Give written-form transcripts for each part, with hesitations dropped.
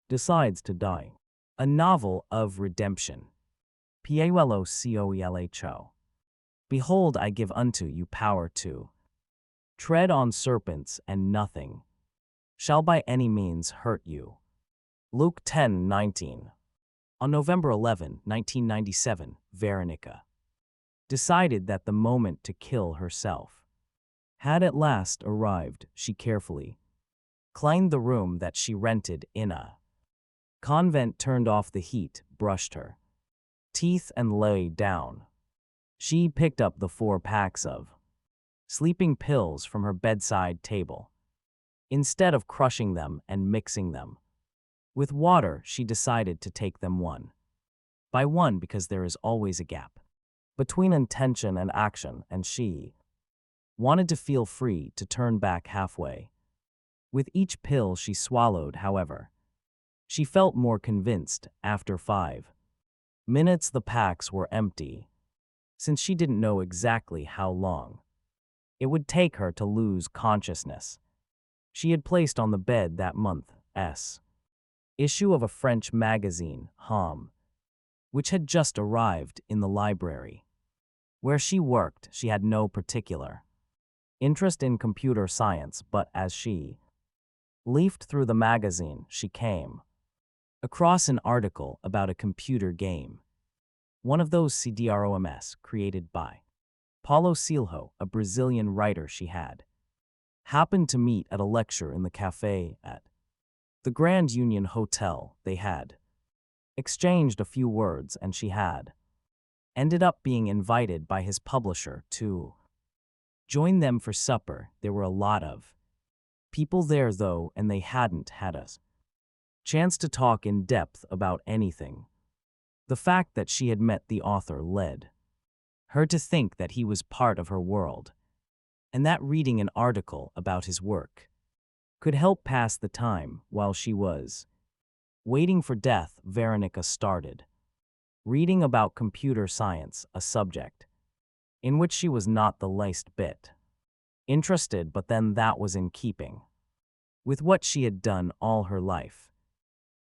decides to die. A novel of redemption. Paulo Coelho. Behold, I give unto you power to tread on serpents, and nothing shall by any means hurt you. Luke 10:19. On November 11, 1997, Veronica decided that the moment to kill herself had at last arrived. She carefully cleaned the room that she rented in a convent, turned off the heat, brushed her teeth, and lay down. She picked up the 4 packs of sleeping pills from her bedside table. Instead of crushing them and mixing them with water, she decided to take them one by one, because there is always a gap between intention and action, and she wanted to feel free to turn back halfway. With each pill she swallowed, however, she felt more convinced. After 5 minutes, the packs were empty, since she didn't know exactly how long it would take her to lose consciousness. She had placed on the bed that month's issue of a French magazine, Home, which had just arrived in the library where she worked. She had no particular interest in computer science, but as she leafed through the magazine, she came across an article about a computer game, one of those CDROMs created by Paulo Coelho, a Brazilian writer she had happened to meet at a lecture in the cafe at the Grand Union Hotel. They had exchanged a few words, and she had ended up being invited by his publisher to join them for supper. There were a lot of people there, though, and they hadn't had a chance to talk in depth about anything. The fact that she had met the author led her to think that he was part of her world, and that reading an article about his work could help pass the time. While she was waiting for death, Veronica started reading about computer science, a subject in which she was not the least bit interested, but then that was in keeping with what she had done all her life,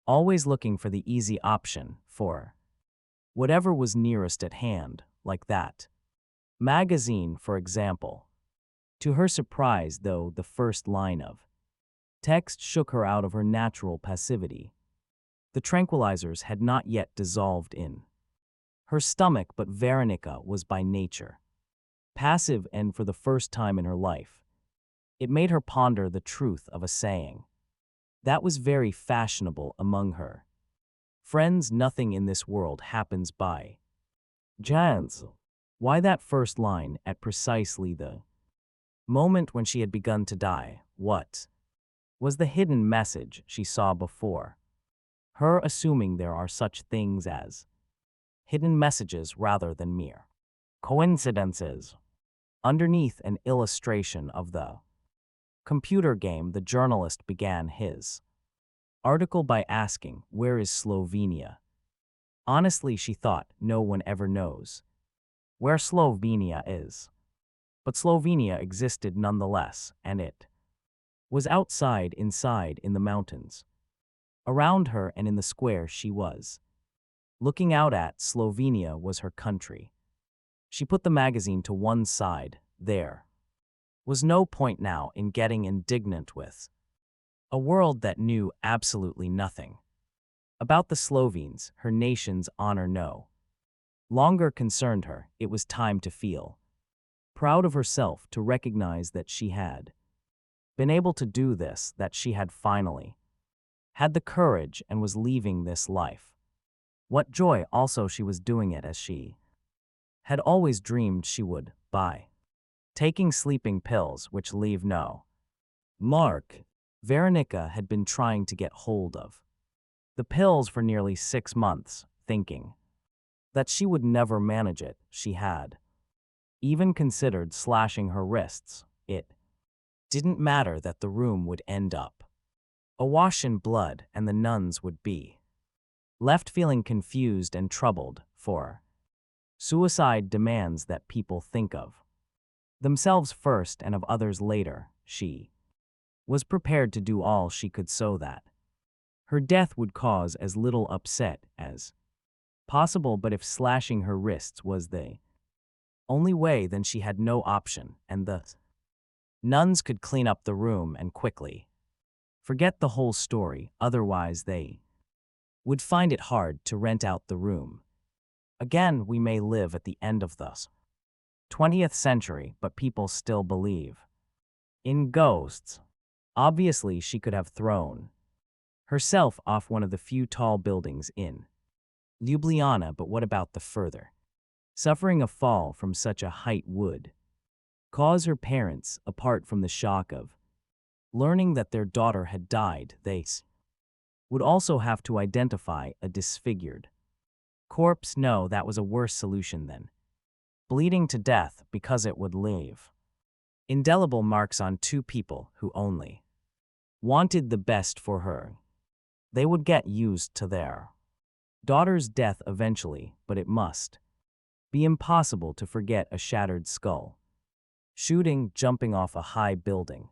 always looking for the easy option, for whatever was nearest at hand, like that magazine, for example. To her surprise, though, the first line of text shook her out of her natural passivity. The tranquilizers had not yet dissolved in her stomach, but Veronica was by nature passive, and for the first time in her life, it made her ponder the truth of a saying that was very fashionable among her friends: nothing in this world happens by chance. Why that first line at precisely the moment when she had begun to die? What was the hidden message she saw before her, assuming there are such things as hidden messages rather than mere coincidences? Underneath an illustration of the computer game, the journalist began his article by asking, "Where is Slovenia?" Honestly, she thought, no one ever knows where Slovenia is. But Slovenia existed nonetheless, and it was inside in the mountains around her, and in the square she was looking out at. Slovenia was her country. She put the magazine to one side. There was no point now in getting indignant with a world that knew absolutely nothing about the Slovenes. Her nation's honor no longer concerned her. It was time to feel proud of herself, to recognize that she had been able to do this, that she had finally had the courage and was leaving this life. What joy also she was doing it as she had always dreamed she would, by taking sleeping pills which leave no mark. Veronica had been trying to get hold of the pills for nearly 6 months, thinking that she would never manage it. She had even considered slashing her wrists. It didn't matter that the room would end up awash in blood, and the nuns would be left feeling confused and troubled, for suicide demands that people think of themselves first and of others later. She was prepared to do all she could so that Her death would cause as little upset as possible, but if slashing her wrists was the only way, then she had no option, and the nuns could clean up the room and quickly forget the whole story, otherwise they would find it hard to rent out the room. Again, we may live at the end of the 20th century, but people still believe in ghosts. Obviously, she could have thrown herself off one of the few tall buildings in Ljubljana, but what about the further? Suffering a fall from such a height would cause her parents, apart from the shock of learning that their daughter had died, they would also have to identify a disfigured corpse. No, that was a worse solution than bleeding to death, because it would leave indelible marks on two people who only wanted the best for her. They would get used to their daughter's death eventually, but it must be impossible to forget a shattered skull, shooting, jumping off a high building,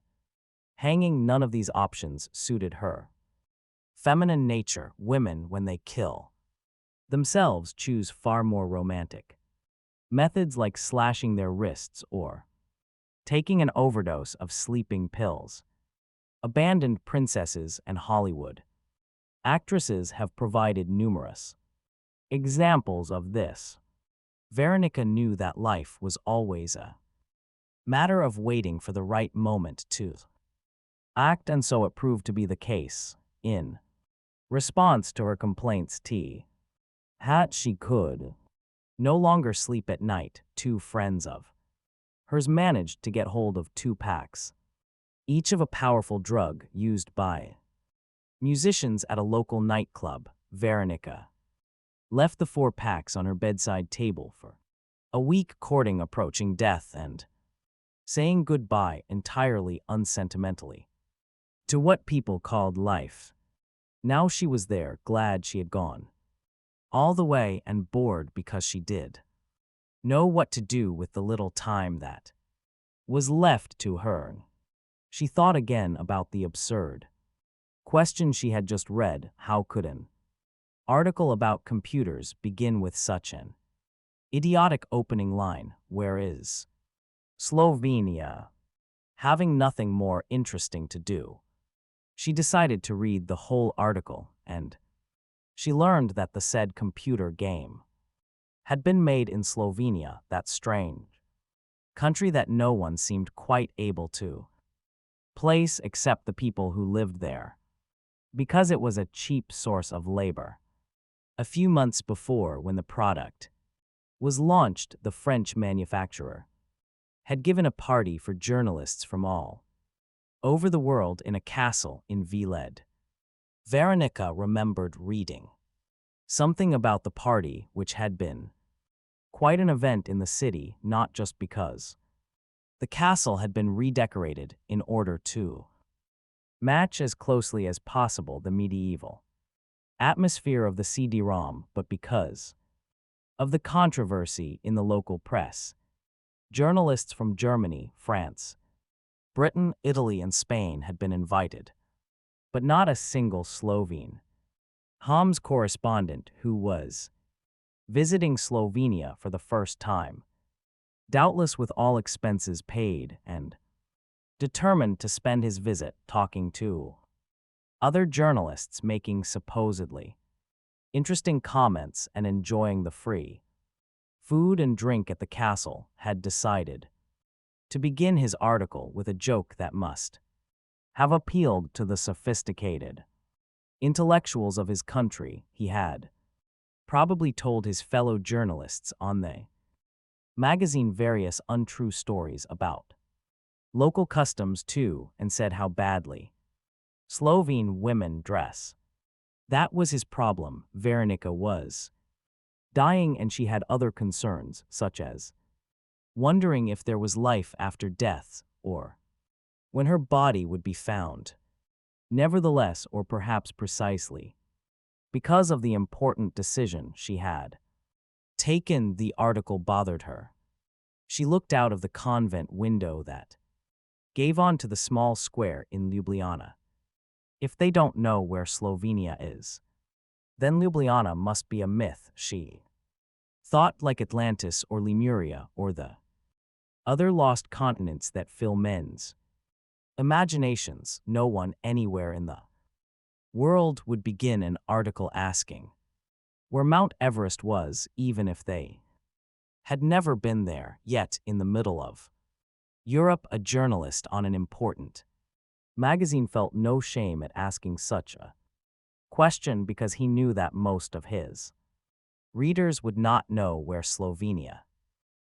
hanging. None of these options suited her feminine nature. Women, when they kill themselves, choose far more romantic methods, like slashing their wrists or taking an overdose of sleeping pills. Abandoned princesses and Hollywood actresses have provided numerous examples of this. Veronica knew that life was always a matter of waiting for the right moment to act, and so it proved to be the case. In response to her complaints, she could no longer sleep at night. Two friends of hers managed to get hold of 2 packs, each of a powerful drug used by musicians at a local nightclub. Veronica left the 4 packs on her bedside table for a week, courting approaching death and saying goodbye entirely unsentimentally to what people called life. Now she was there, glad she had gone all the way, and bored because she did know what to do with the little time that was left to her. She thought again about the absurd question she had just read. How could an article about computers begin with such an idiotic opening line? Where is Slovenia? Having nothing more interesting to do, she decided to read the whole article, and she learned that the said computer game had been made in Slovenia, that strange country that no one seemed quite able to place except the people who lived there, because it was a cheap source of labor. A few months before, when the product was launched, the French manufacturer had given a party for journalists from all over the world in a castle in Veled. Veronica remembered reading something about the party, which had been quite an event in the city, not just because the castle had been redecorated in order to match as closely as possible the medieval atmosphere of the CD-ROM, but because of the controversy in the local press. Journalists from Germany, France, Britain, Italy, and Spain had been invited, but not a single Slovene. Ham's correspondent, who was visiting Slovenia for the first time, doubtless with all expenses paid, and determined to spend his visit talking to other journalists, making supposedly interesting comments and enjoying the free food and drink at the castle, had decided to begin his article with a joke that must have appealed to the sophisticated intellectuals of his country. He had probably told his fellow journalists on the magazine various untrue stories about local customs too, and said how badly Slovene women dress. That was his problem. Veronica was dying, and she had other concerns, such as wondering if there was life after death, or when her body would be found. Nevertheless, or perhaps precisely because of the important decision she had taken, the article bothered her. She looked out of the convent window that gave on to the small square in Ljubljana. If they don't know where Slovenia is, then Ljubljana must be a myth, she thought, like Atlantis or Lemuria or the other lost continents that fill men's imaginations. No one anywhere in the world would begin an article asking where Mount Everest was, even if they had never been there. Yet, in the middle of Europe, a journalist on an important magazine felt no shame at asking such a question, because he knew that most of his readers would not know where Slovenia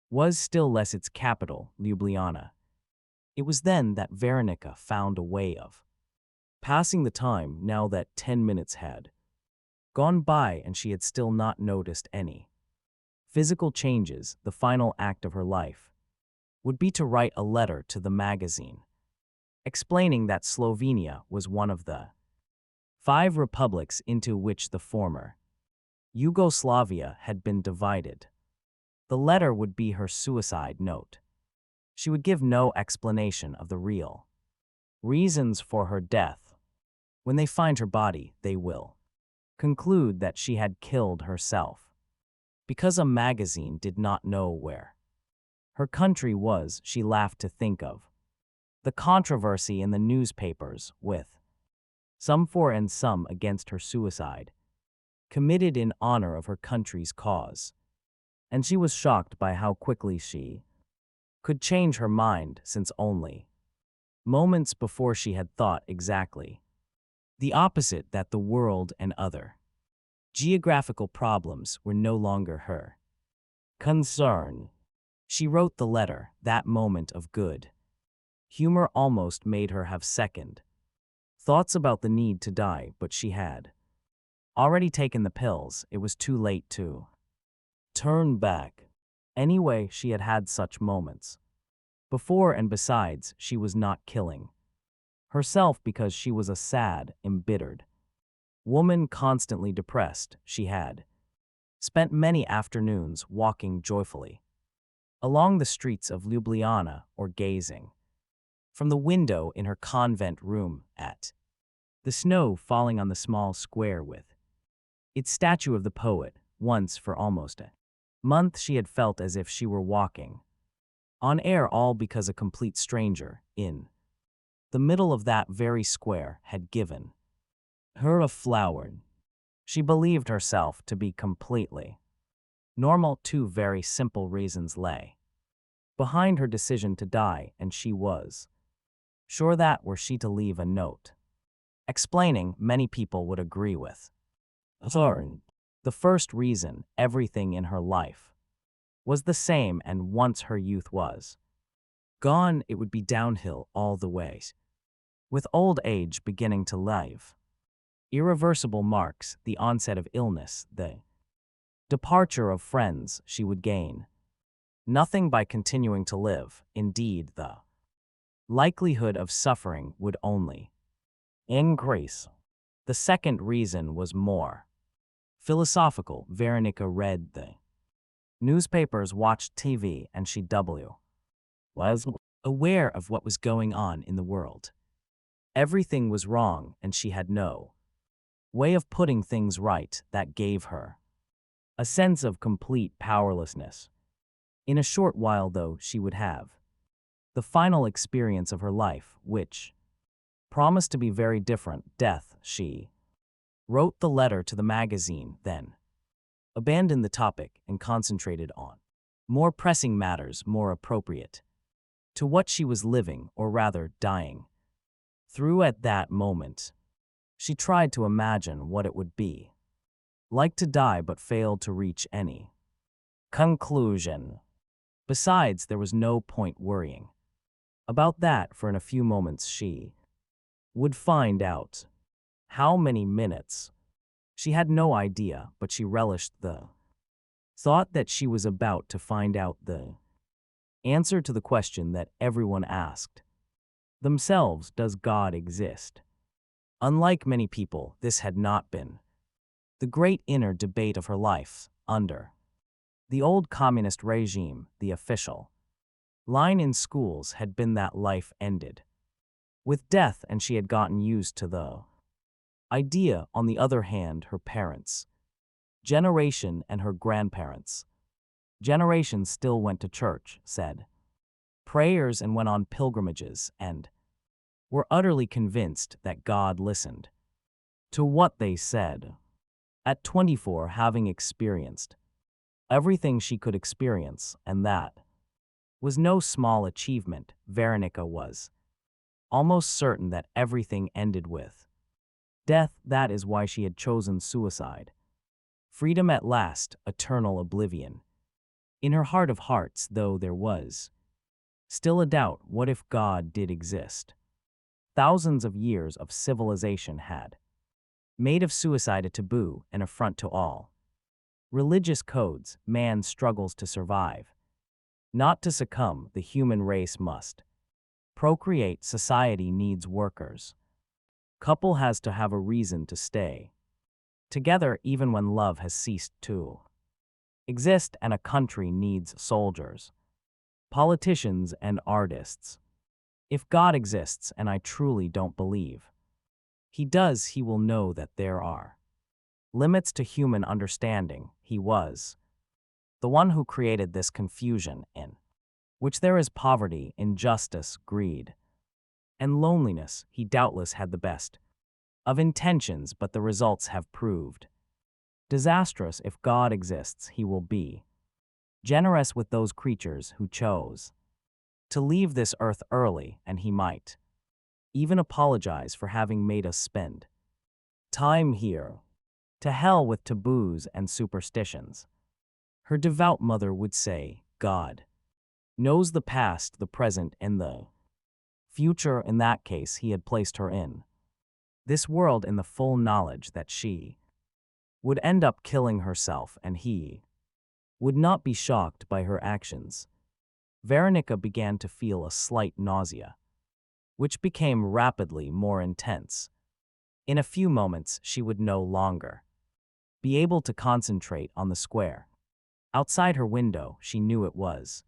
was, still less its capital, Ljubljana. It was then that Veronica found a way of passing the time, now that 10 minutes had gone by and she had still not noticed any physical changes. The final act of her life would be to write a letter to the magazine, explaining that Slovenia was one of the 5 republics into which the former Yugoslavia had been divided. The letter would be her suicide note. She would give no explanation of the real reasons for her death. When they find her body, they will conclude that she had killed herself. Because a magazine did not know where her country was, she laughed to think of the controversy in the newspapers, with some for and some against her suicide, committed in honor of her country's cause. And she was shocked by how quickly she could change her mind, since only moments before she had thought exactly the opposite, that the world and other geographical problems were no longer her concern. She wrote the letter. That moment of good humor almost made her have second thoughts about the need to die, but she had already taken the pills. It was too late to turn back. Anyway, she had had such moments before, and besides, she was not killing herself because she was a sad, embittered woman, constantly depressed. She had spent many afternoons walking joyfully along the streets of Ljubljana, or gazing from the window in her convent room at the snow falling on the small square with its statue of the poet. Once, for almost a month, she had felt as if she were walking on air, all because a complete stranger in the middle of that very square had given her a flower. She believed herself to be completely normal. 2 very simple reasons lay behind her decision to die, and she was sure that, were she to leave a note explaining, many people would agree with her. The first reason: everything in her life was the same, and once her youth was gone, it would be downhill all the way. With old age beginning to leave irreversible marks, the onset of illness, the departure of friends, she would gain nothing by continuing to live. Indeed, the likelihood of suffering would only increase. The second reason was more philosophical. Veronica read the newspapers, watched TV, and she was aware of what was going on in the world. Everything was wrong, and she had no way of putting things right. That gave her a sense of complete powerlessness. In a short while, though, she would have the final experience of her life, which promised to be very different: death. She wrote the letter to the magazine, then abandoned the topic and concentrated on more pressing matters, more appropriate to what she was living, or rather dying through at that moment. She tried to imagine what it would be like to die, but failed to reach any conclusion. Besides, there was no point worrying about that, for in a few moments she would find out. How many minutes? She had no idea, but she relished the thought that she was about to find out the answer to the question that everyone asked themselves: does God exist? Unlike many people, this had not been the great inner debate of her life. Under the old communist regime, the official line in schools had been that life ended with death, and she had gotten used to the Idea, on the other hand, her parents, generation and her grandparents. Generation still went to church, said prayers and went on pilgrimages, and were utterly convinced that God listened to what they said. At 24, having experienced everything she could experience, and that was no small achievement, Veronica was almost certain that everything ended with death. That is why she had chosen suicide. Freedom at last, eternal oblivion. In her heart of hearts, though, there was still a doubt. What if God did exist? Thousands of years of civilization had made of suicide a taboo, an affront to all religious codes. Man struggles to survive, not to succumb. The human race must procreate. Society needs workers. Couple has to have a reason to stay together even when love has ceased to exist, and a country needs soldiers, politicians, and artists. If God exists, and I truly don't believe He does, He will know that there are limits to human understanding. He was the one who created this confusion in which there is poverty, injustice, greed, and loneliness. He doubtless had the best of intentions, but the results have proved disastrous. If God exists, He will be generous with those creatures who chose to leave this earth early, and He might even apologize for having made us spend time here. To hell with taboos and superstitions. Her devout mother would say, God knows the past, the present, and the future. In that case, He had placed her in this world in the full knowledge that she would end up killing herself, and He would not be shocked by her actions. Veronica began to feel a slight nausea, which became rapidly more intense. In a few moments, she would no longer be able to concentrate on the square. Outside her window, she knew it was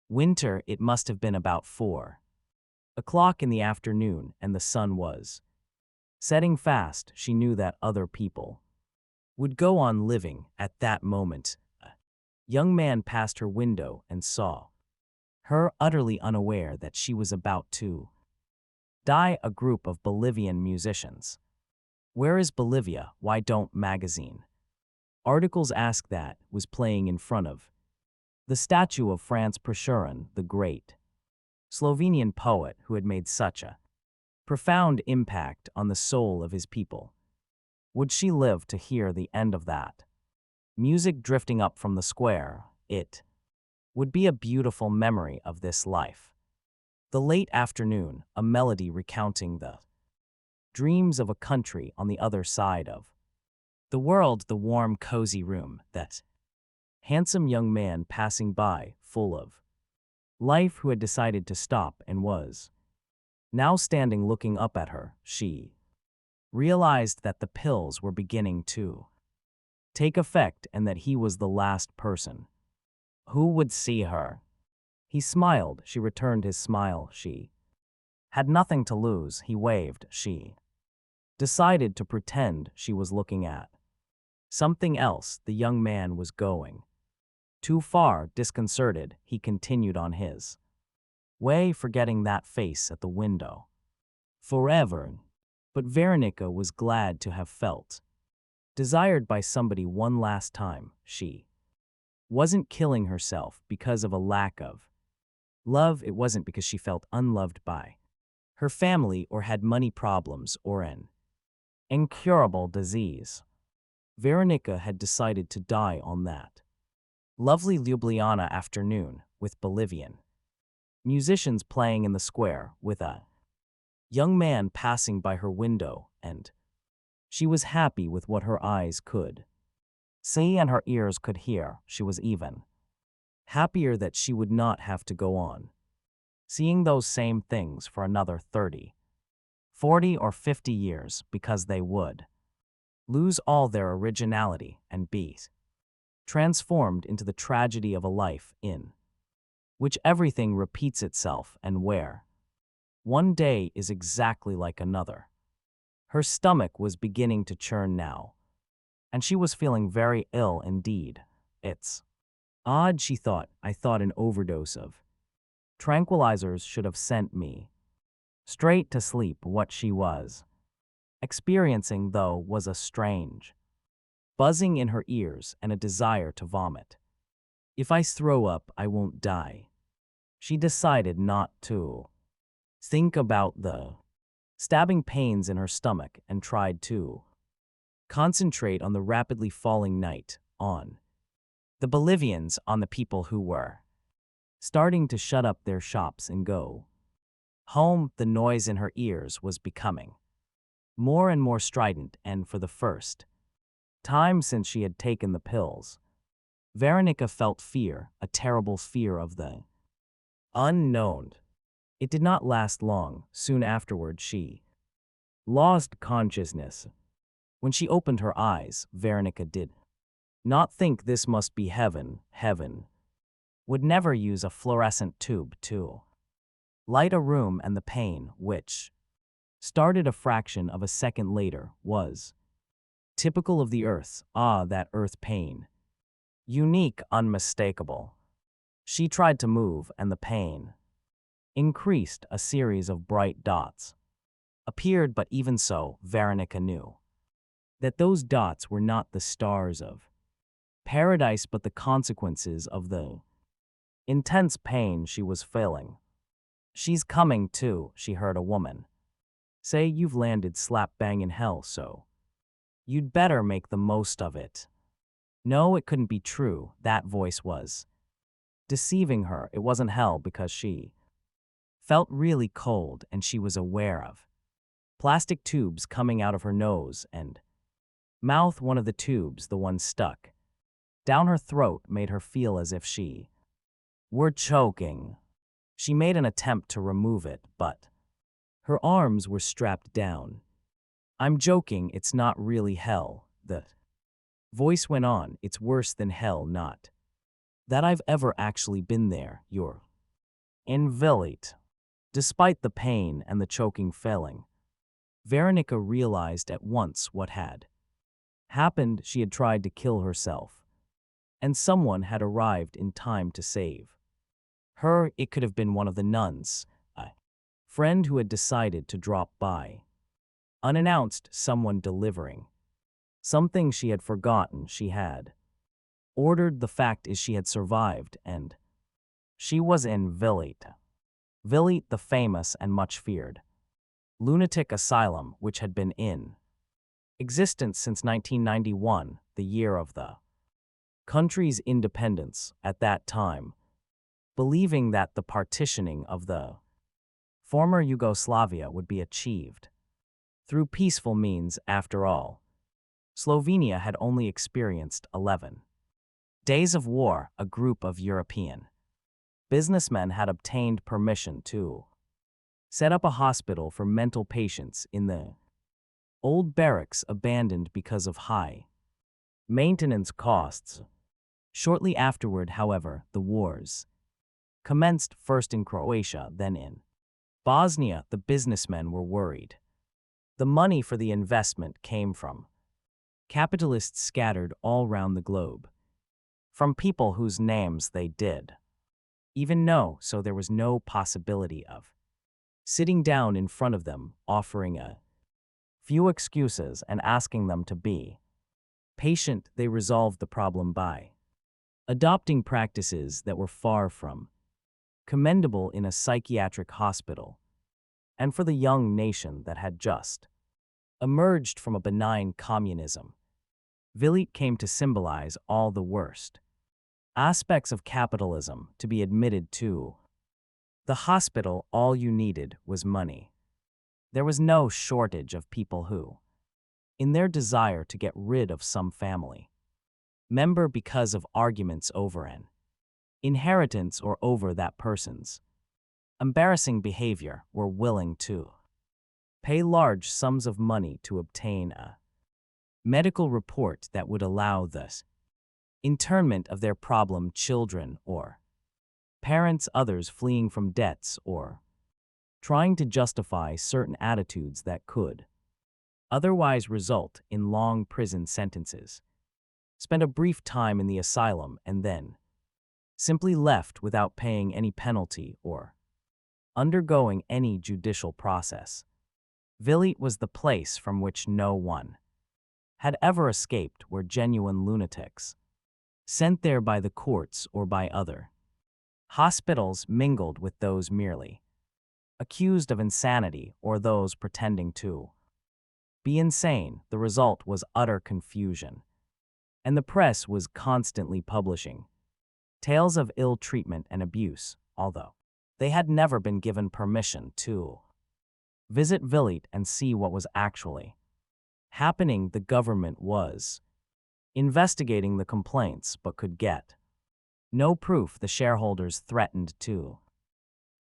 winter. It must have been about 4 o'clock in the afternoon, and the sun was setting fast. She knew that other people would go on living. At that moment, a young man passed her window and saw her, utterly unaware that she was about to die. A group of Bolivian musicians. Where is Bolivia? Why don't magazine articles ask that? Was playing in front of the statue of Franz Prešeren, the great Slovenian poet who had made such a profound impact on the soul of his people. Would she live to hear the end of that music drifting up from the square? It would be a beautiful memory of this life. The late afternoon, a melody recounting the dreams of a country on the other side of the world. The warm, cozy room, that handsome young man passing by, full of life, who had decided to stop and was now standing looking up at her. She realized that the pills were beginning to take effect, and that he was the last person who would see her. He smiled. She returned his smile. She had nothing to lose. He waved. She decided to pretend she was looking at something else. The young man was going too far. Disconcerted, he continued on his way, forgetting that face at the window forever. But Veronica was glad to have felt desired by somebody one last time. She wasn't killing herself because of a lack of love. It wasn't because she felt unloved by her family, or had money problems, or an incurable disease. Veronica had decided to die on that lovely Ljubljana afternoon, with Bolivian musicians playing in the square, with a young man passing by her window, and she was happy with what her eyes could see and her ears could hear. She was even happier that she would not have to go on seeing those same things for another 30, 40, or 50 years, because they would lose all their originality and be transformed into the tragedy of a life in which everything repeats itself, and where one day is exactly like another. Her stomach was beginning to churn now, and she was feeling very ill indeed. It's odd, she thought. I thought an overdose of tranquilizers should have sent me straight to sleep. What she was experiencing, though, was a strange buzzing in her ears and a desire to vomit. If I throw up, I won't die. She decided not to think about the stabbing pains in her stomach and tried to concentrate on the rapidly falling night, on the Bolivians, on the people who were starting to shut up their shops and go home. The noise in her ears was becoming more and more strident, and for the first time since she had taken the pills, Veronica felt fear, a terrible fear of the unknown. It did not last long. Soon afterward, she lost consciousness. When she opened her eyes, Veronica did not think this must be heaven. Heaven would never use a fluorescent tube to light a room, and the pain, which started a fraction of a second later, was typical of the earth. Ah, that earth pain. Unique, unmistakable. She tried to move, and the pain increased. A series of bright dots appeared, but even so, Veronica knew that those dots were not the stars of paradise, but the consequences of the intense pain she was feeling. She's coming too, she heard a woman say. You've landed slap bang in hell, so you'd better make the most of it. No, it couldn't be true. That voice was deceiving her. It wasn't hell, because she felt really cold, and she was aware of plastic tubes coming out of her nose and mouth. One of the tubes, the one stuck down her throat, made her feel as if she were choking. She made an attempt to remove it, but her arms were strapped down. I'm joking, it's not really hell, the voice went on. It's worse than hell, not that I've ever actually been there. You're invalid. Despite the pain and the choking feeling, Veronica realized at once what had happened. She had tried to kill herself, and someone had arrived in time to save her. It could have been one of the nuns, a friend who had decided to drop by unannounced, someone delivering something she had forgotten she had ordered. The fact is, she had survived, and she was in Vilit, the famous and much feared lunatic asylum, which had been in existence since 1991, the year of the country's independence. At that time, believing that the partitioning of the former Yugoslavia would be achieved through peaceful means. After all, Slovenia had only experienced 11 days of war. A group of European businessmen had obtained permission to set up a hospital for mental patients in the old barracks, abandoned because of high maintenance costs. Shortly afterward, however, the wars commenced, first in Croatia, then in Bosnia. The businessmen were worried. The money for the investment came from capitalists scattered all round the globe, from people whose names they did even know, so there was no possibility of sitting down in front of them, offering a few excuses and asking them to be patient. They resolved the problem by adopting practices that were far from commendable in a psychiatric hospital, and for the young nation that had just emerged from a benign communism, Vilit came to symbolize all the worst aspects of capitalism to be admitted to the hospital. All you needed was money. There was no shortage of people who, in their desire to get rid of some family member because of arguments over an inheritance or over that person's embarrassing behavior, were willing to pay large sums of money to obtain a medical report that would allow the internment of their problem children or parents, others fleeing from debts or trying to justify certain attitudes that could otherwise result in long prison sentences, spend a brief time in the asylum and then simply left without paying any penalty or undergoing any judicial process. Vilit was the place from which no one had ever escaped were genuine lunatics, sent there by the courts or by other hospitals mingled with those merely accused of insanity or those pretending to be insane. The result was utter confusion, and the press was constantly publishing tales of ill treatment and abuse, although they had never been given permission to visit Vilit and see what was actually happening. The government was investigating the complaints but could get no proof. The shareholders threatened to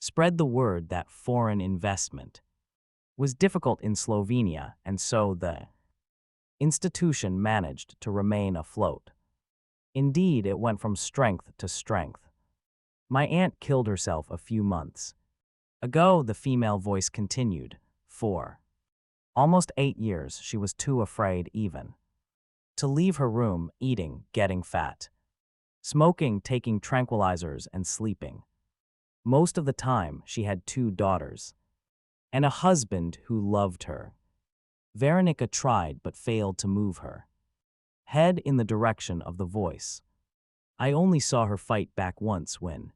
spread the word that foreign investment was difficult in Slovenia, and so the institution managed to remain afloat. Indeed, it went from strength to strength. My aunt killed herself a few months ago, the female voice continued. For almost 8 years, she was too afraid even to leave her room, eating, getting fat, smoking, taking tranquilizers, and sleeping. Most of the time, she had 2 daughters and a husband who loved her. Veronica tried but failed to move her head in the direction of the voice. I only saw her fight back once when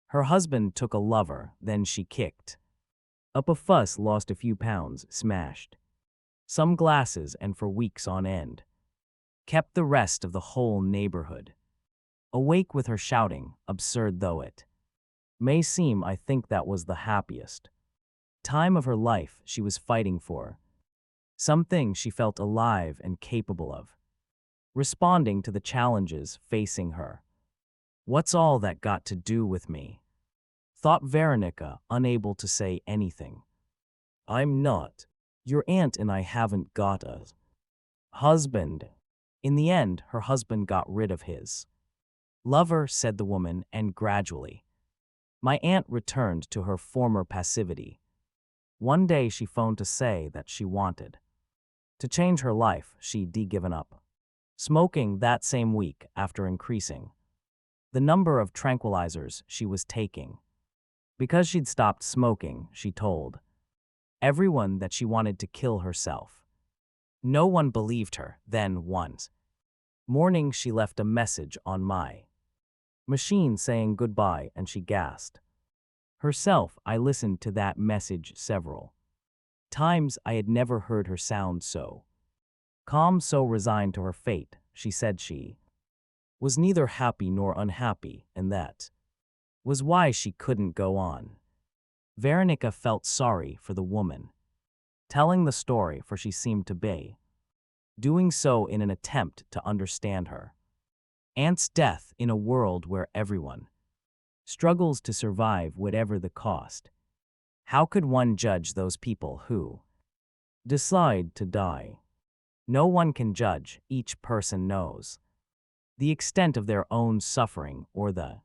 her husband took a lover, then she kicked up a fuss, lost a few pounds, smashed some glasses, and for weeks on end kept the rest of the whole neighborhood awake with her shouting. Absurd though it may seem, I think that was the happiest time of her life. She was fighting for something. She felt alive and capable of responding to the challenges facing her. What's all that got to do with me? Thought Veronica, unable to say anything. I'm not. Your aunt and I haven't got a husband. In the end, her husband got rid of his lover, said the woman, and gradually my aunt returned to her former passivity. One day she phoned to say that she wanted to change her life. She'd given up smoking that same week after increasing the number of tranquilizers she was taking. Because she'd stopped smoking, she told everyone that she wanted to kill herself. No one believed her. Then one morning she left a message on my machine saying goodbye, and she gasped herself. I listened to that message several times. I had never heard her sound so calm, so resigned to her fate. She said she was neither happy nor unhappy, and that was why she couldn't go on. Veronica felt sorry for the woman telling the story, for she seemed to be doing so in an attempt to understand her aunt's death in a world where everyone struggles to survive whatever the cost. How could one judge those people who decide to die? No one can judge. Each person knows the extent of their own suffering or the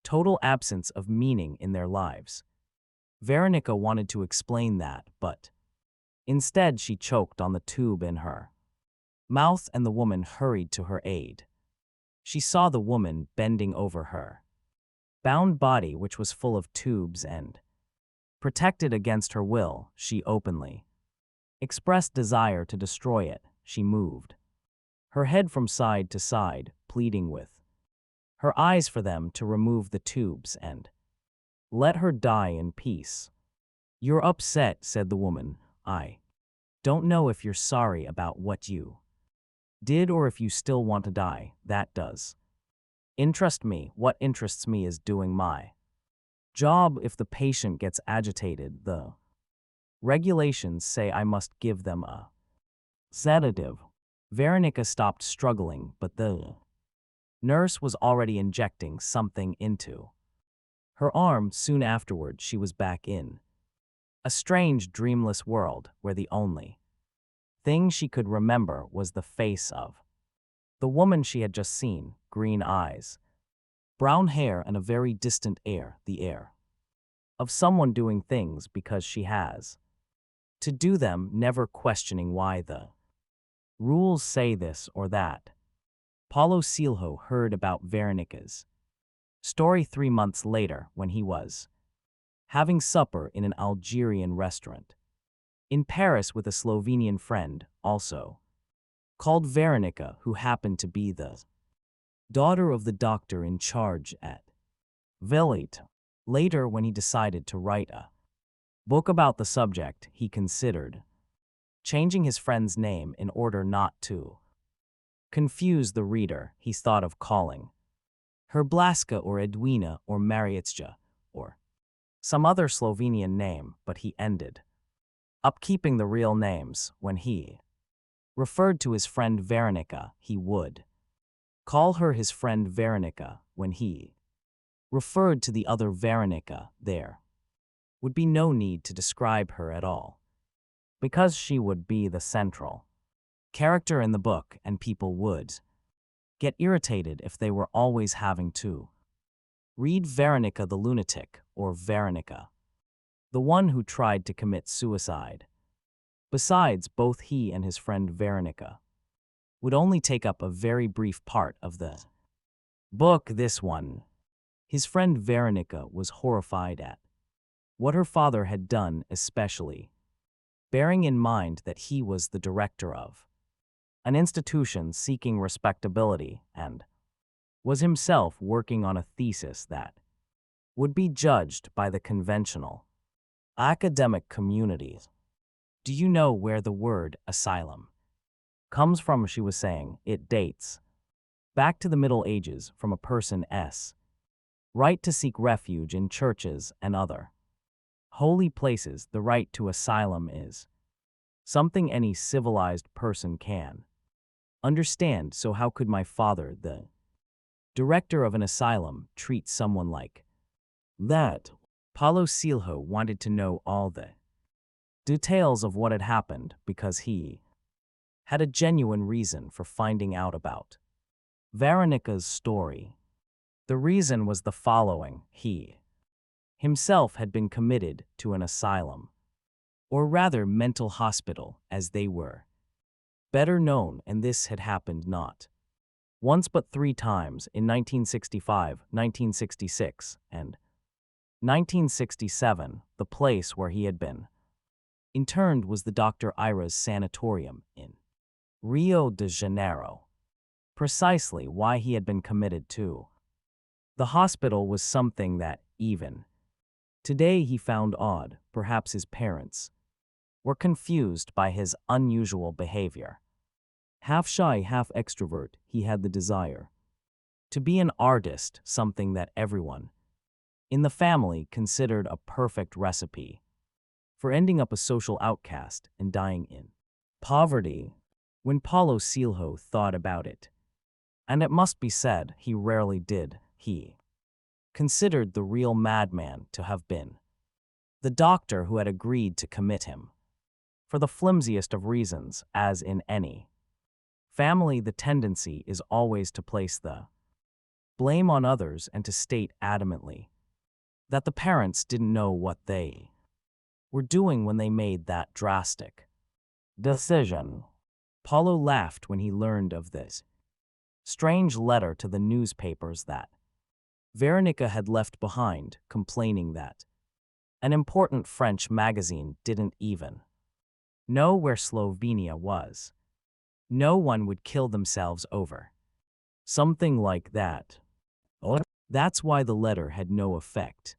total absence of meaning in their lives. Veronica wanted to explain that, but instead she choked on the tube in her mouth, and the woman hurried to her aid. She saw the woman bending over her bound body, which was full of tubes, and protected against her will. She openly expressed desire to destroy it. She moved her head from side to side, pleading with her eyes for them to remove the tubes and let her die in peace. You're upset, said the woman. I don't know if you're sorry about what you did or if you still want to die. That does interest me. What interests me is doing my job. If the patient gets agitated, the regulations say I must give them a sedative. Veronica stopped struggling, but the nurse was already injecting something into her arm. Soon afterward, she was back in a strange, dreamless world where the only thing she could remember was the face of the woman she had just seen. Green eyes, brown hair, and a very distant air, the air of someone doing things because she has to do them, never questioning why the rules say this or that. Paulo Coelho heard about Veronica's story 3 months later when he was having supper in an Algerian restaurant in Paris with a Slovenian friend, also called Veronica, who happened to be the daughter of the doctor in charge at Villate. Later, when he decided to write a book about the subject, he considered changing his friend's name in order not to confuse the reader. He thought of calling her Blaska or Edwina or Marietja or some other Slovenian name, but he ended up keeping the real names. When he referred to his friend Veronica, he would call her his friend Veronica. When he referred to the other Veronica, there would be no need to describe her at all, because she would be the central character in the book, and people would get irritated if they were always having to read Veronica the lunatic or Veronica, the one who tried to commit suicide. Besides, both he and his friend Veronica would only take up a very brief part of the book. This one, his friend Veronica, was horrified at what her father had done, especially bearing in mind that he was the director of an institution seeking respectability and was himself working on a thesis that would be judged by the conventional academic community. Do you know where the word asylum comes from? She was saying. It dates back to the Middle Ages, from a person's right to seek refuge in churches and other holy places. The right to asylum is something any civilized person can understand. So how could my father, the director of an asylum, treat someone like that? Paulo Coelho wanted to know all the details of what had happened because he had a genuine reason for finding out about Veronica's story. The reason was the following: he himself had been committed to an asylum, or rather mental hospital as they were better known, and this had happened not once but 3 times, in 1965, 1966, and 1967. The place where he had been interned was the Dr. Ira's sanatorium in Rio de Janeiro. Precisely why he had been committed to the hospital was something that, even today, he found odd. Perhaps his parents were confused by his unusual behavior. Half shy, half extrovert, he had the desire to be an artist, something that everyone in the family considered a perfect recipe for ending up a social outcast and dying in poverty. When Paulo Coelho thought about it, and it must be said he rarely did, he considered the real madman to have been the doctor who had agreed to commit him for the flimsiest of reasons. As in any family, the tendency is always to place the blame on others and to state adamantly that the parents didn't know what they were doing when they made that drastic decision. Paulo laughed when he learned of this strange letter to the newspapers that Veronica had left behind, complaining that an important French magazine didn't even know where Slovenia was. No one would kill themselves over something like that. That's why the letter had no effect,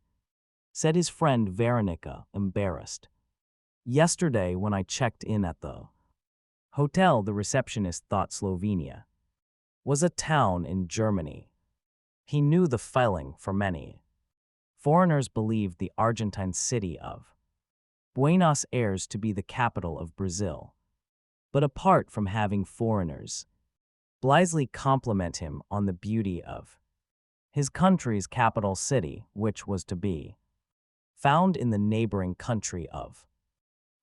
said his friend Veronica, embarrassed. Yesterday, when I checked in at the hotel, the receptionist thought Slovenia was a town in Germany. He knew the feeling, for many foreigners believed the Argentine city of Buenos Aires to be the capital of Brazil. But apart from having foreigners blithely compliment him on the beauty of his country's capital city, which was to be found in the neighboring country of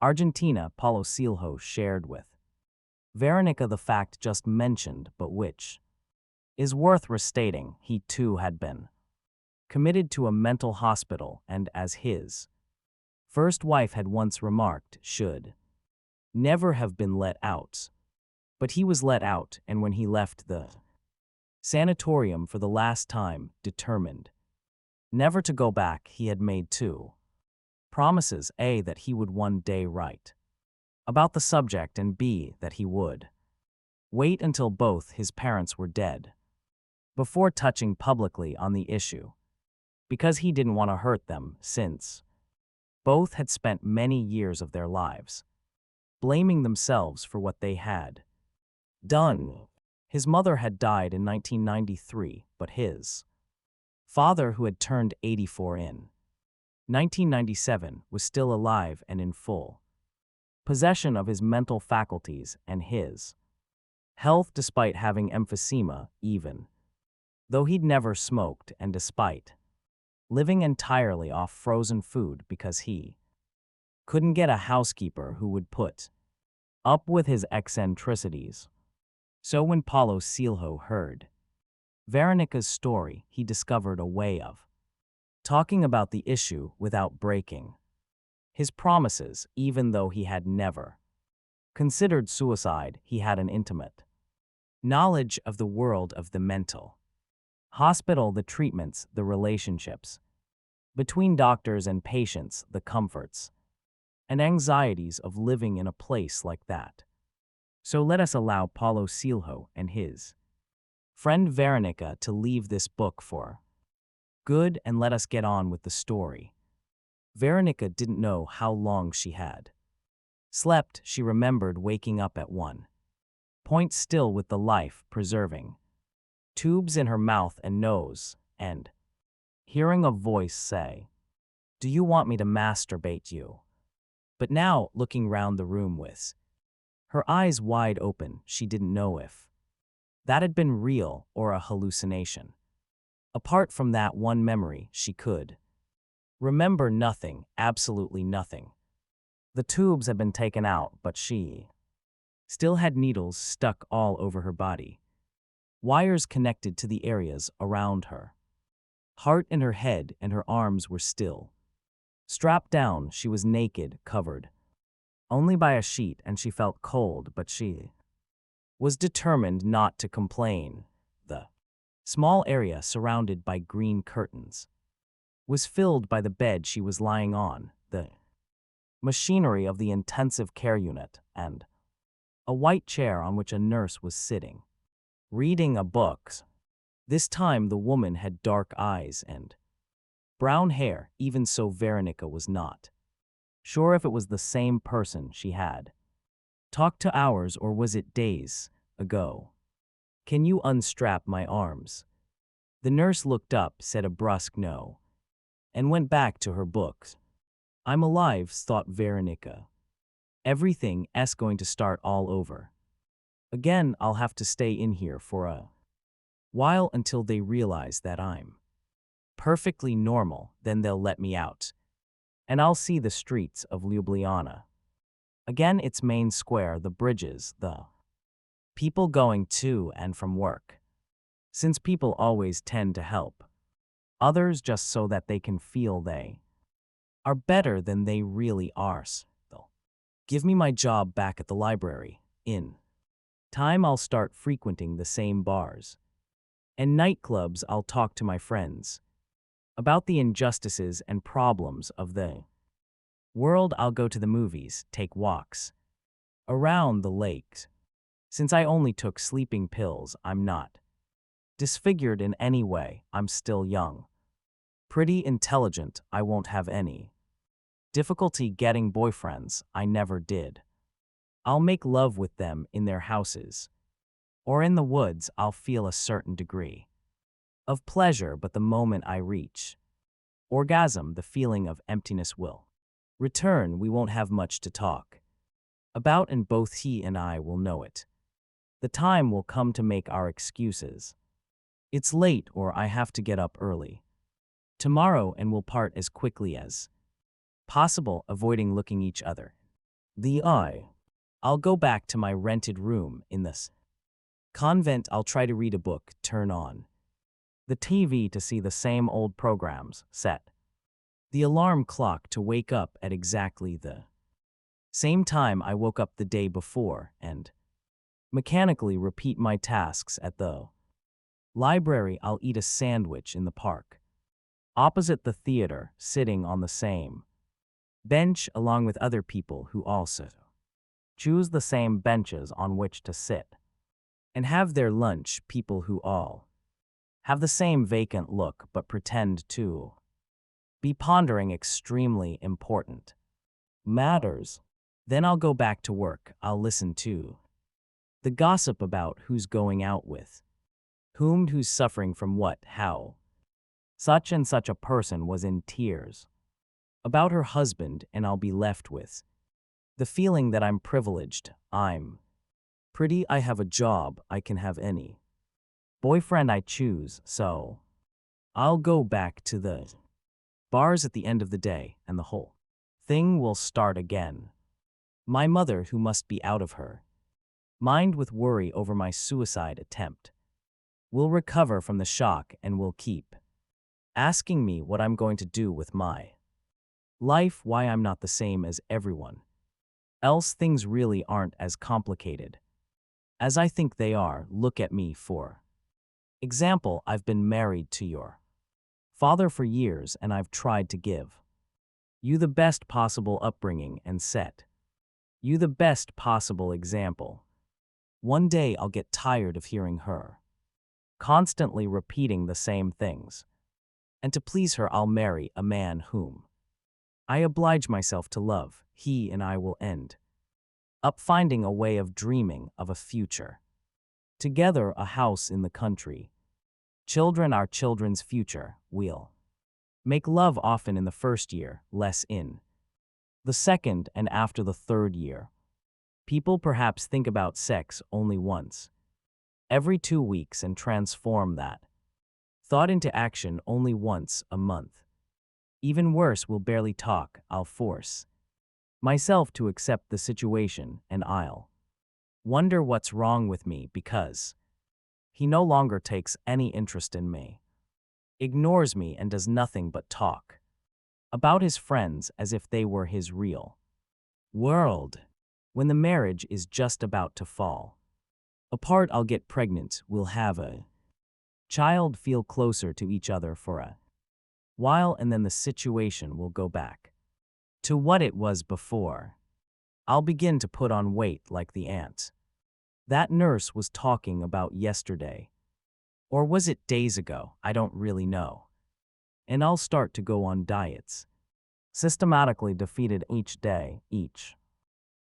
Argentina, Paulo Coelho shared with Veronica the fact just mentioned, but which is worth restating. He too had been committed to a mental hospital, and as his First wife had once remarked should never have been let out. But he was let out, and when he left the sanatorium for the last time, determined never to go back, he had made two promises: A, that he would one day write about the subject, and B, that he would wait until both his parents were dead before touching publicly on the issue, because he didn't want to hurt them, since both had spent many years of their lives blaming themselves for what they had done. His mother had died in 1993, but his father, who had turned 84 in 1997, was still alive and in full possession of his mental faculties and his health, despite having emphysema, even though he'd never smoked, and despite living entirely off frozen food because he couldn't get a housekeeper who would put up with his eccentricities. So when Paulo Coelho heard Veronica's story, he discovered a way of talking about the issue without breaking his promises. Even though he had never considered suicide, he had an intimate knowledge of the world of the mental hospital, the treatments, the relationships between doctors and patients, the comforts and anxieties of living in a place like that. So let us allow Paulo Coelho and his friend Veronica to leave this book for good, and let us get on with the story. Veronica didn't know how long she had slept. She remembered waking up at one point still with the life-preserving tubes in her mouth and nose, and hearing a voice say, "Do you want me to masturbate you?" But now, looking round the room with her eyes wide open, she didn't know if that had been real or a hallucination. Apart from that one memory, she could remember nothing, absolutely nothing. The tubes had been taken out, but she still had needles stuck all over her body, wires connected to the areas around her heart and her head, and her arms were still strapped down. She was naked, covered only by a sheet, and she felt cold, but she was determined not to complain. The small area surrounded by green curtains was filled by the bed she was lying on, the machinery of the intensive care unit, and a white chair on which a nurse was sitting, reading a book. This time the woman had dark eyes and brown hair. Even so, Veronica was not sure if it was the same person she had talked to hours, or was it days ago. "Can you unstrap my arms?" The nurse looked up, said a brusque no, and went back to her books. "I'm alive," thought Veronica. "Everything's going to start all over again. I'll have to stay in here for a while until they realize that I'm perfectly normal. Then they'll let me out, and I'll see the streets of Ljubljana again, its main square, the bridges, the people going to and from work, since people always tend to help others just so that they can feel they are better than they really are. They'll give me my job back at the library. In time, I'll start frequenting the same bars and nightclubs. I'll talk to my friends about the injustices and problems of the world. I'll go to the movies, take walks around the lakes. Since I only took sleeping pills, I'm not disfigured in any way. I'm still young, pretty intelligent. I won't have any difficulty getting boyfriends. I never did. I'll make love with them in their houses or in the woods. I'll feel a certain degree of pleasure, but the moment I reach orgasm, the feeling of emptiness will return. We won't have much to talk about, and both he and I will know it. The time will come to make our excuses. It's late, or I have to get up early tomorrow, and we'll part as quickly as possible, avoiding looking each other the eye. I'll go back to my rented room in this convent. I'll try to read a book, turn on the TV to see the same old programs set the alarm clock to wake up at exactly the same time I woke up the day before and mechanically repeat my tasks at the library. I'll eat a sandwich in the park, opposite the theater, sitting on the same bench along with other people who also choose the same benches on which to sit, and have their lunch, people who all have the same vacant look but pretend to be pondering extremely important matters. Then I'll go back to work. I'll listen to the gossip about who's going out with whom, who's suffering from what, how such and such a person was in tears about her husband, and I'll be left with the feeling that I'm privileged, I'm pretty, I have a job, I can have any boyfriend I choose, so I'll go back to the bars at the end of the day, and the whole thing will start again. My mother, who must be out of her mind with worry over my suicide attempt, will recover from the shock and will keep asking me what I'm going to do with my life, why I'm not the same as everyone else. Things really aren't as complicated as I think they are. Look at me, for example. I've been married to your father for years, and I've tried to give you the best possible upbringing and set you the best possible example. One day I'll get tired of hearing her constantly repeating the same things, and to please her I'll marry a man whom I oblige myself to love. He and I will end up finding a way of dreaming of a future together, a house in the country, children, our children's future. We'll make love often in the first year, less in the second, and after the third year, people perhaps think about sex only once every 2 weeks and transform that thought into action only once a month. Even worse, we'll barely talk. I'll force myself to accept the situation, and I'll wonder what's wrong with me because he no longer takes any interest in me, ignores me, and does nothing but talk about his friends as if they were his real world. When the marriage is just about to fall apart, I'll get pregnant, we'll have a child, feel closer to each other for a while, and then the situation will go back to what it was before. I'll begin to put on weight like the ant that nurse was talking about yesterday. Or was it days ago? I don't really know. And I'll start to go on diets, systematically defeated each day, each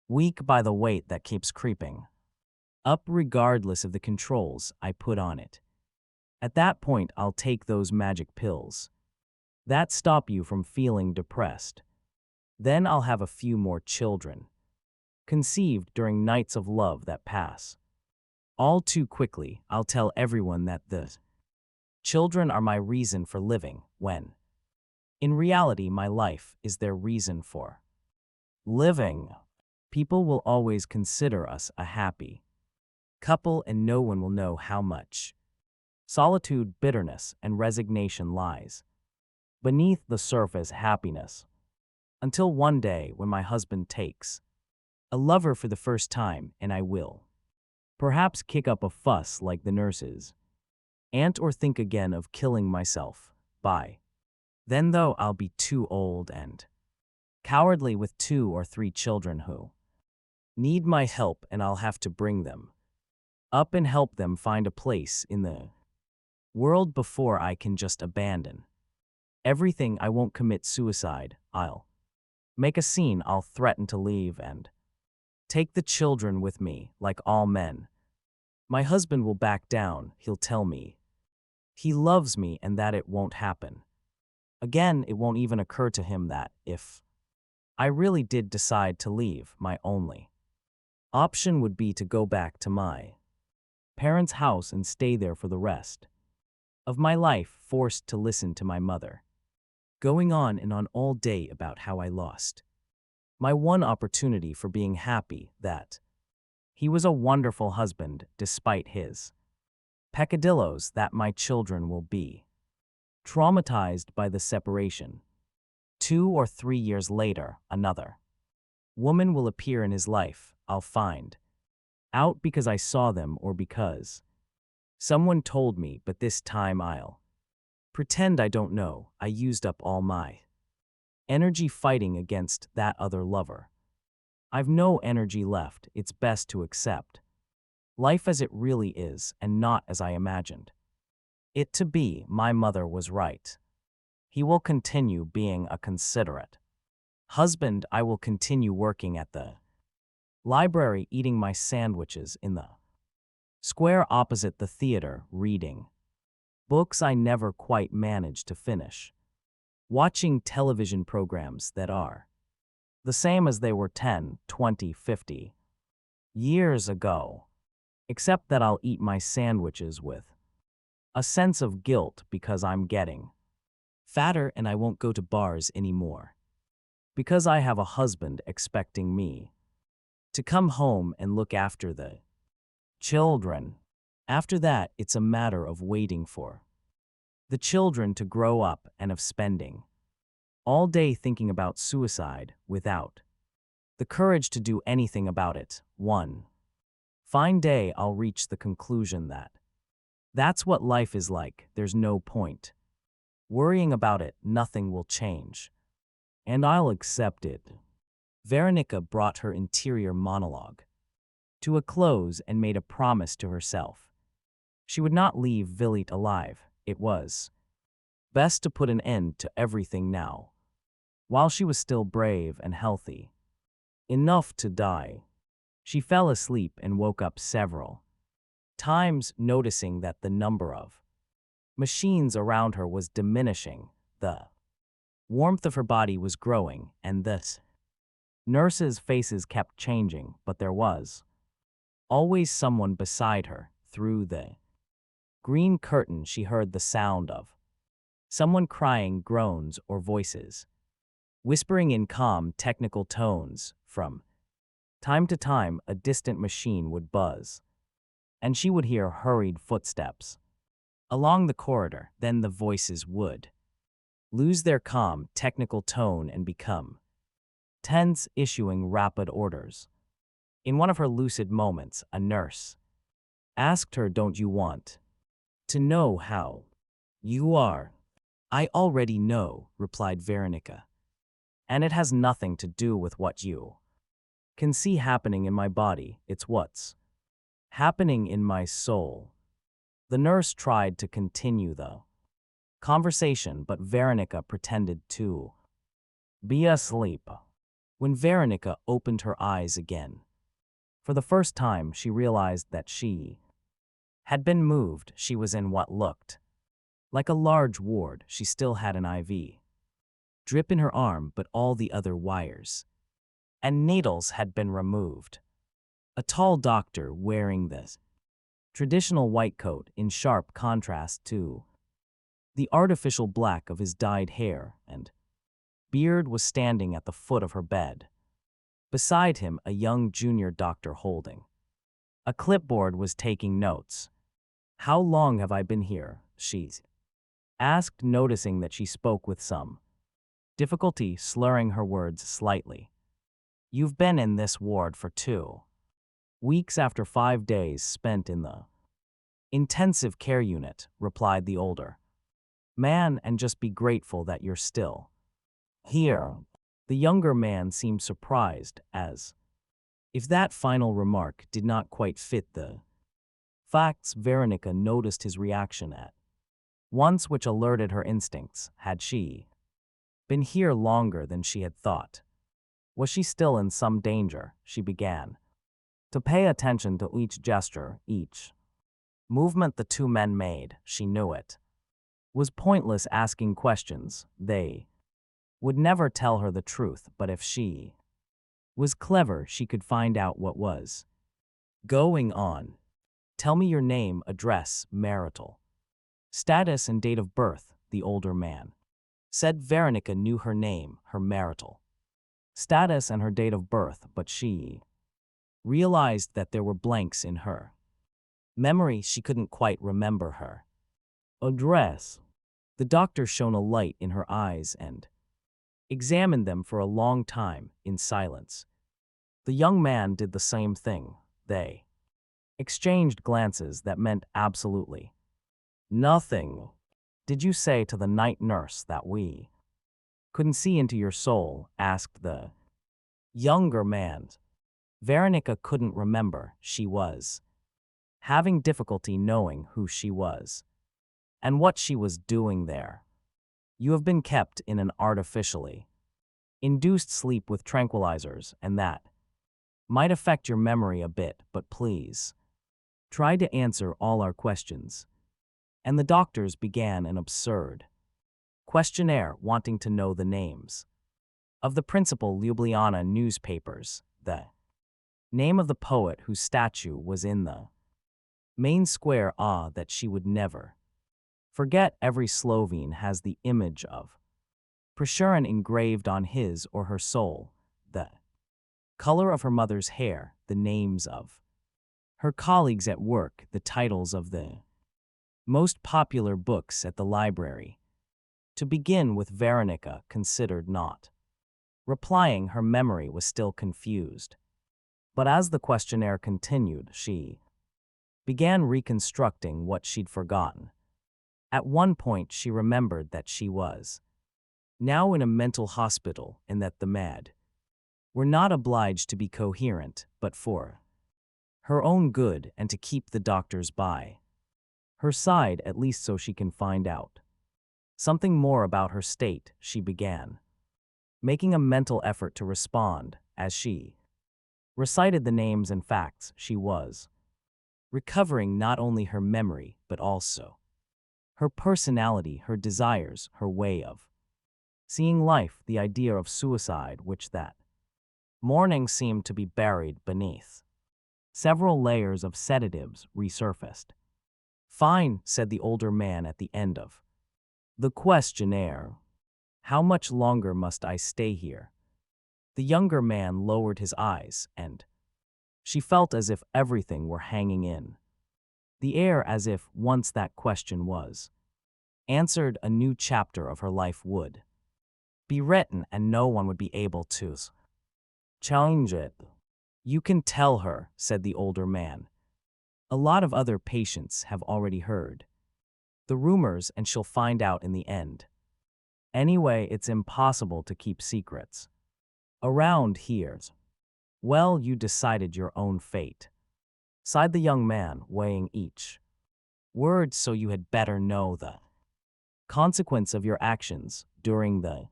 week, by the weight that keeps creeping up regardless of the controls I put on it. At that point, I'll take those magic pills that stop you from feeling depressed. Then I'll have a few more children, conceived during nights of love that pass all too quickly. I'll tell everyone that the children are my reason for living, when in reality my life is their reason for living. People will always consider us a happy couple, and no one will know how much solitude, bitterness, and resignation lies beneath the surface happiness. Until one day when my husband takes a lover for the first time, and I will perhaps kick up a fuss like the nurses aunt, or think again of killing myself. By then, though, I'll be too old and cowardly with 2 or 3 children who need my help, and I'll have to bring them up and help them find a place in the world before I can just abandon everything. I won't commit suicide. I'll make a scene. I'll threaten to leave and take the children with me, like all men. My husband will back down. He'll tell me he loves me and that it won't happen again. It won't even occur to him that if I really did decide to leave, my only option would be to go back to my parents' house and stay there for the rest of my life, forced to listen to my mother going on and on all day about how I lost my one opportunity for being happy, that he was a wonderful husband despite his peccadillos, that my children will be traumatized by the separation, 2 or 3 years later, another woman will appear in his life. I'll find out because I saw them or because someone told me, but this time I'll pretend I don't know. I used up all my energy fighting against that other lover. I've no energy left. It's best to accept life as it really is and not as I imagined it to be. My mother was right. He will continue being a considerate husband. I will continue working at the library, eating my sandwiches in the square opposite the theater, reading books I never quite managed to finish, watching television programs that are the same as they were 10, 20, 50 years ago, except that I'll eat my sandwiches with a sense of guilt because I'm getting fatter, and I won't go to bars anymore because I have a husband expecting me to come home and look after the children. After that, it's a matter of waiting for the children to grow up and of spending all day thinking about suicide without the courage to do anything about it. One fine day, I'll reach the conclusion that that's what life is like. There's no point worrying about it. Nothing will change, and I'll accept it. Veronica brought her interior monologue to a close and made a promise to herself. She would not leave Vilit alive. It was best to put an end to everything now, while she was still brave and healthy enough to die. She fell asleep and woke up several times, noticing that the number of machines around her was diminishing. The warmth of her body was growing, and the nurses' faces kept changing, but there was always someone beside her. Through the green curtain, she heard the sound of someone crying, groans, or voices whispering in calm, technical tones. From time to time, a distant machine would buzz, and she would hear hurried footsteps along the corridor. Then the voices would lose their calm, technical tone and become tense, issuing rapid orders. In one of her lucid moments, a nurse asked her, "Don't you want to know how you are?" "I already know," replied Veronica, "and it has nothing to do with what you can see happening in my body. It's what's happening in my soul." The nurse tried to continue the conversation, but Veronica pretended to be asleep. When Veronica opened her eyes again, for the first time, she realized that she had been moved. She was in what looked like a large ward. She still had an IV drip in her arm, but all the other wires and needles had been removed. A tall doctor wearing this traditional white coat in sharp contrast to the artificial black of his dyed hair and beard was standing at the foot of her bed. Beside him, a young junior doctor holding a clipboard was taking notes. "How long have I been here?" she asked, noticing that she spoke with some difficulty, slurring her words slightly. "You've been in this ward for 2 weeks after 5 days spent in the intensive care unit," replied the older man, "and just be grateful that you're still here." The younger man seemed surprised, as if that final remark did not quite fit the facts. Veronica noticed his reaction at once, which alerted her instincts. Had she been here longer than she had thought? Was she still in some danger? She began to pay attention to each gesture, each movement the two men made. She knew it was pointless asking questions. They would never tell her the truth, but if she was clever, she could find out what was going on. "Tell me your name, address, marital status, and date of birth," the older man said. Veronica knew her name, her marital status, and her date of birth, but she realized that there were blanks in her memory. She couldn't quite remember her address. The doctor shone a light in her eyes and examined them for a long time in silence. The young man did the same thing. They exchanged glances that meant absolutely nothing. Did you say to the night nurse that we couldn't see into your soul? Asked the younger man. Veronica couldn't remember. She was having difficulty knowing who she was and what she was doing there. You have been kept in an artificially induced sleep with tranquilizers, and that might affect your memory a bit, but please try to answer all our questions. And the doctors began an absurd questionnaire wanting to know the names of the principal Ljubljana newspapers, the name of the poet whose statue was in the main square, that she would never forget. Every Slovene has the image of Prešeren engraved on his or her soul, the color of her mother's hair, the names of her colleagues at work, the titles of the most popular books at the library. To begin with, Veronica considered not replying. Her memory was still confused. But as the questionnaire continued, she began reconstructing what she'd forgotten. At one point, she remembered that she was now in a mental hospital and that the mad were not obliged to be coherent, but for her own good and to keep the doctors by her side, at least so she can find out something more about her state. She began making a mental effort to respond as she recited the names and facts. She was recovering not only her memory, but also her personality, her desires, her way of seeing life. The idea of suicide, which that morning seemed to be buried beneath several layers of sedatives, resurfaced. Fine, said the older man at the end of the questionnaire. How much longer must I stay here? The younger man lowered his eyes, and she felt as if everything were hanging in the air, as if once that question was answered, a new chapter of her life would be written and no one would be able to challenge it. You can tell her, said the older man. A lot of other patients have already heard the rumors and she'll find out in the end. Anyway, it's impossible to keep secrets around here. Well, you decided your own fate, sighed the young man, weighing each word, so you had better know the consequence of your actions during the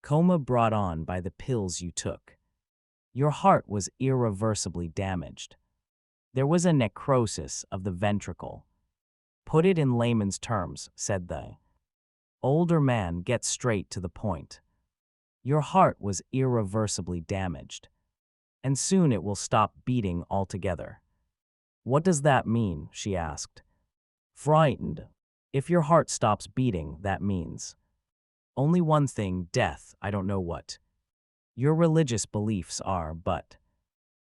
coma brought on by the pills you took. Your heart was irreversibly damaged. There was a necrosis of the ventricle. Put it in layman's terms, said the older man. Get straight to the point. Your heart was irreversibly damaged, and soon it will stop beating altogether. What does that mean? She asked, frightened. If your heart stops beating, that means only one thing: death. I don't know what your religious beliefs are, but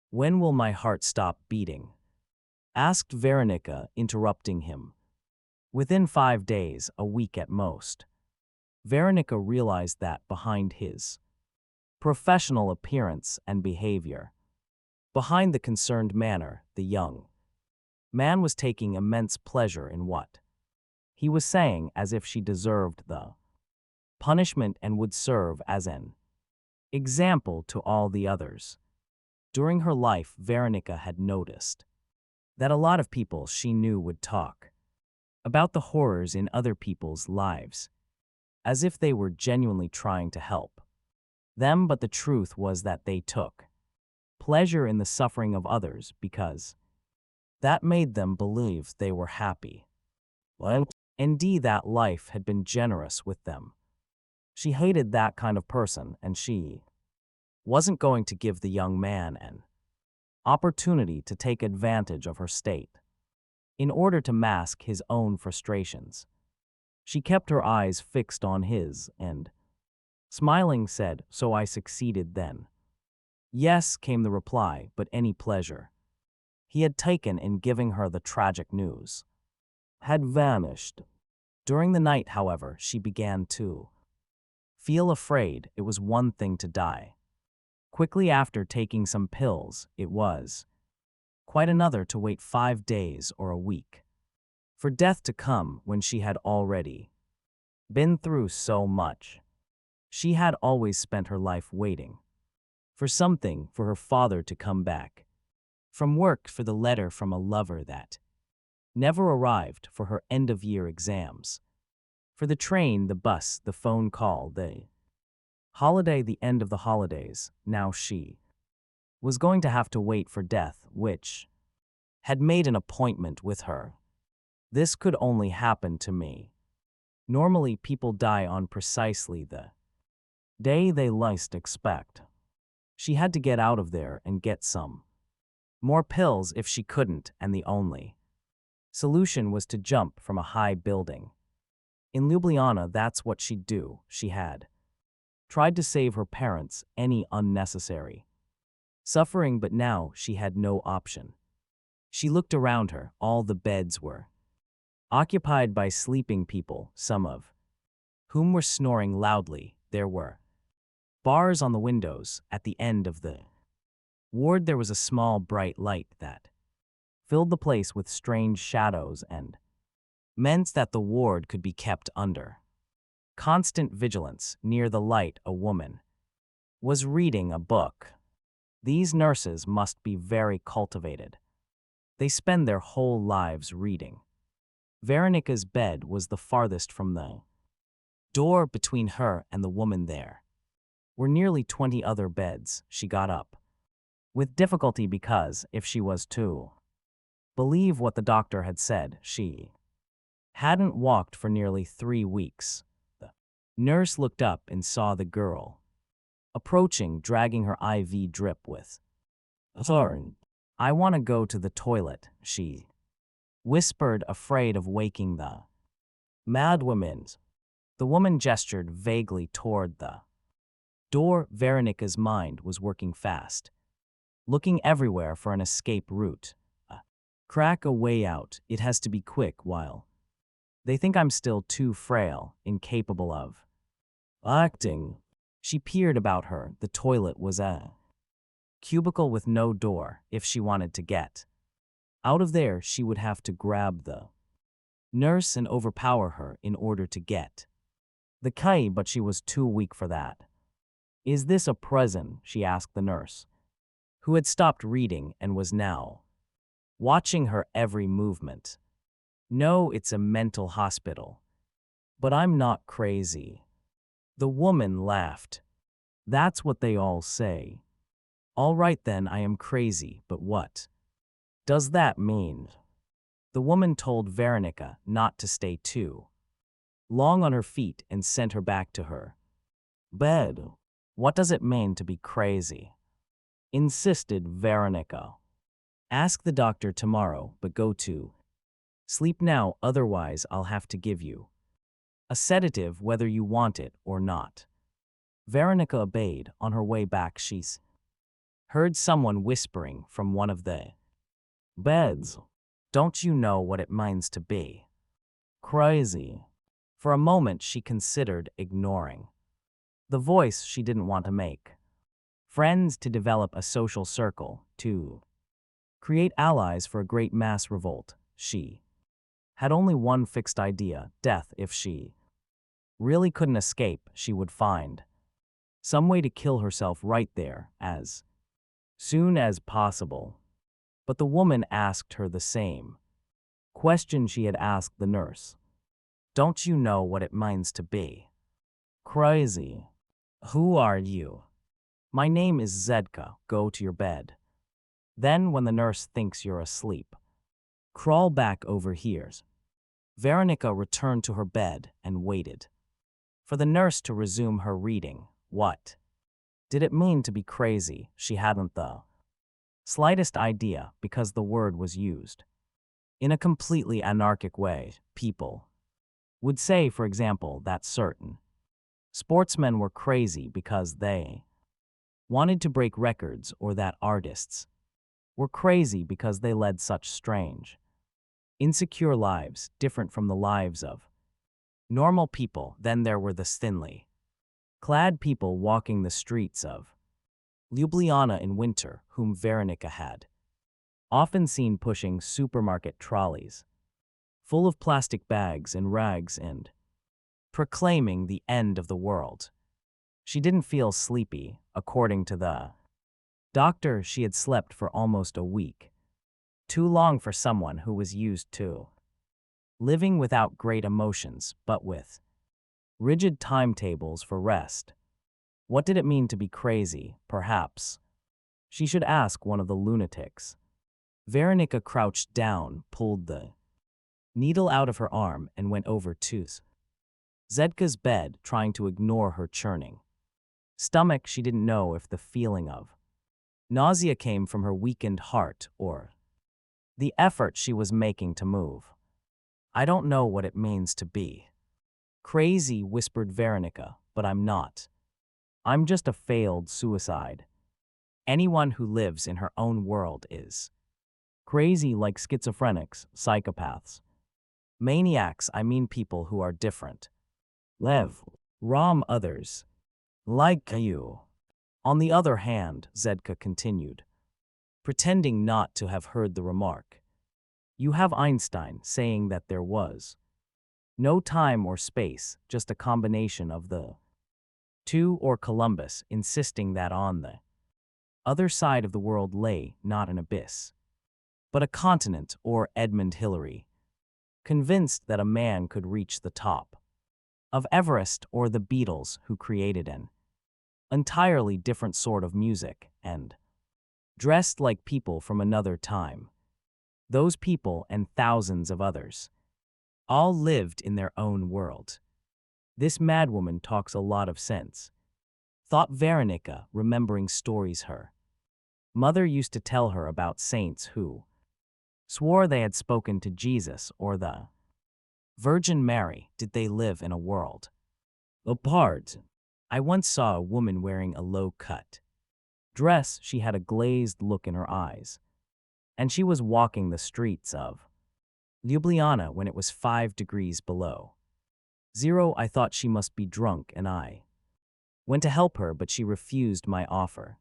when will my heart stop beating? Asked Veronica, interrupting him. Within 5 days, a week at most. Veronica realized that behind his professional appearance and behavior, behind the concerned manner, the young man was taking immense pleasure in what he was saying, as if she deserved the punishment and would serve as an example to all the others. During her life, Veronica had noticed that a lot of people she knew would talk about the horrors in other people's lives, as if they were genuinely trying to help them, but the truth was that they took pleasure in the suffering of others because that made them believe they were happy. Well, indeed, that life had been generous with them. She hated that kind of person, and she wasn't going to give the young man an opportunity to take advantage of her state in order to mask his own frustrations. She kept her eyes fixed on his and, smiling, said, So I succeeded then? Yes, came the reply, but any pleasure he had taken in giving her the tragic news had vanished. During the night, however, she began to Feel afraid, it was one thing to die. Quickly after taking some pills, it was quite another to wait 5 days or a week. For death to come when she had already been through so much. She had always spent her life waiting for something, for her father to come back from work, for the letter from a lover that never arrived, for her end-of-year exams, for the train, the bus, the phone call, the holiday, the end of the holidays. Now she was going to have to wait for death, which had made an appointment with her. This could only happen to me. Normally, people die on precisely the day they least expect. She had to get out of there and get some more pills if she couldn't, and the only solution was to jump from a high building. In Ljubljana, that's what she'd do. She had tried to save her parents any unnecessary suffering, but now she had no option. She looked around her. All the beds were occupied by sleeping people, some of whom were snoring loudly. There were bars on the windows. At the end of the ward there was a small bright light that filled the place with strange shadows and meant that the ward could be kept under constant vigilance. Near the light, a woman was reading a book. These nurses must be very cultivated. They spend their whole lives reading. Veronica's bed was the farthest from the door. Between her and the woman there were nearly 20 other beds. She got up with difficulty because, if she was to believe what the doctor had said, she hadn't walked for nearly 3 weeks. The nurse looked up and saw the girl approaching, dragging her IV drip with "Sorry, I want to go to the toilet," she whispered, afraid of waking the madwoman. The woman gestured vaguely toward the door. Veronica's mind was working fast, looking everywhere for an escape route. Crack a way out. It has to be quick while they think I'm still too frail, incapable of acting. She peered about her. The toilet was a cubicle with no door. If she wanted to get out of there, she would have to grab the nurse and overpower her in order to get the key, but she was too weak for that. "Is this a prison?" she asked the nurse, who had stopped reading and was now watching her every movement. "No, it's a mental hospital. But I'm not crazy." The woman laughed. "That's what they all say." "All right then, I am crazy, but what does that mean?" The woman told Veronica not to stay too long on her feet and sent her back to her bed. "What does it mean to be crazy?" insisted Veronica. "Ask the doctor tomorrow, but go to sleep now, otherwise I'll have to give you a sedative whether you want it or not." Veronica obeyed. On her way back, she heard someone whispering from one of the beds. "Don't you know what it means to be crazy?" For a moment she considered ignoring the voice. She didn't want to make friends, to develop a social circle, to create allies for a great mass revolt. She had only one fixed idea: death. If she really couldn't escape, she would find some way to kill herself right there, as soon as possible. But the woman asked her the same question she had asked the nurse. "Don't you know what it means to be crazy?" "Who are you?" "My name is Zedka. Go to your bed. Then, when the nurse thinks you're asleep, crawl back over here." Veronica returned to her bed and waited for the nurse to resume her reading. What did it mean to be crazy? She hadn't the slightest idea, because the word was used in a completely anarchic way. People would say, for example, that certain sportsmen were crazy because they wanted to break records, or that artists were crazy because they led such strange, insecure lives, different from the lives of normal people. Then there were the thinly clad people walking the streets of Ljubljana in winter, whom Veronica had often seen pushing supermarket trolleys full of plastic bags and rags and proclaiming the end of the world. She didn't feel sleepy. According to the doctor, she had slept for almost a week, too long for someone who was used to living without great emotions, but with rigid timetables for rest. What did it mean to be crazy? Perhaps she should ask one of the lunatics. Veronica crouched down, pulled the needle out of her arm, and went over to Zedka's bed, trying to ignore her churning stomach. She didn't know if the feeling of nausea came from her weakened heart or the effort she was making to move. I don't know what it means to be crazy, whispered Veronica, but I'm not. I'm just a failed suicide. Anyone who lives in her own world is crazy, like schizophrenics, psychopaths, maniacs. I mean people who are different. Lev, Ram, others, like you. On the other hand, Zedka continued, pretending not to have heard the remark, you have Einstein saying that there was no time or space, just a combination of the two, or Columbus insisting that on the other side of the world lay not an abyss, but a continent, or Edmund Hillary, convinced that a man could reach the top of Everest, or the Beatles, who created an entirely different sort of music and dressed like people from another time. Those people and thousands of others all lived in their own world. This madwoman talks a lot of sense, thought Veronica, remembering stories her mother used to tell her about saints who swore they had spoken to Jesus or the Virgin Mary. Did they live in a world apart? I once saw a woman wearing a low-cut dress. She had a glazed look in her eyes, and she was walking the streets of Ljubljana when it was 5 degrees below zero. I thought she must be drunk, and I went to help her, but she refused my offer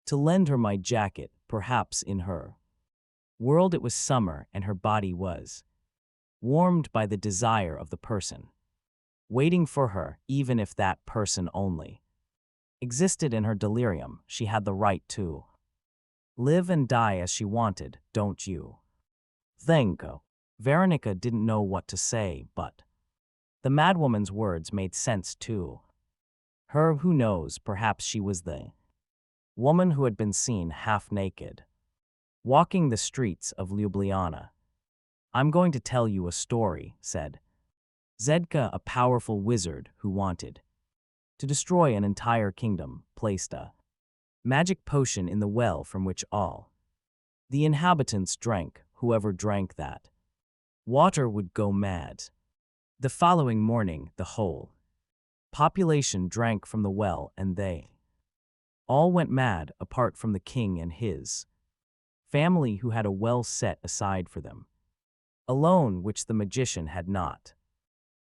to lend her my jacket. Perhaps in her world it was summer, and her body was warmed by the desire of the person waiting for her, even if that person only existed in her delirium. She had the right to live and die as she wanted, don't you think? Veronica didn't know what to say, but the madwoman's words made sense to her. Who knows, perhaps she was the woman who had been seen half naked walking the streets of Ljubljana. I'm going to tell you a story, said Zedka. A powerful wizard who wanted to destroy an entire kingdom placed a magic potion in the well from which all the inhabitants drank. Whoever drank that water would go mad. The following morning, the whole population drank from the well, and they all went mad, apart from the king and his family, who had a well set aside for them alone, which the magician had not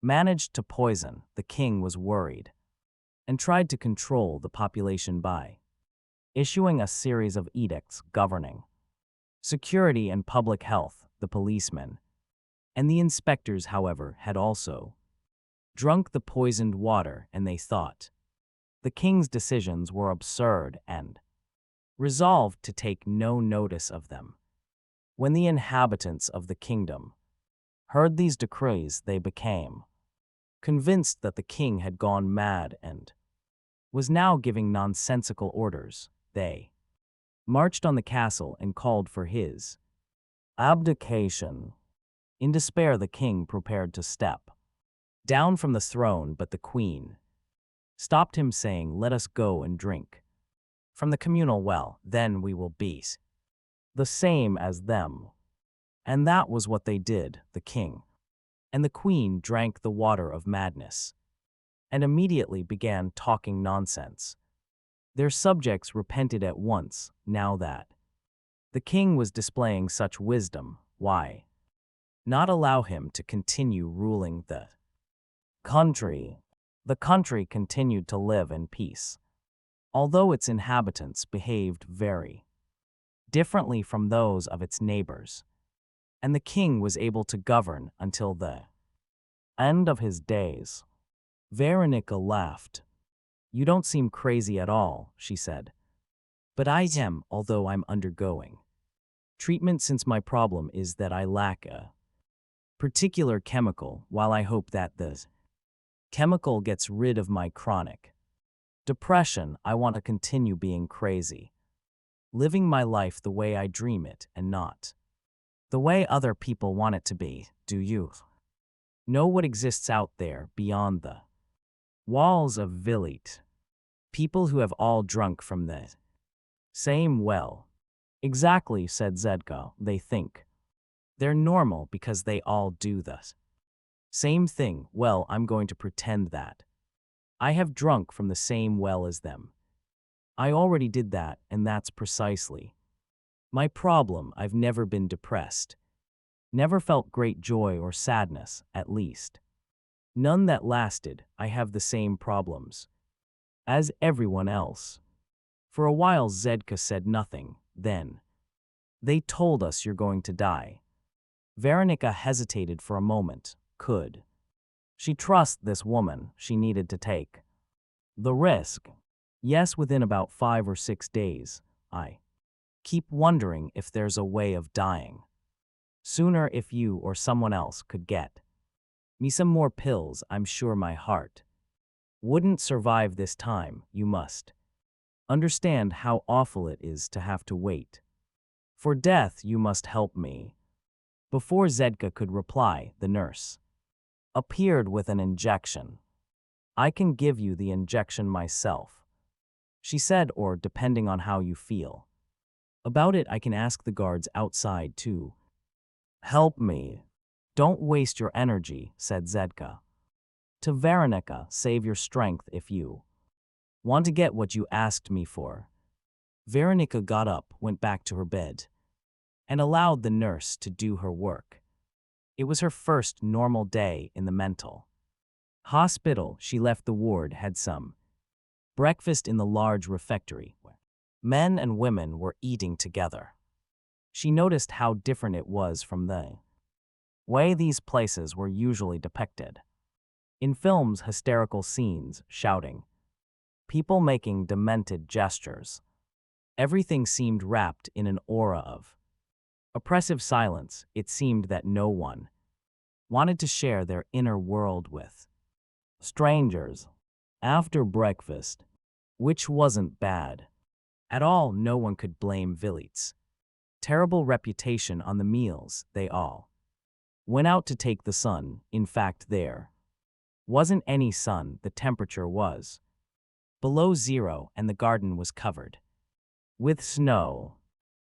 managed to poison. The king was worried and tried to control the population by issuing a series of edicts governing security and public health. The policemen and the inspectors, however, had also drunk the poisoned water, and they thought the king's decisions were absurd and resolved to take no notice of them. When the inhabitants of the kingdom heard these decrees, they became convinced that the king had gone mad and was now giving nonsensical orders. They marched on the castle and called for his abdication. In despair, the king prepared to step down from the throne, but the queen stopped him, saying, "Let us go and drink from the communal well, then we will be the same as them." And that was what they did. The king and the queen drank the water of madness and immediately began talking nonsense. Their subjects repented at once. Now that the king was displaying such wisdom, why not allow him to continue ruling the country? The country continued to live in peace, although its inhabitants behaved very differently from those of its neighbors, and the king was able to govern until the end of his days. Veronica laughed. "You don't seem crazy at all," she said. "But I am, although I'm undergoing treatment since my problem is that I lack a particular chemical. While I hope that the chemical gets rid of my chronic depression, I want to continue being crazy, living my life the way I dream it and not the way other people want it to be. Do you know what exists out there beyond the walls of village? People who have all drunk from the same well." "Exactly," said Zedka. "They think they're normal because they all do the same thing. Well, I'm going to pretend that I have drunk from the same well as them. I already did that, and that's precisely my problem. I've never been depressed, never felt great joy or sadness, at least none that lasted. I have the same problems as everyone else." For a while Zedka said nothing. Then, "They told us you're going to die." Veronica hesitated for a moment. Could she trust this woman? She needed to take the risk. "Yes, within about 5 or 6 days. I keep wondering if there's a way of dying sooner, if you or someone else could get me some more pills. I'm sure my heart wouldn't survive this time. You must understand how awful it is to have to wait for death. You must help me." Before Zedka could reply, the nurse appeared with an injection. "I can give you the injection myself," she said, "or depending on how you feel about it, I can ask the guards outside to help me." "Don't waste your energy," said Zedka to Veronica. "Save your strength if you want to get what you asked me for." Veronica got up, went back to her bed, and allowed the nurse to do her work. It was her first normal day in the mental hospital. She left the ward, had some breakfast in the large refectory where men and women were eating together. She noticed how different it was from the way these places were usually depicted. In films, hysterical scenes, shouting, people making demented gestures. Everything seemed wrapped in an aura of oppressive silence. It seemed that no one wanted to share their inner world with strangers. After breakfast, which wasn't bad at all, no one could blame Vilit's terrible reputation on the meals. They all went out to take the sun. In fact, there wasn't any sun. The temperature was below zero and the garden was covered with snow.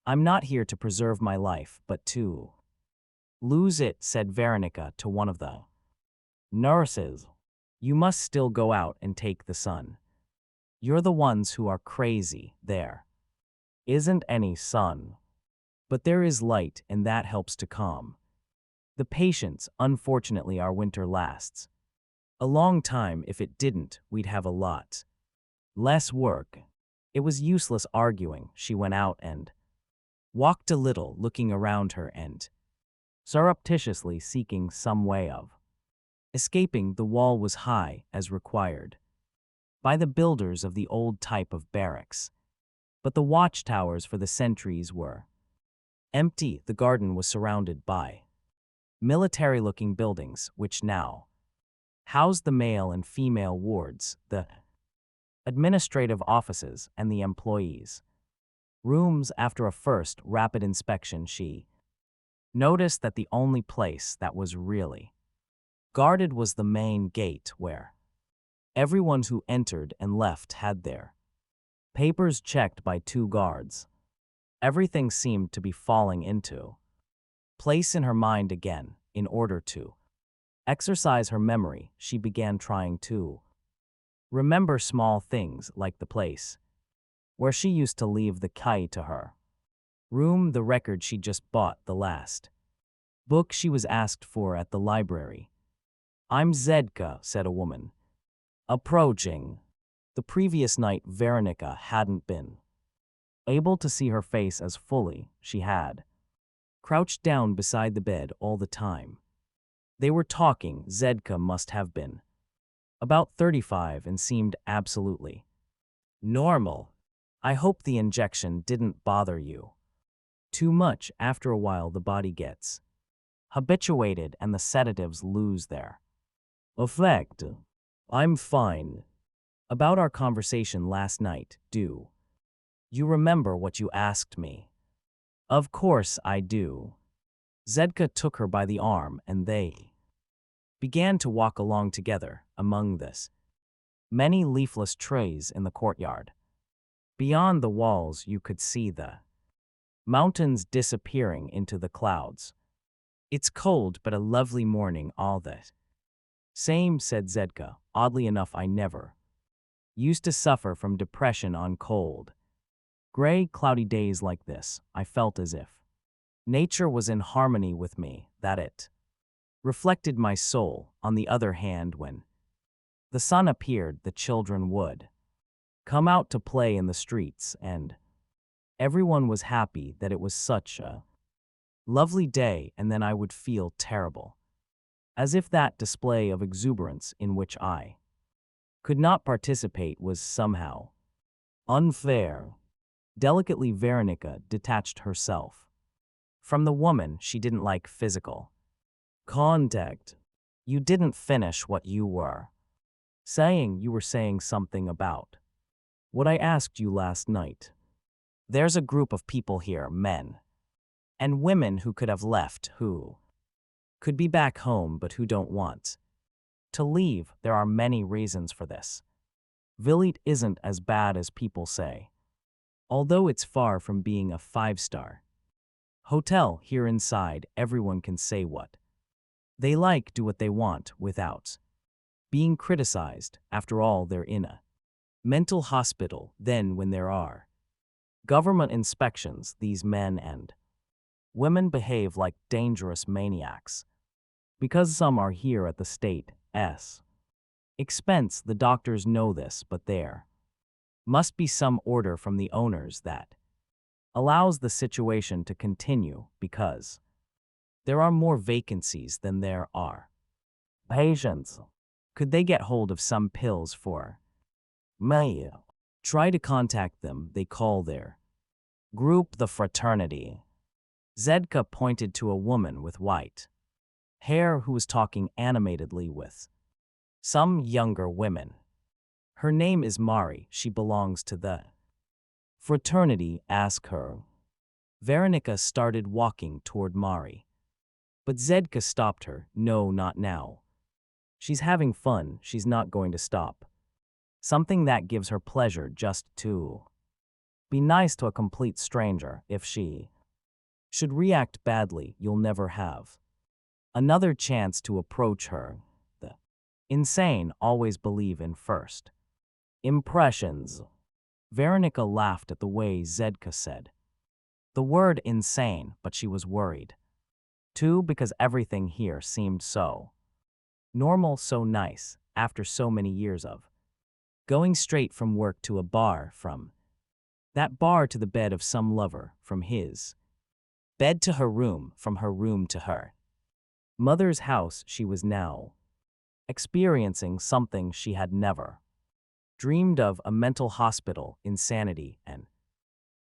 "I'm not here to preserve my life, but to lose it," said Veronica to one of the nurses. "You must still go out and take the sun. You're the ones who are crazy. There isn't any sun, but there is light, and that helps to calm the patients. Unfortunately, our winter lasts a long time. If it didn't, we'd have a lot less work." It was useless arguing. She went out and walked a little, looking around her and surreptitiously seeking some way of escaping. The wall was high, as required by the builders of the old type of barracks, but the watchtowers for the sentries were empty. The garden was surrounded by military-looking buildings, which now housed the male and female wards, the administrative offices, and the employees' rooms. After a first rapid inspection, she noticed that the only place that was really guarded was the main gate, where everyone who entered and left had their papers checked by 2 guards. Everything seemed to be falling into place in her mind again. In order to exercise her memory, she began trying to remember small things, like the place where she used to leave the key to her room, the record she just bought, the last book she was asked for at the library. "I'm Zedka," said a woman. Approaching. The previous night, Veronica hadn't been able to see her face as fully she had. Crouched down beside the bed all the time. They were talking. Zedka must have been about 35 and seemed absolutely normal. I hope the injection didn't bother you too much. After a while, the body gets habituated and the sedatives lose their effect. I'm fine. About our conversation last night, do you remember what you asked me? Of course I do. Zedka took her by the arm and they began to walk along together among this many leafless trees in the courtyard. Beyond the walls you could see the mountains disappearing into the clouds. It's cold but a lovely morning all that. Same, said Zedka. Oddly enough, I never used to suffer from depression on cold, gray, cloudy days like this. I felt as if nature was in harmony with me, that it reflected my soul. On the other hand, when the sun appeared, the children would come out to play in the streets, and everyone was happy that it was such a lovely day, and then I would feel terrible, as if that display of exuberance in which I could not participate was somehow unfair. Delicately, Veronica detached herself from the woman. She didn't like physical contact. You didn't finish what you were saying. You were saying something about what I asked you last night. There's a group of people here, men and women, who could have left, who could be back home, but who don't want to leave. There are many reasons for this. Vilit isn't as bad as people say, although it's far from being a 5-star hotel. Here inside, everyone can say what they like, do what they want, without being criticized. After all, they're in a mental hospital. Then when there are government inspections, these men and women behave like dangerous maniacs. Because some are here at the state's expense. The doctors know this, but there must be some order from the owners that allows the situation to continue, because there are more vacancies than there are patients. Could they get hold of some pills for me? Try to contact them. They call their group the fraternity. Zedka pointed to a woman with white hair who was talking animatedly with some younger women. Her name is Mari. She belongs to the fraternity. Ask her. Veronica started walking toward Mari, but Zedka stopped her. No, not now. She's having fun. She's not going to stop something that gives her pleasure just to be nice to a complete stranger. If she should react badly, you'll never have another chance to approach her. The insane always believe in first impressions. Veronica laughed at the way Zedka said the word insane, but she was worried too, because everything here seemed so normal, so nice, after so many years of going straight from work to a bar, from that bar to the bed of some lover, from his bed to her room, from her room to her mother's house. She was now experiencing something she had never dreamed of: a mental hospital, insanity, an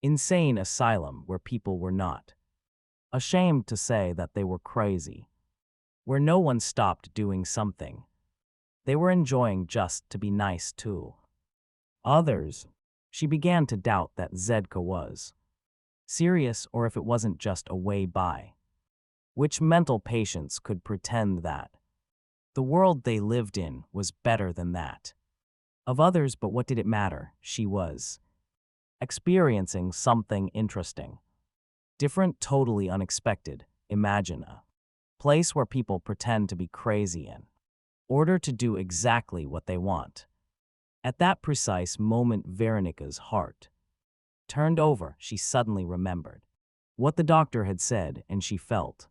insane asylum where people were not ashamed to say that they were crazy, where no one stopped doing something they were enjoying just to be nice to others. She began to doubt that Zedka was serious, or if it wasn't just a way by which mental patients could pretend that the world they lived in was better than that of others. But what did it matter? She was experiencing something interesting, different, totally unexpected. Imagine a place where people pretend to be crazy in order to do exactly what they want. At that precise moment, Veronica's heart turned over. She suddenly remembered what the doctor had said, and she felt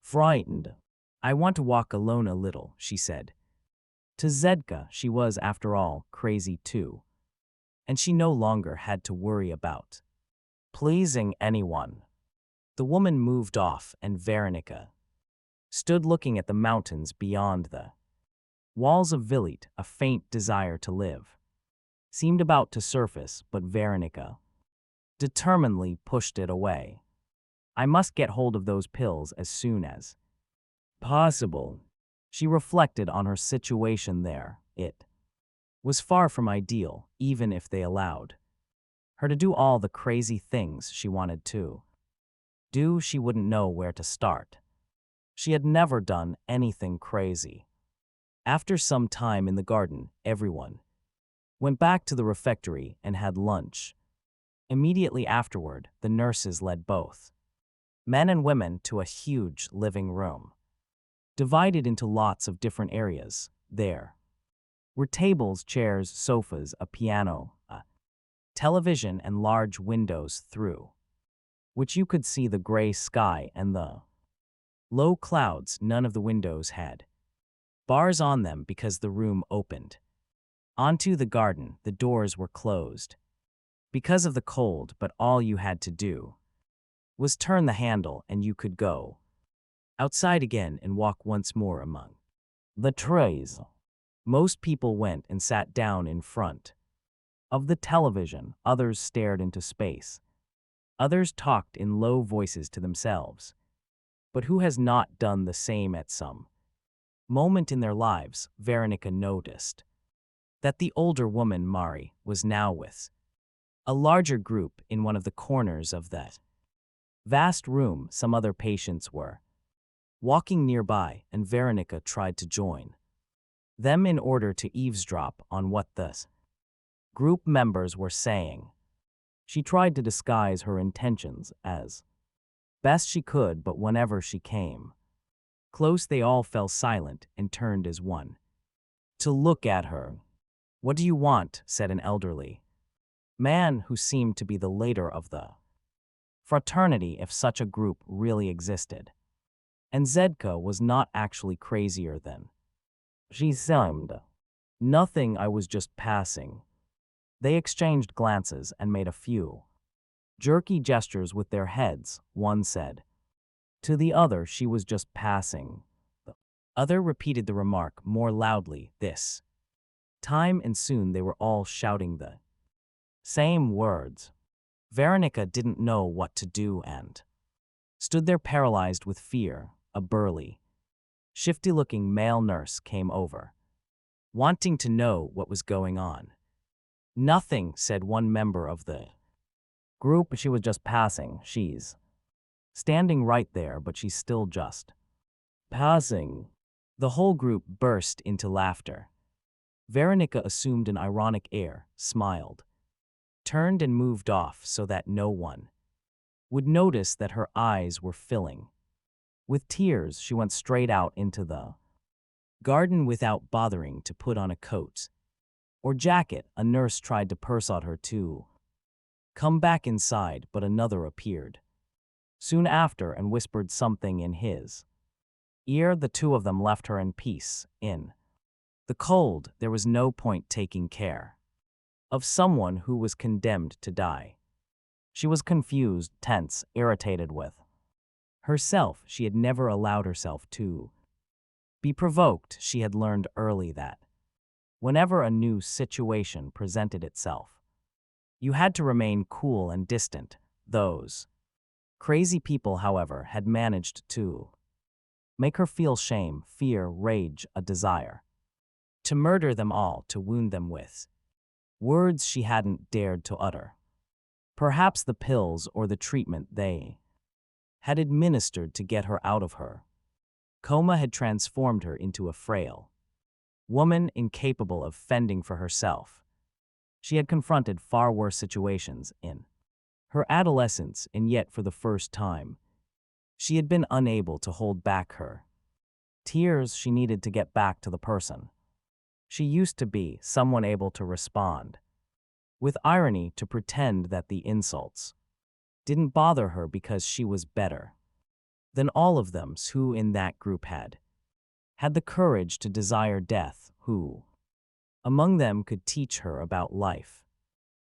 frightened. I want to walk alone a little, she said. To Zedka, she was, after all, crazy too, and she no longer had to worry about pleasing anyone. The woman moved off, and Veronica stood looking at the mountains beyond the walls of Vilit. A faint desire to live seemed about to surface, but Veronica determinedly pushed it away. I must get hold of those pills as soon as possible. She reflected on her situation there. It was far from ideal, even if they allowed her to do all the crazy things she wanted to do. She wouldn't know where to start. She had never done anything crazy. After some time in the garden, everyone went back to the refectory and had lunch. Immediately afterward, the nurses led both men and women to a huge living room, divided into lots of different areas. There were tables, chairs, sofas, a piano, a television, and large windows through which you could see the gray sky and the low clouds. None of the windows had bars on them because the room opened onto the garden. The doors were closed because of the cold, but all you had to do was turn the handle and you could go outside again and walk once more among the trees. Most people went and sat down in front of the television. Others stared into space. Others talked in low voices to themselves. But who has not done the same at some moment in their lives? Veronica noticed that the older woman, Mari, was now with a larger group in one of the corners of that vast room. Some other patients were walking nearby, and Veronica tried to join them in order to eavesdrop on what the group members were saying. She tried to disguise her intentions as best she could, but whenever she came close, they all fell silent and turned as one to look at her. "What do you want?" said an elderly man who seemed to be the leader of the fraternity, if such a group really existed. And Zedka was not actually crazier than she seemed. "Nothing, I was just passing." They exchanged glances and made a few jerky gestures with their heads. One said to the other, "She was just passing." The other repeated the remark more loudly this time, and soon they were all shouting the same words. Veronica didn't know what to do and stood there paralyzed with fear. A burly, shifty-looking male nurse came over, wanting to know what was going on. "Nothing," said one member of the group. "She was just passing. She's standing right there, but she's still just passing." The whole group burst into laughter. Veronica assumed an ironic air, smiled, turned and moved off so that no one would notice that her eyes were filling with tears. She went straight out into the garden without bothering to put on a coat or jacket. A nurse tried to persuade her to come back inside, but another appeared soon after and whispered something in his ear. The two of them left her in peace. In the cold, there was no point taking care of someone who was condemned to die. She was confused, tense, irritated with herself. She had never allowed herself to be provoked. She had learned early that whenever a new situation presented itself, you had to remain cool and distant. Those crazy people, however, had managed to make her feel shame, fear, rage, a desire to murder them all, to wound them with words she hadn't dared to utter. Perhaps the pills or the treatment they had administered to get her out of her coma had transformed her into a frail woman incapable of fending for herself. She had confronted far worse situations in her adolescence, and yet for the first time, she had been unable to hold back her tears. She needed to get back to the person she used to be, someone able to respond with irony, to pretend that the insults didn't bother her because she was better than all of them who in that group had the courage to desire death, who who, among them, could teach her about life.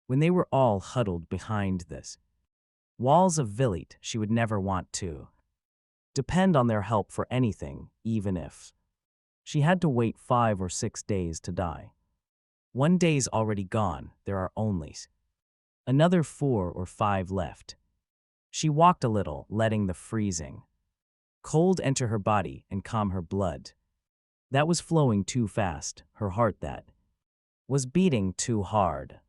When they were all huddled behind this walls of village, she would never want to depend on their help for anything, even if she had to wait 5 or 6 days to die. One day's already gone, there are only another 4 or 5 left. She walked a little, letting the freezing cold enter her body and calm her blood. That was flowing too fast, her heart that was beating too hard.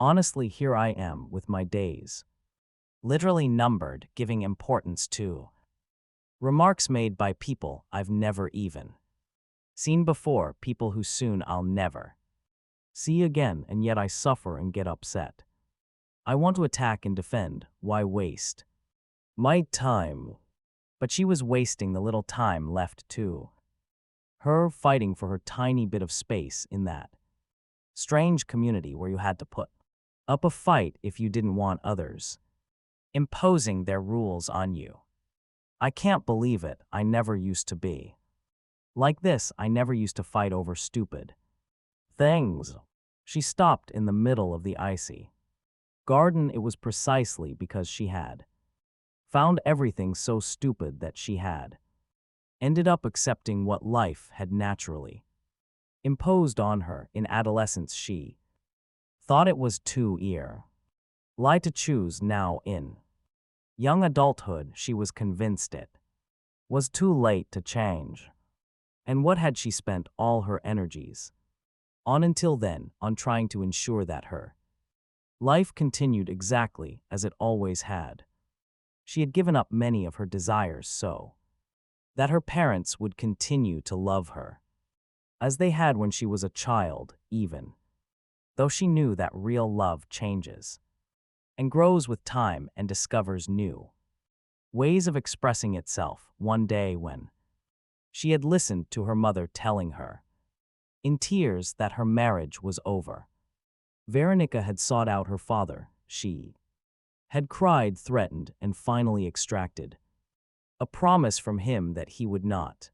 Honestly, here I am with my days literally numbered, giving importance to remarks made by people I've never even seen before, people who soon I'll never see again, and yet I suffer and get upset. I want to attack and defend, why waste my time? But she was wasting the little time left to her, fighting for her tiny bit of space in that strange community where you had to put up a fight if you didn't want others imposing their rules on you. I can't believe it, I never used to be like this. I never used to fight over stupid things. She stopped in the middle of the icy garden. It was precisely because she had found everything so stupid that she had ended up accepting what life had naturally imposed on her. In adolescence, she thought it was too lie to choose. Now, in young adulthood, she was convinced it was too late to change. And what had she spent all her energies on until then? On trying to ensure that her life continued exactly as it always had. She had given up many of her desires so that her parents would continue to love her as they had when she was a child, even though she knew that real love changes and grows with time and discovers new ways of expressing itself. One day, when she had listened to her mother telling her in tears that her marriage was over, Veronica had sought out her father. She had cried, threatened, and finally extracted a promise from him that he would not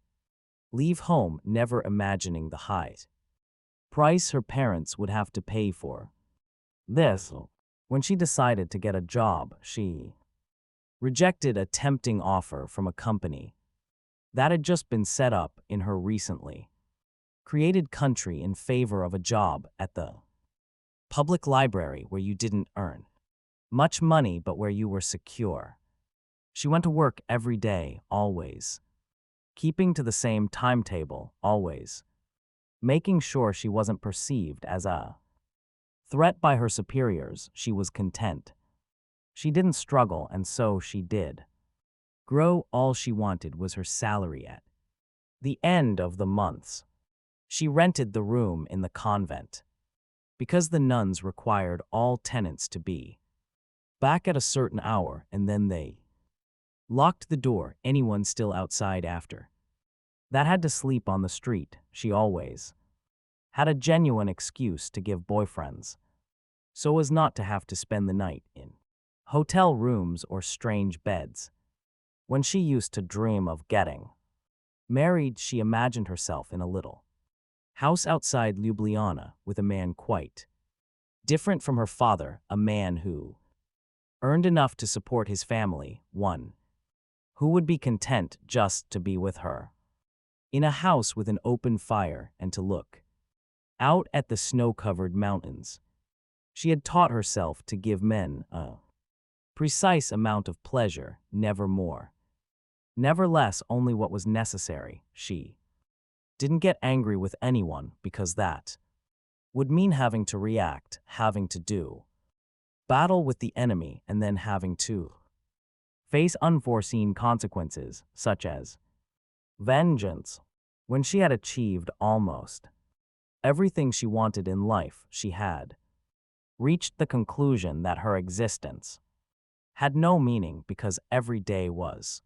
leave home, never imagining the high price her parents would have to pay for this. When she decided to get a job, she rejected a tempting offer from a company that had just been set up in her recently created country in favor of a job at the public library where you didn't earn much money but where you were secure. She went to work every day, always keeping to the same timetable, always making sure she wasn't perceived as a threat by her superiors. She was content. She didn't struggle, and so she did grow. All she wanted was her salary at the end of the months. She rented the room in the convent because the nuns required all tenants to be back at a certain hour, and then they locked the door. Anyone still outside after that had to sleep on the street. She always had a genuine excuse to give boyfriends so as not to have to spend the night in hotel rooms or strange beds. When she used to dream of getting married, she imagined herself in a little house outside Ljubljana with a man quite different from her father, a man who earned enough to support his family, one who would be content just to be with her in a house with an open fire and to look out at the snow-covered mountains. She had taught herself to give men a precise amount of pleasure, never more, never less, only what was necessary. She didn't get angry with anyone because that would mean having to react, having to do battle with the enemy, and then having to face unforeseen consequences, such as vengeance. When she had achieved almost everything she wanted in life, she had reached the conclusion that her existence had no meaning because every day was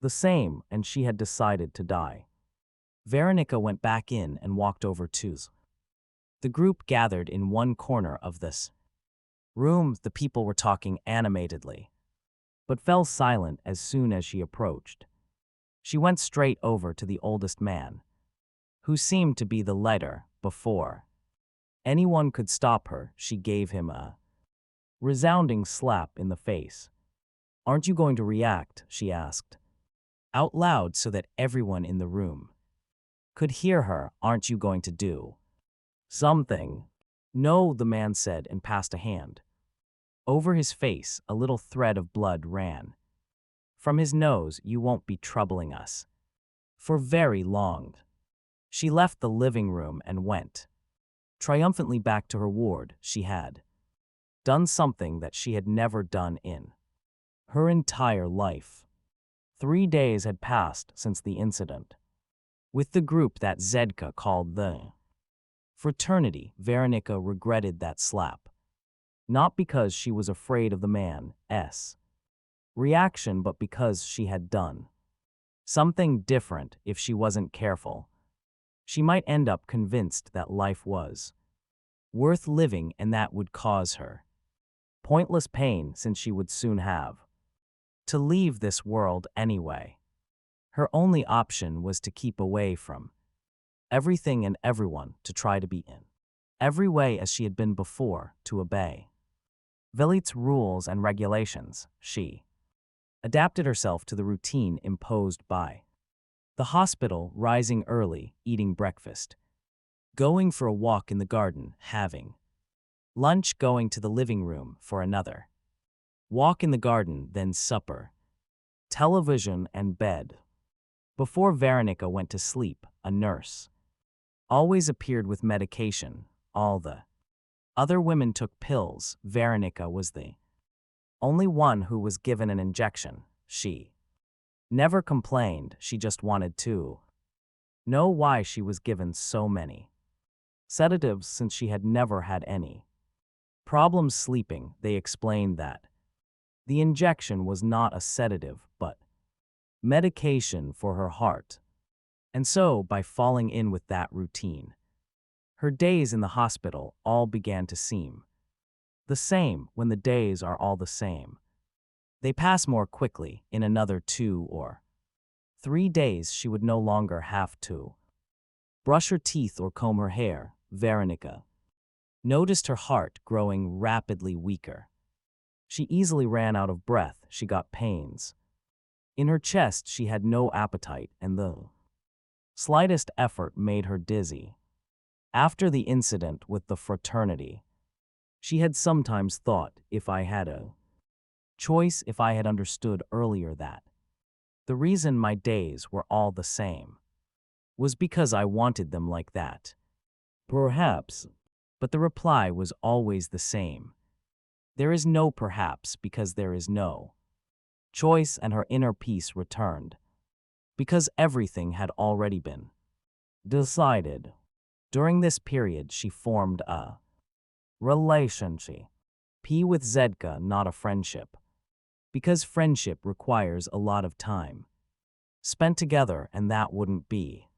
the same, and she had decided to die. Veronica went back in and walked over to the group gathered in one corner of this room. The people were talking animatedly, but fell silent as soon as she approached. She went straight over to the oldest man, who seemed to be the leader before anyone could stop her. She gave him a resounding slap in the face. "Aren't you going to react?" she asked, out loud so that everyone in the room could hear her. "Aren't you going to do something?" "No," the man said and passed a hand over his face. A little thread of blood ran from his nose. "You won't be troubling us for very long." She left the living room and went triumphantly back to her ward. She had done something that she had never done in her entire life. 3 days had passed since the incident with the group that Zedka called the fraternity. Veronica regretted that slap, not because she was afraid of the man's reaction, but because she had done something different. If she wasn't careful, she might end up convinced that life was worth living, and that would cause her pointless pain, since she would soon have to leave this world anyway. Her only option was to keep away from everything and everyone, to try to be in every way as she had been before, to obey Velit's rules and regulations. She adapted herself to the routine imposed by the hospital, rising early, eating breakfast, going for a walk in the garden, having lunch, going to the living room for another walk in the garden, then supper, television, and bed. Before Veronica went to sleep, a nurse always appeared with medication. All the other women took pills. Veronica was the only one who was given an injection. She never complained, she just wanted to know why she was given so many sedatives, since she had never had any problems sleeping. They explained that the injection was not a sedative, but medication for her heart. And so, by falling in with that routine, her days in the hospital all began to seem the same. When the days are all the same, they pass more quickly. In another 2 or 3 days, she would no longer have to brush her teeth or comb her hair. Veronica noticed her heart growing rapidly weaker. She easily ran out of breath. She got pains in her chest. She had no appetite, and the slightest effort made her dizzy. After the incident with the fraternity, she had sometimes thought, if I had a choice, if I had understood earlier that the reason my days were all the same was because I wanted them like that. Perhaps. But the reply was always the same. There is no perhaps, because there is no choice. And her inner peace returned, because everything had already been decided. During this period, she formed a relationship with Zedka, not a friendship, because friendship requires a lot of time spent together, and that wouldn't be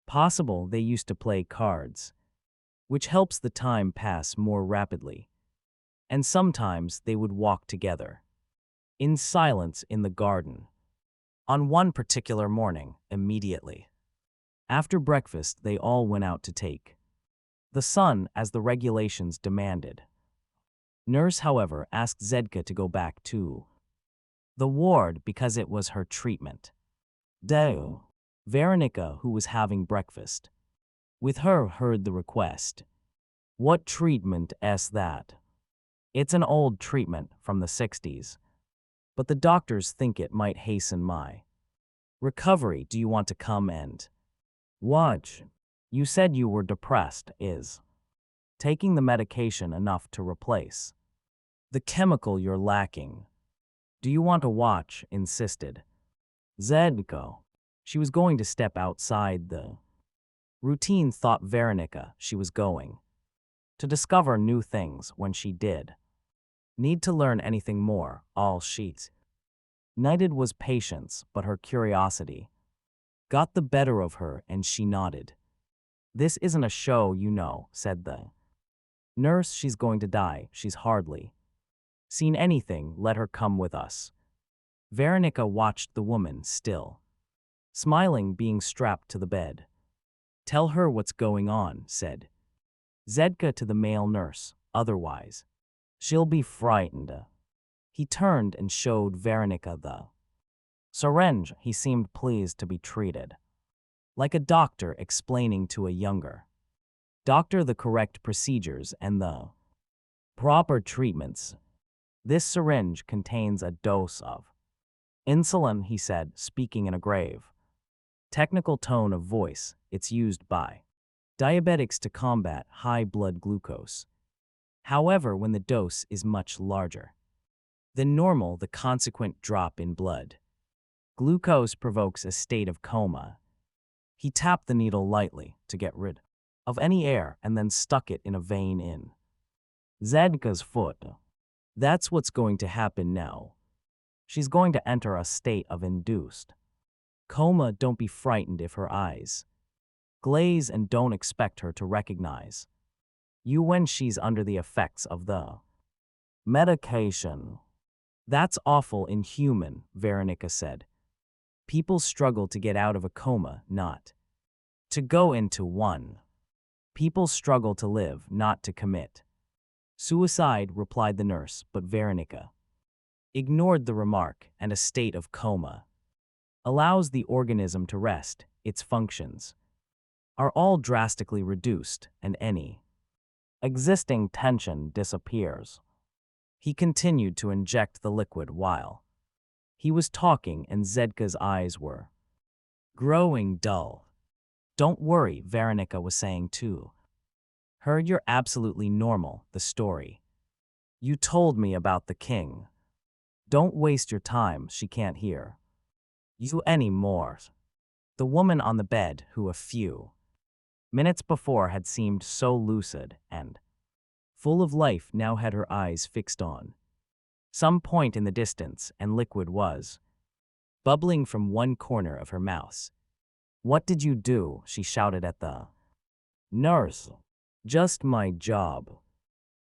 possible. They used to play cards, which helps the time pass more rapidly, and sometimes they would walk together in silence in the garden. On one particular morning, immediately after breakfast, they all went out to take the sun, as the regulations demanded. Nurse, however, asked Zedka to go back to the ward because it was her treatment day. Veronica, who was having breakfast with her, heard the request. "What treatment is that?" "It's an old treatment from the 60s, but the doctors think it might hasten my recovery. Do you want to come and watch? You said you were depressed. Is taking the medication enough to replace the chemical you're lacking? Do you want to watch?" insisted Zedko. She was going to step outside the routine, thought Veronica. She was going to discover new things. When she did need to learn anything more, all she needed was patience, but her curiosity got the better of her, and she nodded. "This isn't a show, you know," said the nurse. "She's going to die. She's hardly seen anything. Let her come with us." Veronica watched the woman, still smiling, being strapped to the bed. Tell her what's going on, said Zedka to the male nurse, otherwise she'll be frightened. He turned and showed Veronica the syringe. He seemed pleased to be treated, like a doctor explaining to a younger doctor the correct procedures and the proper treatments. This syringe contains a dose of insulin, he said, speaking in a grave, technical tone of voice. It's used by diabetics to combat high blood glucose. However, when the dose is much larger than normal, the consequent drop in blood glucose provokes a state of coma. He tapped the needle lightly to get rid of any air and then stuck it in a vein in Zedka's foot. That's what's going to happen now. She's going to enter a state of induced coma. Don't be frightened if her eyes glaze, and don't expect her to recognize you when she's under the effects of the medication. That's awful inhuman, Veronica said. People struggle to get out of a coma, not to go into one. People struggle to live, not to commit suicide, replied the nurse, but Veronica ignored the remark. And a state of coma allows the organism to rest. Its functions are all drastically reduced, and any existing tension disappears. He continued to inject the liquid while he was talking, and Zedka's eyes were growing dull. Don't worry, Veronica was saying to her, you're absolutely normal. The story you told me about the king. Don't waste your time, she can't hear you anymore. The woman on the bed, who a few minutes before had seemed so lucid and full of life, now had her eyes fixed on some point in the distance, and liquid was bubbling from one corner of her mouth. What did you do? She shouted at the nurse. Just my job.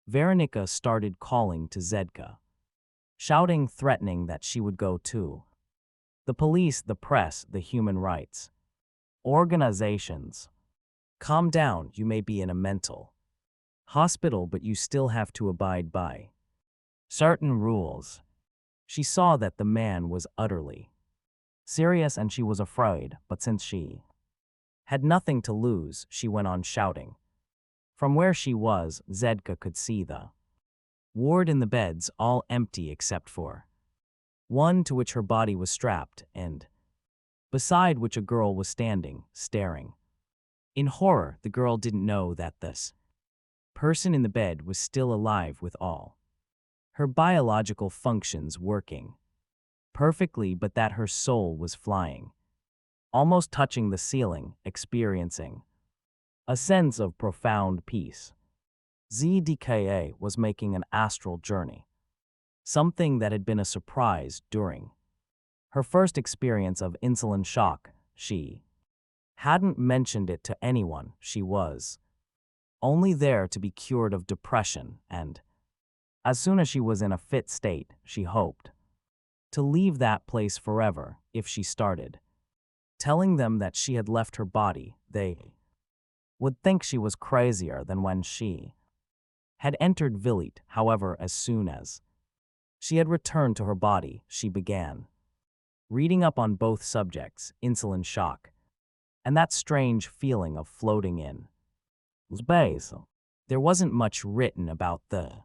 Veronica started calling to Zedka, shouting, threatening that she would go to the police, the press, the human rights organizations. Calm down, you may be in a mental hospital, but you still have to abide by certain rules. She saw that the man was utterly serious and she was afraid, but since she had nothing to lose, she went on shouting. From where she was, Zedka could see the ward in the beds, all empty except for one to which her body was strapped, and beside which a girl was standing, staring. In horror, the girl didn't know that this person in the bed was still alive, with all her biological functions working perfectly, but that her soul was flying, almost touching the ceiling, experiencing a sense of profound peace. ZDKA was making an astral journey, something that had been a surprise during her first experience of insulin shock. She hadn't mentioned it to anyone. She was only there to be cured of depression, and as soon as she was in a fit state, she hoped to leave that place forever. If she started telling them that she had left her body, they would think she was crazier than when she had entered Vilit. However, as soon as she had returned to her body, she began reading up on both subjects, insulin shock and that strange feeling of floating in space. There wasn't much written about the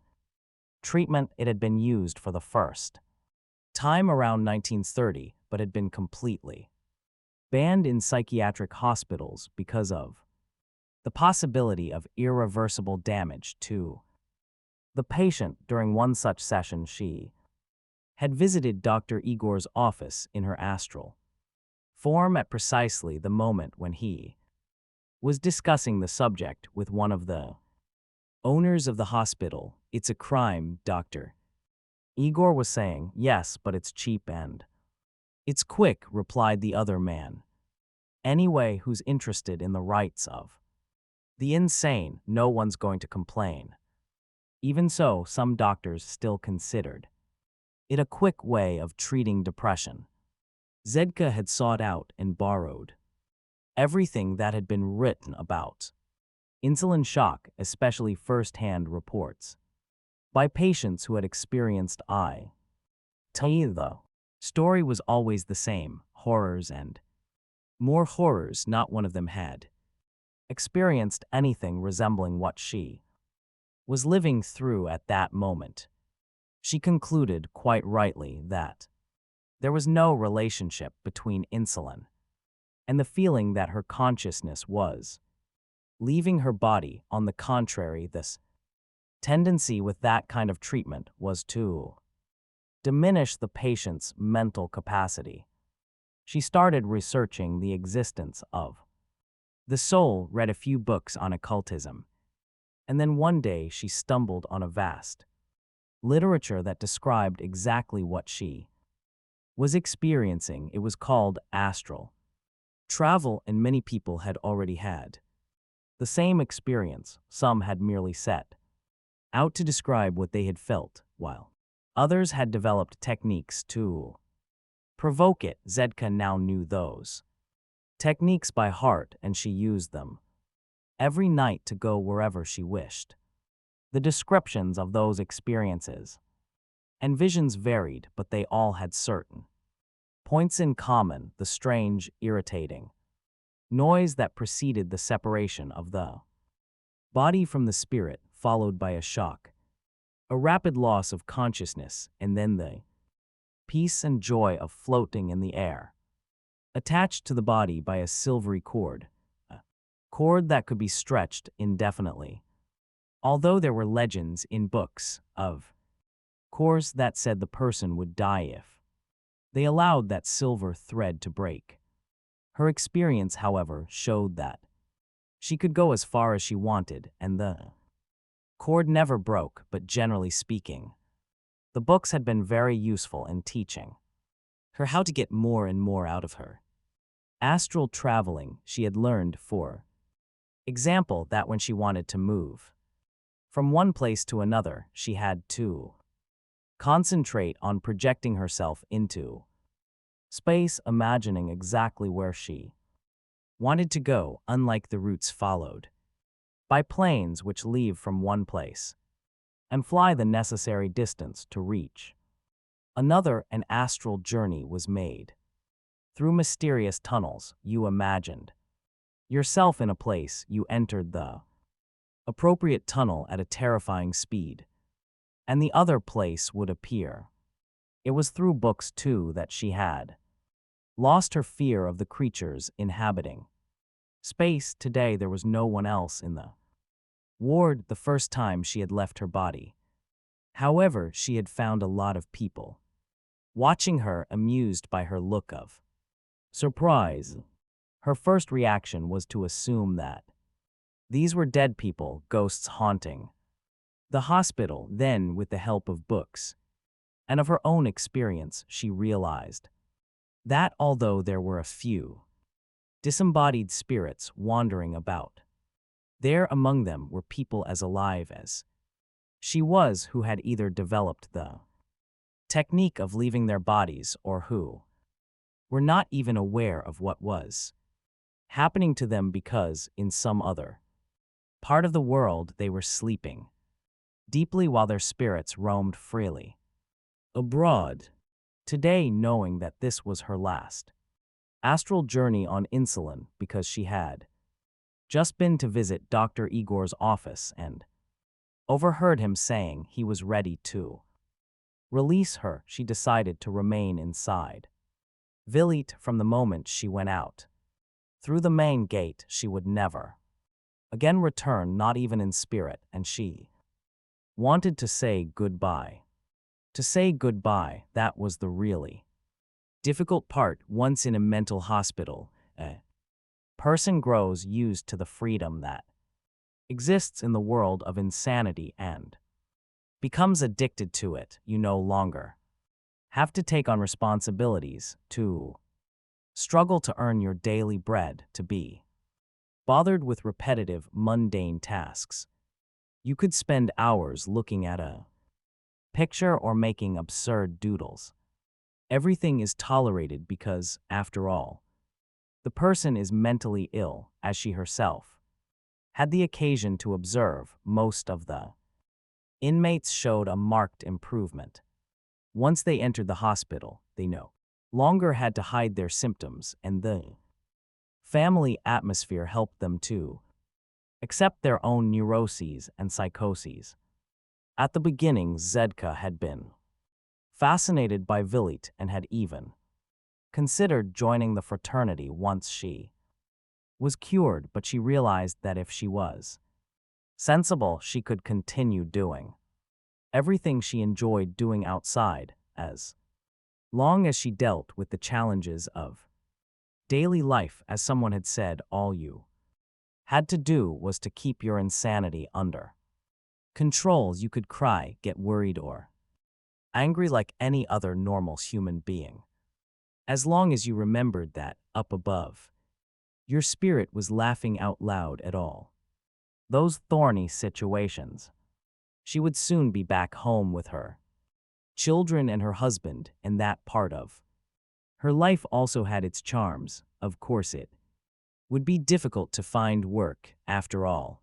treatment. It had been used for the first time around 1930, but had been completely banned in psychiatric hospitals because of the possibility of irreversible damage to the patient. During one such session, she had visited Dr. Igor's office in her astral form at precisely the moment when he was discussing the subject with one of the owners of the hospital. It's a crime, Dr. Igor was saying. Yes, but it's cheap and it's quick, replied the other man. Anyway, who's interested in the rights of the insane? No one's going to complain. Even so, some doctors still considered it a quick way of treating depression. Zedka had sought out and borrowed everything that had been written about insulin shock, especially first-hand reports by patients who had experienced I. T. The story was always the same, horrors and more horrors. Not one of them had experienced anything resembling what she was living through at that moment. She concluded, quite rightly, that there was no relationship between insulin and the feeling that her consciousness was leaving her body. On the contrary, this tendency with that kind of treatment was to diminish the patient's mental capacity. She started researching the existence of the soul, read a few books on occultism, and then one day she stumbled on a vast literature that described exactly what she was experiencing. It was called astral travel, and many people had already had the same experience. Some had merely set out to describe what they had felt, while others had developed techniques to provoke it. Zedka now knew those techniques by heart, and she used them every night to go wherever she wished. The descriptions of those experiences and visions varied, but they all had certain points in common: the strange, irritating noise that preceded the separation of the body from the spirit, followed by a shock, a rapid loss of consciousness, and then the peace and joy of floating in the air, attached to the body by a silvery cord, a cord that could be stretched indefinitely. Although there were legends in books, of course, that said the person would die if they allowed that silver thread to break. Her experience, however, showed that she could go as far as she wanted, and the cord never broke. But generally speaking, the books had been very useful in teaching her how to get more and more out of her astral traveling. She had learned, for example, that when she wanted to move from one place to another, she had to concentrate on projecting herself into space, imagining exactly where she wanted to go, unlike the routes followed by planes, which leave from one place and fly the necessary distance to reach another. An astral journey was made through mysterious tunnels. You imagined yourself in a place, you entered the appropriate tunnel at a terrifying speed, and the other place would appear. It was through books, too, that she had lost her fear of the creatures inhabiting space. Today there was no one else in the ward the first time she had left her body. However, she had found a lot of people watching her, amused by her look of surprise. Her first reaction was to assume that these were dead people, ghosts haunting the hospital. Then, with the help of books and of her own experience, she realized that although there were a few disembodied spirits wandering about, there among them were people as alive as she was, who had either developed the technique of leaving their bodies or who were not even aware of what was happening to them because, in some other part of the world, they were sleeping deeply while their spirits roamed freely abroad. Today, knowing that this was her last astral journey on insulin, because she had just been to visit Dr. Igor's office and overheard him saying he was ready to release her, she decided to remain inside Vilit. From the moment she went out through the main gate, she would never again return, not even in spirit, and she wanted to say goodbye. To say goodbye, that was the really difficult part. Once in a mental hospital, a person grows used to the freedom that exists in the world of insanity and becomes addicted to it. You no longer have to take on responsibilities, to struggle to earn your daily bread, to be bothered with repetitive, mundane tasks. You could spend hours looking at a picture or making absurd doodles. Everything is tolerated because, after all, The person is mentally ill, as she herself had the occasion to observe. Most of the inmates showed a marked improvement. Once they entered the hospital, they no longer had to hide their symptoms, and the family atmosphere helped them to accept their own neuroses and psychoses. At the beginning, Zedka had been fascinated by Vilit and had even considered joining the fraternity once she was cured, but she realized that if she was sensible, she could continue doing everything she enjoyed doing outside, as long as she dealt with the challenges of daily life. As someone had said, all you had to do was to keep your insanity under control. You could cry, get worried, or angry like any other normal human being, as long as you remembered that, up above, your spirit was laughing out loud at all those thorny situations. She would soon be back home with her children and her husband, and that part of her life also had its charms. Of course, it would be difficult to find work, after all.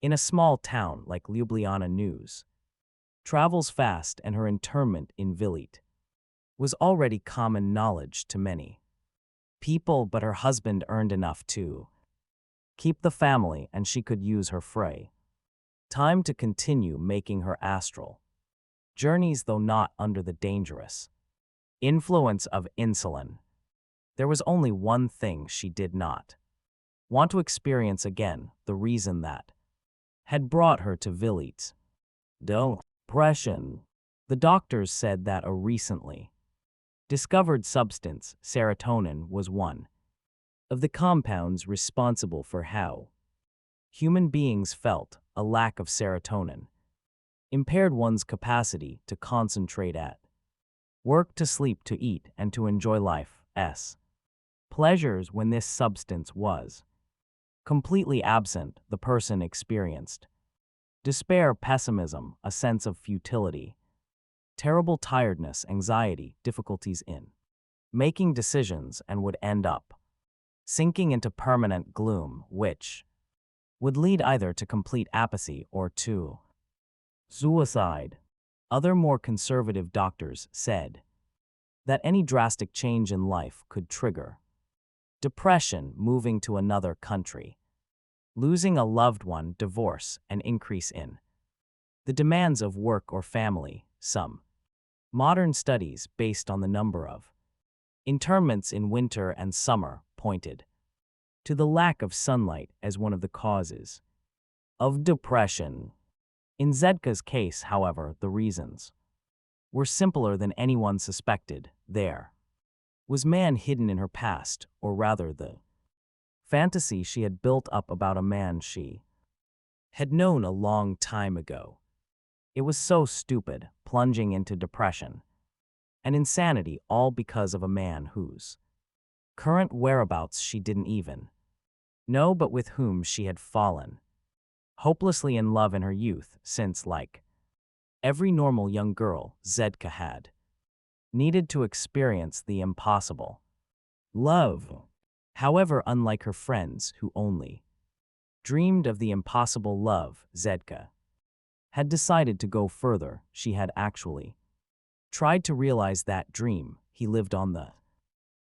In a small town like Ljubljana, news travels fast, and her internment in Vilit was already common knowledge to many people, but her husband earned enough to keep the family, and she could use her free time to continue making her astral journeys, though not under the dangerous influence of insulin. There was only one thing she did not want to experience again, the reason that had brought her to Vilit's depression. The doctors said that a recently discovered substance, serotonin, was one of the compounds responsible for how human beings felt. A lack of serotonin impaired one's capacity to concentrate at work, to sleep, to eat, and to enjoy life's pleasures. When this substance was completely absent, the person experienced despair, pessimism, a sense of futility, terrible tiredness, anxiety, difficulties in making decisions, and would end up sinking into permanent gloom, which would lead either to complete apathy or to suicide. Other more conservative doctors said that any drastic change in life could trigger depression, moving to another country, losing a loved one, divorce, an increase in the demands of work or family. Some modern studies, based on the number of internments in winter and summer, pointed to the lack of sunlight as one of the causes of depression. In Zedka's case, however, the reasons were simpler than anyone suspected. There was man hidden in her past, or rather the fantasy she had built up about a man she had known a long time ago. It was so stupid, plunging into depression and insanity, all because of a man whose current whereabouts she didn't even know, but with whom she had fallen hopelessly in love in her youth, since, like every normal young girl, Zedka had needed to experience the impossible love. However, unlike her friends who only dreamed of the impossible love, Zedka had decided to go further. She had actually tried to realize that dream. He lived on the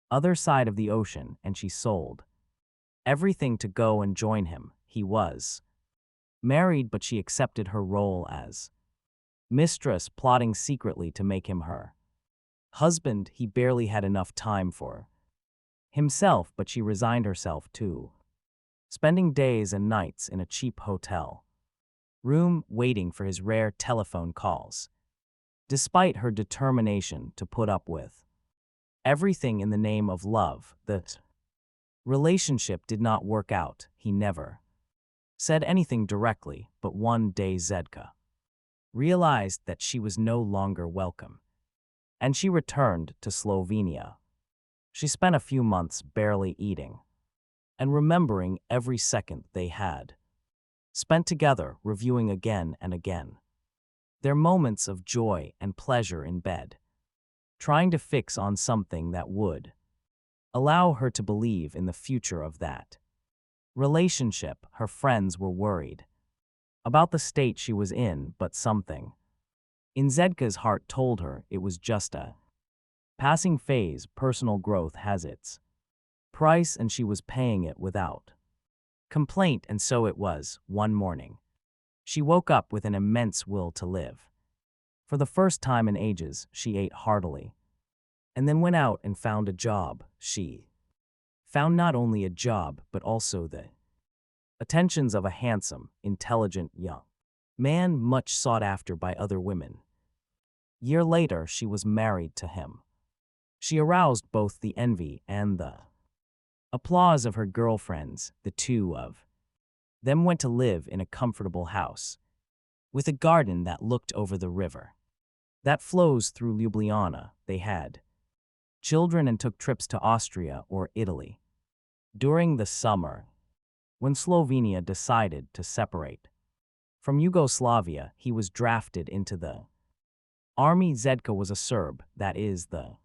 other side of the ocean, and she sold everything to go and join him. He was married, but she accepted her role as mistress, plotting secretly to make him her husband. He barely had enough time for himself, but she resigned herself to spending days and nights in a cheap hotel room, waiting for his rare telephone calls. Despite her determination to put up with everything in the name of love, the relationship did not work out. He never said anything directly, but one day Zedka realized that she was no longer welcome, and she returned to Slovenia. She spent a few months barely eating and remembering every second they had spent together, reviewing again and again their moments of joy and pleasure in bed, trying to fix on something that would Allow her to believe in the future of that relationship. Her friends were worried about the state she was in, but something in Zedka's heart told her it was just a passing phase. Personal growth has its price, and she was paying it without complaint. And so it was. One morning, she woke up with an immense will to live. For the first time in ages, she ate heartily, and then went out and found a job. She found not only a job, but also the attentions of a handsome, intelligent young man, much sought after by other women. Year later, she was married to him. She aroused both the envy and the applause of her girlfriends. The two of them went to live in a comfortable house with a garden that looked over the river that flows through Ljubljana. They had children and took trips to Austria or Italy. During the summer, when Slovenia decided to separate from Yugoslavia, he was drafted into the army. Zedka was a Serb, that is, the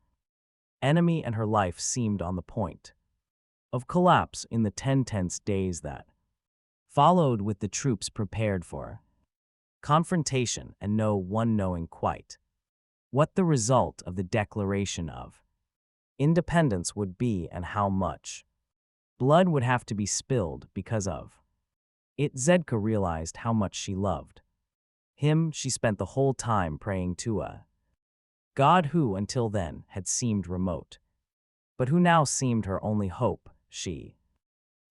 enemy, and her life seemed on the point of collapse in the 10 tense days that followed, with the troops prepared for confrontation and no one knowing quite what the result of the Declaration of Independence would be and how much blood would have to be spilled because of it. Zedka realized how much she loved him. She spent the whole time praying to a God who until then had seemed remote, but who now seemed her only hope. She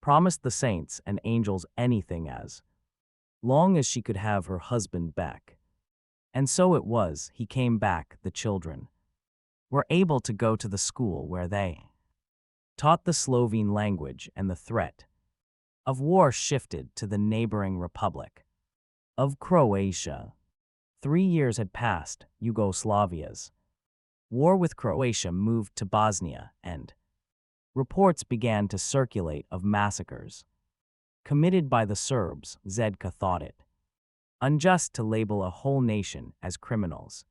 promised the saints and angels anything as long as she could have her husband back. And so it was. He came back. The children were able to go to the school where they taught the Slovene language, and the threat of war shifted to the neighboring Republic of Croatia. 3 years had passed. Yugoslavia's war with Croatia moved to Bosnia, and reports began to circulate of massacres committed by the Serbs. Zedka thought it unjust to label a whole nation as criminals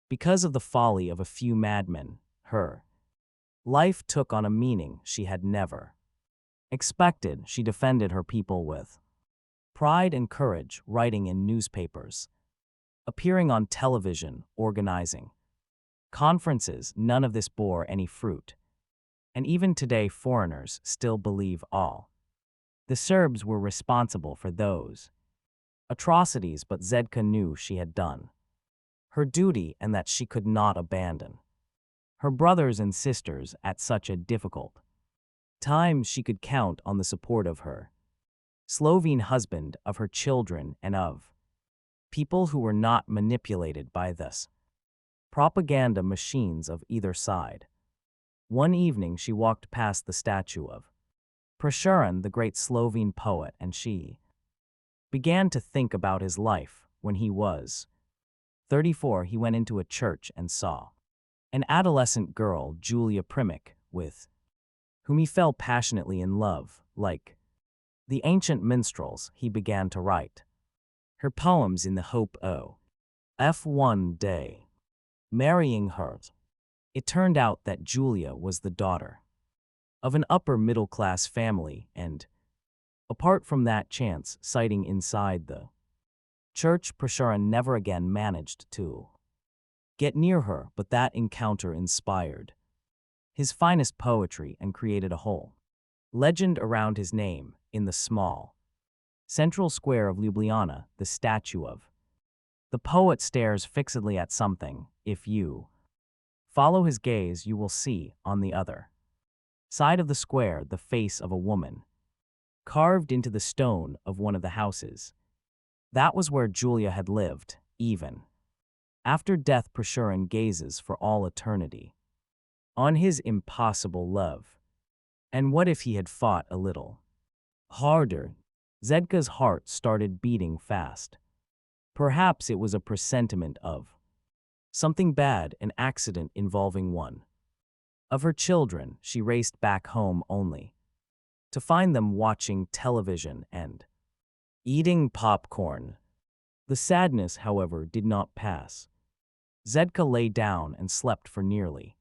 because of the folly of a few madmen. Her life took on a meaning she had never expected. She defended her people with pride and courage, writing in newspapers, appearing on television, organizing conferences. None of this bore any fruit, and even today foreigners still believe all the Serbs were responsible for those atrocities. But Zedka knew she had done her duty and that she could not abandon her brothers and sisters at such a difficult time. She could count on the support of her Slovene husband, of her children, and of people who were not manipulated by this propaganda machines of either side. One evening she walked past the statue of Prešeren, the great Slovene poet, and she began to think about his life. When he was 34, he went into a church and saw an adolescent girl, Julia Primic, with whom he fell passionately in love. Like the ancient minstrels, he began to write her poems in the hope of one day marrying her. It turned out that Julia was the daughter of an upper-middle-class family, and apart from that chance sighting inside the church, Prešeren never again managed to get near her. But that encounter inspired his finest poetry and created a whole legend around his name. In the small central square of Ljubljana, the statue of the poet stares fixedly at something. If you follow his gaze, you will see, on the other side of the square, the face of a woman, carved into the stone of one of the houses. That was where Julia had lived. Even after death, Prešeren gazes for all eternity on his impossible love. And what if he had fought a little harder? Zedka's heart started beating fast. Perhaps it was a presentiment of something bad, an accident involving one of her children. She raced back home only to find them watching television and eating popcorn. The sadness, however, did not pass. Zedka lay down and slept for nearly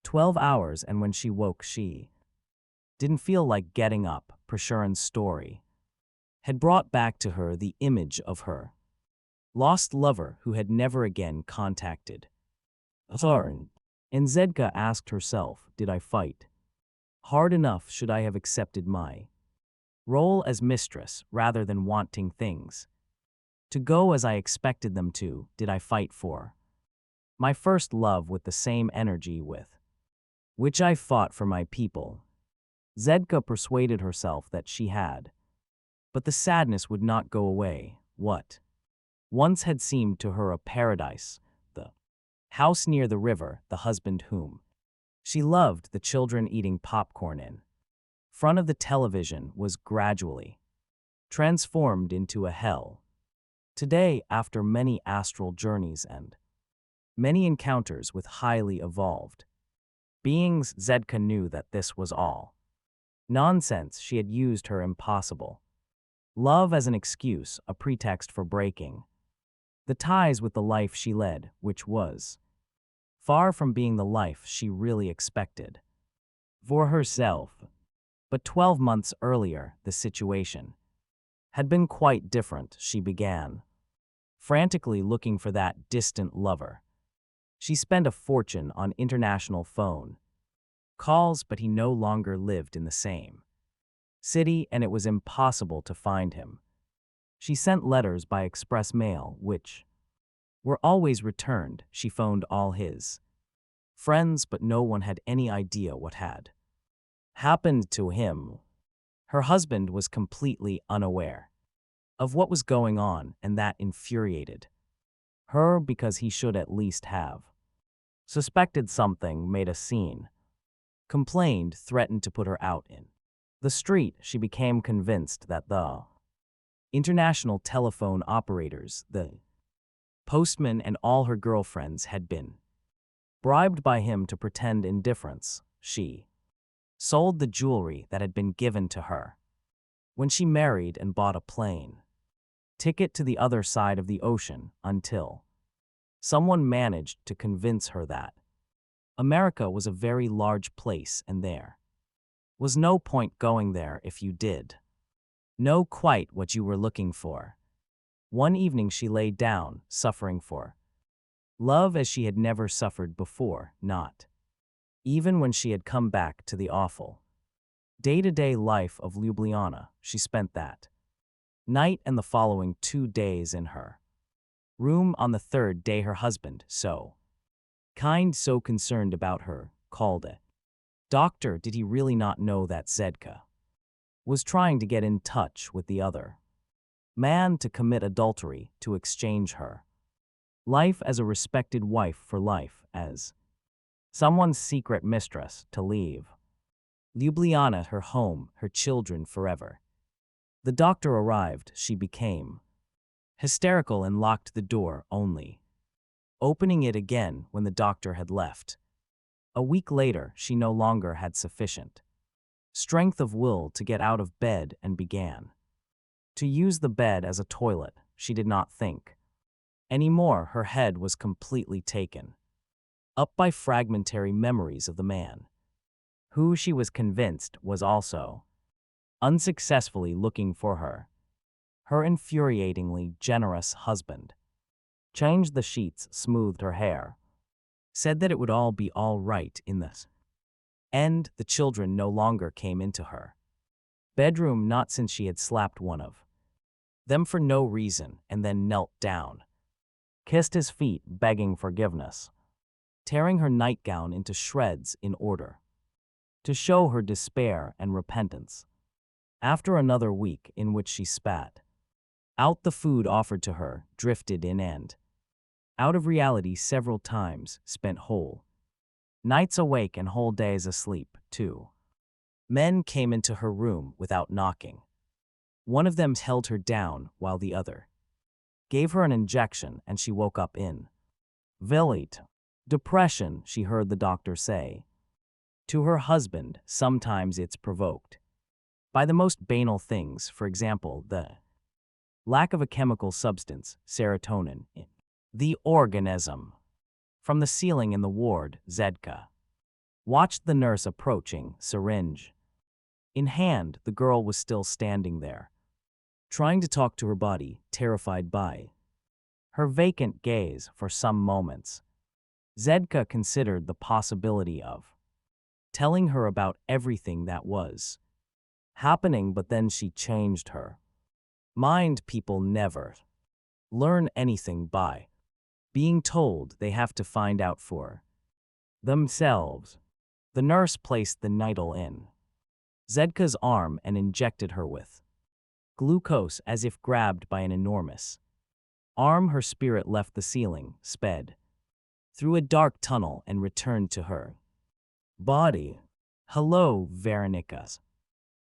12 hours, and when she woke, she didn't feel like getting up. Prashuran's story had brought back to her the image of her lost lover who had never again contacted her. And Zedka asked herself, did I fight hard enough? Should I have accepted my role as mistress rather than wanting things to go as I expected them to? Did I fight for my first love with the same energy with which I fought for my people? Zedka persuaded herself that she had. But the sadness would not go away. What once had seemed to her a paradise, the house near the river, the husband whom she loved, the children eating popcorn in front of the television, was gradually transformed into a hell. Today, after many astral journeys and many encounters with highly evolved beings, Zedka knew that this was all nonsense. She had used her impossible love as an excuse, a pretext for breaking the ties with the life she led, which was far from being the life she really expected for herself. But 12 months earlier, the situation had been quite different. She began frantically looking for that distant lover. She spent a fortune on international phone calls, but he no longer lived in the same city, and it was impossible to find him. She sent letters by express mail, which were always returned. She phoned all his friends, but no one had any idea what had happened to him. Her husband was completely unaware of what was going on, and that infuriated her because he should at least have suspected something, made a scene, complained, threatened to put her out in the street. She became convinced that the international telephone operators, the postman, and all her girlfriends had been bribed by him to pretend indifference. She sold the jewelry that had been given to her when she married and bought a plane ticket to the other side of the ocean until someone managed to convince her that America was a very large place and there was no point going there if you did know quite what you were looking for. One evening she lay down, suffering for love as she had never suffered before, not even when she had come back to the awful day-to-day life of Ljubljana. She spent that night and the following 2 days in her room. On the third day, her husband, so kind, so concerned about her, called a doctor. Did he really not know that Zedka was trying to get in touch with the other man, to commit adultery, to exchange her life as a respected wife for life as someone's secret mistress, to leave Ljubljana, her home, her children forever? The doctor arrived. She became hysterical and locked the door, only opening it again when the doctor had left. A week later, she no longer had sufficient strength of will to get out of bed and began to use the bed as a toilet. She did not think anymore. Her head was completely taken up by fragmentary memories of the man who she was convinced was also unsuccessfully looking for her. Her infuriatingly generous husband changed the sheets, smoothed her hair, said that it would all be all right in the end. The children no longer came into her bedroom, not since she had slapped one of them for no reason, and then knelt down, kissed his feet, begging forgiveness, tearing her nightgown into shreds in order to show her despair and repentance. After another week in which she spat out the food offered to her, drifted in and out of reality several times, spent whole nights awake and whole days asleep, 2 men came into her room without knocking. One of them held her down while the other gave her an injection, and she woke up in violent depression. She heard the doctor say to her husband, sometimes it's provoked by the most banal things, for example, the lack of a chemical substance, serotonin, in the organism. From the ceiling in the ward, Zedka watched the nurse approaching, syringe in hand. The girl was still standing there, trying to talk to her body, terrified by her vacant gaze. For some moments, Zedka considered the possibility of telling her about everything that was happening, but then she changed her mind. People never learn anything by being told. They have to find out for themselves. The nurse placed the needle in Zedka's arm and injected her with glucose as if grabbed by an enormous arm. Her spirit left the ceiling, sped through a dark tunnel, and returned to her body. "Hello, Veronica."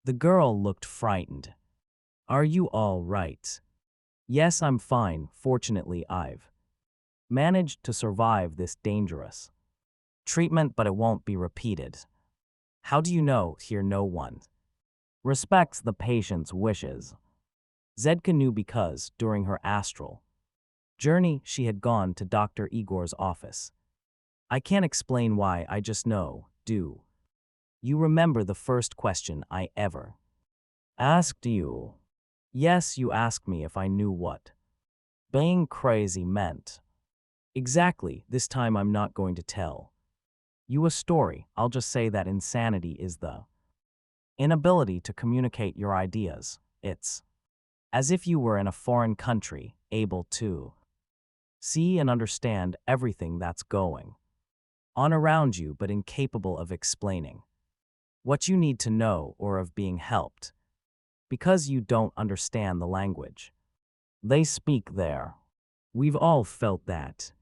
The girl looked frightened. "Are you all right?" "Yes, I'm fine. Fortunately, I've managed to survive this dangerous treatment, but it won't be repeated." "How do you know?" "Here no one respects the patient's wishes." Zedka knew because, during her astral journey, she had gone to Dr. Igor's office. "I can't explain why, I just know." "Do you remember the first question I ever asked you?" "Yes, you asked me if I knew what being crazy meant." "Exactly. This time I'm not going to tell you a story. I'll just say that insanity is the inability to communicate your ideas. It's as if you were in a foreign country, able to see and understand everything that's going on around you, but incapable of explaining what you need to know or of being helped, because you don't understand the language they speak there." We've all felt that.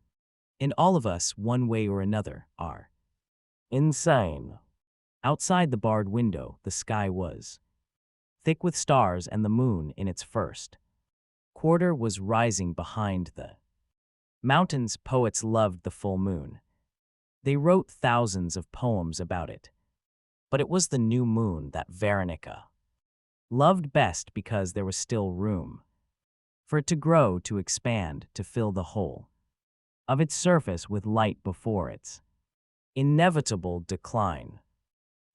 And all of us, one way or another, are insane. Outside the barred window, the sky was thick with stars, and the moon, in its first quarter, was rising behind the mountains. Poets loved the full moon. They wrote thousands of poems about it. But it was the new moon that Veronica loved best, because there was still room for it to grow, to expand, to fill the whole of its surface with light before its inevitable decline.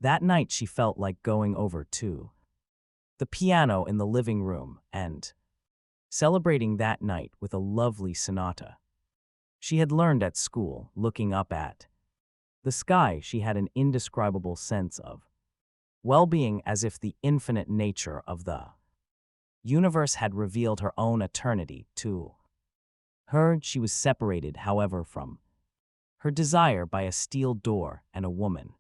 That night she felt like going over to the piano in the living room and celebrating that night with a lovely sonata she had learned at school. Looking up at the sky, she had an indescribable sense of well-being, as if the infinite nature of the universe had revealed her own eternity to her. She was separated, however, from her desire by a steel door and a woman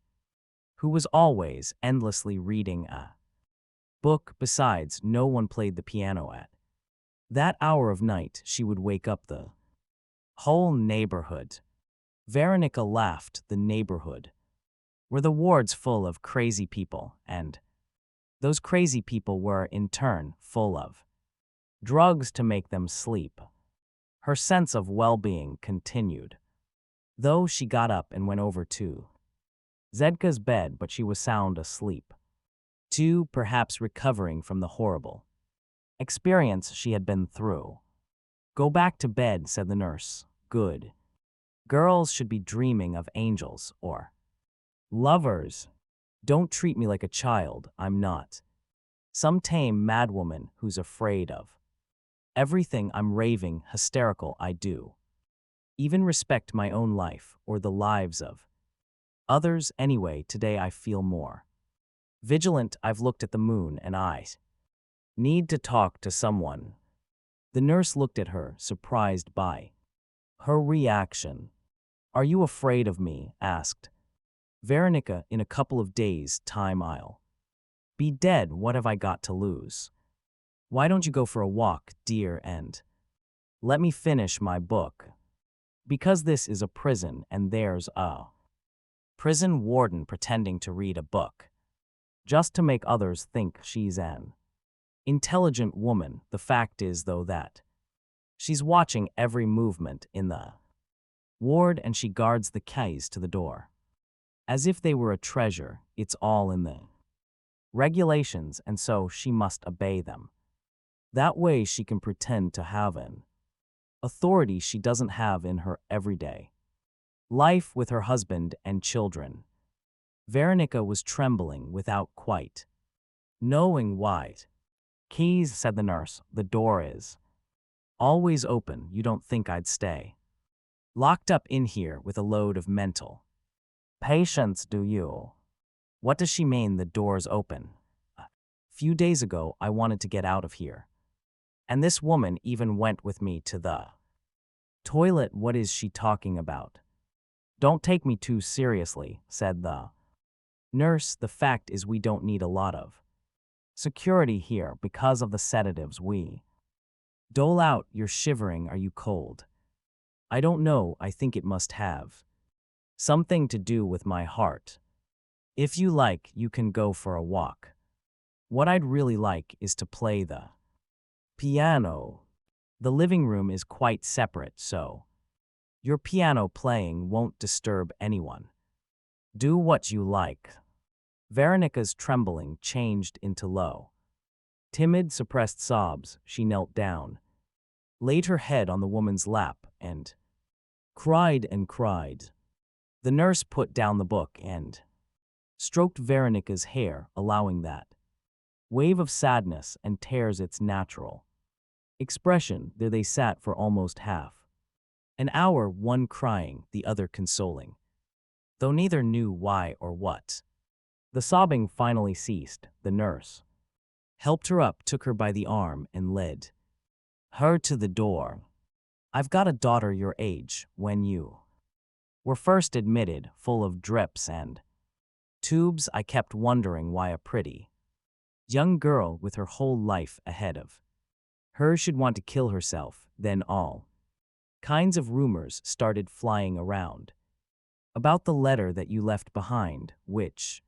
who was always endlessly reading a book. Besides, no one played the piano at that hour of night. She would wake up the whole neighborhood. Veronica laughed. The neighborhood were the wards full of crazy people, and those crazy people were, in turn, full of drugs to make them sleep. Her sense of well-being continued, though she got up and went over to Zedka's bed, but she was sound asleep, too, perhaps recovering from the horrible experience she had been through. "Go back to bed," said the nurse. "Good girls should be dreaming of angels or lovers. Don't treat me like a child. I'm not some tame madwoman who's afraid of everything. I'm raving hysterical. I do even respect my own life or the lives of others. Anyway, today I feel more vigilant. I've looked at the moon and I need to talk to someone." The nurse looked at her, surprised by her reaction. "Are you afraid of me?" asked Veronica. "In a couple of days' time I'll be dead. What have I got to lose? Why don't you go for a walk, dear, and let me finish my book? Because this is a prison and there's a prison warden pretending to read a book just to make others think she's an intelligent woman. The fact is, though, that she's watching every movement in the ward, and she guards the keys to the door as if they were a treasure. It's all in the regulations, and so she must obey them. That way she can pretend to have an authority she doesn't have in her everyday life with her husband and children." Veronica was trembling without quite knowing why. Keys, said the nurse. The door is always open. You don't think I'd stay locked up in here with a load of mental patients, do you? What does she mean the door's open? A few days ago, I wanted to get out of here. And this woman even went with me to the toilet. What is she talking about? Don't take me too seriously, said the nurse. The fact is we don't need a lot of security here because of the sedatives we dole out. You're shivering. Are you cold? I don't know. I think it must have something to do with my heart. If you like, you can go for a walk. What I'd really like is to play the piano. The living room is quite separate, so your piano playing won't disturb anyone. Do what you like. Veronica's trembling changed into low, timid, suppressed sobs. She knelt down, laid her head on the woman's lap, and cried and cried. The nurse put down the book and stroked Veronica's hair, allowing that wave of sadness and tears its natural expression. There they sat for almost half an hour, one crying, the other consoling, though neither knew why or what. The sobbing finally ceased. The nurse helped her up, took her by the arm, and led her to the door. I've got a daughter your age. When you were first admitted, full of drips and tubes, I kept wondering why a pretty young girl with her whole life ahead of her should want to kill herself. Then all kinds of rumors started flying around about the letter that you left behind, which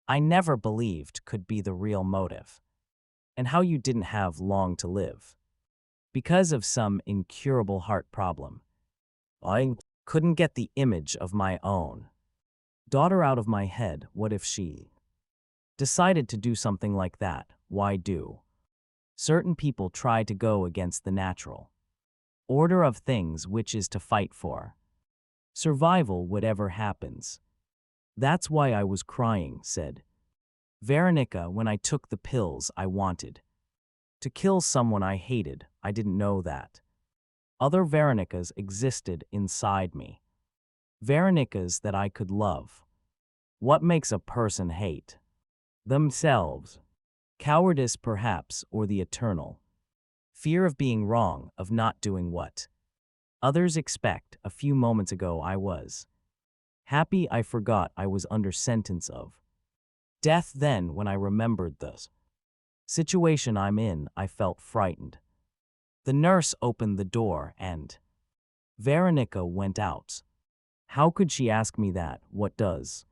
I never believed could be the real motive, and how you didn't have long to live because of some incurable heart problem. I couldn't get the image of my own daughter out of my head. What if she decided to do something like that? Why do certain people try to go against the natural order of things, which is to fight for survival whatever happens? That's why I was crying, said Veronica. When I took the pills, I wanted to kill someone I hated. I didn't know that other Veronicas existed inside me. Veronicas that I could love. What makes a person hate themselves? Cowardice, perhaps, or the eternal fear of being wrong, of not doing what others expect. A few moments ago I was happy. I forgot I was under sentence of death. Then, when I remembered the situation I'm in, I felt frightened. The nurse opened the door and Veronica went out. How could she ask me that? What does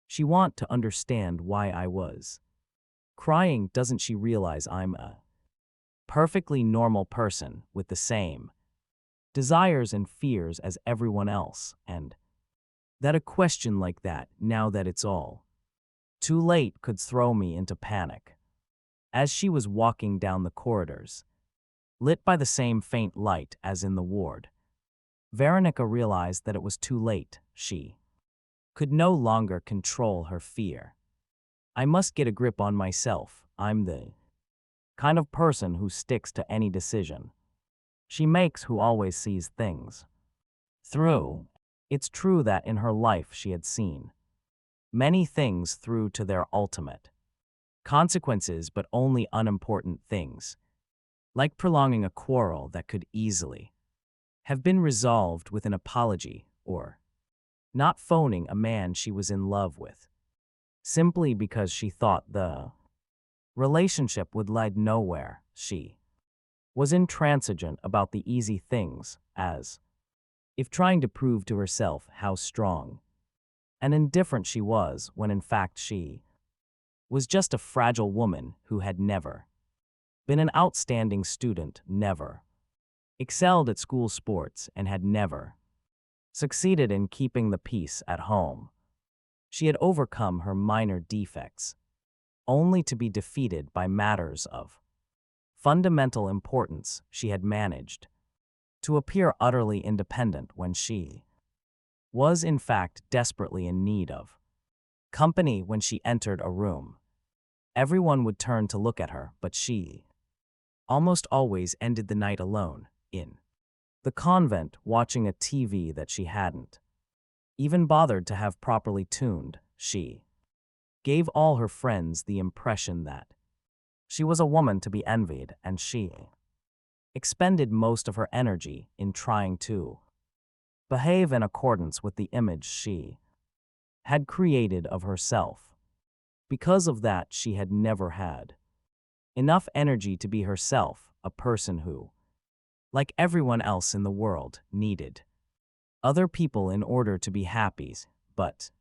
she want to understand why I was crying? Doesn't she realize I'm a perfectly normal person with the same desires and fears as everyone else, and that a question like that, now that it's all too late, could throw me into panic? As she was walking down the corridors, lit by the same faint light as in the ward, Veronica realized that it was too late. She could no longer control her fear. I must get a grip on myself. I'm the kind of person who sticks to any decision she makes, who always sees things through. It's true that in her life she had seen many things through to their ultimate consequences, but only unimportant things, like prolonging a quarrel that could easily have been resolved with an apology, or not phoning a man she was in love with, simply because she thought the relationship would lead nowhere. She was intransigent about the easy things, as if trying to prove to herself how strong and indifferent she was, when in fact she was just a fragile woman who had never been an outstanding student, never excelled at school sports, and had never succeeded in keeping the peace at home. She had overcome her minor defects, only to be defeated by matters of fundamental importance. She had managed to appear utterly independent when she was in fact desperately in need of company when she entered a room. Everyone would turn to look at her, but she almost always ended the night alone, in the convent, watching a TV that she hadn't even bothered to have properly tuned. She gave all her friends the impression that she was a woman to be envied, and she expended most of her energy in trying to behave in accordance with the image she had created of herself. Because of that, she had never had enough energy to be herself, a person who, like everyone else in the world, needed other people in order to be happy. But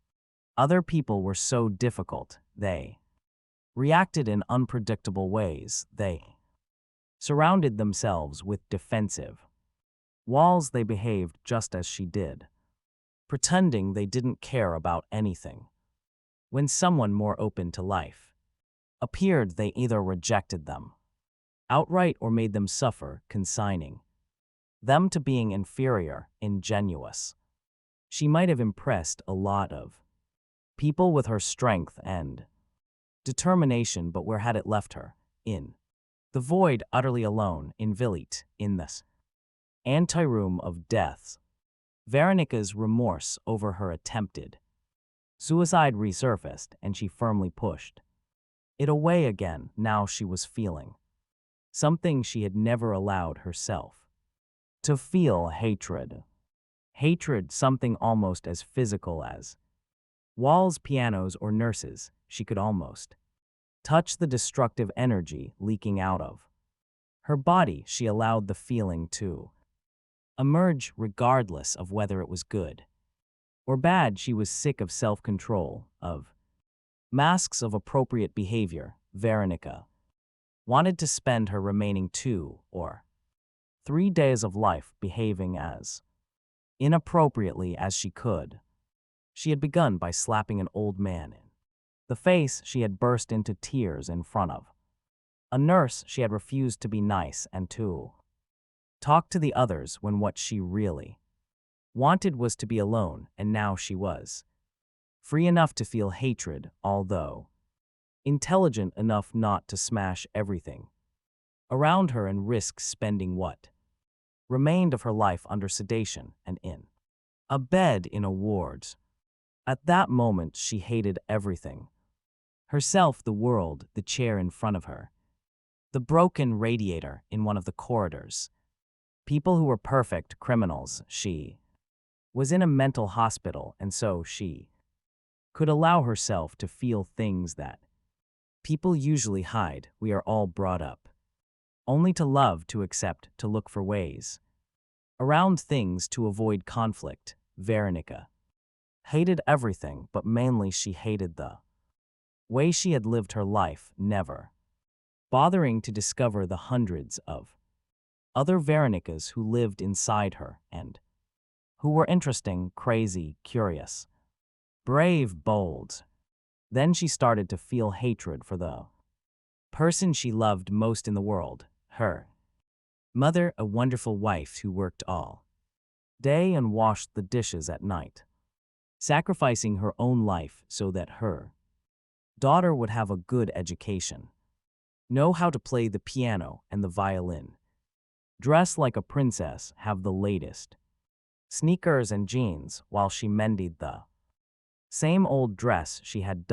other people were so difficult. They reacted in unpredictable ways. They surrounded themselves with defensive walls. They behaved just as she did, pretending they didn't care about anything. When someone more open to life appeared, they either rejected them outright or made them suffer, consigning them to being inferior, ingenuous. She might have impressed a lot of people with her strength and determination, but where had it left her? In the void, utterly alone, inviolate, in this anteroom of death. Veronica's remorse over her attempted suicide resurfaced, and she firmly pushed it away again. Now she was feeling something she had never allowed herself to feel: hatred. Hatred, something almost as physical as walls, pianos, or nurses. She could almost touch the destructive energy leaking out of her body. She allowed the feeling to emerge regardless of whether it was good or bad. She was sick of self-control, of masks of appropriate behavior. Veronica wanted to spend her remaining 2 or 3 days of life behaving as inappropriately as she could. She had begun by slapping an old man in the face. She had burst into tears in front of a nurse. She had refused to be nice and to talk to the others when what she really wanted was to be alone, and now she was free enough to feel hatred, although intelligent enough not to smash everything around her and risk spending what remained of her life under sedation and in a bed in a ward. At that moment, she hated everything: herself, the world, the chair in front of her, the broken radiator in one of the corridors, people who were perfect criminals. She was in a mental hospital, and so she could allow herself to feel things that people usually hide. We are all brought up only to love, to accept, to look for ways around things, to avoid conflict. Veronica hated everything, but mainly she hated the way she had lived her life, never bothering to discover the hundreds of other Veronicas who lived inside her and who were interesting, crazy, curious, brave, bold. Then she started to feel hatred for the person she loved most in the world, her mother, a wonderful wife who worked all day and washed the dishes at night, sacrificing her own life so that her daughter would have a good education, know how to play the piano and the violin, dress like a princess, have the latest sneakers and jeans, while she mended the same old dress she had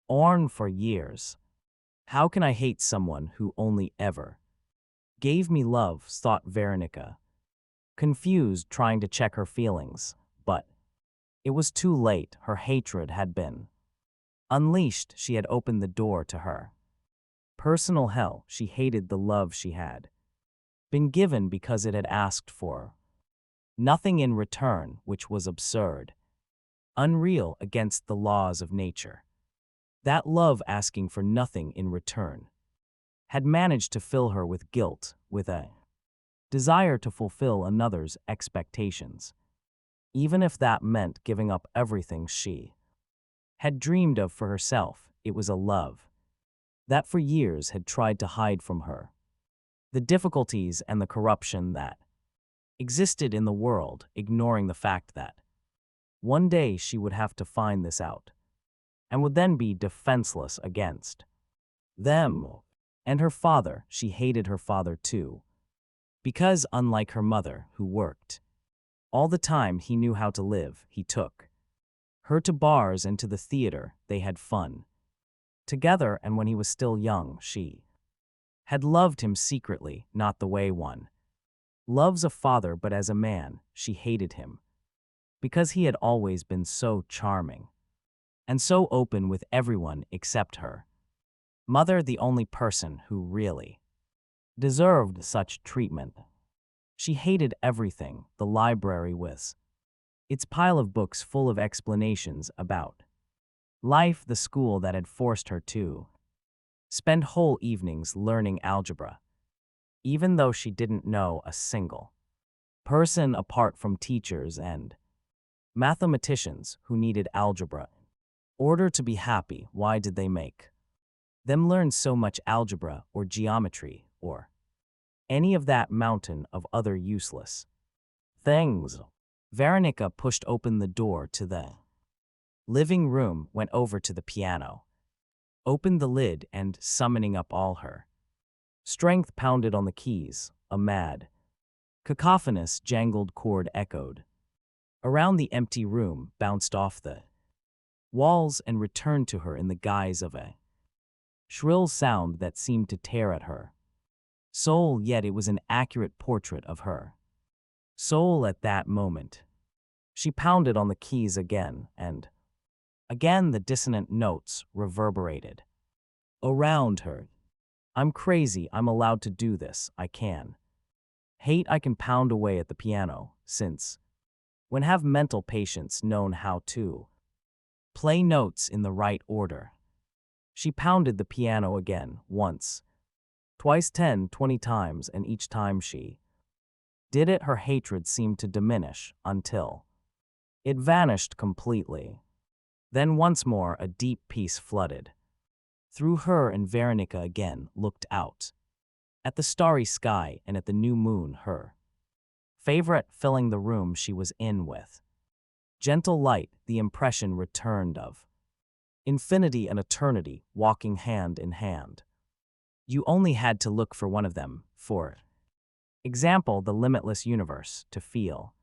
worn for years. How can I hate someone who only ever gave me love, thought Veronica, confused, trying to check her feelings. But it was too late. Her hatred had been unleashed. She had opened the door to her personal hell. She hated the love she had been given because it had asked for nothing in return, which was absurd, unreal, against the laws of nature. That love, asking for nothing in return, had managed to fill her with guilt, with a desire to fulfill another's expectations, even if that meant giving up everything she had dreamed of for herself. It was a love that for years had tried to hide from her the difficulties and the corruption that existed in the world, ignoring the fact that one day she would have to find this out. and would then be defenseless against them. And her father, she hated her father too. Because, unlike her mother, who worked all the time, he knew how to live. He took her to bars and to the theater. They had fun together, and when he was still young, she had loved him secretly, not the way one loves a father, but as a man. She hated him because he had always been so charming and so open with everyone except her mother, the only person who really deserved such treatment. She hated everything, the library with its pile of books full of explanations about life, the school that had forced her to spend whole evenings learning algebra, even though she didn't know a single person apart from teachers and mathematicians who needed algebra. Order to be happy, why did they make them learn so much algebra or geometry or any of that mountain of other useless things? Veronica pushed open the door to the living room, went over to the piano, opened the lid, and, summoning up all her strength, pounded on the keys. A mad, cacophonous, jangled chord echoed around the empty room, bounced off the walls, and returned to her in the guise of a shrill sound that seemed to tear at her soul, yet it was an accurate portrait of her soul at that moment. She pounded on the keys again, and again the dissonant notes reverberated around her. I'm crazy, I'm allowed to do this, I can. Hate, I can pound away at the piano, since when have mental patients known how to play notes in the right order? She pounded the piano again, once, twice, 10, 20 times, and each time she did it, her hatred seemed to diminish until it vanished completely. Then once more a deep peace flooded through her, and Veronica again looked out at the starry sky and at the new moon, her favorite, filling the room she was in with gentle light. The impression returned of infinity and eternity walking hand in hand. You only had to look for one of them, for example, the limitless universe, to feel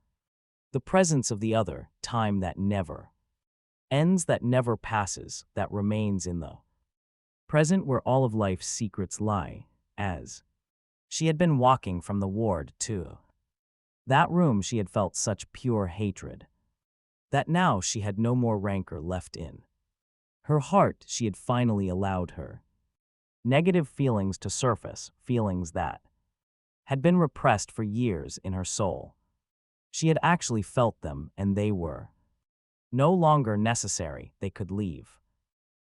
the presence of the other, time that never ends, that never passes, that remains in the present, where all of life's secrets lie. As she had been walking from the ward to that room, she had felt such pure hatred that now she had no more rancor left in her heart. She had finally allowed her negative feelings to surface, feelings that had been repressed for years in her soul. She had actually felt them, and they were no longer necessary. They could leave.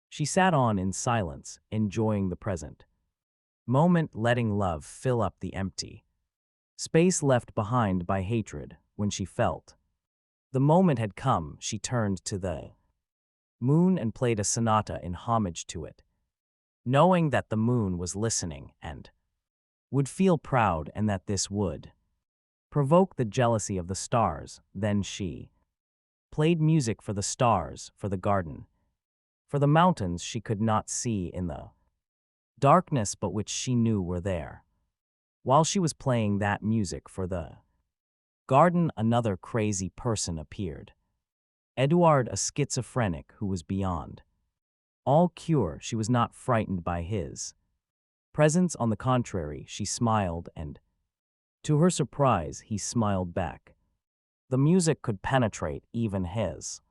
She sat on in silence, enjoying the present moment, letting love fill up the empty space left behind by hatred. When she felt the moment had come, she turned to the moon and played a sonata in homage to it, knowing that the moon was listening and would feel proud, and that this would provoke the jealousy of the stars. Then she played music for the stars, for the garden, for the mountains she could not see in the darkness, but which she knew were there. While she was playing that music for the garden, another crazy person appeared. Edouard, a schizophrenic who was beyond all cure. She was not frightened by his presence. On the contrary, she smiled, and to her surprise, he smiled back. The music could penetrate even his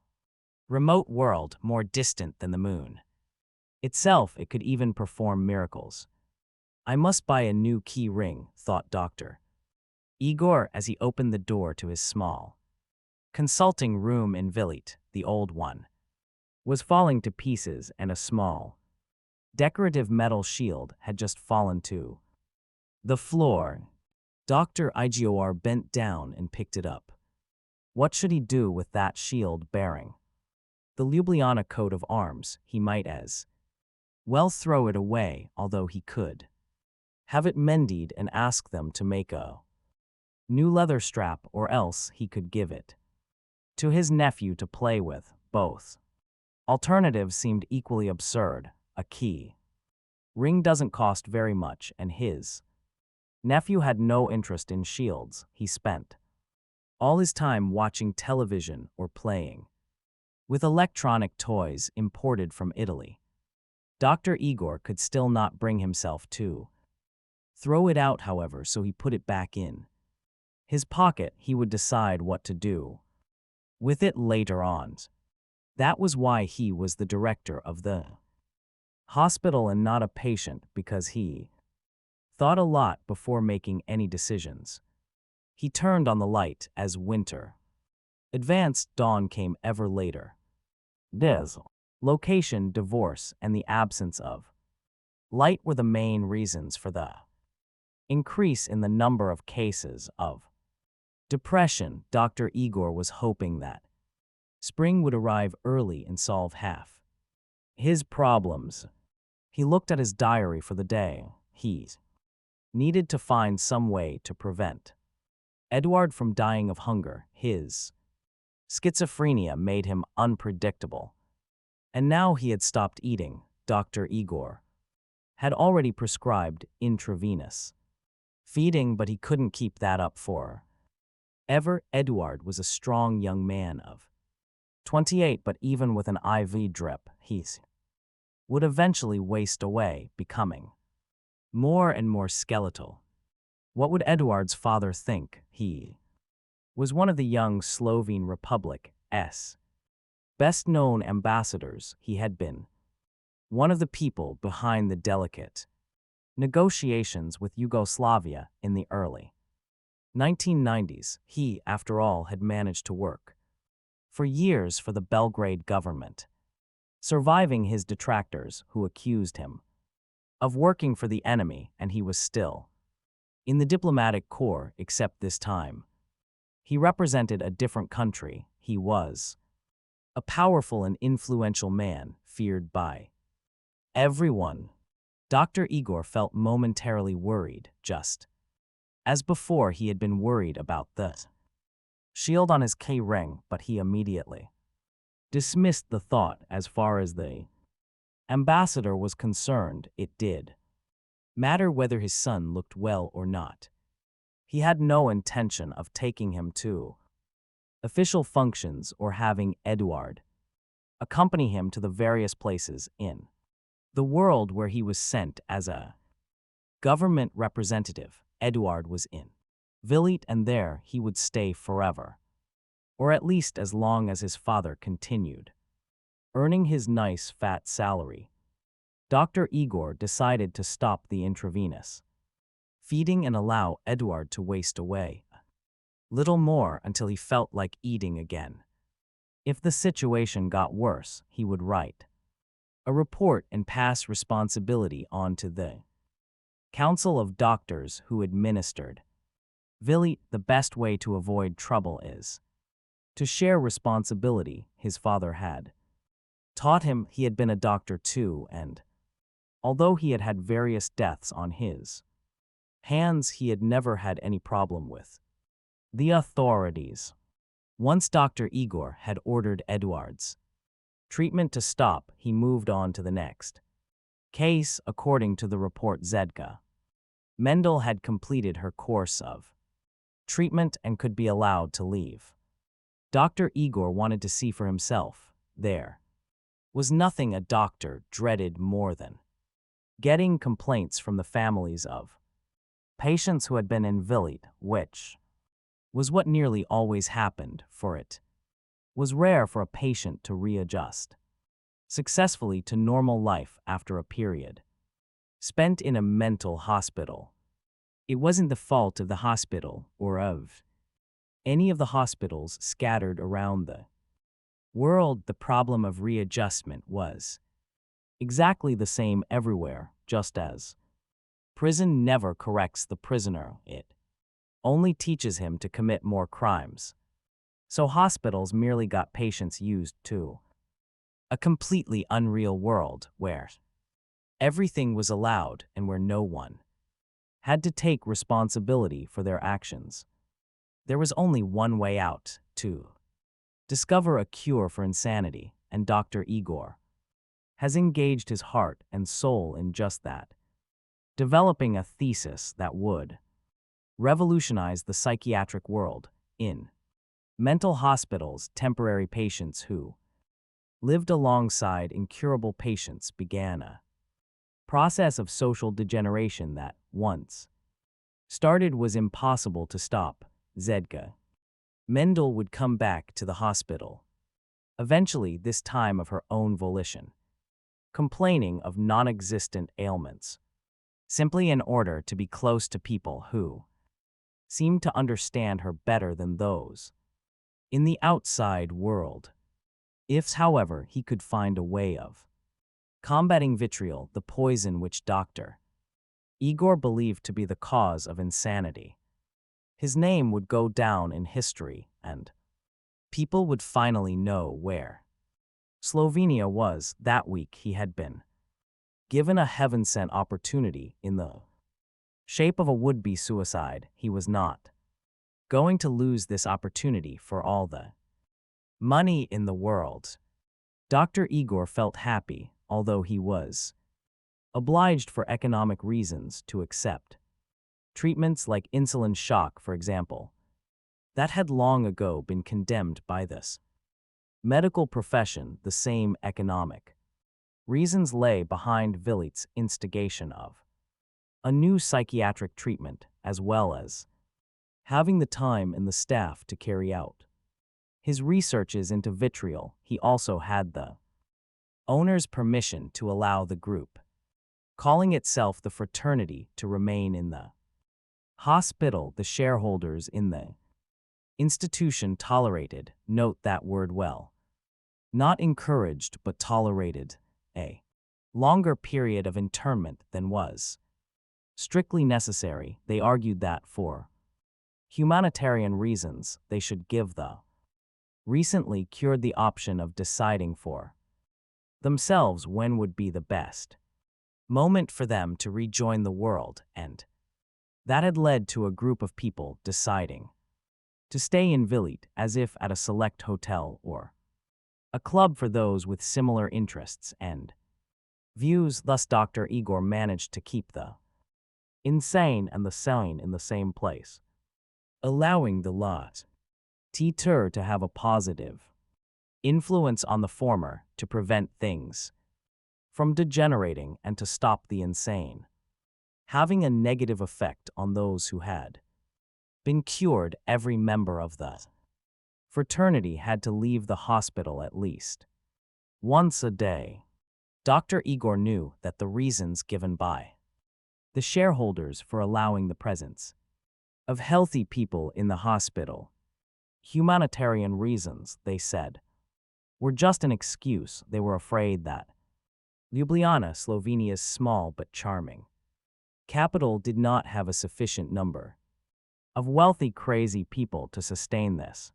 remote world, more distant than the moon itself. It could even perform miracles. I must buy a new key ring, thought Dr. Igor as he opened the door to his small consulting room in Villit. The old one was falling to pieces, and a small decorative metal shield had just fallen to the floor. Dr. Igor bent down and picked it up. What should he do with that shield bearing the Ljubljana coat of arms? He might as well throw it away, although he could have it mended and ask them to make a new leather strap, or else he could give it to his nephew to play with. Both Alternatives seemed equally absurd. A key ring doesn't cost very much, and his nephew had no interest in shields. He spent all his time watching television or playing with electronic toys imported from Italy. Dr. Igor could still not bring himself to throw it out, however, so he put it back in his pocket. He would decide what to do with it later on. That was why he was the director of the hospital and not a patient, because he thought a lot before making any decisions. He turned on the light as winter advanced. Dawn came ever later. Location, divorce, and the absence of light were the main reasons for the increase in the number of cases of depression. Dr. Igor was hoping that spring would arrive early and solve half his problems. He looked at his diary for the day. He needed to find some way to prevent Eduard from dying of hunger. His schizophrenia made him unpredictable, and now he had stopped eating. Dr. Igor had already prescribed intravenous feeding, but he couldn't keep that up for ever. Eduard was a strong young man of 28, but even with an IV drip, he would eventually waste away, becoming more and more skeletal. What would Eduard's father think? He was one of the young Slovene Republic's best-known ambassadors. He had been one of the people behind the delicate negotiations with Yugoslavia in the early 1990s. He, after all, had managed to work for years for the Belgrade government, surviving his detractors who accused him of working for the enemy, and he was still in the diplomatic corps. Except this time, he represented a different country. He was a powerful and influential man, feared by everyone. Dr. Igor felt momentarily worried, just as before he had been worried about the shield on his K-ring, but he immediately dismissed the thought. As far as the ambassador was concerned, it did matter whether his son looked well or not. He had no intention of taking him to official functions or having Eduard accompany him to the various places in the world where he was sent as a government representative. Eduard was in Vilit, and there he would stay forever, or at least as long as his father continued earning his nice fat salary. Dr. Igor decided to stop the intravenous feeding and allow Eduard to waste away little more until he felt like eating again. If the situation got worse, he would write a report and pass responsibility on to the Council of Doctors who administered Vilit. The best way to avoid trouble is to share responsibility. His father had taught him. He had been a doctor too, and although he had had various deaths on his hands, he had never had any problem with the authorities. Once Dr. Igor had ordered Eduard's treatment to stop, he moved on to the next case. According to the report, Zedka Mendel had completed her course of treatment and could be allowed to leave. Dr. Igor wanted to see for himself. There was nothing a doctor dreaded more than getting complaints from the families of patients who had been in Vilit, which was what nearly always happened, for it was rare for a patient to readjust successfully to normal life after a period spent in a mental hospital. It wasn't the fault of the hospital or of any of the hospitals scattered around the world. The problem of readjustment was exactly the same everywhere. Just as prison never corrects the prisoner, it only teaches him to commit more crimes. So hospitals merely got patients used to a completely unreal world where everything was allowed and where no one had to take responsibility for their actions. There was only one way out: to discover a cure for insanity. and Dr. Igor has engaged his heart and soul in just that, developing a thesis that would revolutionize the psychiatric world. In mental hospitals, temporary patients who lived alongside incurable patients began a process of social degeneration that, once started, was impossible to stop. Zedka Mendel would come back to the hospital, eventually this time of her own volition, complaining of non-existent ailments, simply in order to be close to people who seemed to understand her better than those in the outside world. If, however, he could find a way of combating vitriol, the poison which Dr. Igor believed to be the cause of insanity, his name would go down in history, and people would finally know where Slovenia was. That week he had been given a heaven-sent opportunity in the shape of a would-be suicide. He was not going to lose this opportunity for all the money in the world. Dr. Igor felt happy, although he was obliged for economic reasons to accept treatments like insulin shock, for example, that had long ago been condemned by this medical profession. The same economic reasons lay behind Vilit's instigation of a new psychiatric treatment, as well as having the time and the staff to carry out his researches into vitriol. He also had the owner's permission to allow the group, calling itself the fraternity, to remain in the hospital. The shareholders in the institution tolerated, note that word well, not encouraged but tolerated, a longer period of internment than was strictly necessary. They argued that for humanitarian reasons they should give the recently cured the option of deciding for themselves when would be the best moment for them to rejoin the world, and that had led to a group of people deciding to stay in Vilit, as if at a select hotel or a club for those with similar interests and views. Thus Dr. Igor managed to keep the insane and the sane in the same place, allowing the latter to have a positive influence on the former, to prevent things from degenerating and to stop the insane having a negative effect on those who had been cured. Every member of the fraternity had to leave the hospital at least once a day. Dr. Igor knew that the reasons given by the shareholders for allowing the presence of healthy people in the hospital, humanitarian reasons, they said, were just an excuse. They were afraid that Ljubljana, Slovenia's small but charming capital, did not have a sufficient number of wealthy, crazy people to sustain this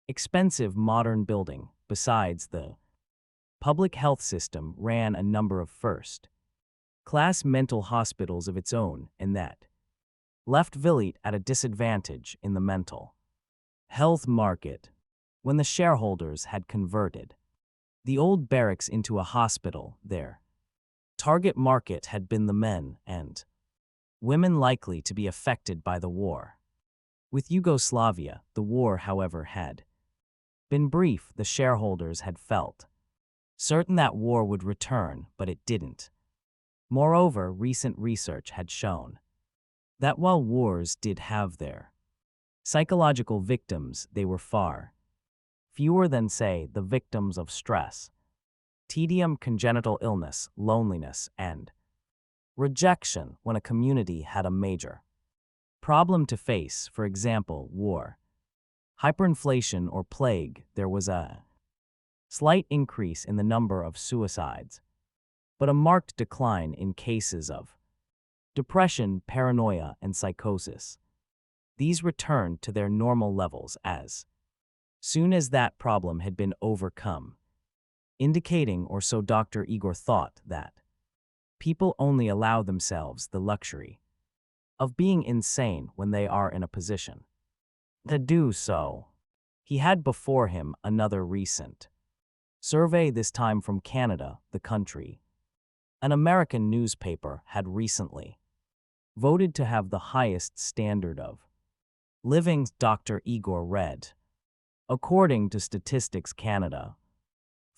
expensive modern building. Besides, the public health system ran a number of first-class mental hospitals of its own, and that left Vilit at a disadvantage in the mental health market. When the shareholders had converted the old barracks into a hospital, their target market had been the men and women likely to be affected by the war with Yugoslavia. The war, however, had been brief. The shareholders had felt certain that war would return, but it didn't. Moreover, recent research had shown that while wars did have their psychological victims, they were far fewer than, say, the victims of stress, tedium, congenital illness, loneliness, and rejection. When a community had a major problem to face, for example, war, hyperinflation, or plague, there was a slight increase in the number of suicides, but a marked decline in cases of depression, paranoia, and psychosis. These returned to their normal levels as soon as that problem had been overcome, indicating, or so Dr. Igor thought, that people only allow themselves the luxury of being insane when they are in a position to do so. He had before him another recent Survey this time from Canada, the country. An American newspaper had recently voted to have the highest standard of living. Dr. Igor read. According to Statistics Canada,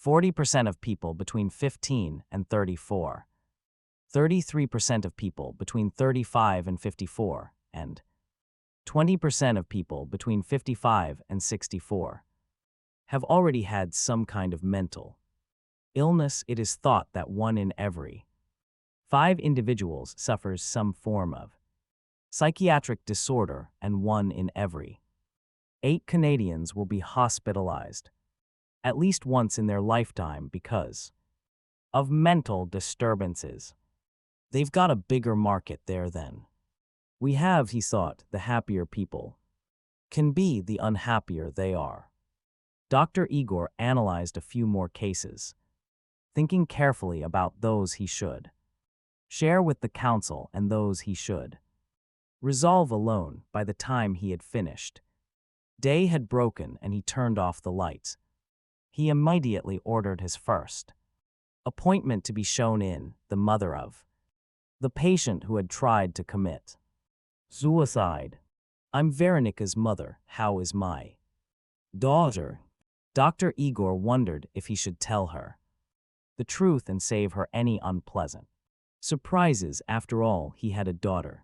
40% of people between 15 and 34, 33% of people between 35 and 54, and 20% of people between 55 and 64 have already had some kind of mental illness. It is thought that 1 in every 5 individuals suffers some form of psychiatric disorder, and 1 in every 8 Canadians will be hospitalized at least once in their lifetime because of mental disturbances. They've got a bigger market there than we have, he thought. The happier people can be, the unhappier they are. Dr. Igor analyzed a few more cases, thinking carefully about those he should share with the council and those he should resolve alone. By the time he had finished, day had broken and he turned off the lights. He immediately ordered his first appointment to be shown in, the mother of the patient who had tried to commit suicide. I'm Veronica's mother. How is my daughter? Dr. Igor wondered if he should tell her the truth and save her any unpleasant surprises. After all, he had a daughter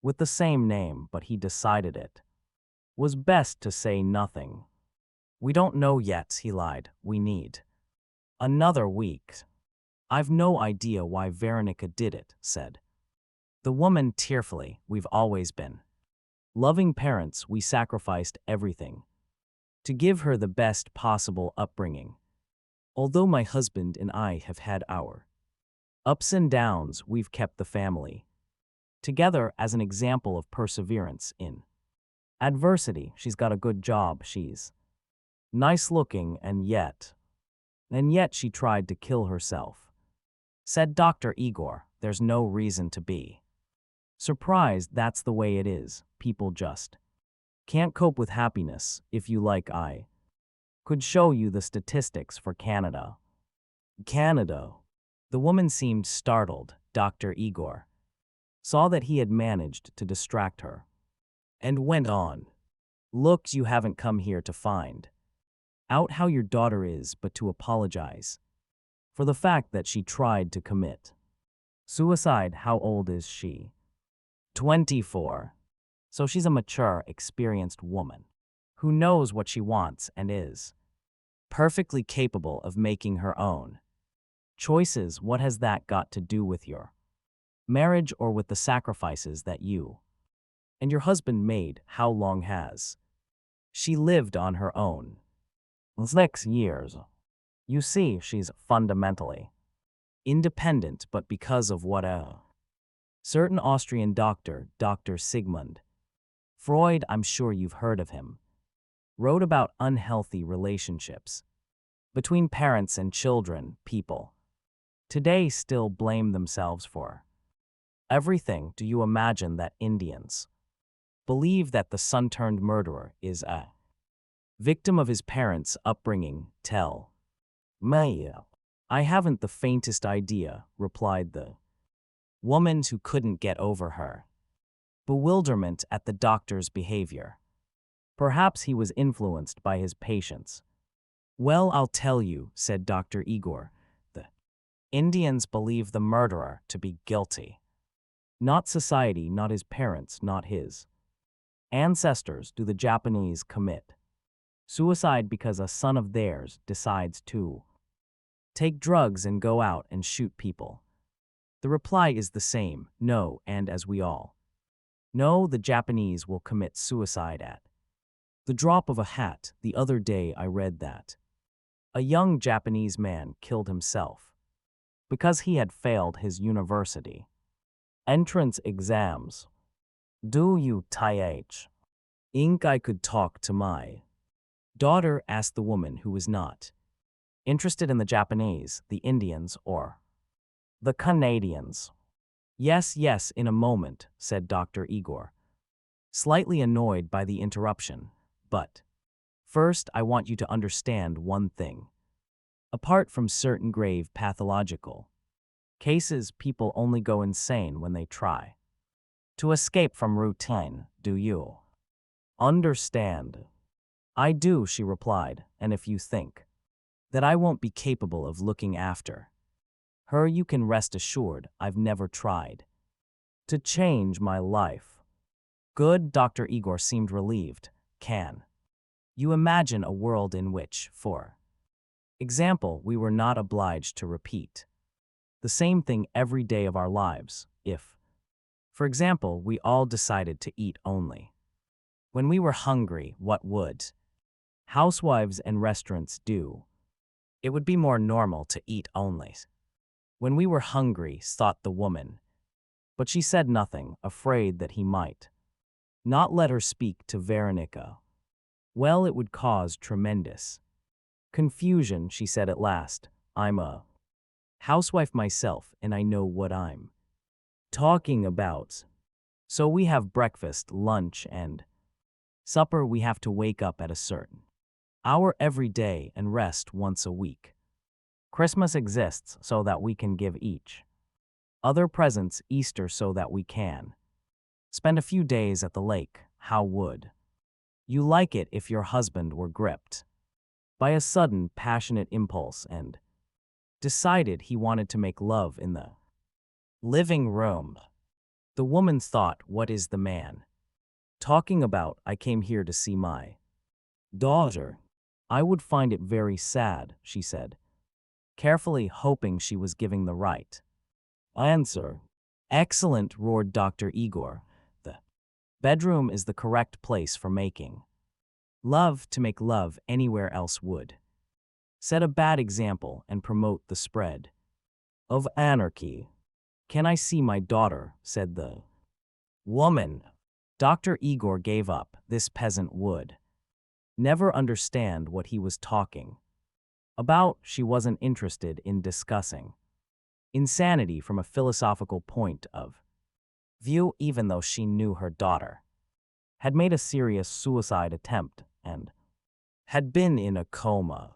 with the same name, but he decided it was best to say nothing. We don't know yet, he lied. We need another week. I've no idea why Veronica did it, said the woman tearfully. We've always been loving parents. We sacrificed everything to give her the best possible upbringing. Although my husband and I have had our ups and downs, we've kept the family together as an example of perseverance in adversity. She's got a good job, she's nice looking, and yet she tried to kill herself, said Dr. Igor. There's no reason to be surprised. That's the way it is. People just can't cope with happiness. If you like, I could show you the statistics for Canada. Canada? The woman seemed startled. Dr. Igor saw that he had managed to distract her and went on. Look, you haven't come here to find out how your daughter is, but to apologize for the fact that she tried to commit suicide. How old is she? 24. So she's a mature, experienced woman who knows what she wants and is perfectly capable of making her own choices. What has that got to do with your marriage or with the sacrifices that you and your husband made? How long has she lived on her own? 6 years. You see, she's fundamentally independent, but because of what a certain Austrian doctor, Dr. Sigmund Freud, I'm sure you've heard of him, wrote about unhealthy relationships between parents and children. People today still blame themselves for everything. Do you imagine that Indians believe that the sun-turned murderer is a victim of his parents' upbringing? Tell me. I haven't the faintest idea, replied the woman, who couldn't get over her bewilderment at the doctor's behavior. Perhaps he was influenced by his patients. Well, I'll tell you, said Dr. Igor. The Indians believe the murderer to be guilty. Not society, not his parents, not his ancestors. Do the Japanese commit suicide because a son of theirs decides to take drugs and go out and shoot people? The reply is the same, no, and as we all know, the Japanese will commit suicide at the drop of a hat. The other day I read that a young Japanese man killed himself because he had failed his university entrance exams. Do you think I could talk to my daughter? Asked the woman, who was not interested in the Japanese, the Indians, or the Canadians. Yes, yes, in a moment, said Dr. Igor, slightly annoyed by the interruption. But first, I want you to understand one thing. Apart from certain grave pathological cases, people only go insane when they try to escape from routine. Do you understand? I do, she replied, and if you think that I won't be capable of looking after her, you can rest assured I've never tried to change my life. Good, Dr. Igor seemed relieved. Can you imagine a world in which, for example, we were not obliged to repeat the same thing every day of our lives if, for example, we all decided to eat only when we were hungry? What would housewives and restaurants do? It would be more normal to eat only when we were hungry, thought the woman. But she said nothing, afraid that he might not let her speak to Veronica. Well, it would cause tremendous confusion, she said at last. I'm a housewife myself, and I know what I'm talking about. So we have breakfast, lunch, and supper. We have to wake up at a certain hour every day and rest once a week. Christmas exists so that we can give each other presents, Easter so that we can spend a few days at the lake. How would you like it if your husband were gripped by a sudden, passionate impulse and decided he wanted to make love in the living room? The woman thought, what is the man talking about? I came here to see my daughter. I would find it very sad, she said, carefully, hoping she was giving the right answer. Excellent, roared Dr. Igor. The bedroom is the correct place for making love. To make love anywhere else would set a bad example and promote the spread of anarchy. Can I see my daughter? Said the woman. Dr. Igor gave up. This peasant would never understand what he was talking about. She wasn't interested in discussing insanity from a philosophical point of view, even though she knew her daughter had made a serious suicide attempt and had been in a coma.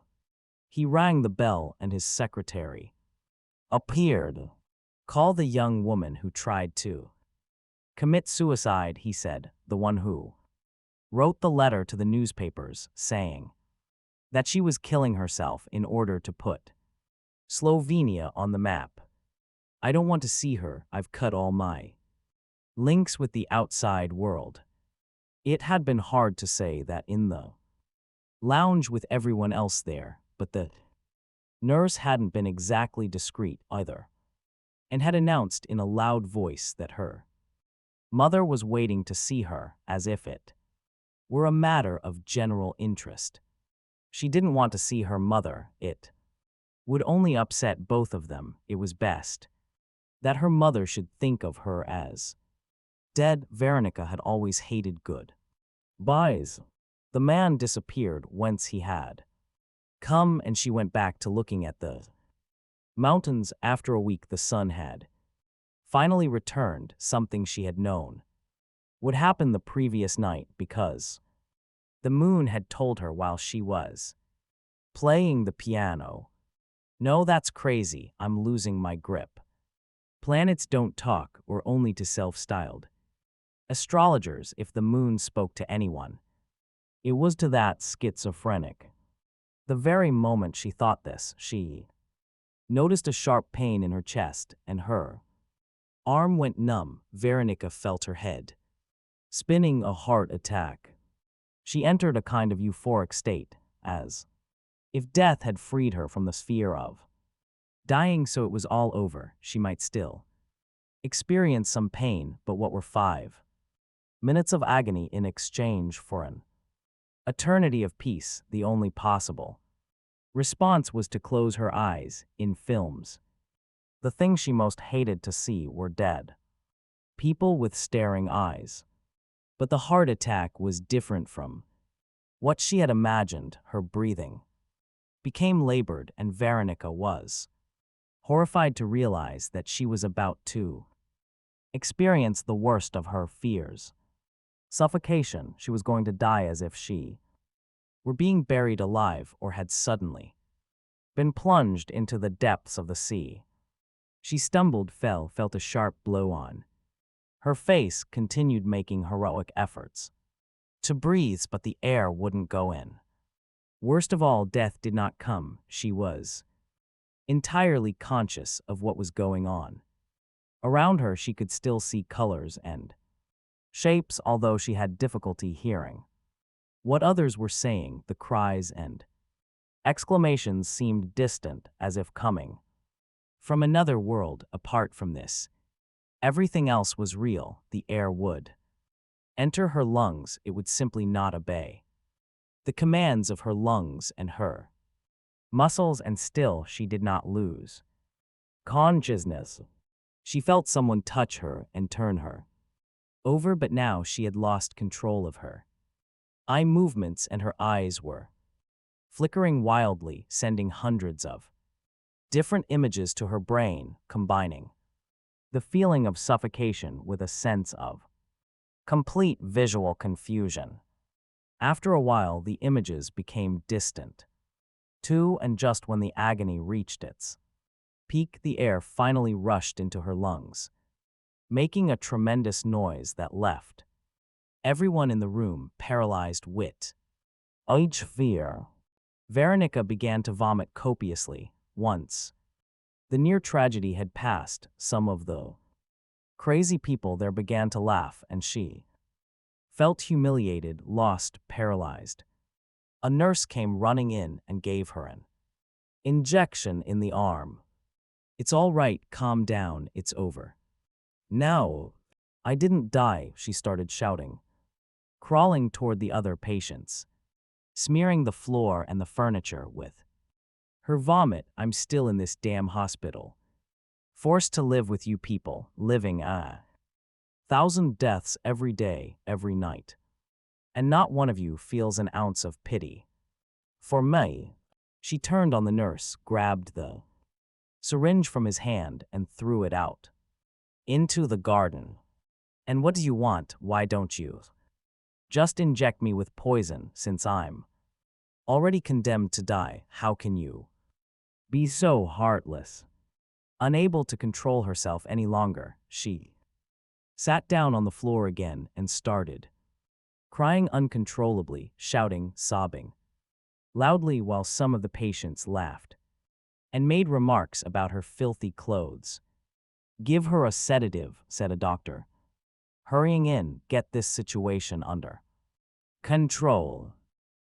He rang the bell and his secretary appeared. Call the young woman who tried to commit suicide, he said, the one who wrote the letter to the newspapers saying that she was killing herself in order to put Slovenia on the map. I don't want to see her. I've cut all my links with the outside world. It had been hard to say that in the lounge with everyone else there, but the nurse hadn't been exactly discreet either, and had announced in a loud voice that her mother was waiting to see her, as if it were a matter of general interest. She didn't want to see her mother. It would only upset both of them. It was best that her mother should think of her as dead. Veronica had always hated good buys. The man disappeared whence he had come, and she went back to looking at the mountains. After a week, the sun had finally returned, something she had known would happen the previous night because the moon had told her while she was playing the piano. No, that's crazy. I'm losing my grip. Planets don't talk, or only to self-styled astrologers. If the moon spoke to anyone, it was to that schizophrenic. The very moment she thought this, she noticed a sharp pain in her chest, and her arm went numb. Veronica felt her head spinning. A heart attack. She entered a kind of euphoric state, as if death had freed her from the sphere of dying. So it was all over. She might still experience some pain, but what were 5 minutes of agony in exchange for an eternity of peace? The only possible response was to close her eyes. In films, the things she most hated to see were dead people with staring eyes. But the heart attack was different from what she had imagined. Her breathing became labored, and Veronica was horrified to realize that she was about to experience the worst of her fears. Suffocation. She was going to die, as if she were being buried alive or had suddenly been plunged into the depths of the sea. She stumbled, felt a sharp blow on. Her face continued making heroic efforts to breathe, but the air wouldn't go in. Worst of all, death did not come. She was entirely conscious of what was going on. Around her, she could still see colors and shapes, although she had difficulty hearing. What others were saying, the cries and exclamations seemed distant, as if coming from another world. Apart from this, everything else was real. The air would enter her lungs, it would simply not obey the commands of her lungs and her muscles, and still she did not lose consciousness. She felt someone touch her and turn her over, but now she had lost control of her eye movements, and her eyes were flickering wildly, sending hundreds of different images to her brain, combining the feeling of suffocation with a sense of complete visual confusion. After a while, the images became distant too, and just when the agony reached its peak, the air finally rushed into her lungs, making a tremendous noise that left everyone in the room paralyzed with fear. Veronica began to vomit copiously. Once the near tragedy had passed, some of the crazy people there began to laugh, and she felt humiliated, lost, paralyzed. A nurse came running in and gave her an injection in the arm. "It's all right, calm down, it's over. Now, I didn't die," she started shouting, crawling toward the other patients, smearing the floor and the furniture with her vomit. "I'm still in this damn hospital, forced to live with you people, living 1,000 deaths every day, every night. And not one of you feels an ounce of pity for me." She turned on the nurse, grabbed the syringe from his hand, and threw it out into the garden. "And what do you want? Why don't you just inject me with poison, since I'm already condemned to die? How can you be so heartless?" Unable to control herself any longer, she sat down on the floor again and started crying uncontrollably, shouting, sobbing loudly, while some of the patients laughed and made remarks about her filthy clothes. "Give her a sedative," said a doctor, hurrying in. "Get this situation under control."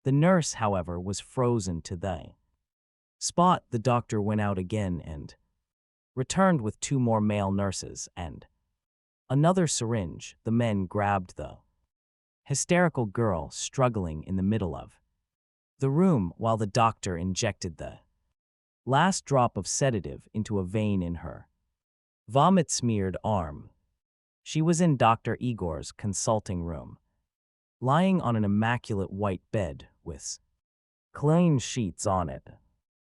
The nurse, however, was frozen to the spot. The doctor went out again and returned with 2 more male nurses and another syringe. The men grabbed the hysterical girl struggling in the middle of the room while the doctor injected the last drop of sedative into a vein in her vomit-smeared arm. She was in Dr. Igor's consulting room, lying on an immaculate white bed with clean sheets on it.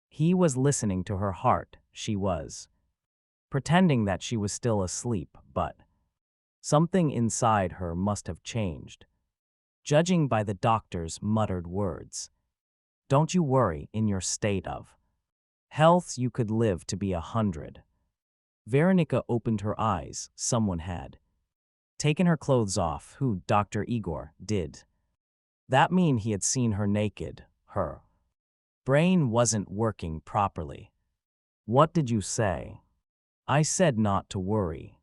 He was listening to her heart. She was pretending that she was still asleep, but something inside her must have changed, judging by the doctor's muttered words. "Don't you worry, in your state of health you could live to be 100. Veronica opened her eyes. Someone had taken her clothes off. Who? Dr. Igor. Did that mean he had seen her naked? Her brain wasn't working properly. "What did you say?" "I said not to worry."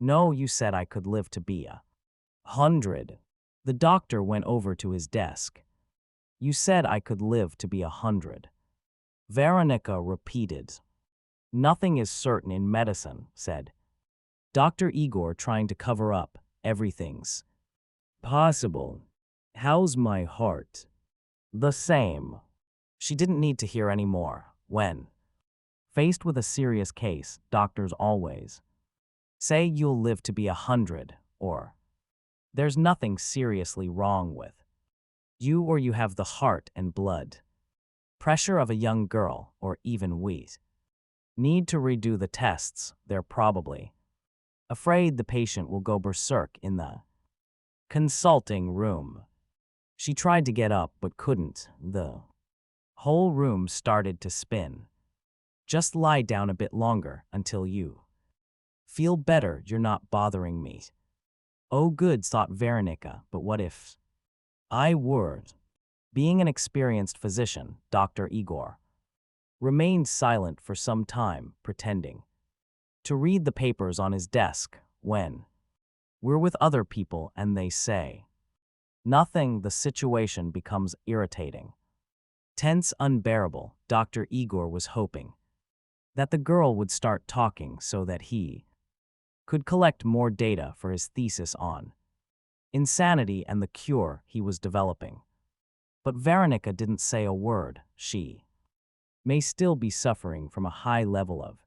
"No, you said I could live to be 100. The doctor went over to his desk. "You said I could live to be 100. Veronica repeated. "Nothing is certain in medicine," said Dr. Igor, trying to cover up. "Everything's possible." "How's my heart?" "The same." She didn't need to hear any more. When faced with a serious case, doctors always say you'll live to be 100, or there's nothing seriously wrong with you, or you have the heart and blood pressure of a young girl, or even we need to redo the tests. They're probably afraid the patient will go berserk in the consulting room. She tried to get up but couldn't. The Whole room started to spin. Just lie down a bit longer until you feel better. You're not bothering me. Oh good, thought Veronica, but what if I were? Being an experienced physician, Dr. Igor remained silent for some time, pretending to read the papers on his desk. When we're with other people and they say nothing, the situation becomes irritating, tense, unbearable. Dr. Igor was hoping that the girl would start talking so that he could collect more data for his thesis on insanity and the cure he was developing. But Veronica didn't say a word. She may still be suffering from a high level of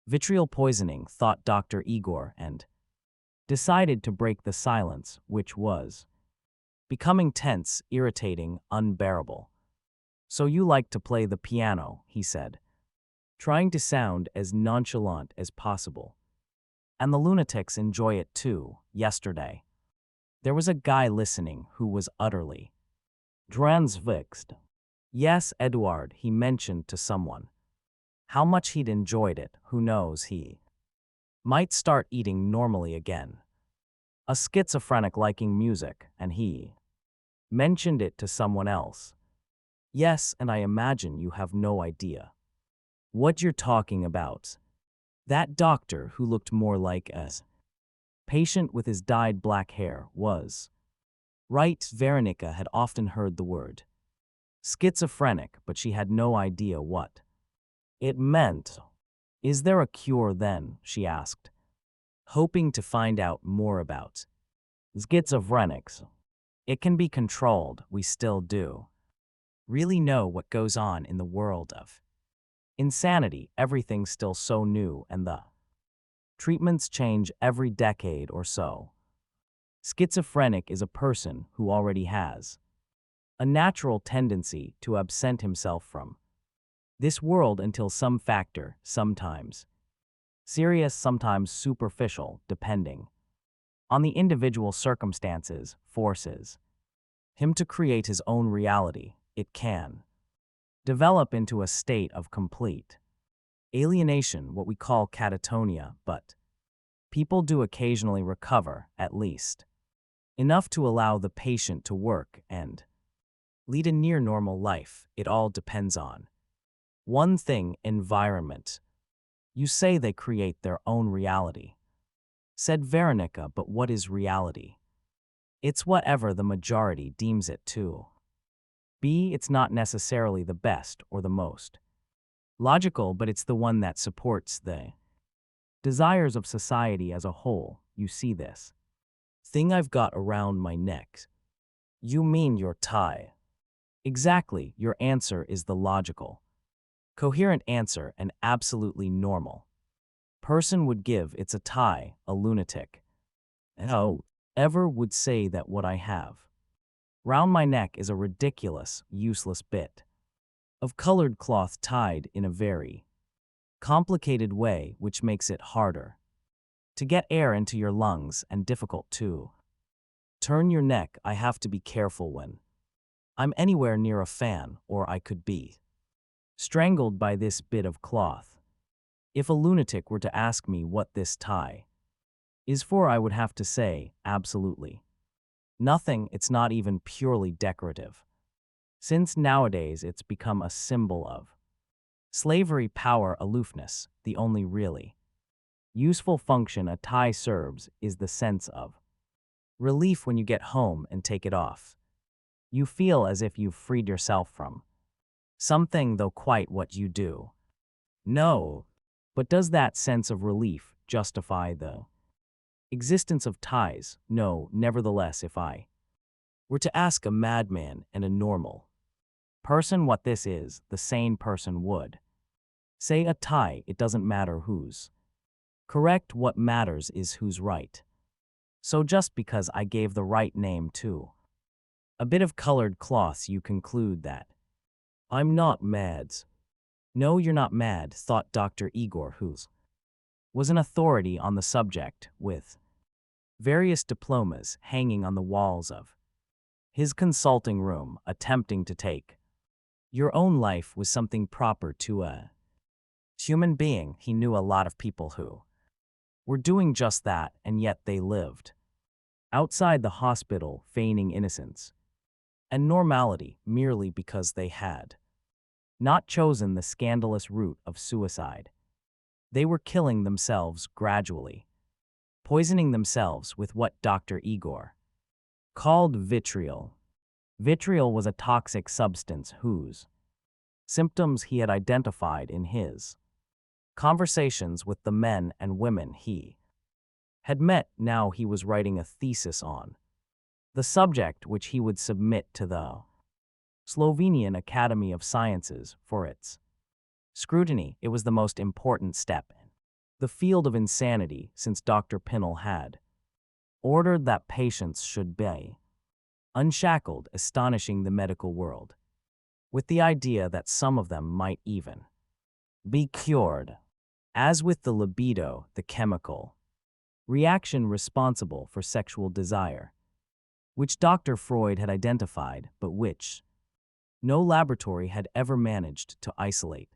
vitriol poisoning, thought Dr. Igor, and decided to break the silence, which was becoming tense, irritating, unbearable. So you like to play the piano, he said, trying to sound as nonchalant as possible. And the lunatics enjoy it too. Yesterday, there was a guy listening who was utterly transfixed. Yes, Edward, he mentioned to someone. How much he'd enjoyed it, who knows, he might start eating normally again. A schizophrenic liking music, and he mentioned it to someone else. Yes, and I imagine you have no idea what you're talking about. That doctor who looked more like a patient with his dyed black hair was right. Veronica had often heard the word schizophrenic, but she had no idea what it meant. Is there a cure then? She asked, hoping to find out more about schizophrenics. It can be controlled. We still do really know what goes on in the world of insanity. Everything's still so new and the treatments change every decade or so. Schizophrenic is a person who already has a natural tendency to absent himself from this world until some factor, sometimes serious, sometimes superficial, depending on the individual circumstances, forces him to create his own reality. It can develop into a state of complete alienation, what we call catatonia, but people do occasionally recover, at least enough to allow the patient to work and lead a near normal life. It all depends on one thing: environment. You say they create their own reality, said Veronica, but what is reality? It's whatever the majority deems it to be. It's not necessarily the best or the most logical, but it's the one that supports the desires of society as a whole. You see this thing I've got around my neck? You mean your tie? Exactly. Your answer is the logical, coherent answer an absolutely normal person would give. It's a tie. A lunatic ever would say that what I have round my neck is a ridiculous, useless bit of colored cloth tied in a very complicated way, which makes it harder to get air into your lungs and difficult to turn your neck. I have to be careful when I'm anywhere near a fan, or I could be strangled by this bit of cloth. If a lunatic were to ask me what this tie is for, I would have to say, absolutely nothing. It's not even purely decorative, since nowadays it's become a symbol of slavery, power, aloofness. The only really useful function a tie serves is the sense of relief when you get home and take it off. You feel as if you've freed yourself from something, though quite what you do. No, but does that sense of relief justify the existence of ties? No. Nevertheless, if I were to ask a madman and a normal person what this is, the sane person would say a tie. It doesn't matter who's correct. What matters is who's right. So just because I gave the right name to a bit of colored cloth, you conclude that I'm not mad. No, you're not mad, thought Dr. Igor, who was an authority on the subject, with various diplomas hanging on the walls of his consulting room, attempting to take Your own life was something proper to a human being. He knew a lot of people who were doing just that, and yet they lived outside the hospital, feigning innocence and normality merely because they had not chosen the scandalous route of suicide. They were killing themselves gradually, poisoning themselves with what Dr. Igor called vitriol. Vitriol was a toxic substance whose symptoms he had identified in his conversations with the men and women he had met. Now he was writing a thesis on the subject, which he would submit to the Slovenian Academy of Sciences for its scrutiny. It was the most important step in the field of insanity, since Dr. Pinnell had ordered that patients should be unshackled, astonishing the medical world with the idea that some of them might even be cured. As with the libido, the chemical reaction responsible for sexual desire, which Dr. Freud had identified, but which no laboratory had ever managed to isolate.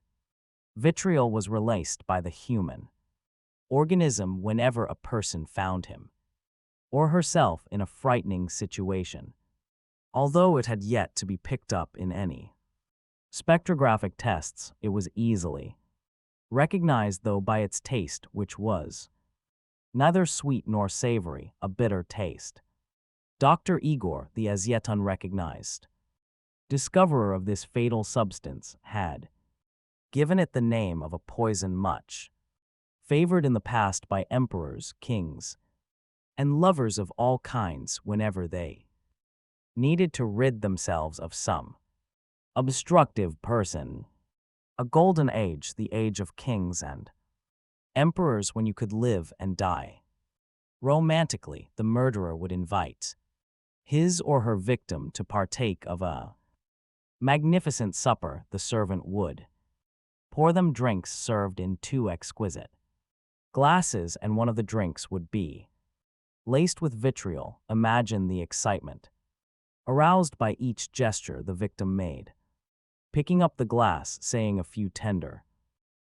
Vitriol was released by the human organism whenever a person found him or herself in a frightening situation, although it had yet to be picked up in any spectrographic tests. It was easily recognized, though, by its taste, which was neither sweet nor savory, a bitter taste. Dr. Igor, the as yet unrecognized discoverer of this fatal substance, had given it the name of a poison much favored in the past by emperors, kings, and lovers of all kinds whenever they needed to rid themselves of some obstructive person. A golden age, the age of kings and emperors, when you could live and die romantically. The murderer would invite his or her victim to partake of a magnificent supper. The servant would pour them drinks served in 2 exquisite glasses, and one of the drinks would be laced with vitriol. Imagine the excitement aroused by each gesture the victim made, picking up the glass, saying a few tender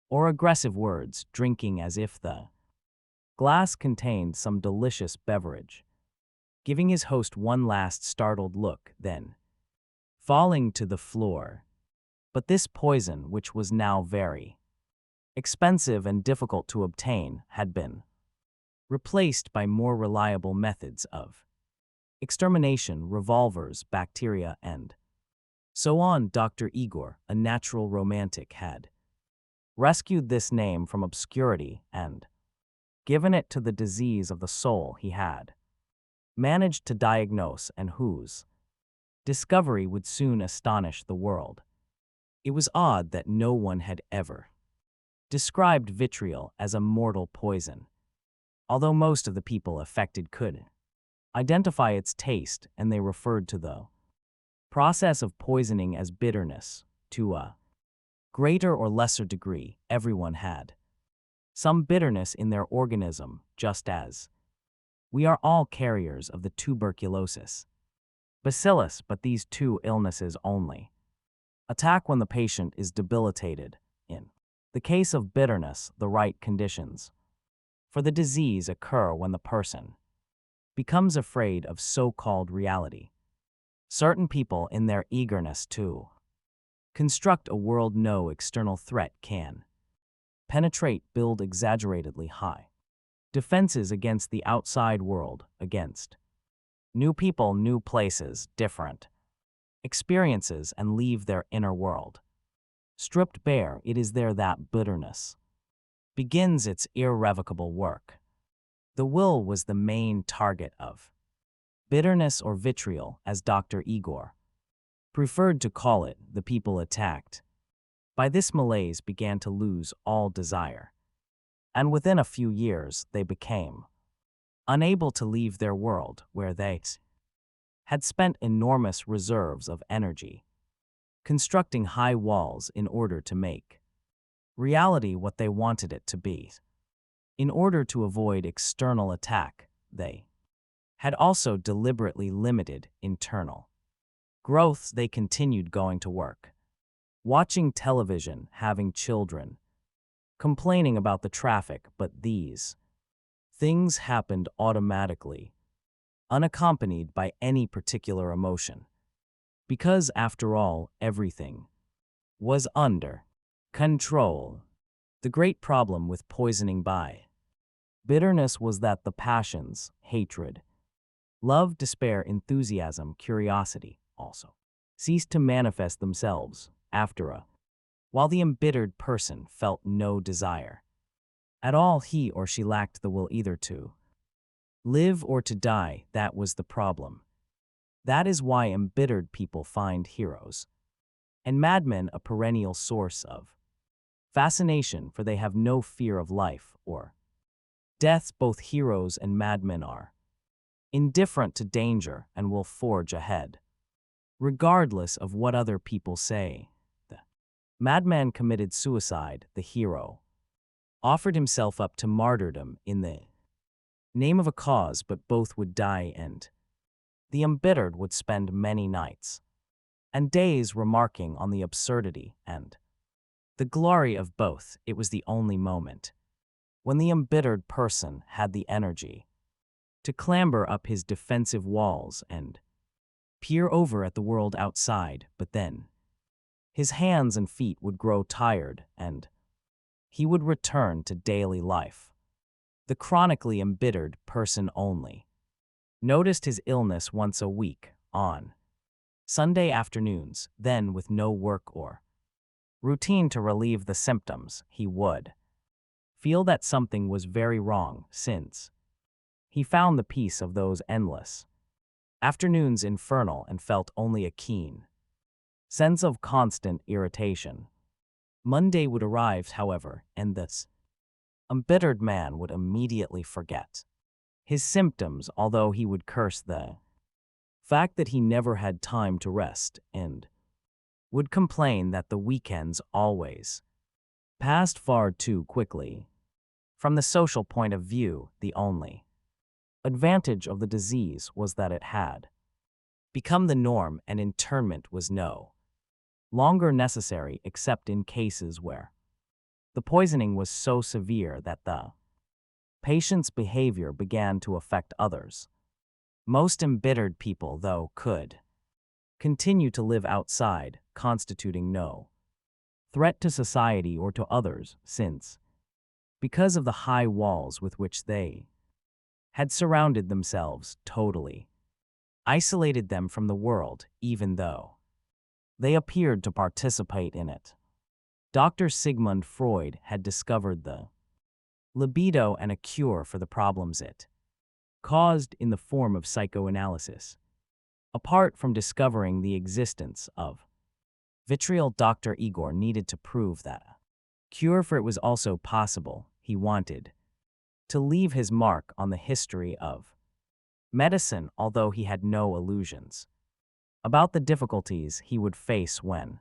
or aggressive words, drinking as if the glass contained some delicious beverage, giving his host one last startled look, then falling to the floor. But this poison, which was now very expensive and difficult to obtain, had been replaced by more reliable methods of extermination, revolvers, bacteria, and so on. Dr. Igor, a natural romantic, had rescued this name from obscurity and given it to the disease of the soul he had managed to diagnose, and whose discovery would soon astonish the world. It was odd that no one had ever described vitriol as a mortal poison, although most of the people affected could identify its taste, and they referred to the process of poisoning as bitterness. To a greater or lesser degree, everyone had some bitterness in their organism, just as we are all carriers of the tuberculosis bacillus, but these 2 illnesses only attack when the patient is debilitated. In the case of bitterness, the right conditions for the disease occur when the person becomes afraid of so-called reality. Certain people, in their eagerness to construct a world no external threat can penetrate, build exaggeratedly high defenses against the outside world, against new people, new places, different experiences, and leave their inner world stripped bare. It is there that bitterness begins its irrevocable work. The will was the main target of bitterness, or vitriol, as Dr. Igor preferred to call it. The people attacked by this malaise began to lose all desire, and within a few years they became unable to leave their world, where they had spent enormous reserves of energy constructing high walls in order to make reality what they wanted it to be. In order to avoid external attack, they had also deliberately limited internal growth. They continued going to work watching television, having children, complaining about the traffic, but these things happened automatically, unaccompanied by any particular emotion. Because, after all, everything was under control. The great problem with poisoning by bitterness was that the passions, hatred, love, despair, enthusiasm, curiosity, also ceased to manifest themselves after a while the embittered person felt no desire at all. He or she lacked the will either to live or to die. That was the problem. That is why embittered people find heroes and madmen a perennial source of fascination, for they have no fear of life or death. Both heroes and madmen are indifferent to danger and will forge ahead, regardless of what other people say. The madman committed suicide. The hero offered himself up to martyrdom in the name of a cause, but both would die, and the embittered would spend many nights and days remarking on the absurdity and the glory of both. It was the only moment when the embittered person had the energy to clamber up his defensive walls and peer over at the world outside, but then his hands and feet would grow tired and he would return to daily life. The chronically embittered person only noticed his illness once a week, on Sunday afternoons. Then, with no work or routine to relieve the symptoms, he would feel that something was very wrong, since he found the peace of those endless afternoons infernal and felt only a keen sense of constant irritation. Monday would arrive, however, and this embittered man would immediately forget his symptoms, although he would curse the fact that he never had time to rest, and would complain that the weekends always passed far too quickly. From the social point of view, the only advantage of the disease was that it had become the norm, and internment was no longer necessary except in cases where the poisoning was so severe that the patient's behavior began to affect others. Most embittered people, though, could continue to live outside, constituting no threat to society or to others, since, because of the high walls with which they had surrounded themselves, totally isolated them from the world, even though they appeared to participate in it. Dr. Sigmund Freud had discovered the libido and a cure for the problems it caused in the form of psychoanalysis. Apart from discovering the existence of vitriol, Dr. Igor needed to prove that a cure for it was also possible. He wanted to leave his mark on the history of medicine, although he had no illusions about the difficulties he would face when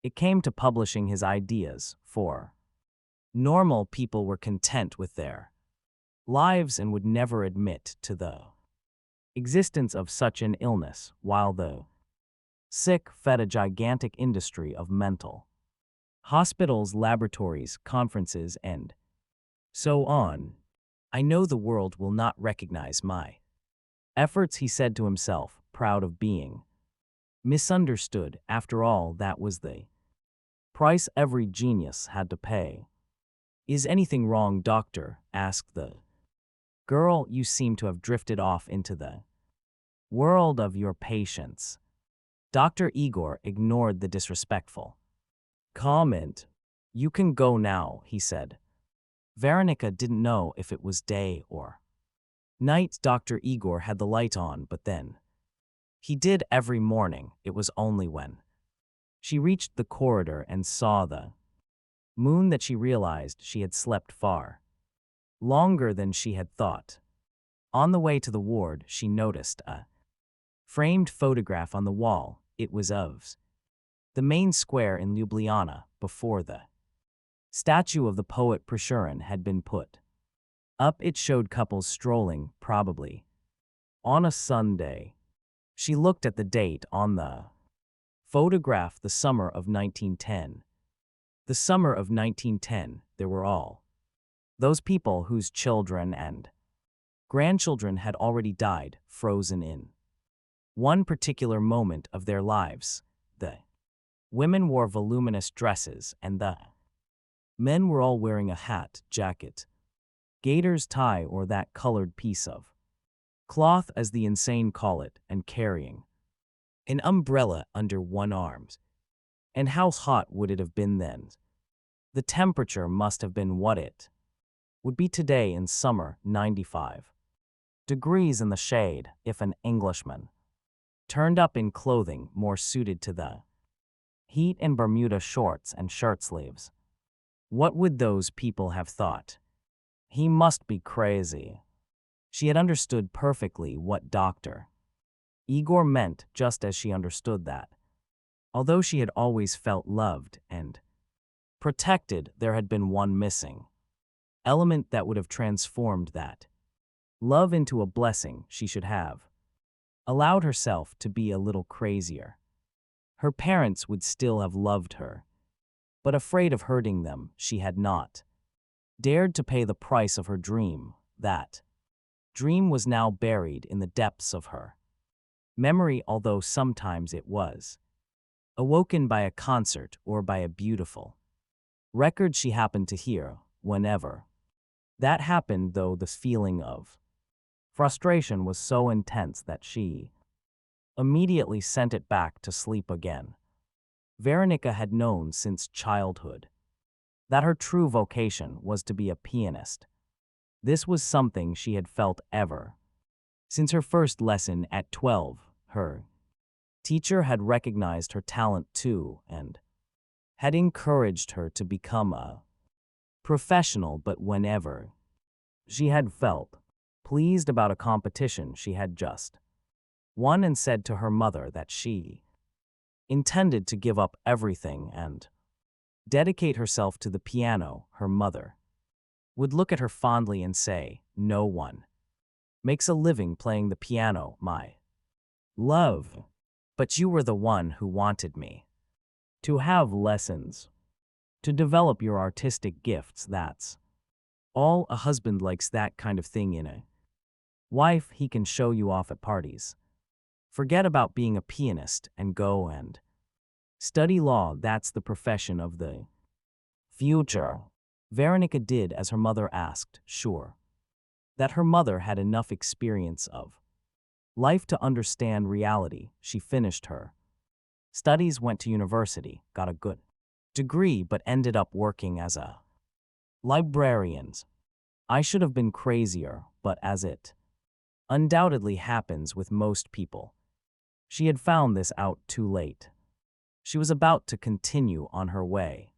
it came to publishing his ideas, for normal people were content with their lives and would never admit to the existence of such an illness, while the sick fed a gigantic industry of mental hospitals, laboratories, conferences, and so on. I know the world will not recognize my efforts, he said to himself, proud of being misunderstood. After all, that was the price every genius had to pay. Is anything wrong, doctor? Asked the girl. You seem to have drifted off into the world of your patients. Dr. Igor ignored the disrespectful comment. You can go now, he said. Veronica didn't know if it was day or night. Dr. Igor had the light on, but then he did every morning. It was only when she reached the corridor and saw the moon that she realized she had slept far longer than she had thought. On the way to the ward, she noticed a framed photograph on the wall. It was of the main square in Ljubljana, before the statue of the poet Prešeren had been put up. It showed couples strolling, probably on a Sunday. She looked at the date on the Photograph the summer of 1910. The summer of 1910, there were all those people whose children and grandchildren had already died, frozen in one particular moment of their lives. The women wore voluminous dresses, and the men were all wearing a hat, jacket, gaiters, tie, or that colored piece of cloth, as the insane call it, and carrying an umbrella under one arm. And how hot would it have been then? The temperature must have been what it would be today in summer, 95 degrees in the shade, if an Englishman turned up in clothing more suited to the heat in Bermuda shorts and shirt sleeves. What would those people have thought? He must be crazy. She had understood perfectly what Dr. Igor meant, just as she understood that, although she had always felt loved and protected, there had been one missing element that would have transformed that love into a blessing. She should have allowed herself to be a little crazier. Her parents would still have loved her, but afraid of hurting them, she had not dared to pay the price of her dream. That dream was now buried in the depths of her memory, although sometimes it was awoken by a concert or by a beautiful record she happened to hear. Whenever that happened, though, the feeling of frustration was so intense that she immediately sent it back to sleep again. Veronica had known since childhood that her true vocation was to be a pianist. This was something she had felt ever since her first lesson at 12. Her teacher had recognized her talent too and had encouraged her to become a professional, but whenever she had felt pleased about a competition she had just won and said to her mother that she intended to give up everything and dedicate herself to the piano, her mother would look at her fondly and say, "No one makes a living playing the piano, my love. But you were the one who wanted me to have lessons, to develop your artistic gifts. That's all. A husband likes that kind of thing in a wife. He can show you off at parties. Forget about being a pianist and go and study law. That's the profession of the future." Veronica did as her mother asked, sure that her mother had enough experience of life to understand reality. She finished her studies, went to university, got a good degree, but ended up working as a librarian. I should have been crazier, but as it undoubtedly happens with most people, she had found this out too late. She was about to continue on her way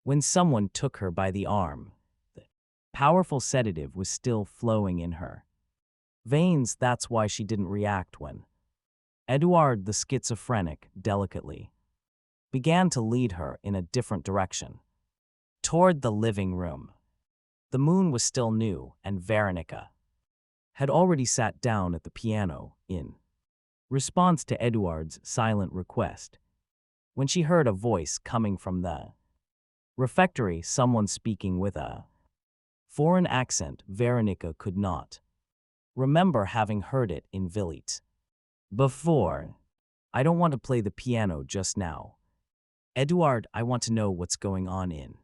when someone took her by the arm. The powerful sedative was still flowing in her veins. That's why she didn't react when Eduard, the schizophrenic, delicately began to lead her in a different direction, toward the living room. The moon was still new, and Veronica had already sat down at the piano in response to Eduard's silent request, when she heard a voice coming from the refectory, someone speaking with a foreign accent. Veronica could not remember having heard it in village before. "I don't want to play the piano just now, Eduard. I want to know what's going on in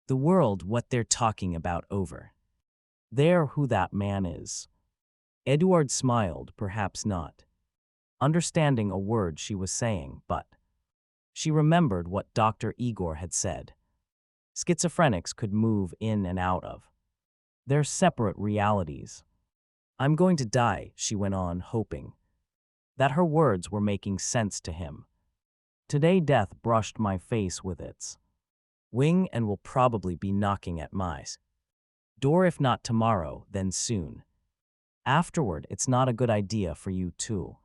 the world, what they're talking about over there, who that man is." Eduard smiled, perhaps not understanding a word she was saying, but she remembered what Dr. Igor had said. Schizophrenics could move in and out of their separate realities. "I'm going to die," she went on, hoping that her words were making sense to him. "Today death brushed my face with its wing and will probably be knocking at my door, if not tomorrow, then soon afterward. It's not a good idea for you to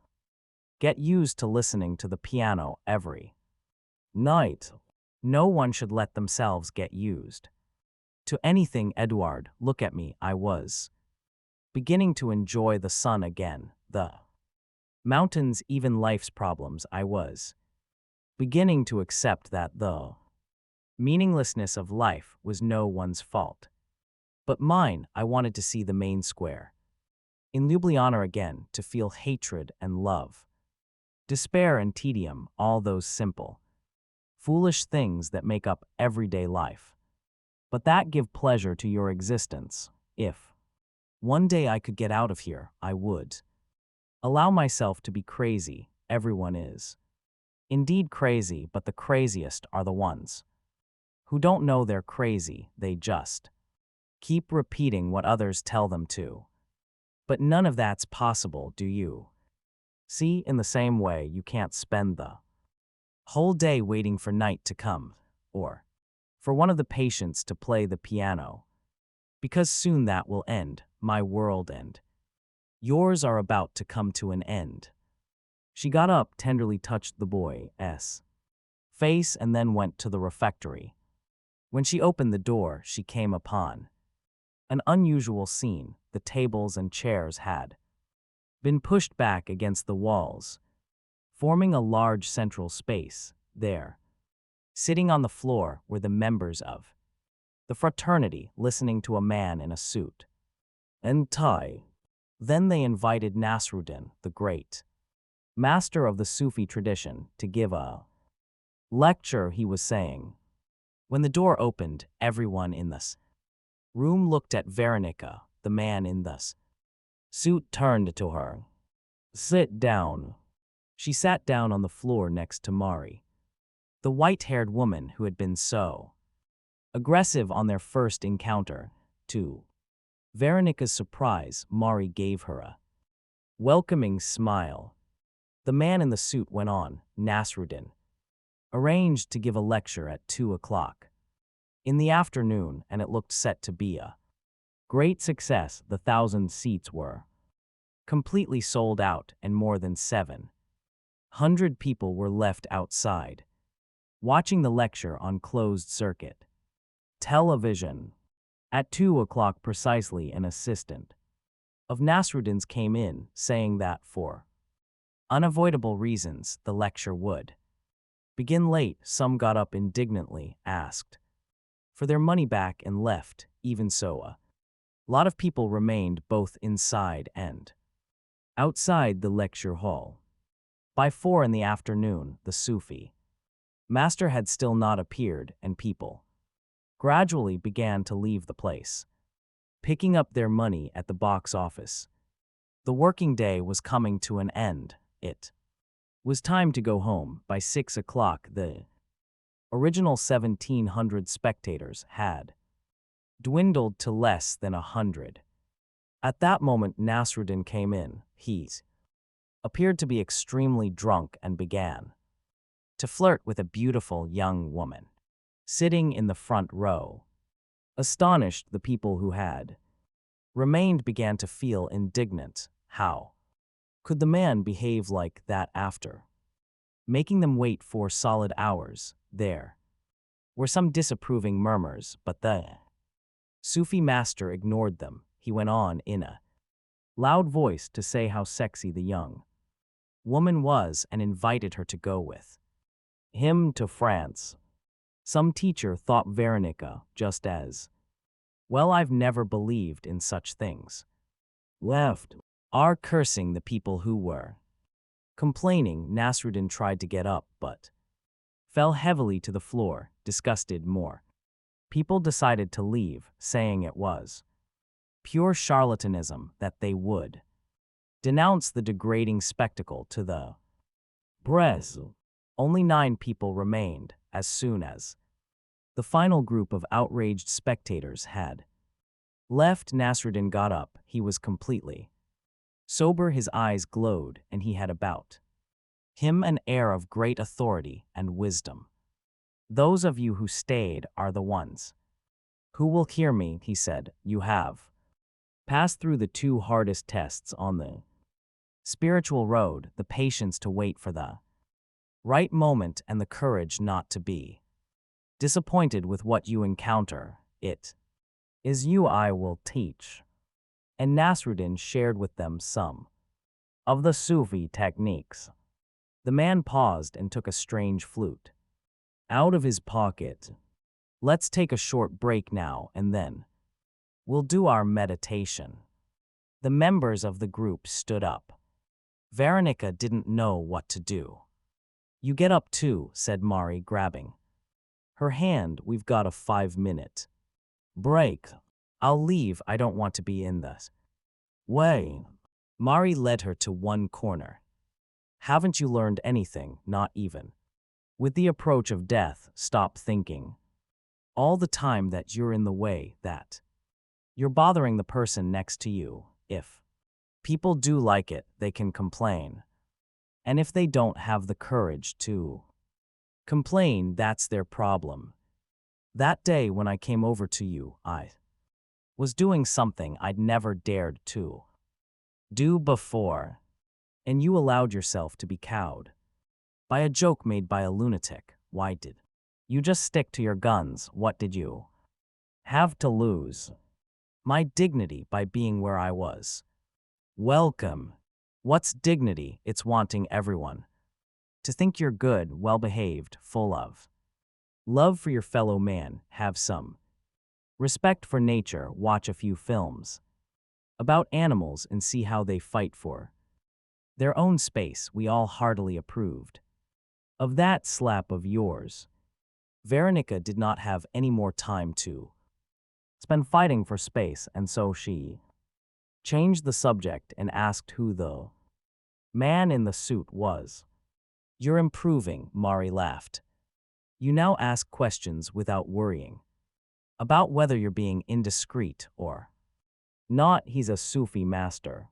get used to listening to the piano every night. No one should let themselves get used to anything. Eduard, look at me." I was beginning to enjoy the sun again, the mountains, even life's problems. I was beginning to accept that the meaninglessness of life was no one's fault. But mine. I wanted to see the main square. In Ljubljana again, to feel hatred and love, despair and tedium, all those simple, foolish things that make up everyday life. But that give pleasure to your existence. If one day I could get out of here, I would. Allow myself to be crazy. Everyone is indeed crazy, but the craziest are the ones who don't know they're crazy. They just keep repeating what others tell them to. But none of that's possible, do you? See, in the same way, you can't spend the whole day waiting for night to come, or for one of the patients to play the piano, because soon that will end, my world, and yours are about to come to an end. She got up, tenderly touched the boy's face, and then went to the refectory. When she opened the door, she came upon an unusual scene. The tables and chairs had been pushed back against the walls, forming a large central space. There, sitting on the floor, were the members of the fraternity, listening to a man in a suit and tie. Then they invited Nasruddin, the great master of the Sufi tradition, to give a lecture. He was saying. When the door opened, everyone in this room looked at Veronica. The man in the suit turned to her. "Sit down." She sat down on the floor next to Mari, the white-haired woman who had been so aggressive on their first encounter. To Veronica's surprise, Mari gave her a welcoming smile. The man in the suit went on. Nasruddin arranged to give a lecture at 2 o'clock in the afternoon, and it looked set to be a great success. The 1,000 seats were completely sold out, and more than 700 people were left outside, watching the lecture on closed-circuit television. At 2 o'clock precisely, an assistant of Nasruddin's came in, saying that for unavoidable reasons, the lecture would begin late. Some got up indignantly, asked for their money back, and left. Even so, a lot of people remained both inside and outside the lecture hall. By 4 in the afternoon, the Sufi master had still not appeared, and people gradually began to leave the place, picking up their money at the box office. The working day was coming to an end. It was time to go home. By 6 o'clock, the original 1,700 spectators had dwindled to less than 100. At that moment, Nasruddin came in. He appeared to be extremely drunk and began to flirt with a beautiful young woman sitting in the front row. Astonished, the people who had remained began to feel indignant. How could the man behave like that after making them wait 4 solid hours? There were some disapproving murmurs, but the Sufi master ignored them. He went on in a loud voice to say how sexy the young woman was and invited her to go with him to France. Some teacher thought Veronica just as well. I've never believed in such things. Left are cursing the people who were complaining. Nasruddin tried to get up, but fell heavily to the floor, disgusted. More people decided to leave, saying it was pure charlatanism, that they would denounce the degrading spectacle to the press. Only 9 people remained. As soon as the final group of outraged spectators had left, Nasruddin got up. He was completely sober, his eyes glowed, and he had about him an air of great authority and wisdom. "Those of you who stayed are the ones who will hear me," he said. "You have passed through the 2 hardest tests on the spiritual road, the patience to wait for the right moment and the courage not to be disappointed with what you encounter. It is you I will teach." And Nasruddin shared with them some of the Sufi techniques. The man paused and took a strange flute out of his pocket. Let's take a short break now and then we'll do our meditation. The members of the group stood up. Veronica didn't know what to do. You get up too, said Mari, grabbing her hand. We've got a 5-minute break. I'll leave. I don't want to be in this way. Mari led her to one corner. Haven't you learned anything? Not even. With the approach of death, stop thinking all the time that you're in the way, that you're bothering the person next to you. If people do like it, they can complain. And if they don't have the courage to complain, that's their problem. That day when I came over to you, I was doing something I'd never dared to do before, and you allowed yourself to be cowed by a joke made by a lunatic. Why did you just stick to your guns? What did you have to lose? My dignity by being where I was. Welcome. What's dignity? It's wanting everyone to think you're good, well-behaved, full of love for your fellow man, have some respect for nature, watch a few films about animals and see how they fight for their own space. We all heartily approved of that slap of yours. Veronica did not have any more time to spend fighting for space, and so she changed the subject and asked who the man in the suit was. You're improving, Mari laughed. You now ask questions without worrying about whether you're being indiscreet or not. He's a Sufi master.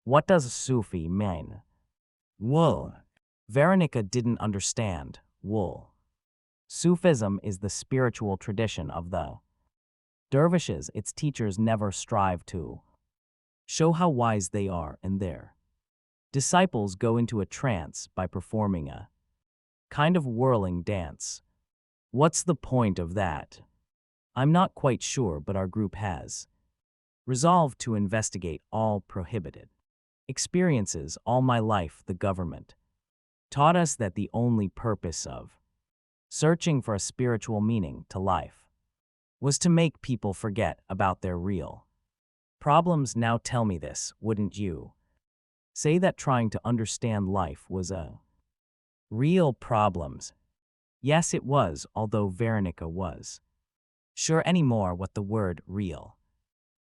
What does Sufi mean? Wool. Veronica didn't understand. Wool. Sufism is the spiritual tradition of the dervishes. Its teachers never strive to show how wise they are, and their disciples go into a trance by performing a kind of whirling dance. What's the point of that? I'm not quite sure, but our group has resolved to investigate all prohibited experiences. All my life, the government taught us that the only purpose of searching for a spiritual meaning to life was to make people forget about their real problems. Now tell me this, wouldn't you say that trying to understand life was a real problems? Yes, it was, although Veronica was sure anymore what the word real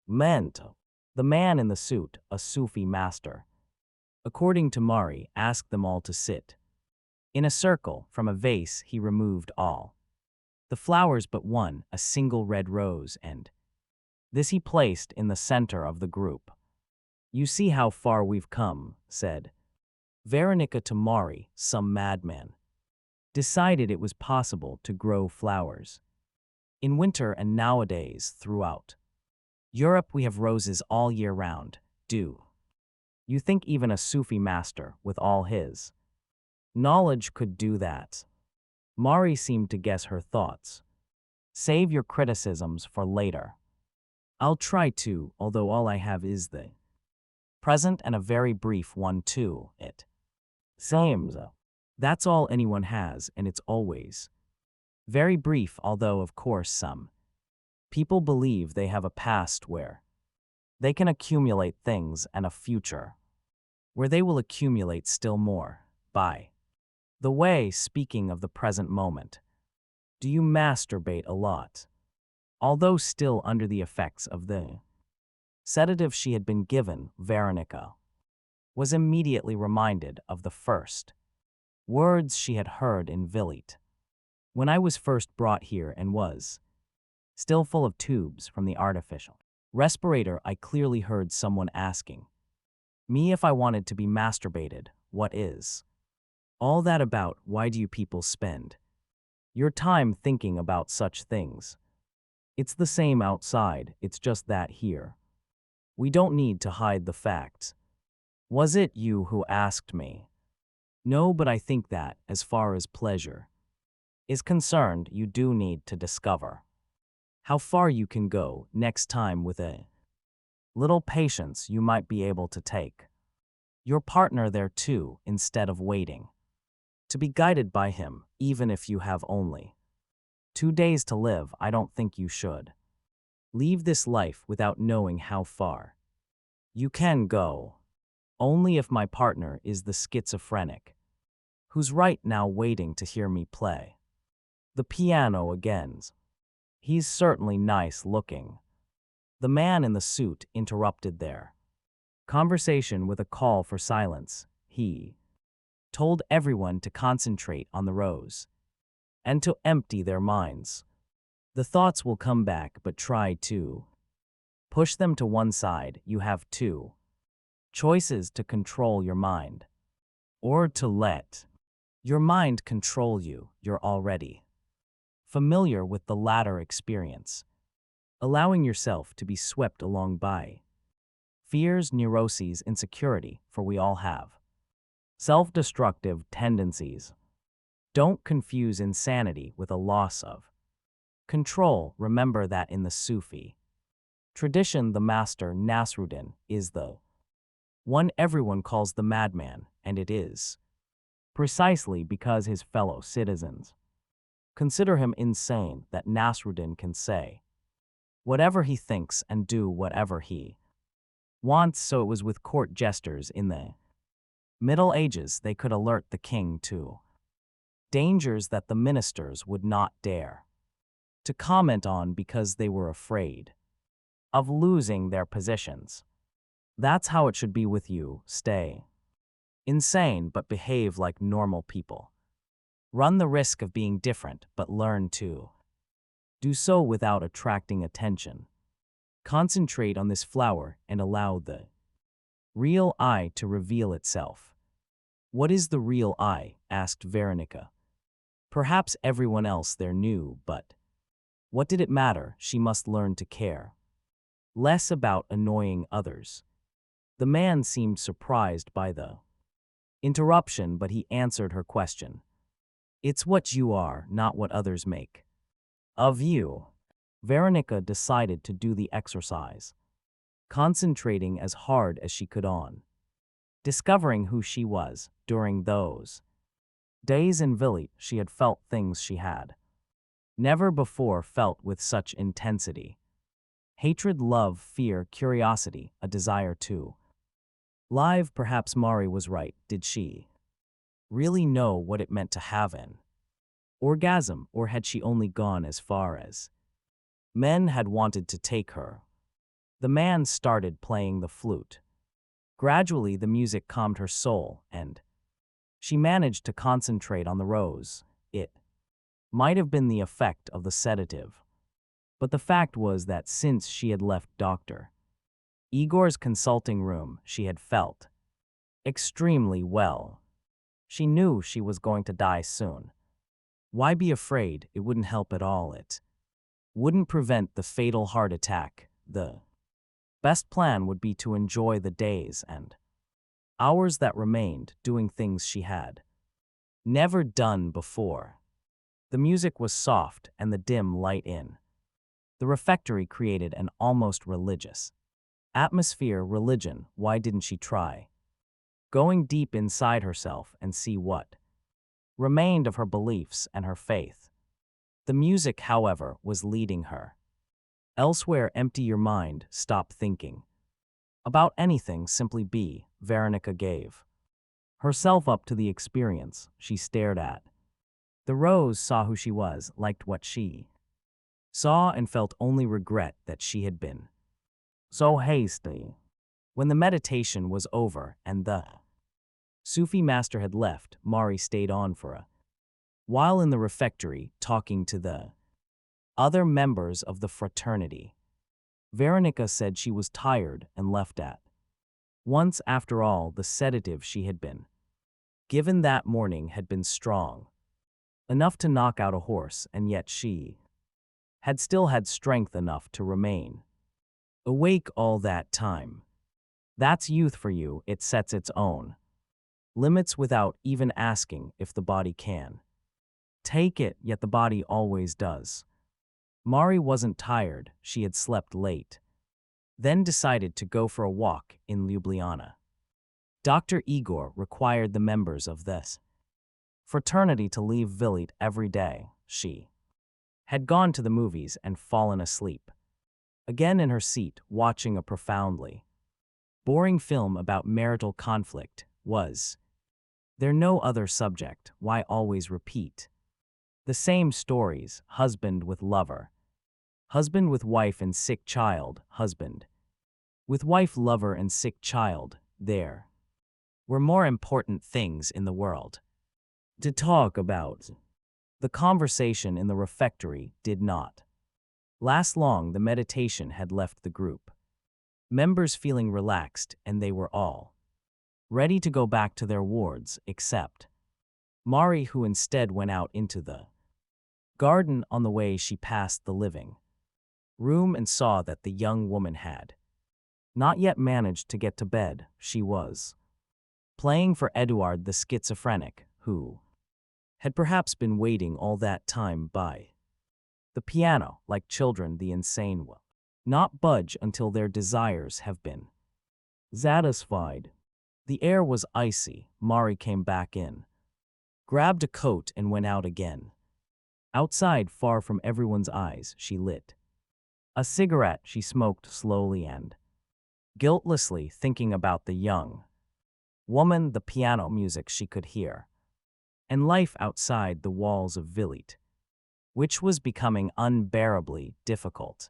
meant. The man in the suit, a Sufi master, according to Mari, asked them all to sit in a circle. From a vase he removed all the flowers but one, a single red rose, and this he placed in the center of the group. You see how far we've come, said Veronica to Mari. Some madman decided it was possible to grow flowers in winter, and nowadays throughout Europe we have roses all year round. Do you think even a Sufi master, with all his knowledge, could do that? Mari seemed to guess her thoughts. Save your criticisms for later. I'll try to, although all I have is the present, and a very brief one too. It seems that's all anyone has, and it's always very brief, although of course some people believe they have a past where they can accumulate things and a future where they will accumulate still more. By the way, speaking of the present moment, do you masturbate a lot? Although still under the effects of the sedative she had been given, Veronica was immediately reminded of the first words she had heard in Villiet when I was first brought here and was still full of tubes from the artificial respirator. I clearly heard someone asking me if I wanted to be masturbated. What is all that about? Why do you people spend your time thinking about such things? It's the same outside, it's just that here we don't need to hide the facts. Was it you who asked me? No, but I think that, as far as pleasure is concerned, you do need to discover how far you can go. Next time, with a little patience, you might be able to take your partner there too, instead of waiting To be guided by him, even if you have only 2 days to live, I don't think you should leave this life without knowing how far you can go. Only if my partner is the schizophrenic, who's right now waiting to hear me play the piano again. He's certainly nice looking. The man in the suit interrupted their conversation with a call for silence. He told everyone to concentrate on the rose and to empty their minds. The thoughts will come back, but try to push them to one side. You have two choices: to control your mind or to let your mind control you. You're already familiar with the latter experience, allowing yourself to be swept along by fears, neuroses, insecurity, for we all have self-destructive tendencies. Don't confuse insanity with a loss of control. Remember that in the Sufi tradition, the master Nasruddin is the one everyone calls the madman, and it is precisely because his fellow citizens consider him insane that Nasruddin can say whatever he thinks and do whatever he wants. So it was with court jesters in the Middle Ages. They could alert the king to dangers that the ministers would not dare to comment on because they were afraid of losing their positions. That's how it should be with you. Stay insane, but behave like normal people. Run the risk of being different, but learn to do so without attracting attention. Concentrate on this flower and allow the real I to reveal itself. What is the real I? Asked Veronica. Perhaps everyone else there knew, but what did it matter? She must learn to care less about annoying others. The man seemed surprised by the interruption, but he answered her question. It's what you are, not what others make of you. Veronica decided to do the exercise, concentrating as hard as she could on discovering who she was. During those days in Vili, she had felt things she had never before felt with such intensity: hatred, love, fear, curiosity, a desire to live. Perhaps Mari was right. Did she really know what it meant to have an orgasm, or had she only gone as far as men had wanted to take her? The man started playing the flute. Gradually, the music calmed her soul, and she managed to concentrate on the rose. It might have been the effect of the sedative, but the fact was that since she had left Dr. Igor's consulting room, she had felt extremely well. She knew she was going to die soon. Why be afraid? It wouldn't help at all. It wouldn't prevent the fatal heart attack. The best plan would be to enjoy the days and hours that remained, doing things she had never done before. The music was soft, and the dim light in the refectory created an almost religious atmosphere. Religion, why didn't she try going deep inside herself and see what remained of her beliefs and her faith? The music, however, was leading her elsewhere. Empty your mind, stop thinking about anything, simply be. Veronica gave herself up to the experience. She stared at the rose, saw who she was, liked what she saw, and felt only regret that she had been so hasty. When the meditation was over and the Sufi master had left, Mari stayed on for a while in the refectory, talking to the other members of the fraternity. Veronica said she was tired and left at once. After all, the sedative she had been given that morning had been strong enough to knock out a horse, and yet she had still had strength enough to remain awake all that time. That's youth for you. It sets its own limits without even asking if the body can take it, yet the body always does. Mari wasn't tired. She had slept late, then decided to go for a walk in Ljubljana. Dr. Igor required the members of this fraternity to leave Villate every day. She had gone to the movies and fallen asleep, again in her seat watching a profoundly boring film about marital conflict. Was there no other subject? Why always repeat the same stories? Husband with lover, husband with wife and sick child, husband with wife, lover and sick child. There were more important things in the world to talk about. The conversation in the refectory did not last long. The meditation had left the group members feeling relaxed, and they were all ready to go back to their wards, except Mari, who instead went out into the garden. On the way, she passed the living room and saw that the young woman had not yet managed to get to bed. She was playing for Eduard the schizophrenic, who had perhaps been waiting all that time by the piano. Like children, the insane will not budge until their desires have been satisfied. The air was icy. Mari came back in, grabbed a coat and went out again. Outside, far from everyone's eyes, she lit a cigarette. She smoked slowly and guiltlessly, thinking about the young woman, the piano music she could hear, and life outside the walls of Villate, which was becoming unbearably difficult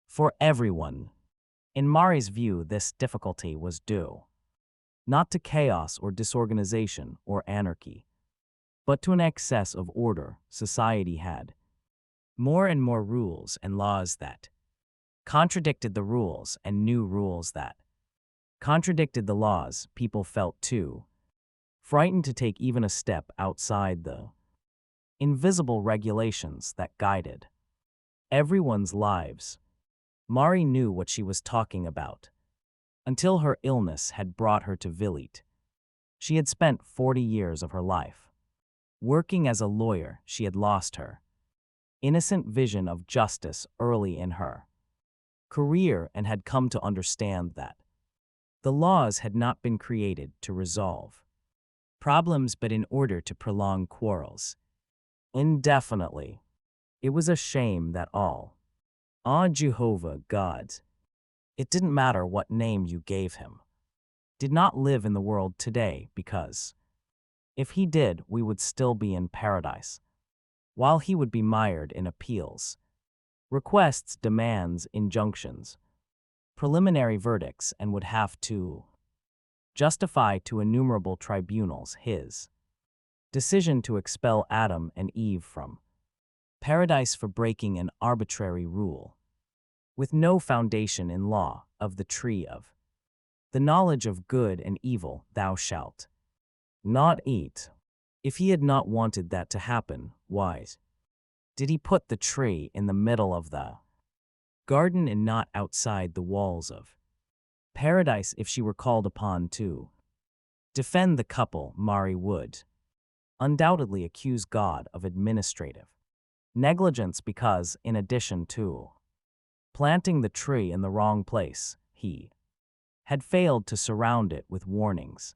for everyone. In Mari's view, this difficulty was due not to chaos or disorganization or anarchy, but to an excess of order. Society had more and more rules and laws that contradicted the rules, and new rules that contradicted the laws. People felt too frightened to take even a step outside the invisible regulations that guided everyone's lives. Mari knew what she was talking about until her illness had brought her to Villate. She had spent 40 years of her life working as a lawyer. She had lost her innocent vision of justice early in her career and had come to understand that the laws had not been created to resolve problems but in order to prolong quarrels indefinitely. It was a shame that all Jehovah gods, it didn't matter what name you gave him, did not live in the world today, because if he did, we would still be in paradise, while he would be mired in appeals, requests, demands, injunctions, preliminary verdicts, and would have to justify to innumerable tribunals his decision to expel Adam and Eve from paradise for breaking an arbitrary rule with no foundation in law of the tree of the knowledge of good and evil. Thou shalt not eat. If he had not wanted that to happen, why did he put the tree in the middle of the garden and not outside the walls of paradise? If she were called upon to defend the couple, Mari would undoubtedly accuse God of administrative negligence because, in addition to planting the tree in the wrong place, he had failed to surround it with warnings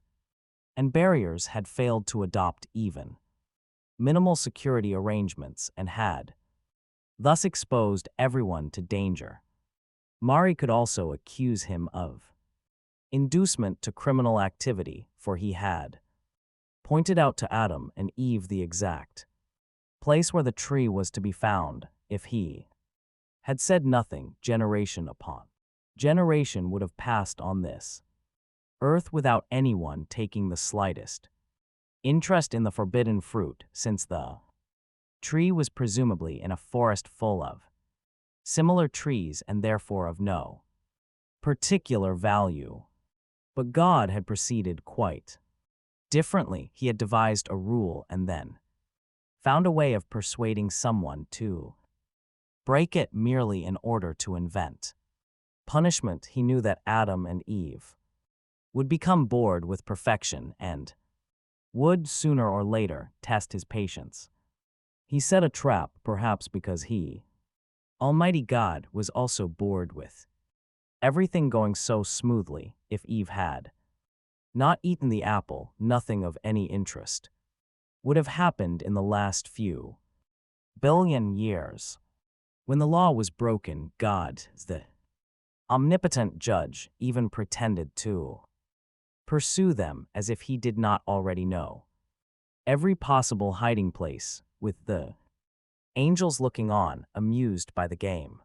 and barriers, had failed to adopt even minimal security arrangements, and had thus exposed everyone to danger. Mari could also accuse him of inducement to criminal activity, for he had pointed out to Adam and Eve the exact place where the tree was to be found. If he had said nothing, generation upon generation would have passed on this earth without anyone taking the slightest interest in the forbidden fruit, since the tree was presumably in a forest full of similar trees and therefore of no particular value. But God had proceeded quite differently. He had devised a rule and then found a way of persuading someone to break it merely in order to invent punishment. He knew that Adam and Eve would become bored with perfection and would, sooner or later, test his patience. He set a trap, perhaps because he, Almighty God, was also bored with everything going so smoothly. If Eve had not eaten the apple, nothing of any interest would have happened in the last few billion years. When the law was broken, God, the omnipotent judge, even pretended to pursue them as if he did not already know every possible hiding place, with the angels looking on, amused by the game.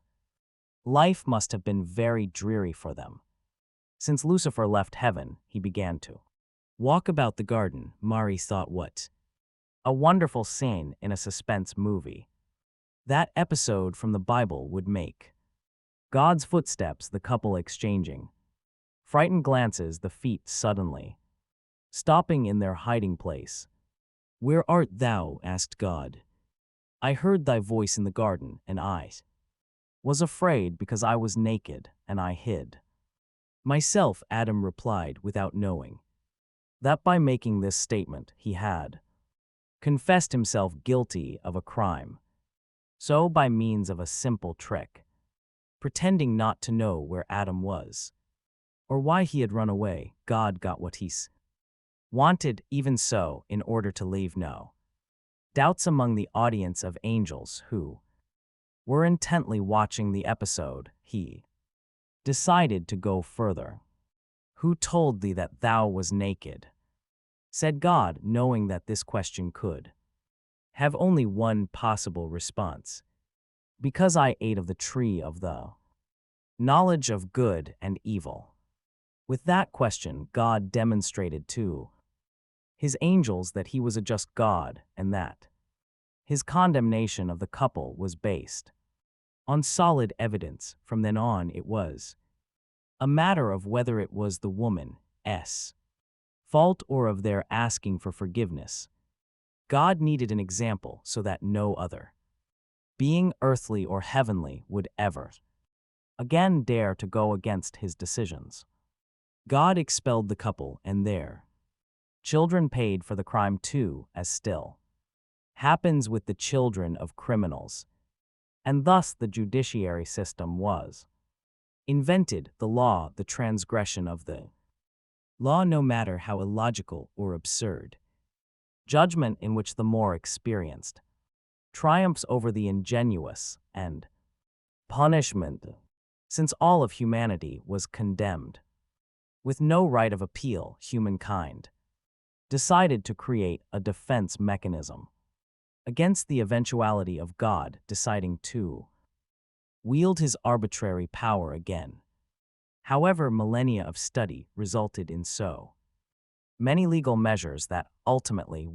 Life must have been very dreary for them. Since Lucifer left heaven, he began to walk about the garden. Mari thought, what a wonderful scene in a suspense movie that episode from the Bible would make. God's footsteps, the couple exchanging frightened glances, the feet suddenly stopping in their hiding place. Where art thou? Asked God. I heard thy voice in the garden, and I was afraid because I was naked, and I hid myself. Adam replied, without knowing that by making this statement he had confessed himself guilty of a crime. So, by means of a simple trick, pretending not to know where Adam was or why he had run away, God got what he wanted. Even so, in order to leave no doubts among the audience of angels who were intently watching the episode, he decided to go further. Who told thee that thou was naked? Said God, knowing that this question could have only one possible response. Because I ate of the tree of the knowledge of good and evil. With that question, God demonstrated to his angels that he was a just God, and that his condemnation of the couple was based on solid evidence. From then on, it was a matter of whether it was the woman's fault or of their asking for forgiveness. God needed an example so that no other being, earthly or heavenly, would ever again dare to go against his decisions. God expelled the couple, and their children paid for the crime too, as still happens with the children of criminals. And thus the judiciary system was invented, the law, the transgression of the law, no matter how illogical or absurd. Judgment in which the more experienced triumphs over the ingenuous, and punishment, since all of humanity was condemned with no right of appeal, humankind decided to create a defense mechanism against the eventuality of God deciding to wield his arbitrary power again. However, millennia of study resulted in so many legal measures that ultimately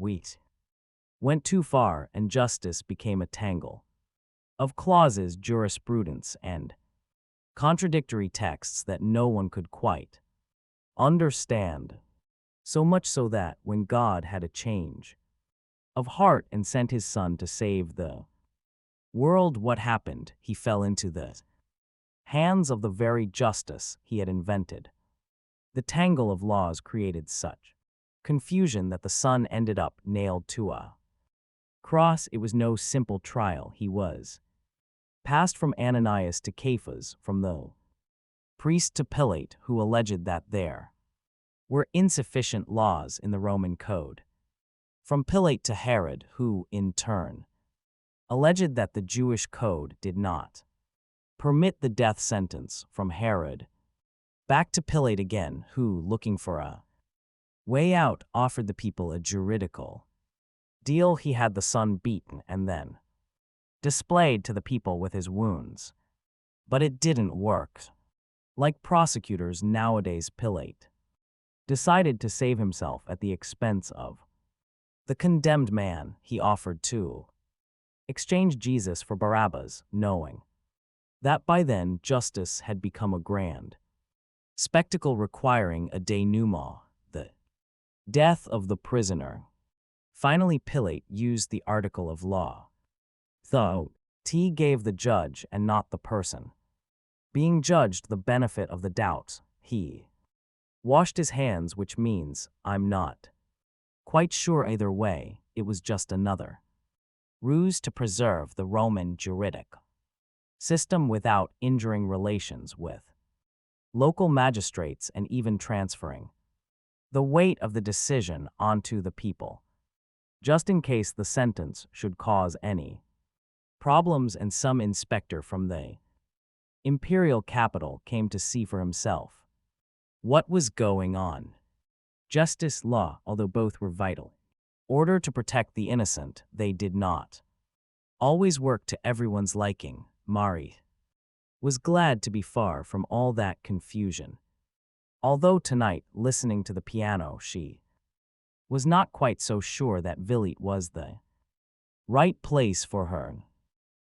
went too far, and justice became a tangle of clauses, jurisprudence, and contradictory texts that no one could quite understand. So much so that when God had a change of heart and sent his Son to save the world, what happened? He fell into the hands of the very justice he had invented. The tangle of laws created such confusion that the Son ended up nailed to a cross. It was no simple trial. He was passed from Ananias to Caiaphas, from the priest to Pilate, who alleged that there were insufficient laws in the Roman code, from Pilate to Herod, who, in turn, alleged that the Jewish code did not permit the death sentence, from Herod back to Pilate again, who, looking for a way out, offered the people a juridical deal. He had the Son beaten and then displayed to the people with his wounds. But it didn't work. Like prosecutors nowadays, Pilate decided to save himself at the expense of the condemned man. He offered to exchange Jesus for Barabbas, knowing that by then justice had become a grand spectacle requiring a denouement, the death of the prisoner. Finally, Pilate used the article of law, though he gave the judge and not the person being judged the benefit of the doubt. He washed his hands, which means, I'm not quite sure either way. It was just another ruse to preserve the Roman juridic system without injuring relations with local magistrates and even transferring the weight of the decision onto the people. just in case the sentence should cause any problems, and some inspector from the imperial capital came to see for himself what was going on. Justice, law, although both were vital. Order to protect the innocent, they did not always work to everyone's liking. Mari was glad to be far from all that confusion. Although tonight, listening to the piano, she was not quite so sure that Villiet was the right place for her.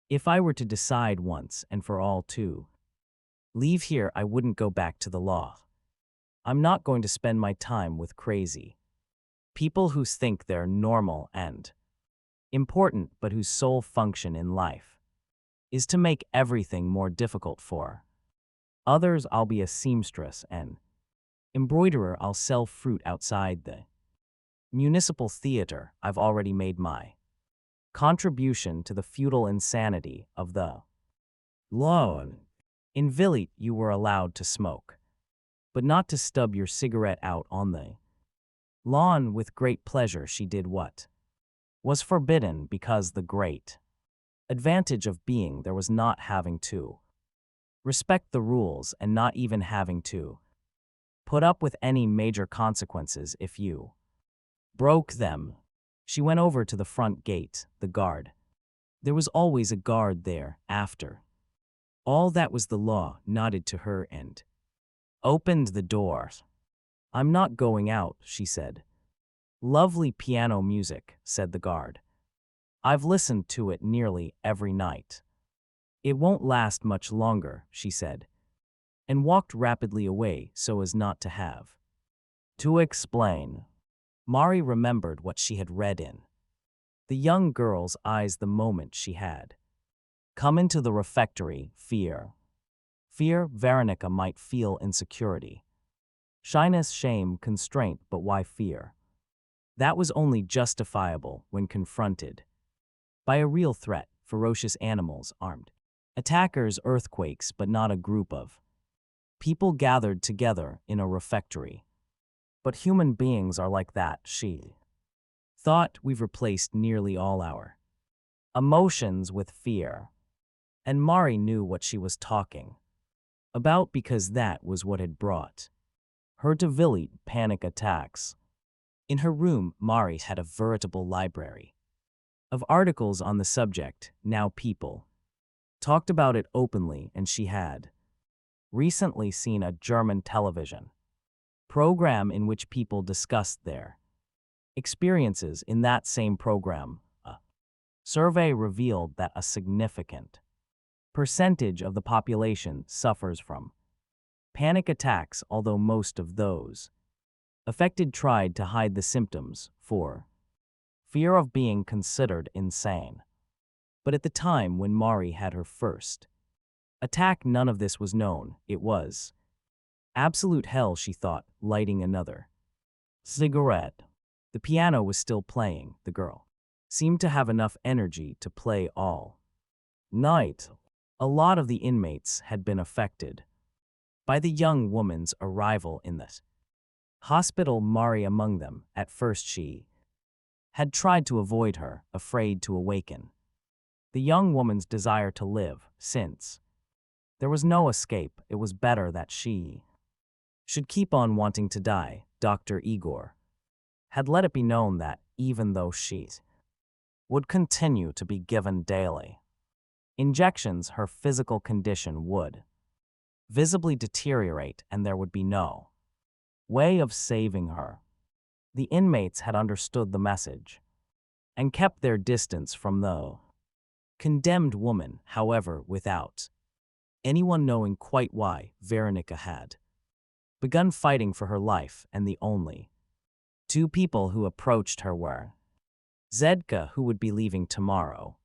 If I were to decide once and for all to leave here, I wouldn't go back to the law. I'm not going to spend my time with crazy people who think they're normal and important, but whose sole function in life is to make everything more difficult for others. I'll be a seamstress and embroiderer. I'll sell fruit outside the municipal theater. I've already made my contribution to the feudal insanity of the law. In Villiet, you were allowed to smoke, but not to stub your cigarette out on the lawn. With great pleasure, she did what was forbidden, because the great advantage of being there was not having to respect the rules and not even having to put up with any major consequences if you broke them. She went over to the front gate. The guard. There was always a guard there. After all, that was the law. Nodded to her and opened the door. I'm not going out, she said. Lovely piano music, said the guard. I've listened to it nearly every night. It won't last much longer, she said, and walked rapidly away so as not to have to explain. Mari remembered what she had read in the young girl's eyes the moment she had come into the refectory. Fear. Veronica might feel insecurity, shyness, shame, constraint, but why fear? That was only justifiable when confronted by a real threat: ferocious animals, armed attackers, earthquakes, but not a group of people gathered together in a refectory. But human beings are like that, she thought. We've replaced nearly all our emotions with fear. And Mari knew what she was talking about, because that was what had brought her to Villiet: panic attacks. In her room, Mari had a veritable library of articles on the subject. Now people talked about it openly, and she had recently seen a German television program in which people discussed their experiences. In that same program, a survey revealed that a significant percentage of the population suffers from panic attacks, although most of those affected tried to hide the symptoms for fear of being considered insane. But at the time when Mari had her first attack, none of this was known. It was absolute hell, she thought, lighting another cigarette. The piano was still playing. The girl seemed to have enough energy to play all night. A lot of the inmates had been affected by the young woman's arrival in the hospital, Mari among them. At first she had tried to avoid her, afraid to awaken the young woman's desire to live. Since there was no escape, it was better that she should keep on wanting to die. Dr. Igor had let it be known that, even though she would continue to be given daily injections, her physical condition would visibly deteriorate, and there would be no way of saving her. The inmates had understood the message and kept their distance from the condemned woman. However, without anyone knowing quite why, Veronica had begun fighting for her life, and the only two people who approached her were Zedka, who would be leaving tomorrow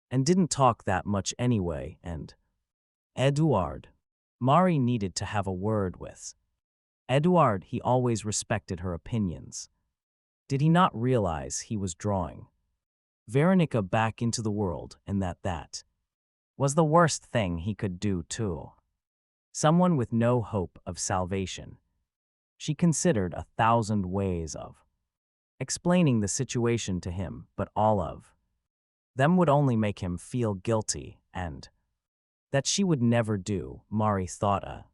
and didn't talk that much anyway, and Eduard. Mari needed to have a word with Eduard. He always respected her opinions. Did he not realize he was drawing Veronica back into the world, and that was the worst thing he could do to someone with no hope of salvation? She considered 1,000 ways of explaining the situation to him, but all of them would only make him feel guilty, and that she would never do. Mari thought a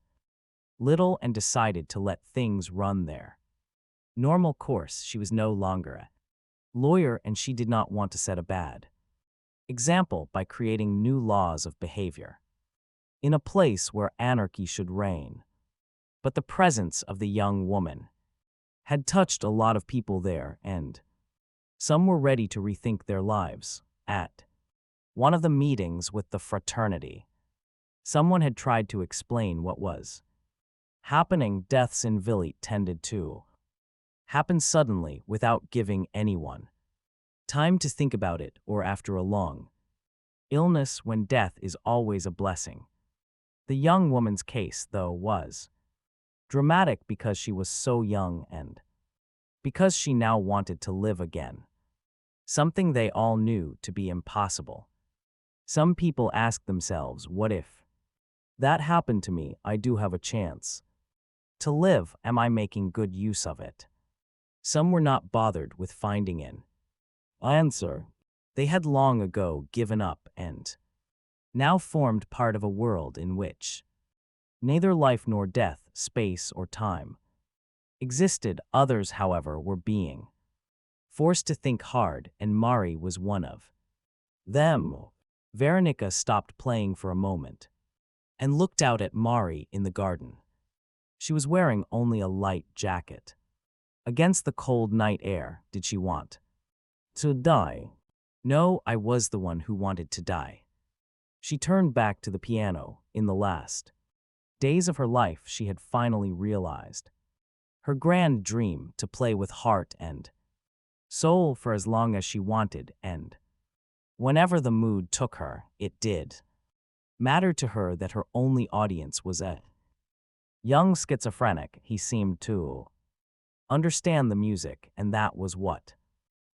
little and decided to let things run their normal course. She was no longer a lawyer, and she did not want to set a bad example by creating new laws of behavior in a place where anarchy should reign. But the presence of the young woman had touched a lot of people there, and some were ready to rethink their lives. At one of the meetings with the fraternity, someone had tried to explain what was happening. Deaths in Vili tended to happen suddenly without giving anyone time to think about it, or after a long illness, when death is always a blessing. The young woman's case, though, was dramatic because she was so young and because she now wanted to live again, something they all knew to be impossible. Some people ask themselves, what if that happened to me? I do have a chance to live. Am I making good use of it? Some were not bothered with finding an answer. They had long ago given up and now formed part of a world in which neither life nor death, space or time existed. Others, however, were being forced to think hard, and Mari was one of them. Veronica stopped playing for a moment and looked out at Mari in the garden. She was wearing only a light jacket. Against the cold night air, did she want to die? No, I was the one who wanted to die. She turned back to the piano. In the last days of her life, she had finally realized her grand dream to play with heart and soul for as long as she wanted, and whenever the mood took her, it did matter to her that her only audience was a young schizophrenic. He seemed to understand the music, and that was what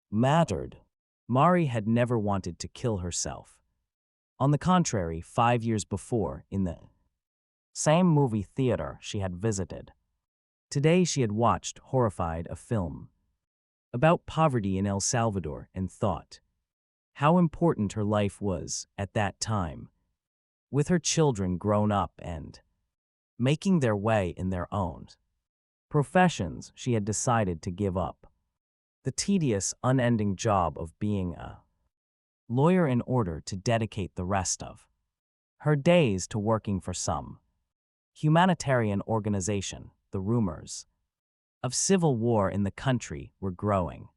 mattered. Mari had never wanted to kill herself. On the contrary, 5 years before, in the same movie theater she had visited, today she had watched, horrified, a film about poverty in El Salvador and thought how important her life was at that time, with her children grown up and making their way in their own professions. She had decided to give up the tedious, unending job of being a lawyer in order to dedicate the rest of her days to working for some humanitarian organization. The rumors of civil war in the country were growing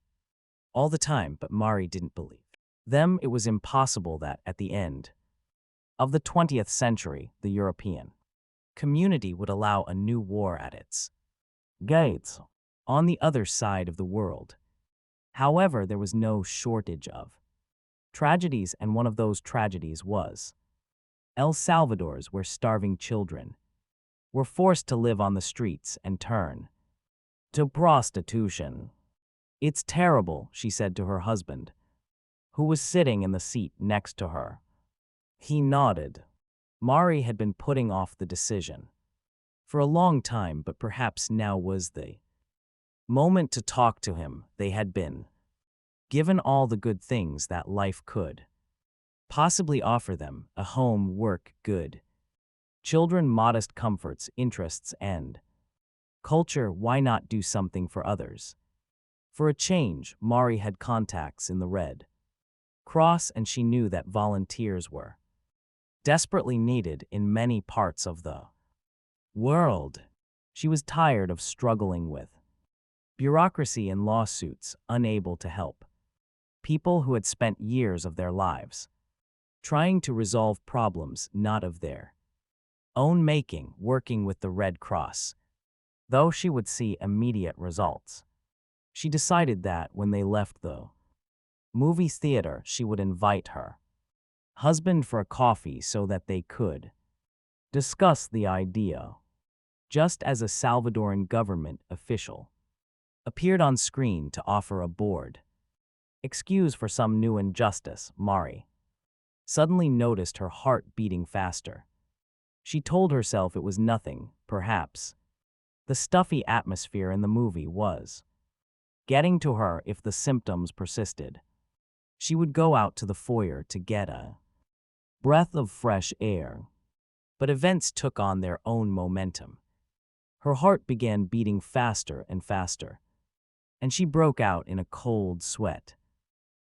all the time, but Mari didn't believe them. It was impossible that, at the end of the 20th century, the European community would allow a new war at its gates on the other side of the world. However, there was no shortage of tragedies, and one of those tragedies was El Salvador's, where starving children were forced to live on the streets and turn to prostitution. It's terrible, she said to her husband, who was sitting in the seat next to her. He nodded. Mari had been putting off the decision for a long time, but perhaps now was the moment to talk to him. They had been given all the good things that life could possibly offer them: a home, work, good children, modest comforts, interests, and culture. Why not do something for others? For a change, Mari had contacts in the Red Cross, and she knew that volunteers were desperately needed in many parts of the world. She was tired of struggling with bureaucracy and lawsuits, unable to help people who had spent years of their lives trying to resolve problems not of their own making. Working with the Red Cross, though she would see immediate results, she decided that when they left the movie theater, she would invite her husband for a coffee so that they could discuss the idea. Just as a Salvadoran government official appeared on screen to offer a board excuse for some new injustice, Mari suddenly noticed her heart beating faster. She told herself it was nothing. Perhaps the stuffy atmosphere in the movie was getting to her if the symptoms persisted. She would go out to the foyer to get a breath of fresh air. But events took on their own momentum. Her heart began beating faster and faster, and she broke out in a cold sweat.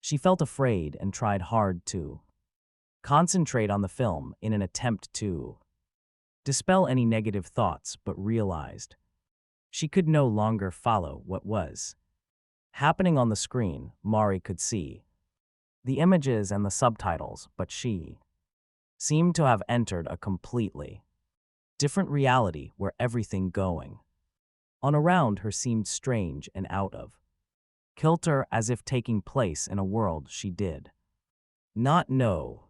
She felt afraid and tried hard to concentrate on the film in an attempt to dispel any negative thoughts, but realized she could no longer follow what was happening on the screen. Mari could see the images and the subtitles, but she seemed to have entered a completely different reality where everything going on around her seemed strange and out of kilter, as if taking place in a world she did not know.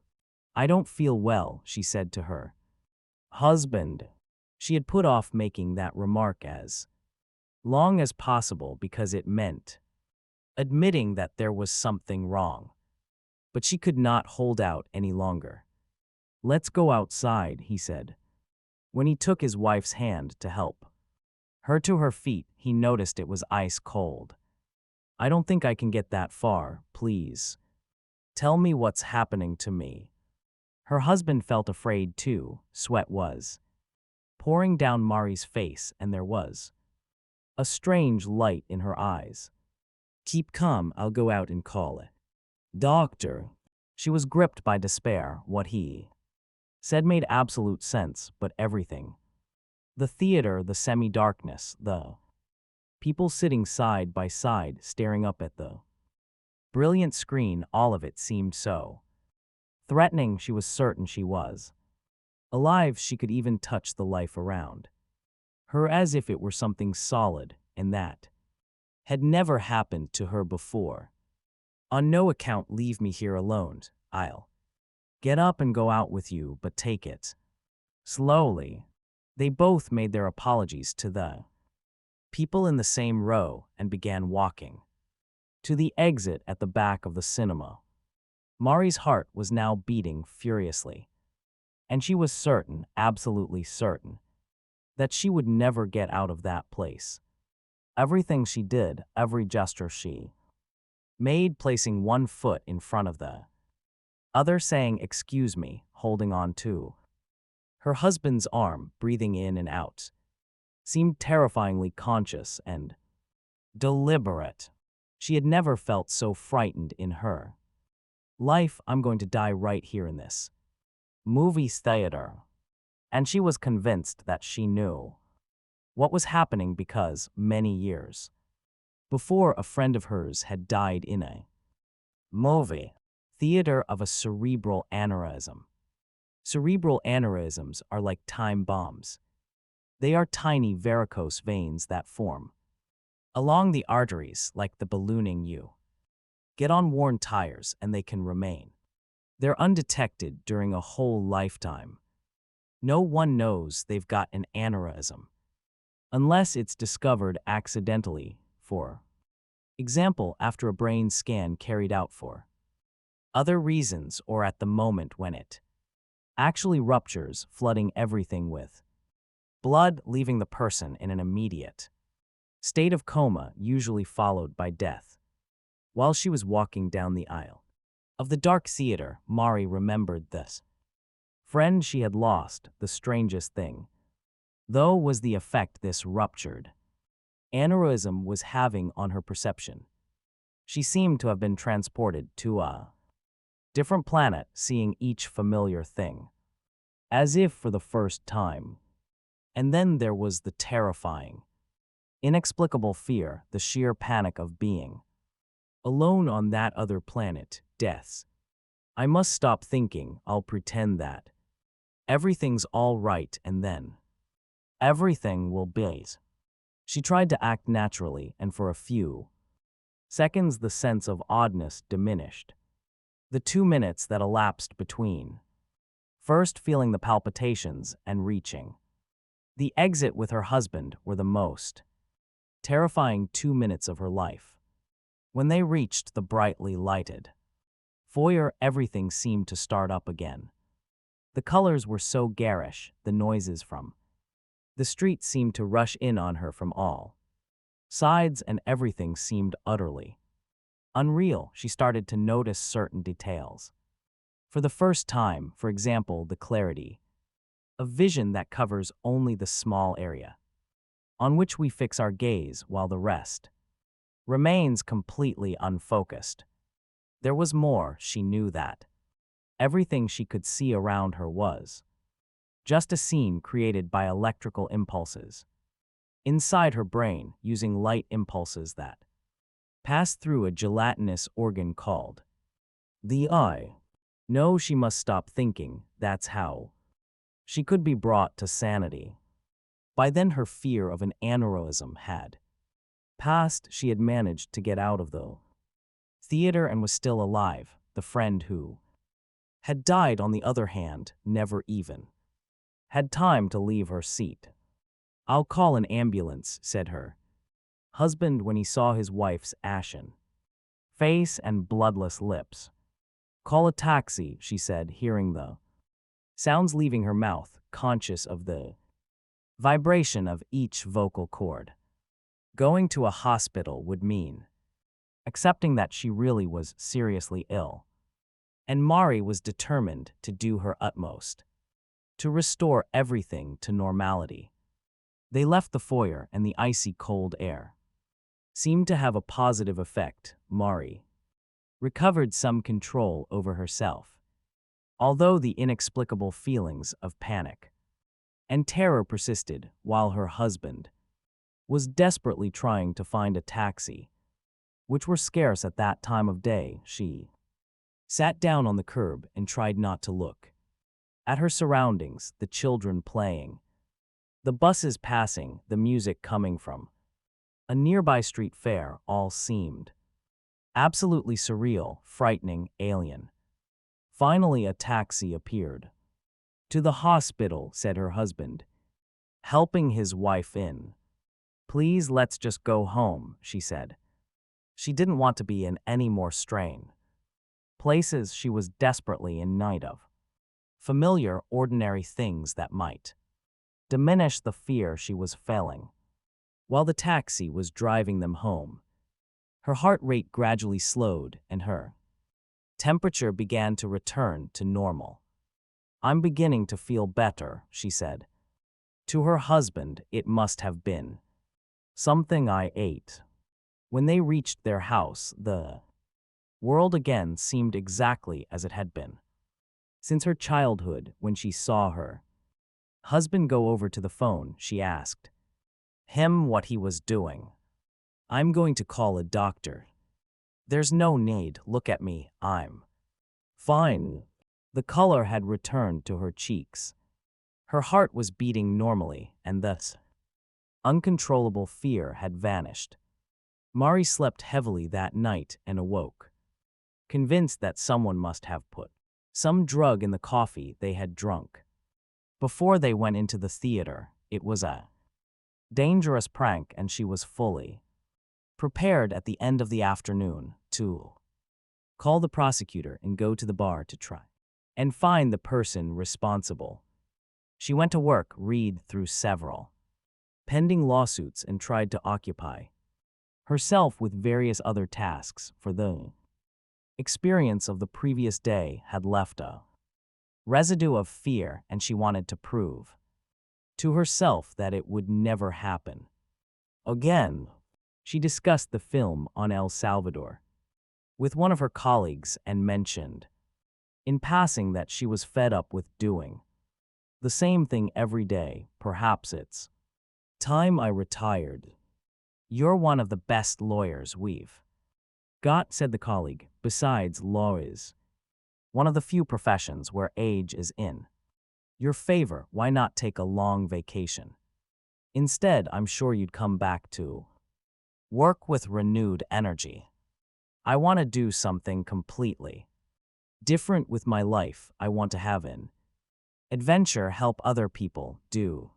"I don't feel well," she said to her husband. She had put off making that remark as long as possible because it meant admitting that there was something wrong. But she could not hold out any longer. "Let's go outside," he said. When he took his wife's hand to help her to her feet, he noticed it was ice cold. "I don't think I can get that far, please. Tell me what's happening to me." Her husband felt afraid too. Sweat was pouring down Mari's face, and there was a strange light in her eyes. "Keep calm, I'll go out and call it doctor." She was gripped by despair. What he said made absolute sense, but everything, the theater, the semi-darkness, the people sitting side by side staring up at the brilliant screen, all of it seemed so threatening. She was certain she was alive. She could even touch the life around her as if it were something solid, and that had never happened to her before. "On no account leave me here alone. I'll get up and go out with you, but take it slowly." They both made their apologies to the people in the same row and began walking to the exit at the back of the cinema. Mari's heart was now beating furiously, and she was certain, absolutely certain, that she would never get out of that place. Everything she did, every gesture she made, placing one foot in front of the other, saying "excuse me," holding on to her husband's arm, breathing in and out, seemed terrifyingly conscious and deliberate. She had never felt so frightened in her life. "I'm going to die right here in this movie theater." And she was convinced that she knew what was happening because many years before, a friend of hers had died in a movie theater of a cerebral aneurysm. Cerebral aneurysms are like time bombs. They are tiny varicose veins that form along the arteries like the ballooning you get on worn tires, and they can remain. They're undetected during a whole lifetime. No one knows they've got an aneurysm unless it's discovered accidentally, for example, after a brain scan carried out for other reasons, or at the moment when it actually ruptures, flooding everything with blood, leaving the person in an immediate state of coma, usually followed by death. While she was walking down the aisle of the dark theater, Mari remembered this friend she had lost. The strangest thing, though, was the effect this ruptured aneurysm was having on her perception. She seemed to have been transported to a different planet, seeing each familiar thing as if for the first time. And then there was the terrifying, inexplicable fear, the sheer panic of being alone on that other planet, death's. "I must stop thinking. I'll pretend that everything's all right, and then everything will be." She tried to act naturally, and for a few seconds the sense of oddness diminished. The 2 minutes that elapsed between first feeling the palpitations and reaching the exit with her husband were the most terrifying 2 minutes of her life. When they reached the brightly lighted foyer, everything seemed to start up again. The colors were so garish, the noises from the street seemed to rush in on her from all Sides and everything seemed utterly unreal. She started to notice certain details. For the first time, for example, the clarity of vision that covers only the small area on which we fix our gaze while the rest remains completely unfocused. There was more, she knew that. Everything she could see around her was just a scene created by electrical impulses inside her brain, using light impulses that passed through a gelatinous organ called the eye. No, she must stop thinking. That's how she could be brought to sanity. By then her fear of an aneurysm had passed. She had managed to get out of the theater and was still alive. The friend who had died, on the other hand, never even had time to leave her seat. "I'll call an ambulance," said her husband when he saw his wife's ashen face and bloodless lips. "Call a taxi," she said, hearing the sounds leaving her mouth, conscious of the vibration of each vocal cord. Going to a hospital would mean accepting that she really was seriously ill, and Mari was determined to do her utmost to restore everything to normality. They left the foyer, and the icy cold air seemed to have a positive effect. Mari recovered some control over herself, although the inexplicable feelings of panic and terror persisted, while her husband was desperately trying to find a taxi, which were scarce at that time of day. She sat down on the curb and tried not to look at her surroundings, the children playing, the buses passing, the music coming from a nearby street fair. All seemed absolutely surreal, frightening, alien. Finally, a taxi appeared. "To the hospital," said her husband, helping his wife in. "Please, let's just go home," she said. She didn't want to be in any more strain. Places she was desperately in need of. Familiar, ordinary things that might diminish the fear she was feeling. While the taxi was driving them home, her heart rate gradually slowed and her temperature began to return to normal. "I'm beginning to feel better," she said. To her husband, it must have been something I ate. When they reached their house, the world again seemed exactly as it had been since her childhood. When she saw her husband go over to the phone, she asked him what he was doing. "I'm going to call a doctor." "There's no need. Look at me. I'm fine." The color had returned to her cheeks. Her heart was beating normally, and thus uncontrollable fear had vanished. Mari slept heavily that night and awoke convinced that someone must have put some drug in the coffee they had drunk before they went into the theater. It was a dangerous prank, and she was fully prepared at the end of the afternoon to call the prosecutor and go to the bar to try and find the person responsible. She went to work, read through several pending lawsuits, and tried to occupy herself with various other tasks, for the experience of the previous day had left a residue of fear, and she wanted to prove to herself that it would never happen again. She discussed the film on El Salvador with one of her colleagues and mentioned in passing that she was fed up with doing the same thing every day. "Perhaps it's time I retired." "You're one of the best lawyers we've got," said the colleague. "Besides, law is one of the few professions where age is in your favor. Why not take a long vacation instead? I'm sure you'd come back to work with renewed energy." "I want to do something completely different with my life. I want to have an adventure, help other people, do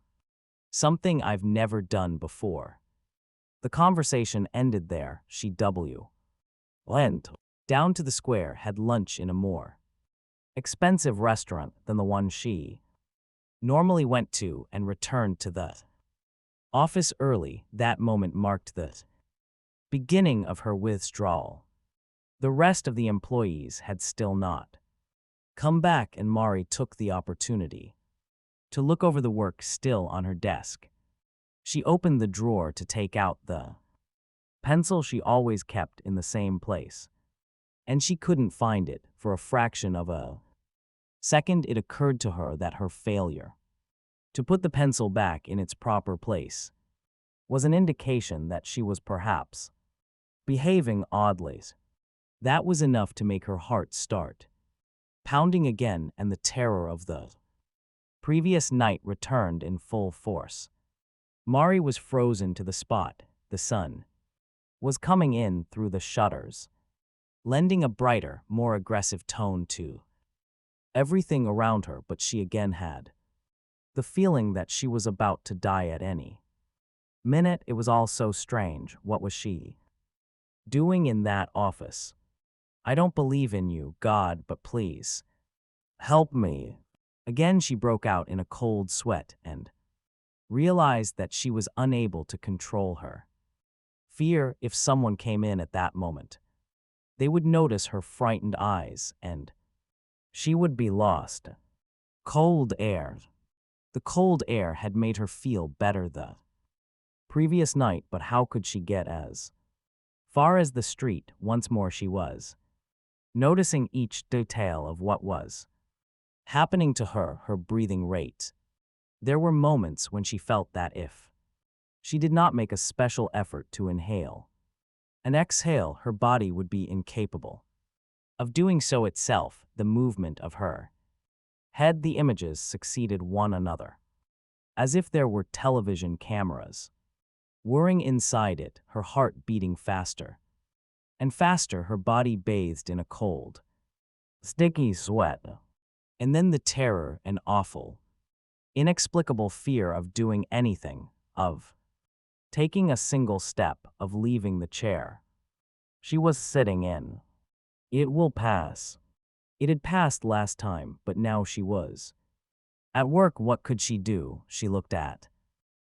something I've never done before." The conversation ended there. She went down to the square, had lunch in a more expensive restaurant than the one she normally went to, and returned to the office early. That moment marked the beginning of her withdrawal. The rest of the employees had still not come back, and Mari took the opportunity to look over the work still on her desk. She opened the drawer to take out the pencil she always kept in the same place, and she couldn't find it. For a fraction of a second, it occurred to her that her failure to put the pencil back in its proper place was an indication that she was perhaps behaving oddly. That was enough to make her heart start pounding again, and the terror of the previous night returned in full force. Mari was frozen to the spot. The sun was coming in through the shutters, lending a brighter, more aggressive tone to everything around her, but she again had the feeling that she was about to die at any minute. It was all so strange. What was she doing in that office? I don't believe in you, God, but please help me. Again she broke out in a cold sweat and realized that she was unable to control her fear. If someone came in at that moment, they would notice her frightened eyes, and she would be lost. Cold air. The cold air had made her feel better the previous night, but how could she get as far as the street? Once more she was noticing each detail of what was happening to her, her breathing rate. There were moments when she felt that if she did not make a special effort to inhale and exhale, her body would be incapable of doing so itself. The movement of her head, the images succeeded one another, as if there were television cameras whirring inside it, her heart beating faster and faster, her body bathed in a cold, sticky sweat. And then the terror and awful, inexplicable fear of doing anything, of taking a single step, of leaving the chair she was sitting in. It will pass. It had passed last time, but now she was at work. What could she do? She looked at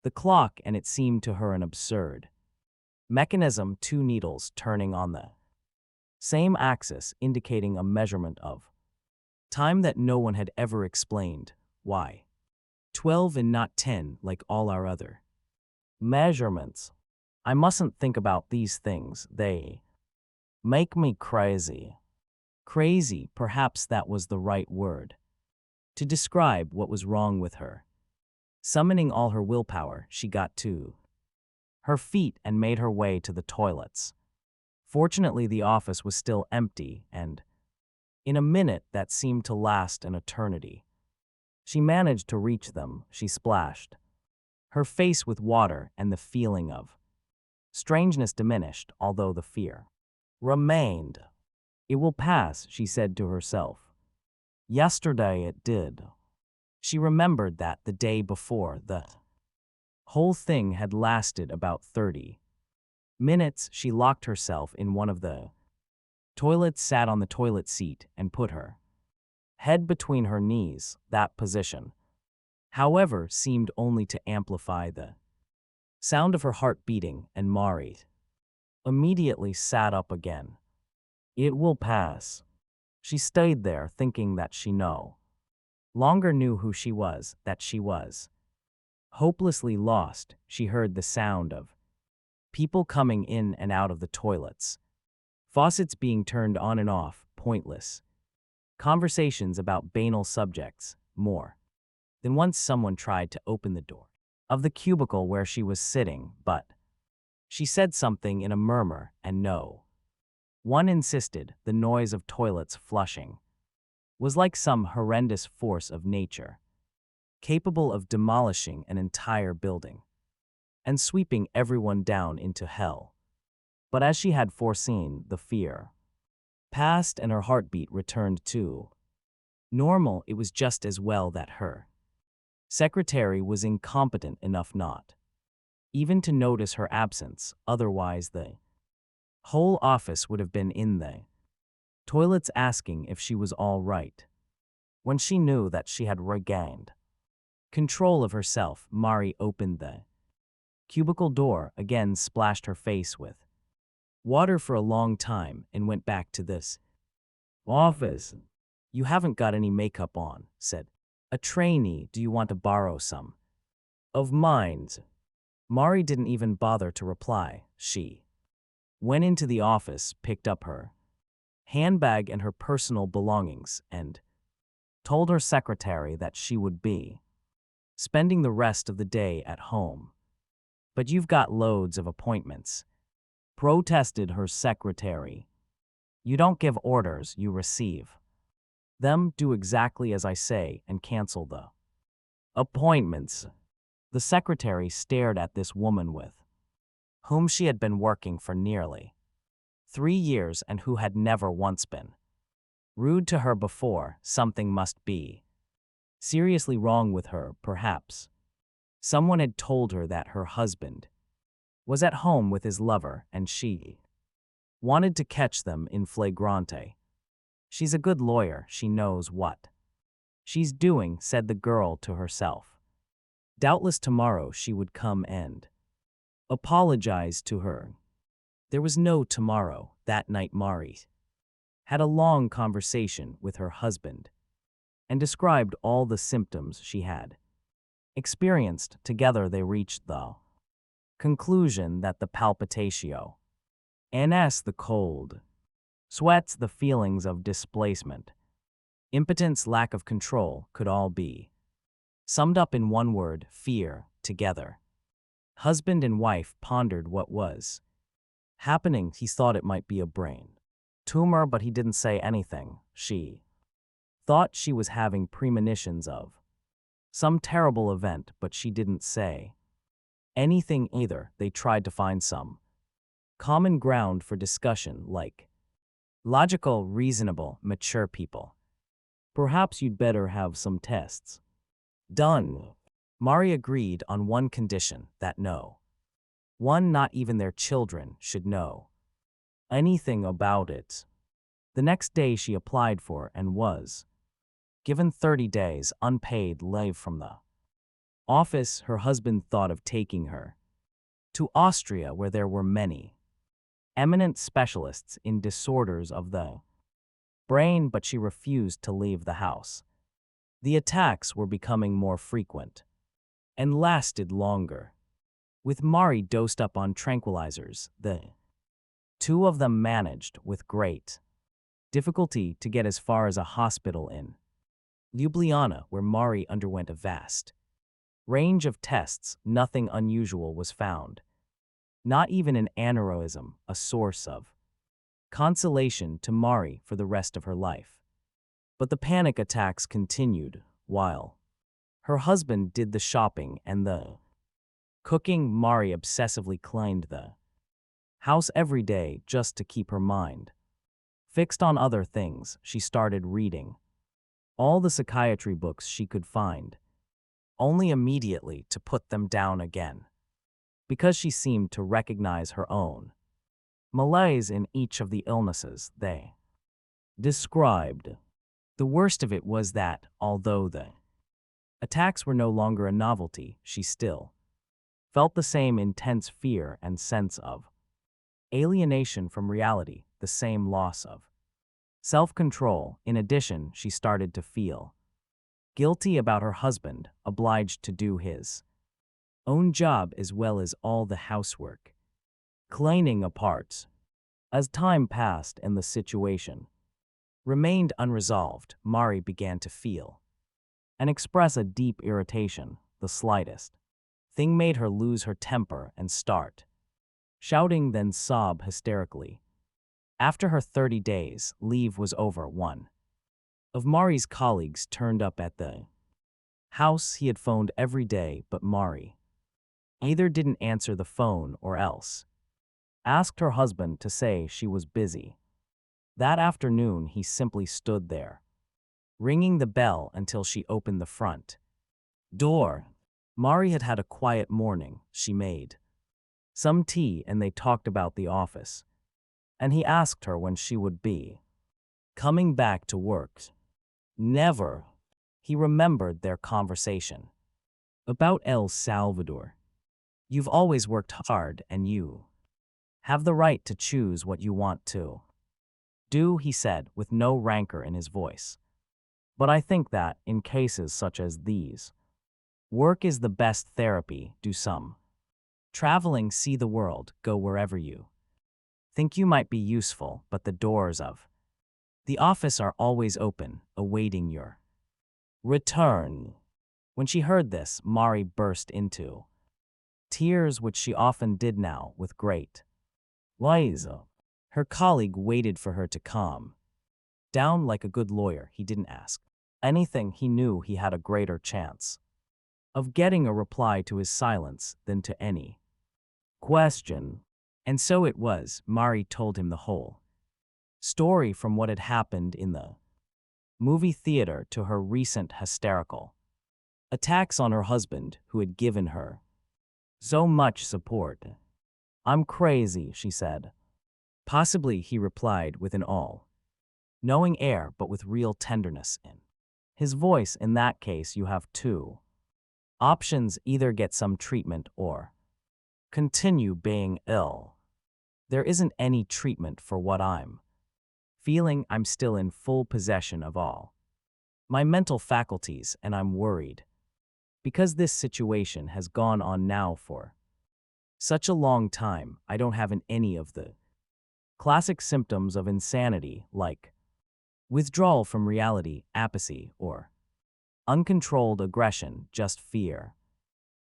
the clock, and it seemed to her an absurd mechanism, two needles turning on the same axis, indicating a measurement of time that no one had ever explained. Why 12 and not 10 like all our other measurements? I mustn't think about these things. They make me crazy. Crazy, perhaps that was the right word to describe what was wrong with her. Summoning all her willpower, she got to her feet and made her way to the toilets. Fortunately, the office was still empty, and in a minute that seemed to last an eternity, she managed to reach them. She splashed her face with water, and the feeling of strangeness diminished, although the fear remained. It will pass, she said to herself. Yesterday it did. She remembered that the day before, the whole thing had lasted about 30 minutes. She locked herself in one of the toilets, sat on the toilet seat, and put her head between her knees. That position, however, seemed only to amplify the sound of her heart beating, and Mari immediately sat up again. It will pass. She stayed there, thinking that she no longer knew who she was, that she was hopelessly lost. She heard the sound of people coming in and out of the toilets, faucets being turned on and off, pointless conversations about banal subjects. More than once someone tried to open the door of the cubicle where she was sitting, but she said something in a murmur, and no one insisted. The noise of toilets flushing was like some horrendous force of nature, capable of demolishing an entire building and sweeping everyone down into hell. But as she had foreseen, the fear passed and her heartbeat returned to normal. It was just as well that her secretary was incompetent enough not even to notice her absence, otherwise the whole office would have been in the toilets asking if she was all right. When she knew that she had regained control of herself, Mari opened the Cubicle door again splashed her face with water for a long time and went back to this office. You haven't got any makeup on, said a trainee. Do you want to borrow some of mine? Mari didn't even bother to reply. She went into the office, picked up her handbag and her personal belongings, and told her secretary that she would be spending the rest of the day at home. But you've got loads of appointments, protested her secretary. You don't give orders, you receive them. Do exactly as I say and cancel the appointments. The secretary stared at this woman with whom she had been working for nearly 3 years and who had never once been rude to her before. Something must be seriously wrong with her, perhaps. Someone had told her that her husband was at home with his lover and she wanted to catch them in flagrante. She's a good lawyer, she knows what she's doing, said the girl to herself. Doubtless tomorrow she would come and apologize to her. There was no tomorrow. That night Mari had a long conversation with her husband and described all the symptoms she had experienced. Together they reached the conclusion that the palpitatio, NS, the cold sweats, the feelings of displacement, impotence, lack of control, could all be summed up in one word: fear. Together, husband and wife pondered what was happening. He thought it might be a brain tumor, but he didn't say anything. She thought she was having premonitions of some terrible event, but she didn't say anything either. They tried to find some common ground for discussion, like logical, reasonable, mature people. Perhaps you'd better have some tests done. Mari agreed on one condition: that no one, not even their children, should know anything about it. The next day she applied for and was given 30 days unpaid leave from the office. Her husband thought of taking her to Austria, where there were many eminent specialists in disorders of the brain, but she refused to leave the house. The attacks were becoming more frequent and lasted longer. With Mari dosed up on tranquilizers, the two of them managed with great difficulty to get as far as a hospital in Ljubljana, where Mari underwent a vast range of tests. Nothing unusual was found, not even an aneurysm, a source of consolation to Mari for the rest of her life. But the panic attacks continued, while her husband did the shopping and the cooking. Mari obsessively cleaned the house every day just to keep her mind fixed on other things. She started reading all the psychiatry books she could find, only immediately to put them down again, because she seemed to recognize her own malaise in each of the illnesses they described. The worst of it was that, although the attacks were no longer a novelty, she still felt the same intense fear and sense of alienation from reality, the same loss of self-control. In addition, she started to feel guilty about her husband, obliged to do his own job as well as all the housework, cleaning apart. As time passed and the situation remained unresolved, Mari began to feel and express a deep irritation. The slightest thing made her lose her temper and start shouting, then sob hysterically. After her 30 days leave was over, one of Mari's colleagues turned up at the house. He had phoned every day, but Mari either didn't answer the phone or else asked her husband to say she was busy. That afternoon he simply stood there, ringing the bell until she opened the front door. Mari had had a quiet morning. She made some tea and they talked about the office, and he asked her when she would be coming back to work. Never. He remembered their conversation about El Salvador. You've always worked hard and you have the right to choose what you want to do, he said with no rancor in his voice. But I think that, in cases such as these, work is the best therapy. Do some traveling, see the world, go wherever you think you might be useful, but the doors of the office are always open, awaiting your return. When she heard this, Mari burst into tears, which she often did now with great Liza. Her colleague waited for her to calm down like a good lawyer. He didn't ask anything. He knew he had a greater chance of getting a reply to his silence than to any question. And so it was. Mari told him the whole story, from what had happened in the movie theater to her recent hysterical attacks on her husband, who had given her so much support. I'm crazy, she said. Possibly, he replied with an all-knowing air, but with real tenderness in his voice. In that case, you have two options: either get some treatment or continue being ill. There isn't any treatment for what I'm feeling. I'm still in full possession of all my mental faculties, and I'm worried because this situation has gone on now for such a long time. I don't have any of the classic symptoms of insanity, like withdrawal from reality, apathy, or uncontrolled aggression, just fear.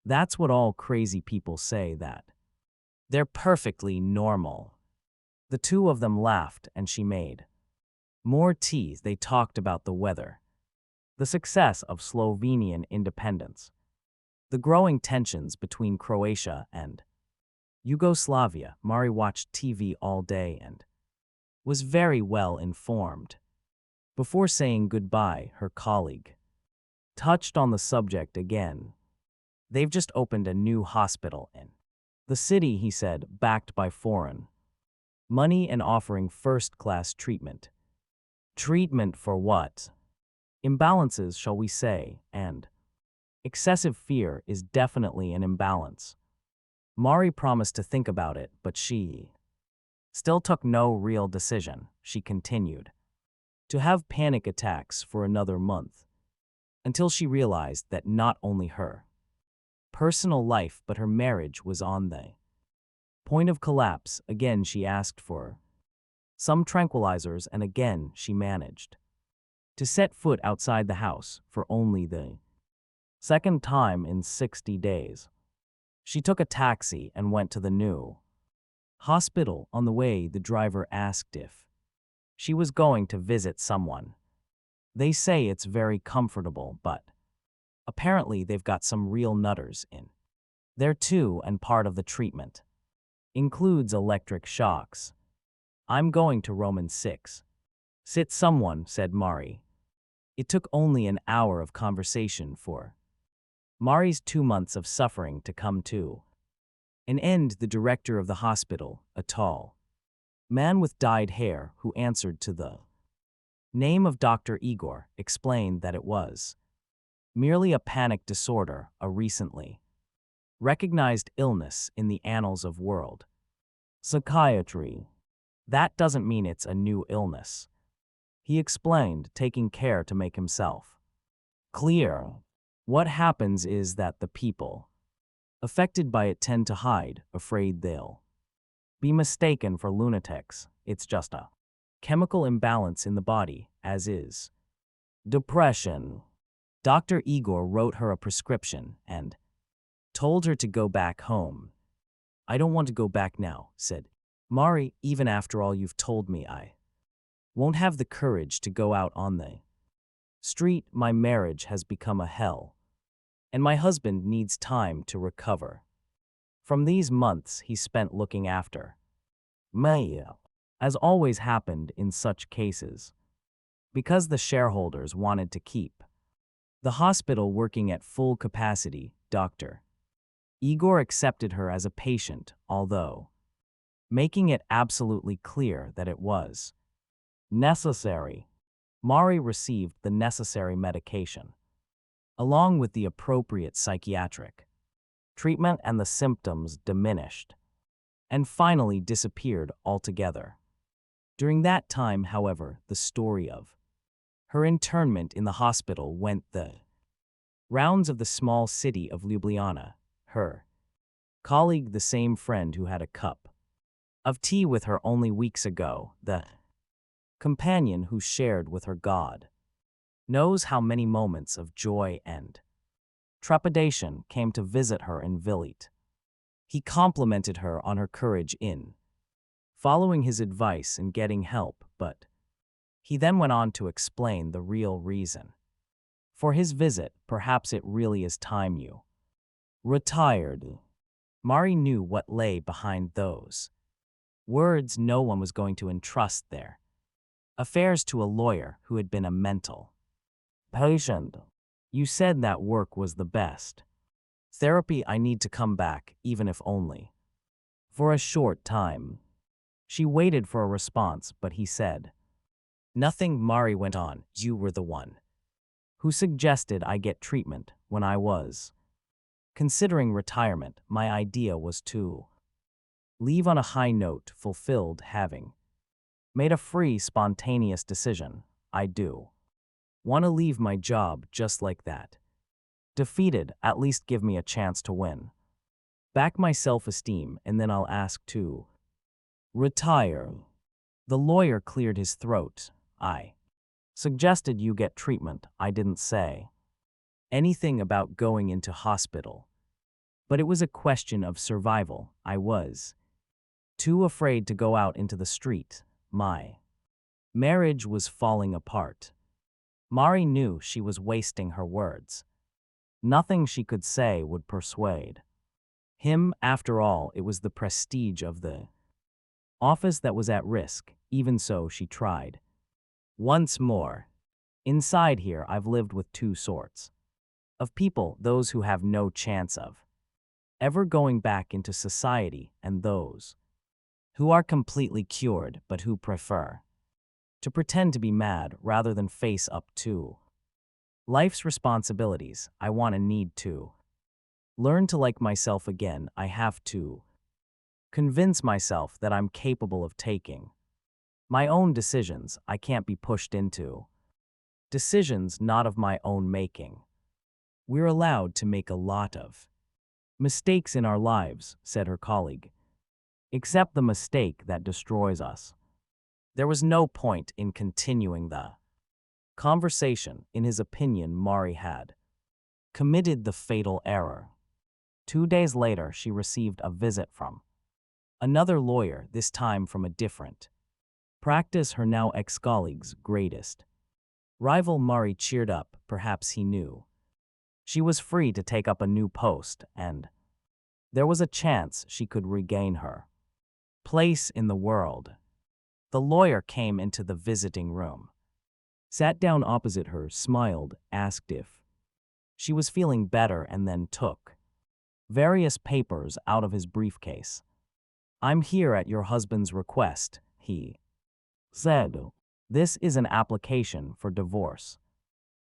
That's what all crazy people say, that they're perfectly normal. The two of them laughed, and she made more tea. They talked about the weather, the success of Slovenian independence, the growing tensions between Croatia and Yugoslavia. Mari watched TV all day and was very well informed. Before saying goodbye, her colleague touched on the subject again. They've just opened a new hospital in the city, he said, backed by foreign money and offering first-class treatment. Treatment for what? Imbalances, shall we say, and excessive fear is definitely an imbalance. Mari promised to think about it, but she still took no real decision. She continued to have panic attacks for another month, until she realized that not only her personal life but her marriage was on the point of collapse. Again, she asked for some tranquilizers, and again she managed to set foot outside the house for only the second time in 60 days. She took a taxi and went to the new hospital. On the way, the driver asked if she was going to visit someone. They say it's very comfortable, but apparently they've got some real nutters in there too, and part of the treatment includes electric shocks. I'm going to Roman 6. Sit, someone said Mari. It took only an hour of conversation for Mari's 2 months of suffering to come to an end. The director of the hospital, a tall man with dyed hair who answered to the name of Dr. Igor, explained that it was merely a panic disorder, a recently recognized illness in the annals of world psychiatry. That doesn't mean it's a new illness, he explained, taking care to make himself clear. What happens is that the people affected by it tend to hide, afraid they'll be mistaken for lunatics. It's just a chemical imbalance in the body, as is depression. Dr. Igor wrote her a prescription and told her to go back home. I don't want to go back now, said Mari. Even after all you've told me, I won't have the courage to go out on the street. My marriage has become a hell, and my husband needs time to recover from these months he spent looking after Maya. As always happened in such cases, because the shareholders wanted to keep the hospital working at full capacity, Dr. Igor accepted her as a patient, although making it absolutely clear that it was necessary. Mari received the necessary medication, along with the appropriate psychiatric Treatment and the symptoms diminished, and finally disappeared altogether. During that time, however, the story of her internment in the hospital went the rounds of the small city of Ljubljana. Her colleague, the same friend who had a cup of tea with her only weeks ago, the companion who shared with her God, knows how many moments of joy and trepidation came to visit her in Vilit. He complimented her on her courage in following his advice and getting help, but he then went on to explain the real reason for his visit. Perhaps it really is time you retired. Mari knew what lay behind those words. No one was going to entrust their affairs to a lawyer who had been a mental patient. You said that work was the best therapy. I need to come back, even if only for a short time. She waited for a response, but he said nothing. Mari went on, you were the one who suggested I get treatment when I was considering retirement. My idea was to leave on a high note, fulfilled, having made a free, spontaneous decision. I do want to leave my job just like that. Defeated, at least give me a chance to win back my self-esteem, and then I'll ask to retire. The lawyer cleared his throat. I suggested you get treatment. I didn't say anything about going into hospital. But it was a question of survival. I was too afraid to go out into the street. My marriage was falling apart. Mari knew she was wasting her words. Nothing she could say would persuade him. After all, it was the prestige of the office that was at risk. Even so, she tried once more. Inside here, I've lived with two sorts of people: those who have no chance of ever going back into society, and those who are completely cured but who prefer to pretend to be mad rather than face up to life's responsibilities. I want and need to learn to like myself again. I have to convince myself that I'm capable of taking my own decisions. I can't be pushed into decisions not of my own making. We're allowed to make a lot of mistakes in our lives, said her colleague, except the mistake that destroys us. There was no point in continuing the conversation. In his opinion, Mari had committed the fatal error. 2 days later, she received a visit from another lawyer, this time from a different practice, her now ex-colleague's greatest rival. Mari cheered up. Perhaps he knew she was free to take up a new post, and there was a chance she could regain her place in the world. The lawyer came into the visiting room, sat down opposite her, smiled, asked if she was feeling better, and then took various papers out of his briefcase. I'm here at your husband's request, he said. This is an application for divorce.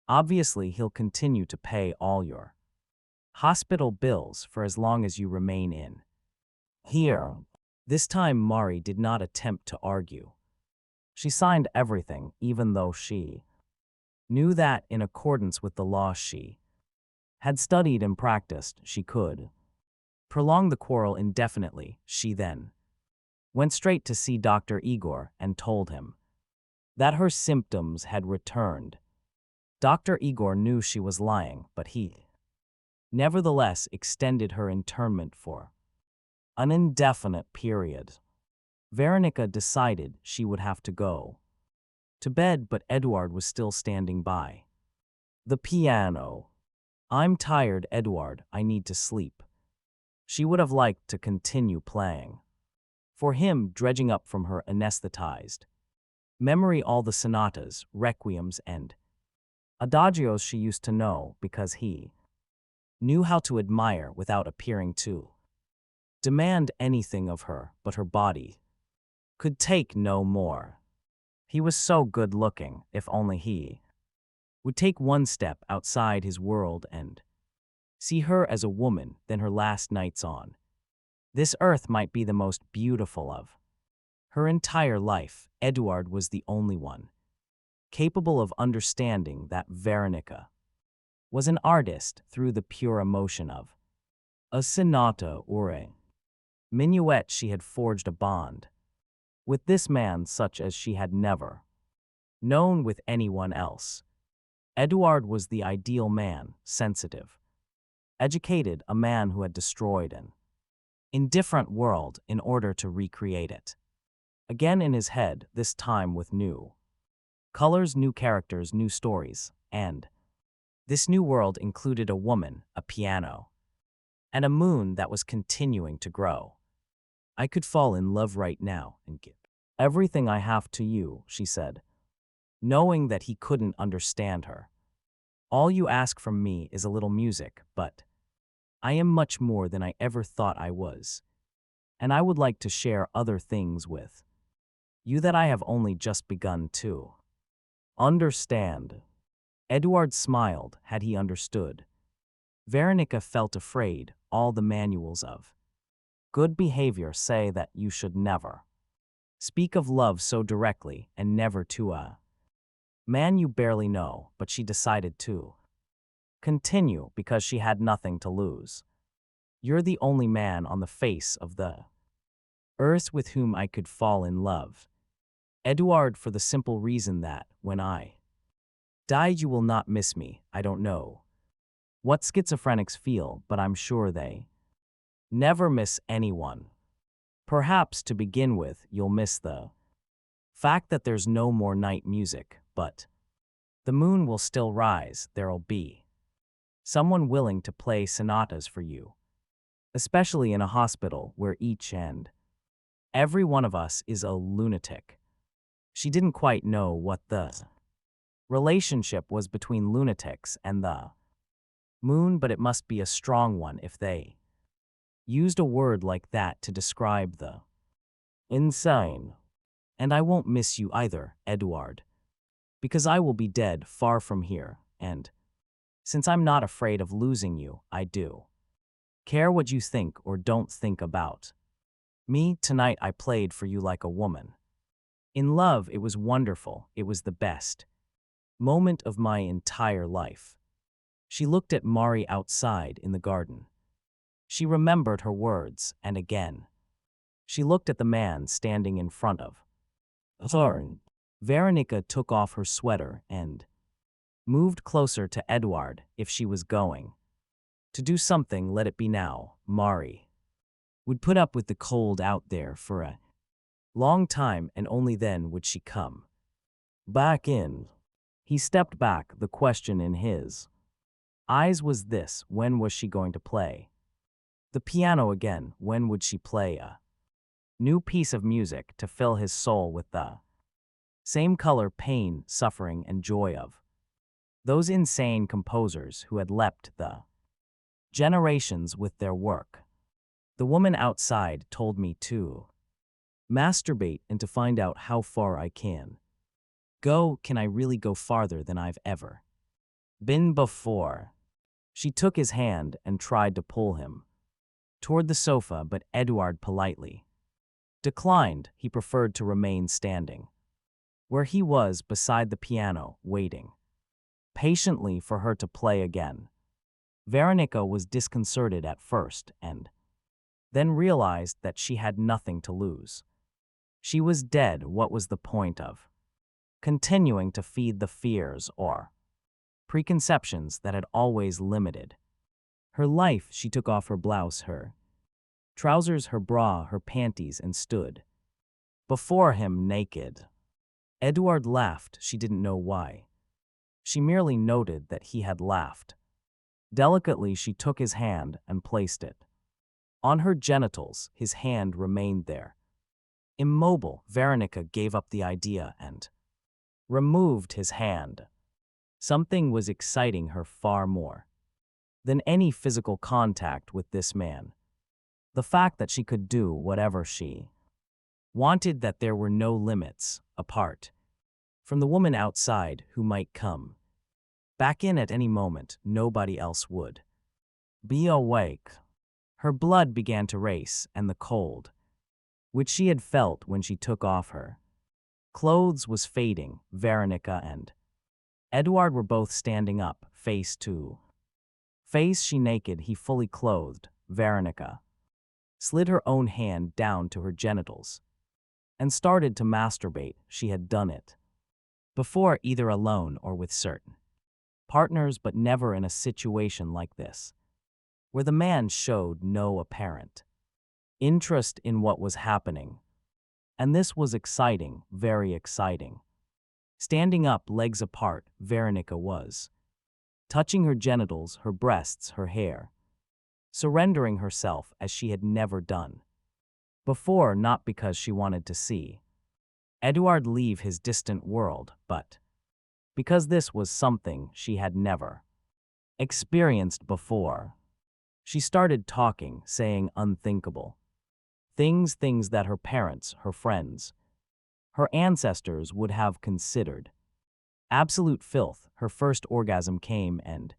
Obviously, he'll continue to pay all your hospital bills for as long as you remain in here. This time, Mari did not attempt to argue. She signed everything, even though she knew that, in accordance with the law she had studied and practiced, she could prolong the quarrel indefinitely. She then went straight to see Dr. Igor and told him that her symptoms had returned. Dr. Igor knew she was lying, but he nevertheless extended her internment for an indefinite period. Veronica decided she would have to go to bed, but Eduard was still standing by the piano. I'm tired, Eduard, I need to sleep. She would have liked to continue playing for him, dredging up from her anesthetized memory all the sonatas, requiems, and adagios she used to know, because he knew how to admire without appearing to demand anything of her, but her body could take no more. He was so good-looking. If only he would take one step outside his world and See her as a woman, then her last nights on this earth might be the most beautiful of her entire life. Eduard was the only one capable of understanding that Veronica was an artist through the pure emotion of a sonata or a minuet. She had forged a bond with this man such as she had never known with anyone else. Eduard was the ideal man, sensitive, educated, a man who had destroyed an indifferent world in order to recreate it again in his head, this time with new colors, new characters, new stories, and this new world included a woman, a piano, and a moon that was continuing to grow. I could fall in love right now and give everything I have to you, she said, knowing that he couldn't understand her. All you ask from me is a little music, but I am much more than I ever thought I was, and I would like to share other things with you that I have only just begun to understand. Eduard smiled. Had he understood? Veronica felt afraid. All the manuals of good behavior say that you should never speak of love so directly and never to a man you barely know, but she decided to continue because she had nothing to lose. You're the only man on the face of the earth with whom I could fall in love, Eduard, for the simple reason that, when I died, you will not miss me. I don't know what schizophrenics feel, but I'm sure they never miss anyone. Perhaps, to begin with, you'll miss the fact that there's no more night music, but the moon will still rise. There'll be someone willing to play sonatas for you, especially in a hospital where each and every one of us is a lunatic. She didn't quite know what the relationship was between lunatics and the moon, but it must be a strong one if they used a word like that to describe the insane. And I won't miss you either, Eduard, because I will be dead far from here, and since I'm not afraid of losing you, I do care what you think or don't think about me. Tonight I played for you like a woman. In love, it was wonderful. It was the best moment of my entire life. She looked at Mari outside in the garden. She remembered her words, and again she looked at the man standing in front of her. Veronica took off her sweater and moved closer to Eduard. If she was going to do something, let it be now. Mari would put up with the cold out there for a long time, and only then would she come back in. He stepped back, the question in his eyes was this: when was she going to play the piano again? When would she play a new piece of music to fill his soul with the same color, pain, suffering, and joy of those insane composers who had leapt the generations with their work? The woman outside told me to masturbate and to find out how far I can go. Can I really go farther than I've ever been before? She took his hand and tried to pull him toward the sofa, but Eduard politely declined. He preferred to remain standing where he was beside the piano, waiting patiently for her to play again. Veronica was disconcerted at first and then realized that she had nothing to lose. She was dead. What was the point of continuing to feed the fears or preconceptions that had always limited her life? She took off her blouse, her trousers, her bra, her panties, and stood before him naked. Eduard laughed. She didn't know why. She merely noted that he had laughed. Delicately, she took his hand and placed it on her genitals. His hand remained there, immobile. Veronica gave up the idea and removed his hand. Something was exciting her far more than any physical contact with this man. The fact that she could do whatever she wanted, that there were no limits, apart from the woman outside who might come back in at any moment. Nobody else would Be awake. Her blood began to race, and the cold, which she had felt when she took off her clothes, was fading. Veronica and Eduard were both standing up, face to face. She naked, he fully clothed. Veronica slid her own hand down to her genitals and started to masturbate. She had done it before, either alone or with certain partners, but never in a situation like this, where the man showed no apparent interest in what was happening. And this was exciting, very exciting. Standing up, legs apart, Veronica was touching her genitals, her breasts, her hair, surrendering herself as she had never done before, not because she wanted to see Eduard leave his distant world, but because this was something she had never experienced before. She started talking, saying unthinkable things that her parents, her friends, her ancestors would have considered absolute filth. Her first orgasm came, and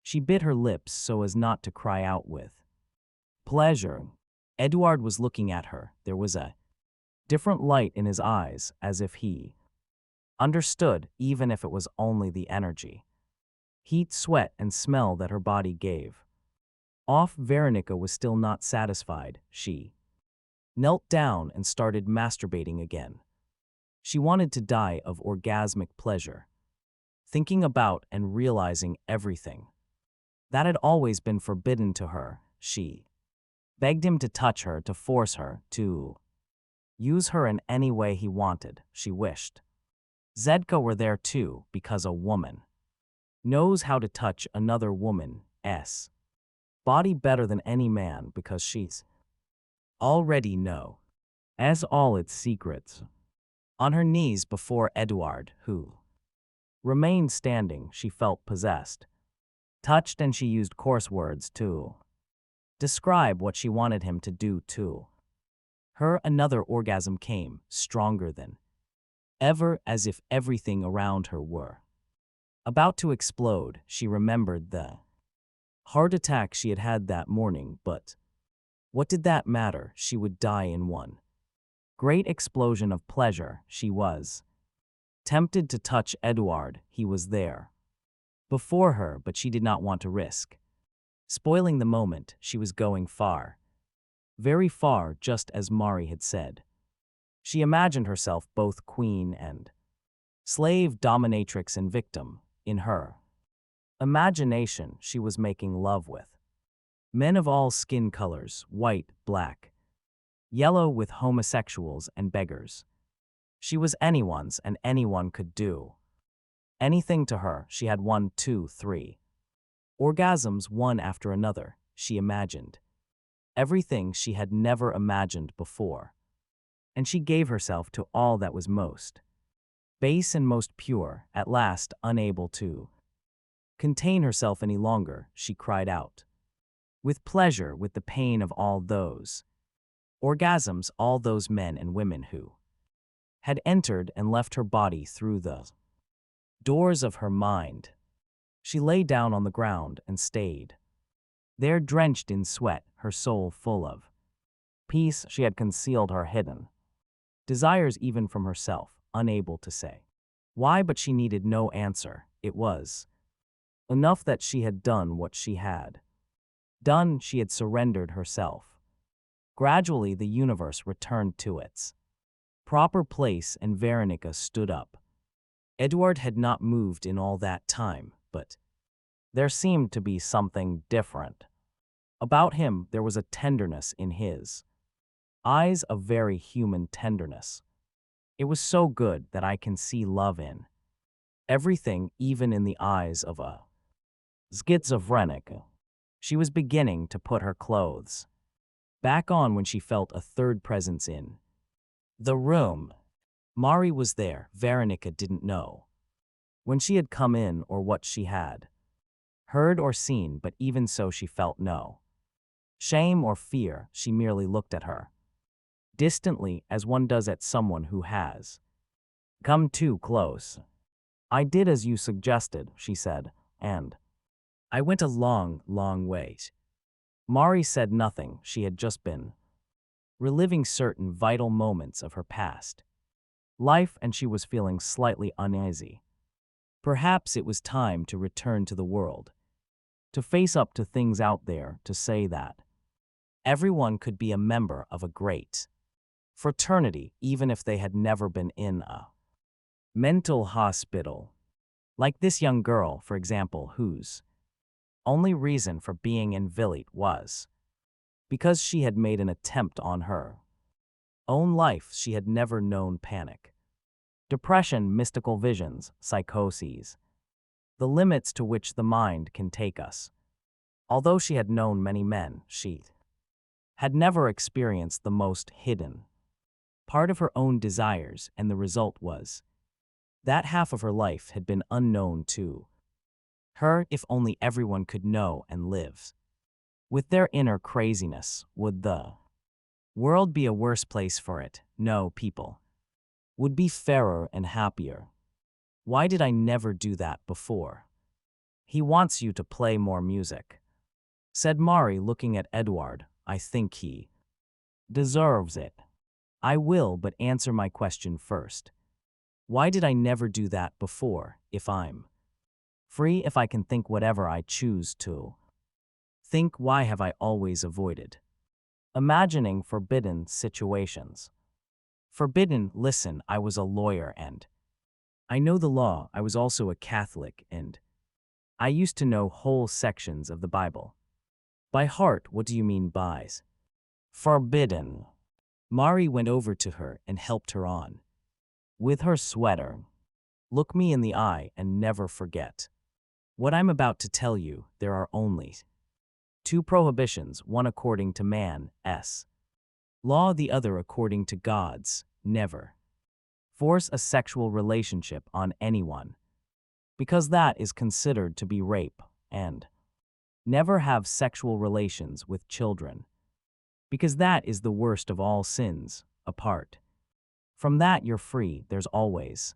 she bit her lips so as not to cry out with pleasure. Eduard was looking at her. There was a different light in his eyes, as if he understood, even if it was only the energy, heat, sweat, and smell that her body gave off. Veronica was still not satisfied. She knelt down and started masturbating again. She wanted to die of orgasmic pleasure, thinking about and realizing everything that had always been forbidden to her. She begged him to touch her, to force her, to use her in any way he wanted. She wished Zedka were there too, because a woman knows how to touch another woman's body better than any man, because she's already know as all its secrets. On her knees before Eduard, who remained standing, she felt possessed, touched, and she used coarse words to describe what she wanted him to do to her. Another orgasm came, stronger than ever, as if everything around her were about to explode. She remembered the heart attack she had had that morning, but what did that matter? She would die in one great explosion of pleasure. She was tempted to touch Eduard. He was there before her, but she did not want to risk spoiling the moment. She was going far, very far, just as Mari had said. She imagined herself both queen and slave, dominatrix and victim. In her imagination, she was making love with men of all skin colors, white, black, yellow, with homosexuals and beggars. She was anyone's, and anyone could do anything to her. She had 1, 2, 3 orgasms, one after another. She imagined everything she had never imagined before, and she gave herself to all that was most base and most pure. At last, unable to contain herself any longer, she cried out with pleasure, with the pain of all those orgasms, all those men and women who had entered and left her body through the doors of her mind. She lay down on the ground and stayed there, drenched in sweat, her soul full of peace. She had concealed her hidden desires even from herself, unable to say why, but she needed no answer. It was enough that she had done what she had done. She had surrendered herself. Gradually, the universe returned to its proper place, and Veronica stood up. Eduard had not moved in all that time, but there seemed to be something different about him. There was a tenderness in his eyes, a very human tenderness. It was so good that I can see love in everything, even in the eyes of a schizophrenic. She was beginning to put her clothes back on when she felt a third presence in the room. Mari was there. Veronica didn't know when she had come in or what she had heard or seen, but even so she felt no shame or fear. She merely looked at her distantly, as one does at someone who has come too close. I did as you suggested, she said, and I went a long, long ways. Mari said nothing. She had just been reliving certain vital moments of her past life, and she was feeling slightly uneasy. Perhaps it was time to return to the world, to face up to things out there, to say that everyone could be a member of a great fraternity even if they had never been in a mental hospital. Like this young girl, for example, whose only reason for being in Villette was because she had made an attempt on her own life. She had never known panic, depression, mystical visions, psychoses, the limits to which the mind can take us. Although she had known many men, she had never experienced the most hidden part of her own desires, and the result was that half of her life had been unknown to her. If only everyone could know and live with their inner craziness, would the world be a worse place for it? No, people would be fairer and happier. Why did I never do that before? He wants you to play more music, said Mari, looking at Edward. I think he deserves it. I will, but answer my question first. Why did I never do that before? If I'm free, if I can think whatever I choose to think, why have I always avoided imagining forbidden situations? Forbidden, listen, I was a lawyer and I know the law. I was also a Catholic, and I used to know whole sections of the Bible by heart. What do you mean by forbidden? Mari went over to her and helped her on with her sweater. Look me in the eye and never forget what I'm about to tell you. There are only two prohibitions, one according to man's law, the other according to God's. Never force a sexual relationship on anyone, because that is considered to be rape, and never have sexual relations with children, because that is the worst of all sins. Apart from that, you're free. There's always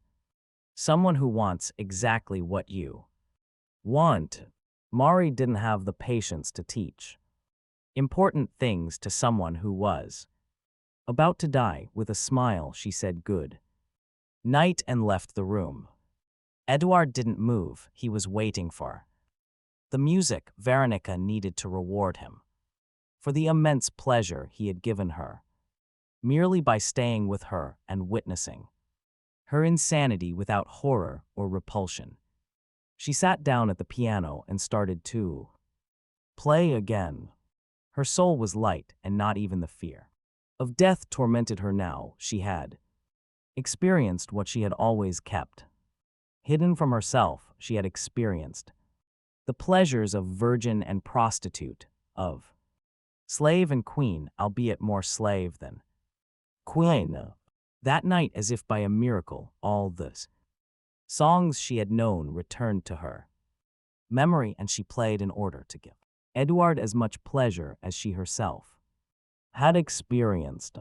someone who wants exactly what you want. Mari didn't have the patience to teach important things to someone who was about to die. With a smile, she said good night and left the room. Edward didn't move. He was waiting for the music. Veronica needed to reward him for the immense pleasure he had given her merely by staying with her and witnessing her insanity without horror or repulsion. She sat down at the piano and started to play again. Her soul was light, and not even the fear of death tormented her now. She had experienced what she had always kept hidden from herself. She had experienced the pleasures of virgin and prostitute, of slave and queen, albeit more slave than queen. That night, as if by a miracle, all the songs she had known returned to her memory, and she played in order to give Edward as much pleasure as she herself had experienced.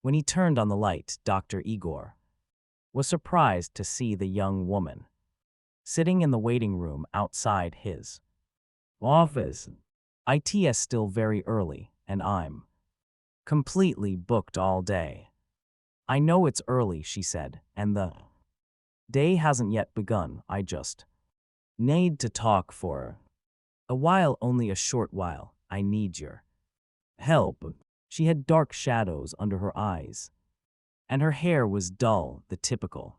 When he turned on the light, Dr. Igor was surprised to see the young woman sitting in the waiting room outside his office. It's still very early, and I'm completely booked all day. I know it's early, she said, and the day hasn't yet begun. I just need to talk for a while, only a short while. I need your help. She had dark shadows under her eyes, and her hair was dull, the typical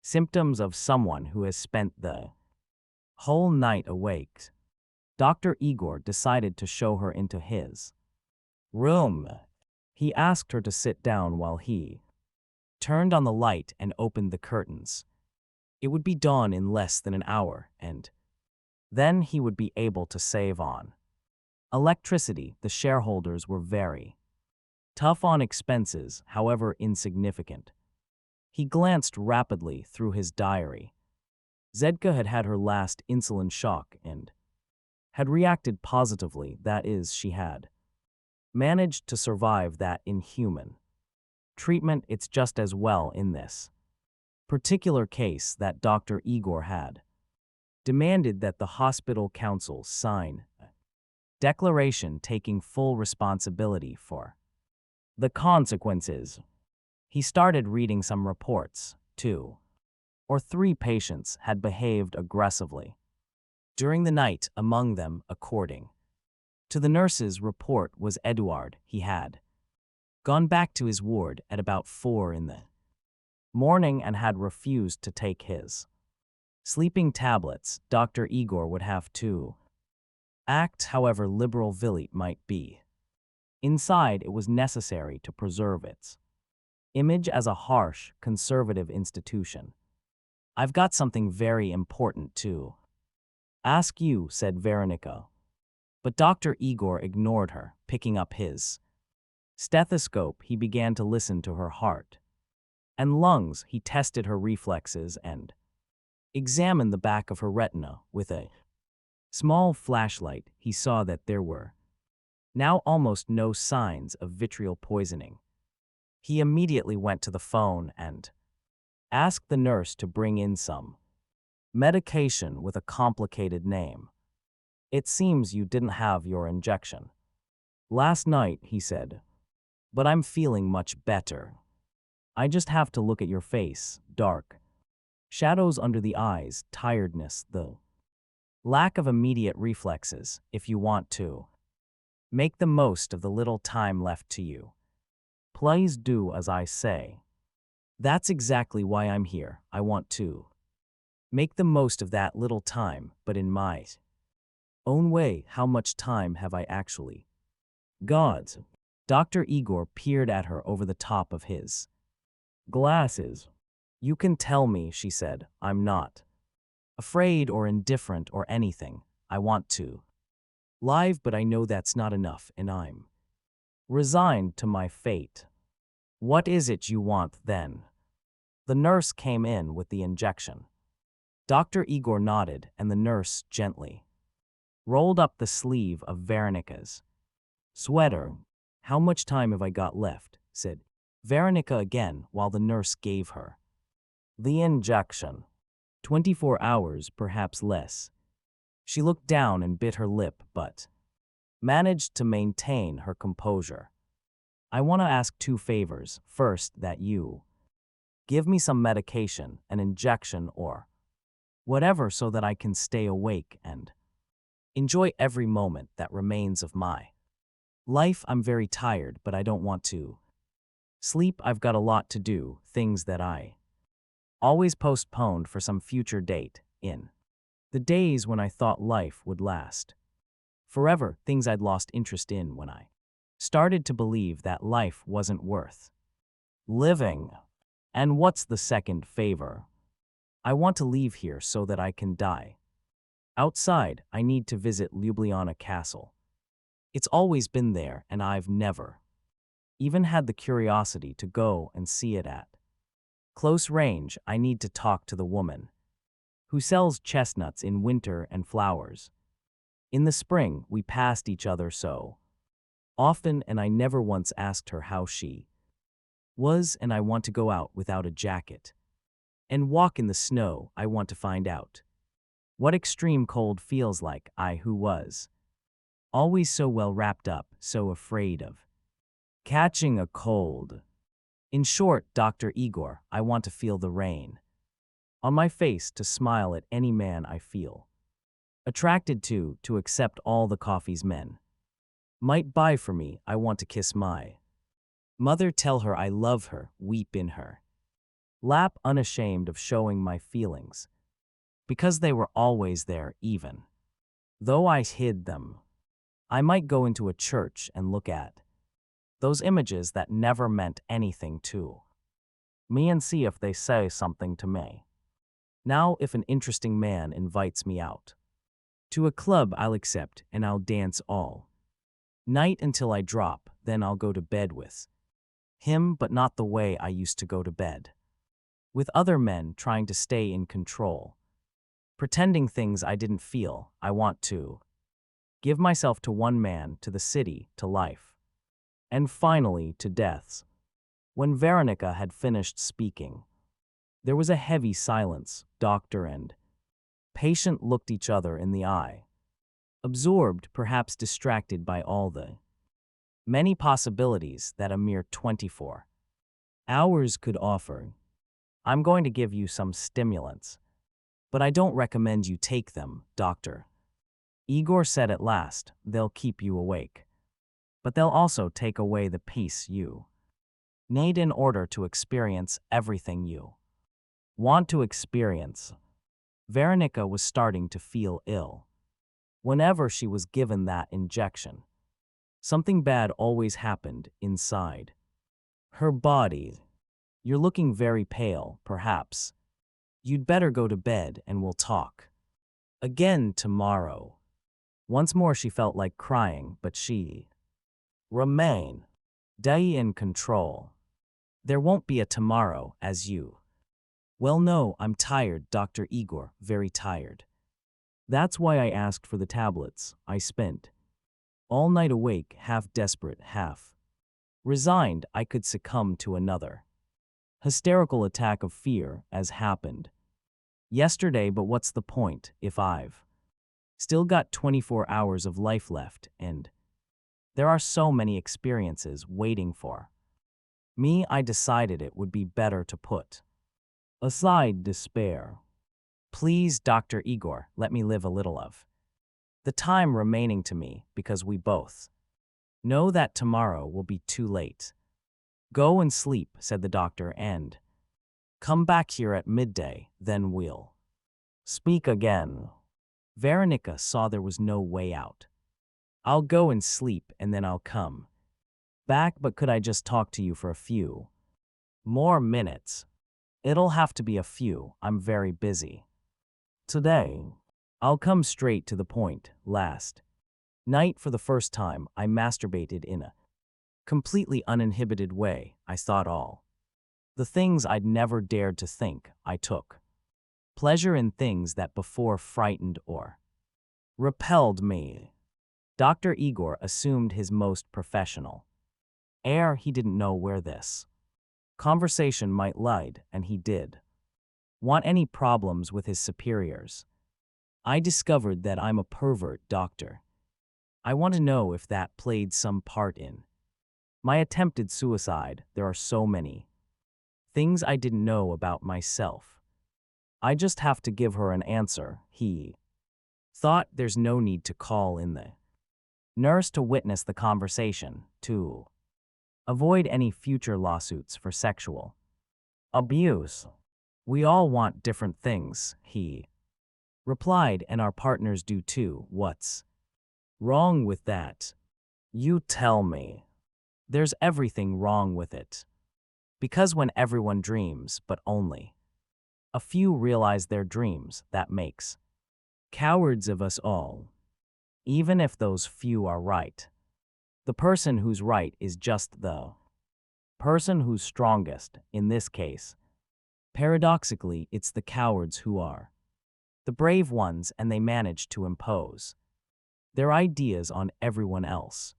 symptoms of someone who has spent the whole night awake. Dr. Igor decided to show her into his room. He asked her to sit down while he turned on the light and opened the curtains. It would be dawn in less than an hour, and then he would be able to save on electricity. The shareholders were very tough on expenses, however insignificant. He glanced rapidly through his diary. Zedka had had her last insulin shock and had reacted positively. That is, she had managed to survive that inhuman treatment. It's just as well in this particular case that Dr. Igor had demanded that the hospital council sign a declaration taking full responsibility for the consequences. He started reading some reports. 2 or 3 patients had behaved aggressively during the night, among them, according to the nurse's report, was Eduard. He had gone back to his ward at about 4 in the morning and had refused to take his sleeping tablets. Dr. Igor would have to act however liberal Vili might be. Inside, it was necessary to preserve its image as a harsh, conservative institution. "I've got something very important to ask you," said Veronica. But Dr. Igor ignored her. Picking up his stethoscope, he began to listen to her heart and lungs. He tested her reflexes and examined the back of her retina. With a small flashlight, he saw that there were now almost no signs of vitriol poisoning. He immediately went to the phone and asked the nurse to bring in some medication with a complicated name. "It seems you didn't have your injection last night," he said, "but I'm feeling much better. I just have to look at your face. Dark shadows under the eyes, tiredness, the lack of immediate reflexes. If you want to make the most of the little time left to you, please do as I say." "That's exactly why I'm here. I want to make the most of that little time, but in my own way. How much time have I actually got?" Dr. Igor peered at her over the top of his glasses. "You can tell me," she said. "I'm not afraid or indifferent or anything. I want to live, but I know that's not enough, and I'm resigned to my fate." "What is it you want, then?" The nurse came in with the injection. Dr. Igor nodded, and the nurse gently rolled up the sleeve of Veronica's sweater. "How much time have I got left?" said Veronica again, while the nurse gave her the injection. 24 hours, perhaps less." She looked down and bit her lip, but managed to maintain her composure. "I want to ask 2 favors. First, that you give me some medication, an injection or whatever, so that I can stay awake and enjoy every moment that remains of my life. I'm very tired, but I don't want to sleep. I've got a lot to do, things that I always postponed for some future date. In the days when I thought life would last forever, things I'd lost interest in when I started to believe that life wasn't worth living." "And what's the second favor?" "I want to leave here so that I can die outside. I need to visit Ljubljana Castle. It's always been there, and I've never even had the curiosity to go and see it at close range. I need to talk to the woman who sells chestnuts in winter and flowers in the spring. We passed each other so often, and I never once asked her how she was, and I want to go out without a jacket and walk in the snow. I want to find out what extreme cold feels like. I, who was always so well wrapped up, so afraid of catching a cold. In short, Dr. Igor, I want to feel the rain on my face, to smile at any man I feel attracted to accept all the coffees men might buy for me. I want to kiss my mother, tell her I love her, weep in her lap, unashamed of showing my feelings, because they were always there, even though I hid them. I might go into a church and look at those images that never meant anything to me and see if they say something to me. Now, if an interesting man invites me out to a club, I'll accept, and I'll dance all night until I drop. Then I'll go to bed with him, but not the way I used to go to bed with other men, trying to stay in control, pretending things I didn't feel. I want to give myself to one man, to the city, to life, and finally to deaths." When Veronica had finished speaking, there was a heavy silence. Doctor and Patient looked each other in the eye, absorbed, perhaps distracted by all the many possibilities that a mere 24 hours could offer. I'm going to give you some stimulants, but I don't recommend you take them, doctor. Igor said at last. They'll keep you awake, but they'll also take away the peace you need in order to experience everything you want to experience. Veronica was starting to feel ill. Whenever she was given that injection, something bad always happened inside her body. You're looking very pale, perhaps. You'd better go to bed and we'll talk again tomorrow. Once more she felt like crying, but she remained in control. There won't be a tomorrow, as you well know. I'm tired, Dr. Igor, very tired. That's why I asked for the tablets. I spent all night awake, half desperate, half resigned I could succumb to another hysterical attack of fear, as happened yesterday. But what's the point if I've still got 24 hours of life left, and there are so many experiences waiting for me? I decided it would be better to put aside despair. Please, Dr. Igor, let me live a little of the time remaining to me, because we both know that tomorrow will be too late. Go and sleep, said the doctor, and come back here at midday, then we'll speak again. Veronica saw there was no way out. I'll go and sleep and then I'll come back, but could I just talk to you for a few more minutes? It'll have to be a few. I'm very busy today. I'll come straight to the point. Last night, for the first time, I masturbated in a completely uninhibited way. I thought all the things I'd never dared to think. I took pleasure in things that before frightened or repelled me. Dr. Igor assumed his most professional air. He didn't know where this conversation might lead, and he did want any problems with his superiors. I discovered that I'm a pervert, doctor. I want to know if that played some part in my attempted suicide. There are so many things I didn't know about myself. I just have to give her an answer. He thought there's no need to call in the nurse to witness the conversation, to avoid any future lawsuits for sexual abuse. We all want different things, he replied, and our partners do too. What's wrong with that? You tell me. There's everything wrong with it. Because when everyone dreams, but only a few realize their dreams, that makes cowards of us all. Even if those few are right, the person who's right is just the person who's strongest. In this case, paradoxically, it's the cowards who are the brave ones, and they manage to impose their ideas on everyone else.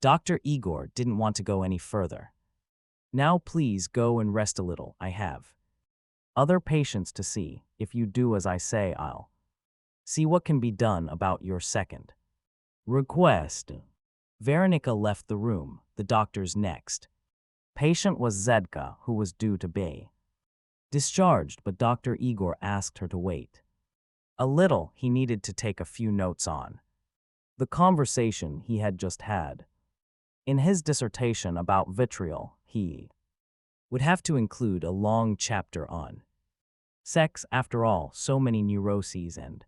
Dr. Igor didn't want to go any further. Now please go and rest a little. I have other patients to see. If you do as I say, I'll see what can be done about your second request. Veronica left the room. The doctor's next patient was Zedka, who was due to be discharged, but Dr. Igor asked her to wait a little. He needed to take a few notes on the conversation he had just had. In his dissertation about vitriol, he would have to include a long chapter on sex. After all, so many neuroses and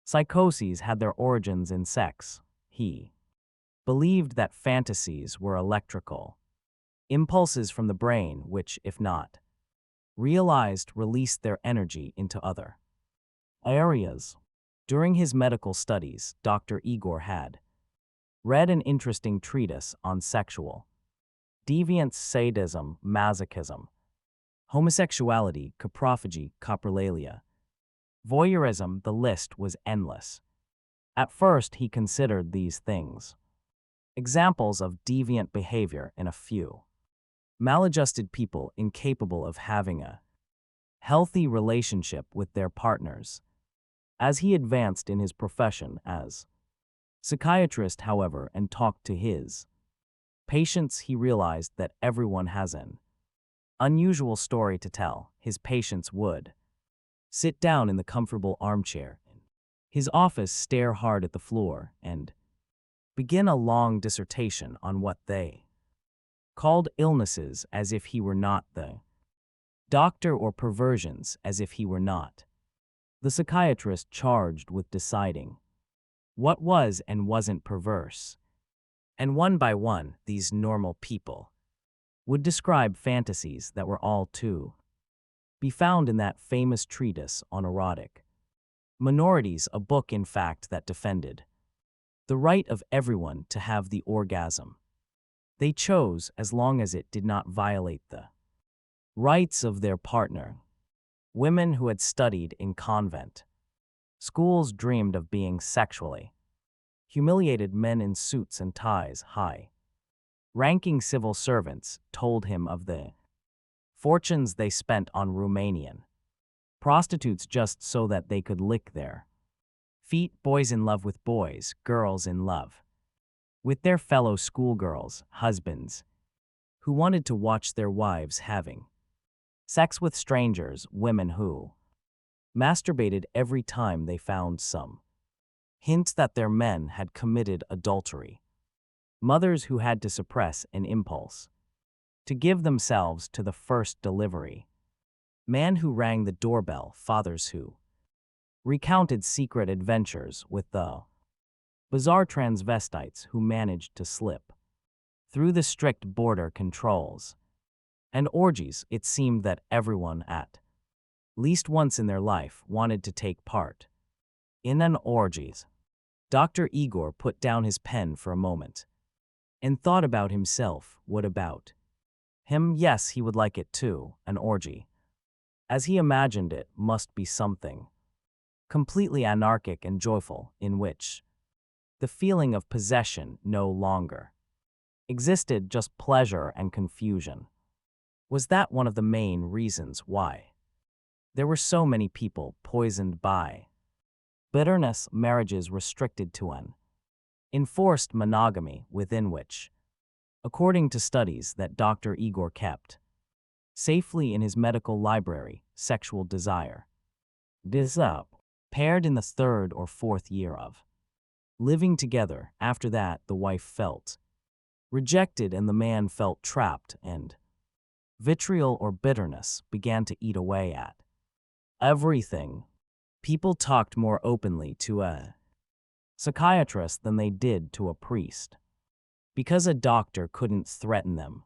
psychoses had their origins in sex. He believed that fantasies were electrical impulses from the brain which, if not realized, released their energy into other areas. During his medical studies, Dr. Igor had read an interesting treatise on sexual deviance, sadism, masochism, homosexuality, coprophagy, coprolalia, voyeurism. The list was endless. At first, he considered these things examples of deviant behavior in a few maladjusted people incapable of having a healthy relationship with their partners. As he advanced in his profession as psychiatrist, however, and talked to his patients, he realized that everyone has an unusual story to tell. His patients would sit down in the comfortable armchair in his office, stare hard at the floor, and begin a long dissertation on what they called illnesses as if he were not the doctor, or perversions as if he were not the psychiatrist charged with deciding what was and wasn't perverse. And one by one, these normal people would describe fantasies that were all to be found in that famous treatise on erotic minorities, a book, in fact, that defended the right of everyone to have the orgasm they chose, as long as it did not violate the rights of their partner. Women who had studied in convent schools dreamed of being sexually humiliated. Men in suits and ties, high-ranking civil servants, told him of the fortunes they spent on Romanian prostitutes just so that they could lick their feet. Boys in love with boys, girls in love with their fellow schoolgirls, husbands who wanted to watch their wives having sex with strangers, women who masturbated every time they found some hint that their men had committed adultery, mothers who had to suppress an impulse to give themselves to the first delivery, man who rang the doorbell, fathers who recounted secret adventures with the bizarre transvestites who managed to slip through the strict border controls, and orgies. It seemed that everyone, at least once in their life, wanted to take part in an orgies. Dr. Igor put down his pen for a moment and thought about himself. What about him? Yes, he would like it too, an orgy. As he imagined it, must be something completely anarchic and joyful, in which the feeling of possession no longer existed, just pleasure and confusion. Was that one of the main reasons why there were so many people poisoned by bitterness, marriages restricted to an enforced monogamy, within which, according to studies that Dr. Igor kept safely in his medical library, sexual desire paired in the third or fourth year of living together. After that, the wife felt rejected and the man felt trapped, and vitriol or bitterness began to eat away at everything. People talked more openly to a psychiatrist than they did to a priest, because a doctor couldn't threaten them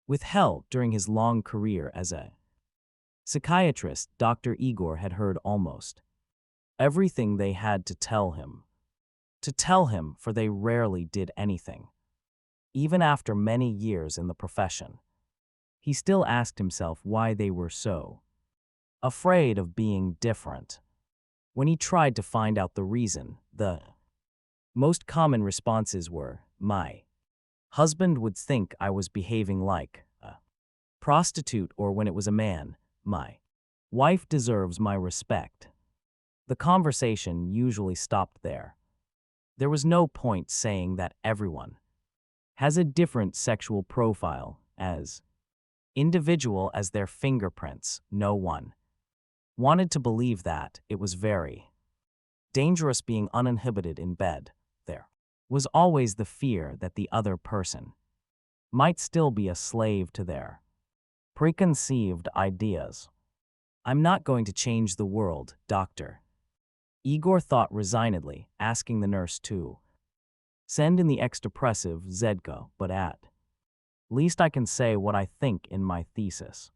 with hell. During his long career as a psychiatrist, Dr. Igor had heard almost everything they had to tell him, for they rarely did anything. Even after many years in the profession, he still asked himself why they were so afraid of being different. When he tried to find out the reason, the most common responses were, "My husband would think I was behaving like a prostitute," or when it was a man, "My wife deserves my respect." The conversation usually stopped there. There was no point saying that everyone has a different sexual profile, as individual as their fingerprints. No one wanted to believe that. It was very dangerous being uninhibited in bed. There was always the fear that the other person might still be a slave to their preconceived ideas. "I'm not going to change the world, Dr. Igor thought resignedly, asking the nurse to send in the extrapressive Zedka, "but at least I can say what I think in my thesis."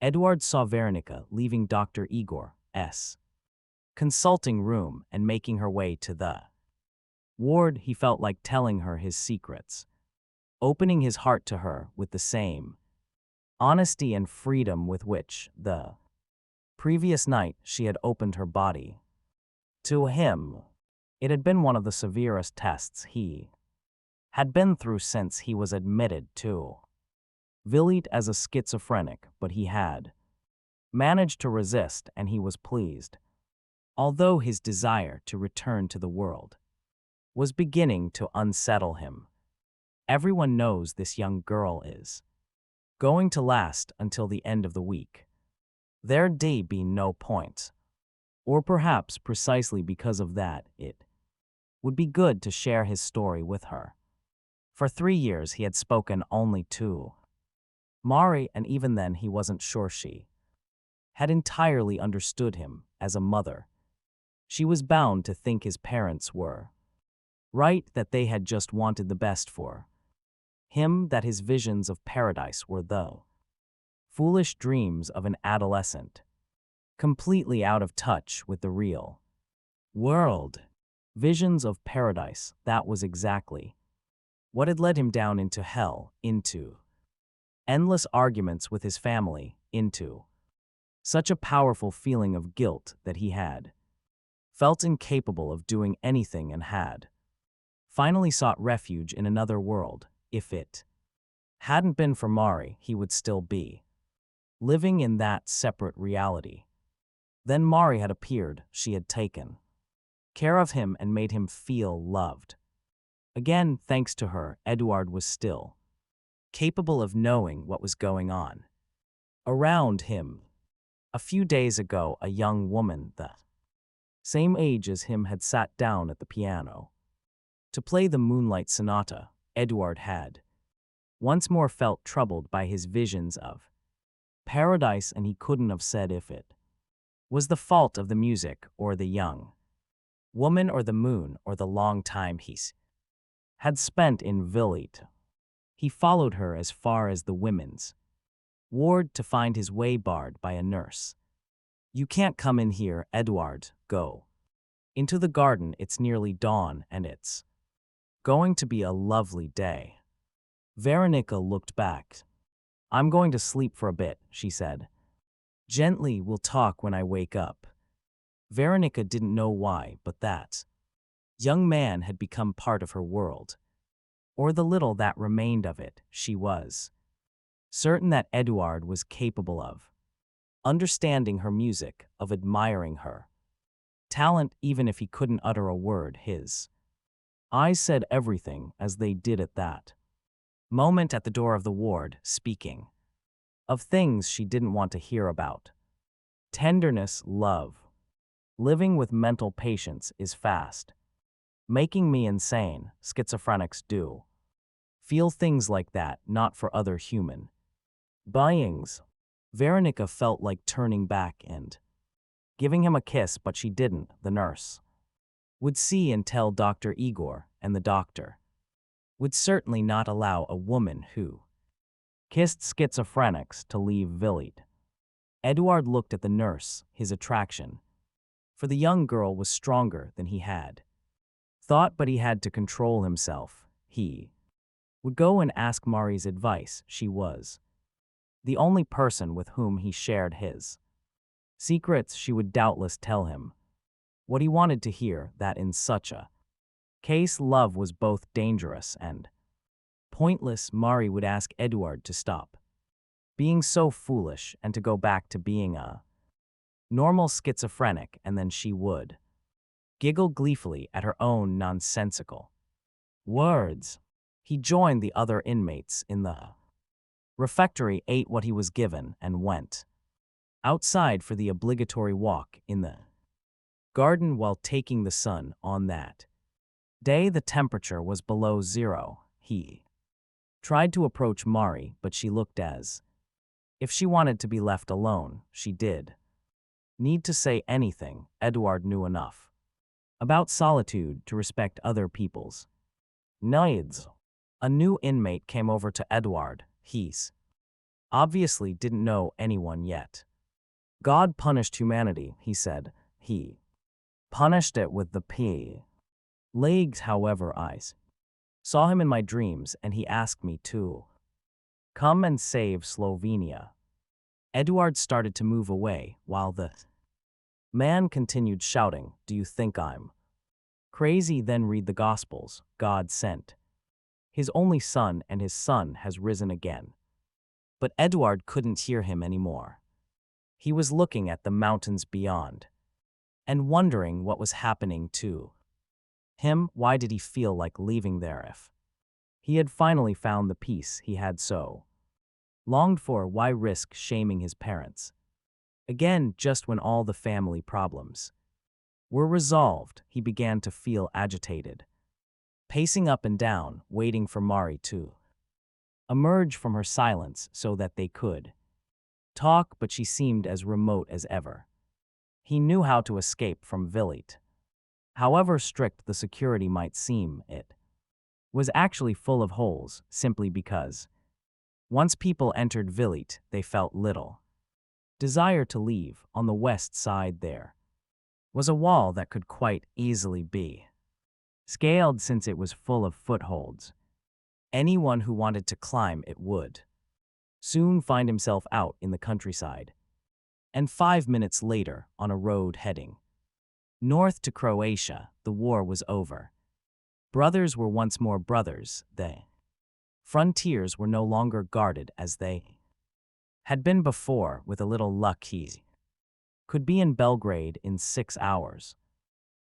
Eduard saw Veronica leaving Dr. Igor's consulting room and making her way to the ward. He felt like telling her his secrets, opening his heart to her with the same honesty and freedom with which, the previous night, she had opened her body to him. It had been one of the severest tests he had been through since he was admitted to Vilit as a schizophrenic, but he had managed to resist, and he was pleased. although his desire to return to the world was beginning to unsettle him. Everyone knows this young girl is going to last until the end of the week. There'd be no point. Or perhaps precisely because of that, it would be good to share his story with her. For 3 years he had spoken only to Mari, and even then he wasn't sure she had entirely understood him as a mother. She was bound to think his parents were right, that they had just wanted the best for him, that his visions of paradise were the foolish dreams of an adolescent, completely out of touch with the real world. Visions of paradise, that was exactly what had led him down into hell, into endless arguments with his family, into such a powerful feeling of guilt that he had felt incapable of doing anything and had finally sought refuge in another world. If it hadn't been for Mari, he would still be living in that separate reality. Then Mari had appeared. She had taken care of him and made him feel loved. Again, thanks to her, Eduard was still capable of knowing what was going on around him. A few days ago, a young woman the same age as him had sat down at the piano to play the Moonlight Sonata. Eduard had once more felt troubled by his visions of paradise, and he couldn't have said if it was the fault of the music or the young woman or the moon or the long time he had spent in Villette. He followed her as far as the women's ward to find his way barred by a nurse. "You can't come in here, Eduard. Go into the garden. It's nearly dawn and it's going to be a lovely day." Veronica looked back. "I'm going to sleep for a bit," she said. "Gently, we'll talk when I wake up." Veronica didn't know why, but that young man had become part of her world, or the little that remained of it. She was certain that Eduard was capable of understanding her music, of admiring her talent, even if he couldn't utter a word. His eyes said everything, as they did at that moment at the door of the ward, speaking of things she didn't want to hear about. Tenderness, love. Living with mental patients is fast making me insane. Schizophrenics do feel things like that, not for other human beings. Veronica felt like turning back and giving him a kiss, but she didn't. The nurse would see and tell Dr. Igor, and the doctor would certainly not allow a woman who kissed schizophrenics to leave Villette. Eduard looked at the nurse. His attraction for the young girl was stronger than he had thought, but he had to control himself. He would go and ask Mari's advice. She was the only person with whom he shared his secrets. She would doubtless tell him what he wanted to hear, that in such a case love was both dangerous and pointless. Mari would ask Eduard to stop being so foolish and to go back to being a normal schizophrenic, and then she would giggle gleefully at her own nonsensical words. He joined the other inmates in the refectory, ate what he was given, and went outside for the obligatory walk in the garden while taking the sun. On that day, the temperature was below 0. He tried to approach Mari, but she looked as if she wanted to be left alone. She did need to say anything. Eduard knew enough about solitude to respect other people's needs. A new inmate came over to Eduard. He's obviously didn't know anyone yet. "God punished humanity," he said. "He punished it with the plagues. However, I saw him in my dreams, and he asked me to come and save Slovenia." Eduard started to move away, while the man continued shouting, "Do you think I'm crazy? Then read the Gospels. God sent his only son, and his son has risen again." But Eduard couldn't hear him anymore. He was looking at the mountains beyond, and wondering what was happening to him. Why did he feel like leaving there if he had finally found the peace he had so longed for? Why risk shaming his parents again just when all the family problems were resolved? He began to feel agitated, pacing up and down, waiting for Mari to emerge from her silence so that they could talk, but she seemed as remote as ever. He knew how to escape from Vilit. However strict the security might seem, it was actually full of holes, simply because once people entered Vilit, they felt little desire to leave. On the west side there was a wall that could quite easily be scaled since it was full of footholds. Anyone who wanted to climb it would soon find himself out in the countryside, and 5 minutes later on a road heading north to Croatia. The war was over. Brothers were once more brothers. The frontiers were no longer guarded as they had been before. With a little luck, he could be in Belgrade in 6 hours.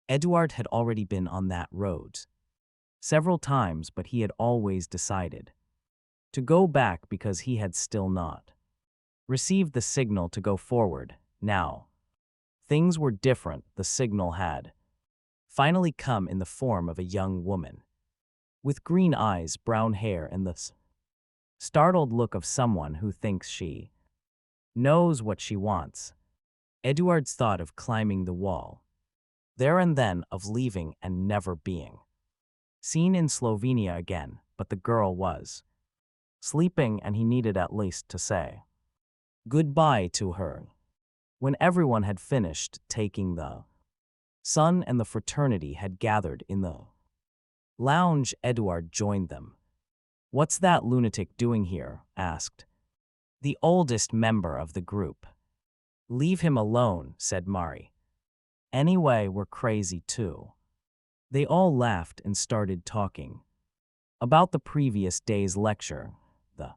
Eduard had already been on that road several times, but he had always decided to go back because he had still not received the signal to go forward. Now, things were different. The signal had finally come in the form of a young woman with green eyes, brown hair, and the startled look of someone who thinks she knows what she wants. Eduard's thought of climbing the wall there and then, of leaving and never being seen in Slovenia again, but the girl was sleeping and he needed at least to say goodbye to her. When everyone had finished taking the sun and the fraternity had gathered in the lounge, Eduard joined them. "What's that lunatic doing here?" asked the oldest member of the group. "Leave him alone," said Mari. "Anyway, we're crazy too." They all laughed and started talking about the previous day's lecture. The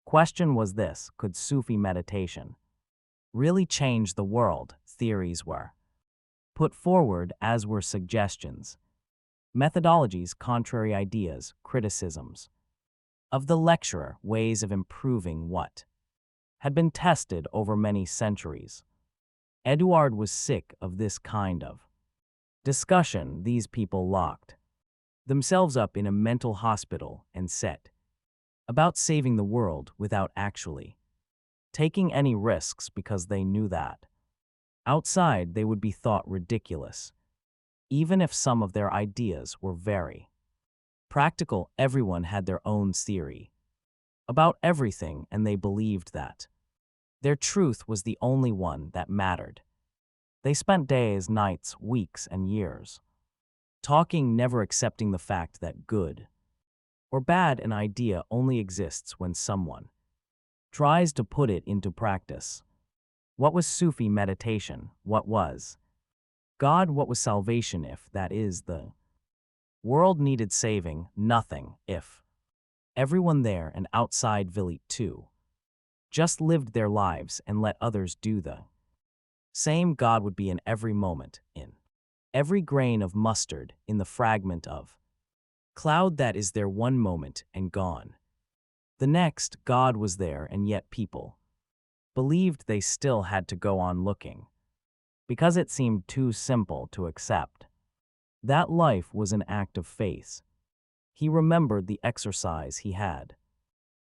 question was this: could Sufi meditation really change the world? Theories were put forward, as were suggestions, methodologies, contrary ideas, criticisms of the lecturer, ways of improving what had been tested over many centuries. Eduard was sick of this kind of discussion. These people locked themselves up in a mental hospital and set about saving the world without actually taking any risks because they knew that outside they would be thought ridiculous, even if some of their ideas were very practical. Everyone had their own theory about everything, and they believed that their truth was the only one that mattered. They spent days, nights, weeks, and years talking, never accepting the fact that good or bad an idea only exists when someone tries to put it into practice. What was Sufi meditation? What was God? What was salvation? If, that is, the world needed saving? Nothing. If everyone there and outside Vilit too just lived their lives and let others do the same, God would be in every moment, in every grain of mustard, in the fragment of cloud that is there one moment and gone the next. God was there, and yet people believed they still had to go on looking because it seemed too simple to accept that life was an act of faith. He remembered the exercise he had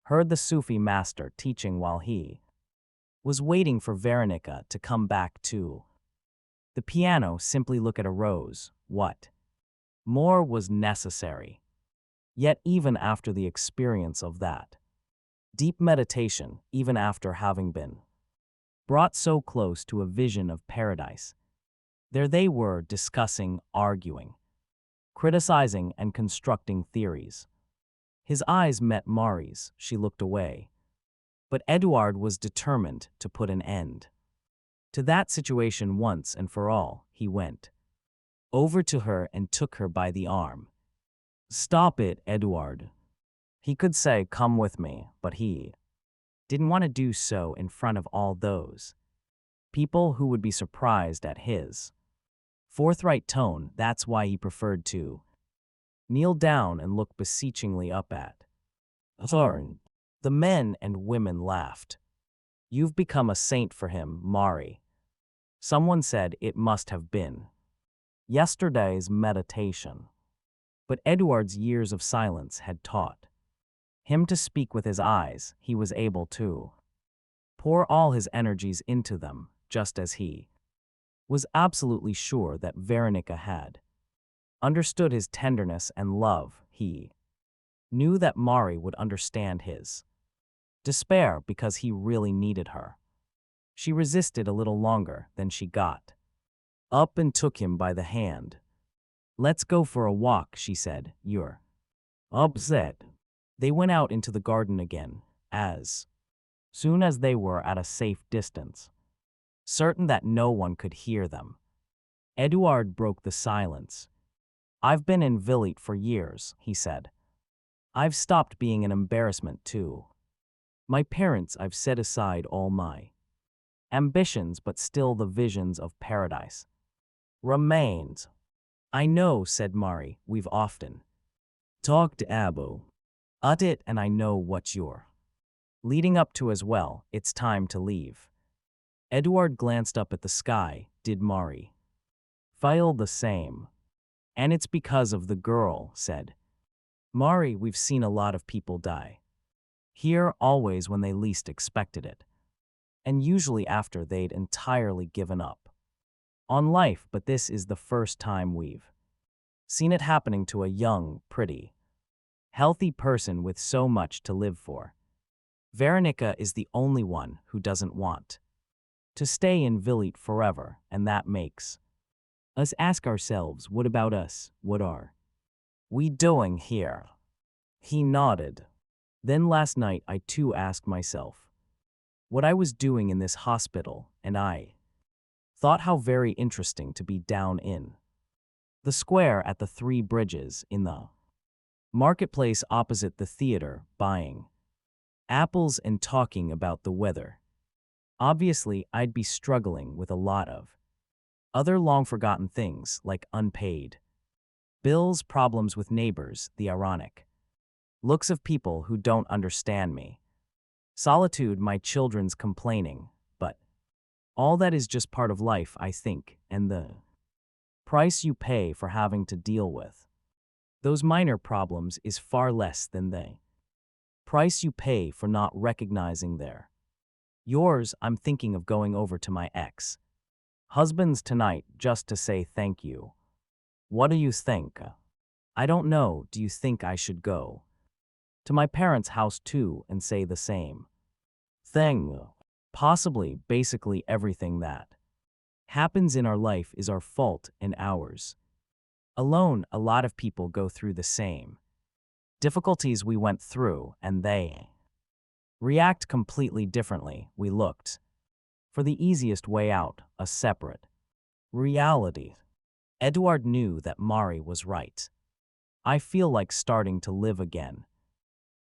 heard the Sufi master teaching while he was waiting for Veronica to come back to the piano. Simply look at a rose. What more was necessary? Yet even after the experience of that deep meditation, even after having been brought so close to a vision of paradise, there they were, discussing, arguing, criticizing, and constructing theories. His eyes met Mari's. She looked away. But Eduard was determined to put an end to that situation once and for all. He went over to her and took her by the arm. "Stop it, Eduard." He could say, "Come with me," but he didn't want to do so in front of all those people who would be surprised at his Forthright tone, that's why he preferred to kneel down and look beseechingly up at Thorn. The men and women laughed. You've become a saint for him, Mari. Someone said it must have been yesterday's meditation. But Eduard's years of silence had taught him to speak with his eyes. He was able to pour all his energies into them, just as he was absolutely sure that Veronica had understood his tenderness and love. He knew that Mari would understand his despair because he really needed her. She resisted a little longer, then she got up and took him by the hand. Let's go for a walk, she said. You're upset. They went out into the garden again, as soon as they were at a safe distance, certain that no one could hear them. Eduard broke the silence. I've been in Villette for years, he said. I've stopped being an embarrassment too. My parents, I've set aside all my ambitions, but still the visions of paradise remains. I know, said Mari, we've often talked to Abu at it, and I know what you're leading up to as well. It's time to leave. Eduard glanced up at the sky. Did Mari feel the same? And it's because of the girl, said Mari. We've seen a lot of people die here, always when they least expected it, and usually after they'd entirely given up on life, but this is the first time we've seen it happening to a young, pretty, healthy person with so much to live for. Veronica is the only one who doesn't want to stay in Villette forever, and that makes us ask ourselves, what about us? What are we doing here? He nodded. Then last night I too asked myself what I was doing in this hospital, and I thought how very interesting to be down in the square at the Three Bridges, in the marketplace opposite the theater, buying apples and talking about the weather. Obviously, I'd be struggling with a lot of other long-forgotten things like unpaid bills, problems with neighbors, the ironic looks of people who don't understand me, solitude, my children's complaining, but all that is just part of life, I think, and the price you pay for having to deal with those minor problems is far less than the price you pay for not recognizing their yours. I'm thinking of going over to my ex-husband's tonight just to say thank you. What do you think? I don't know. Do you think I should go to my parents' house too and say the same thing? Possibly. Basically everything that happens in our life is our fault and ours alone. A lot of people go through the same difficulties we went through, and they react completely differently. We looked for the easiest way out, a separate reality. Eduard knew that Mari was right. I feel like starting to live again.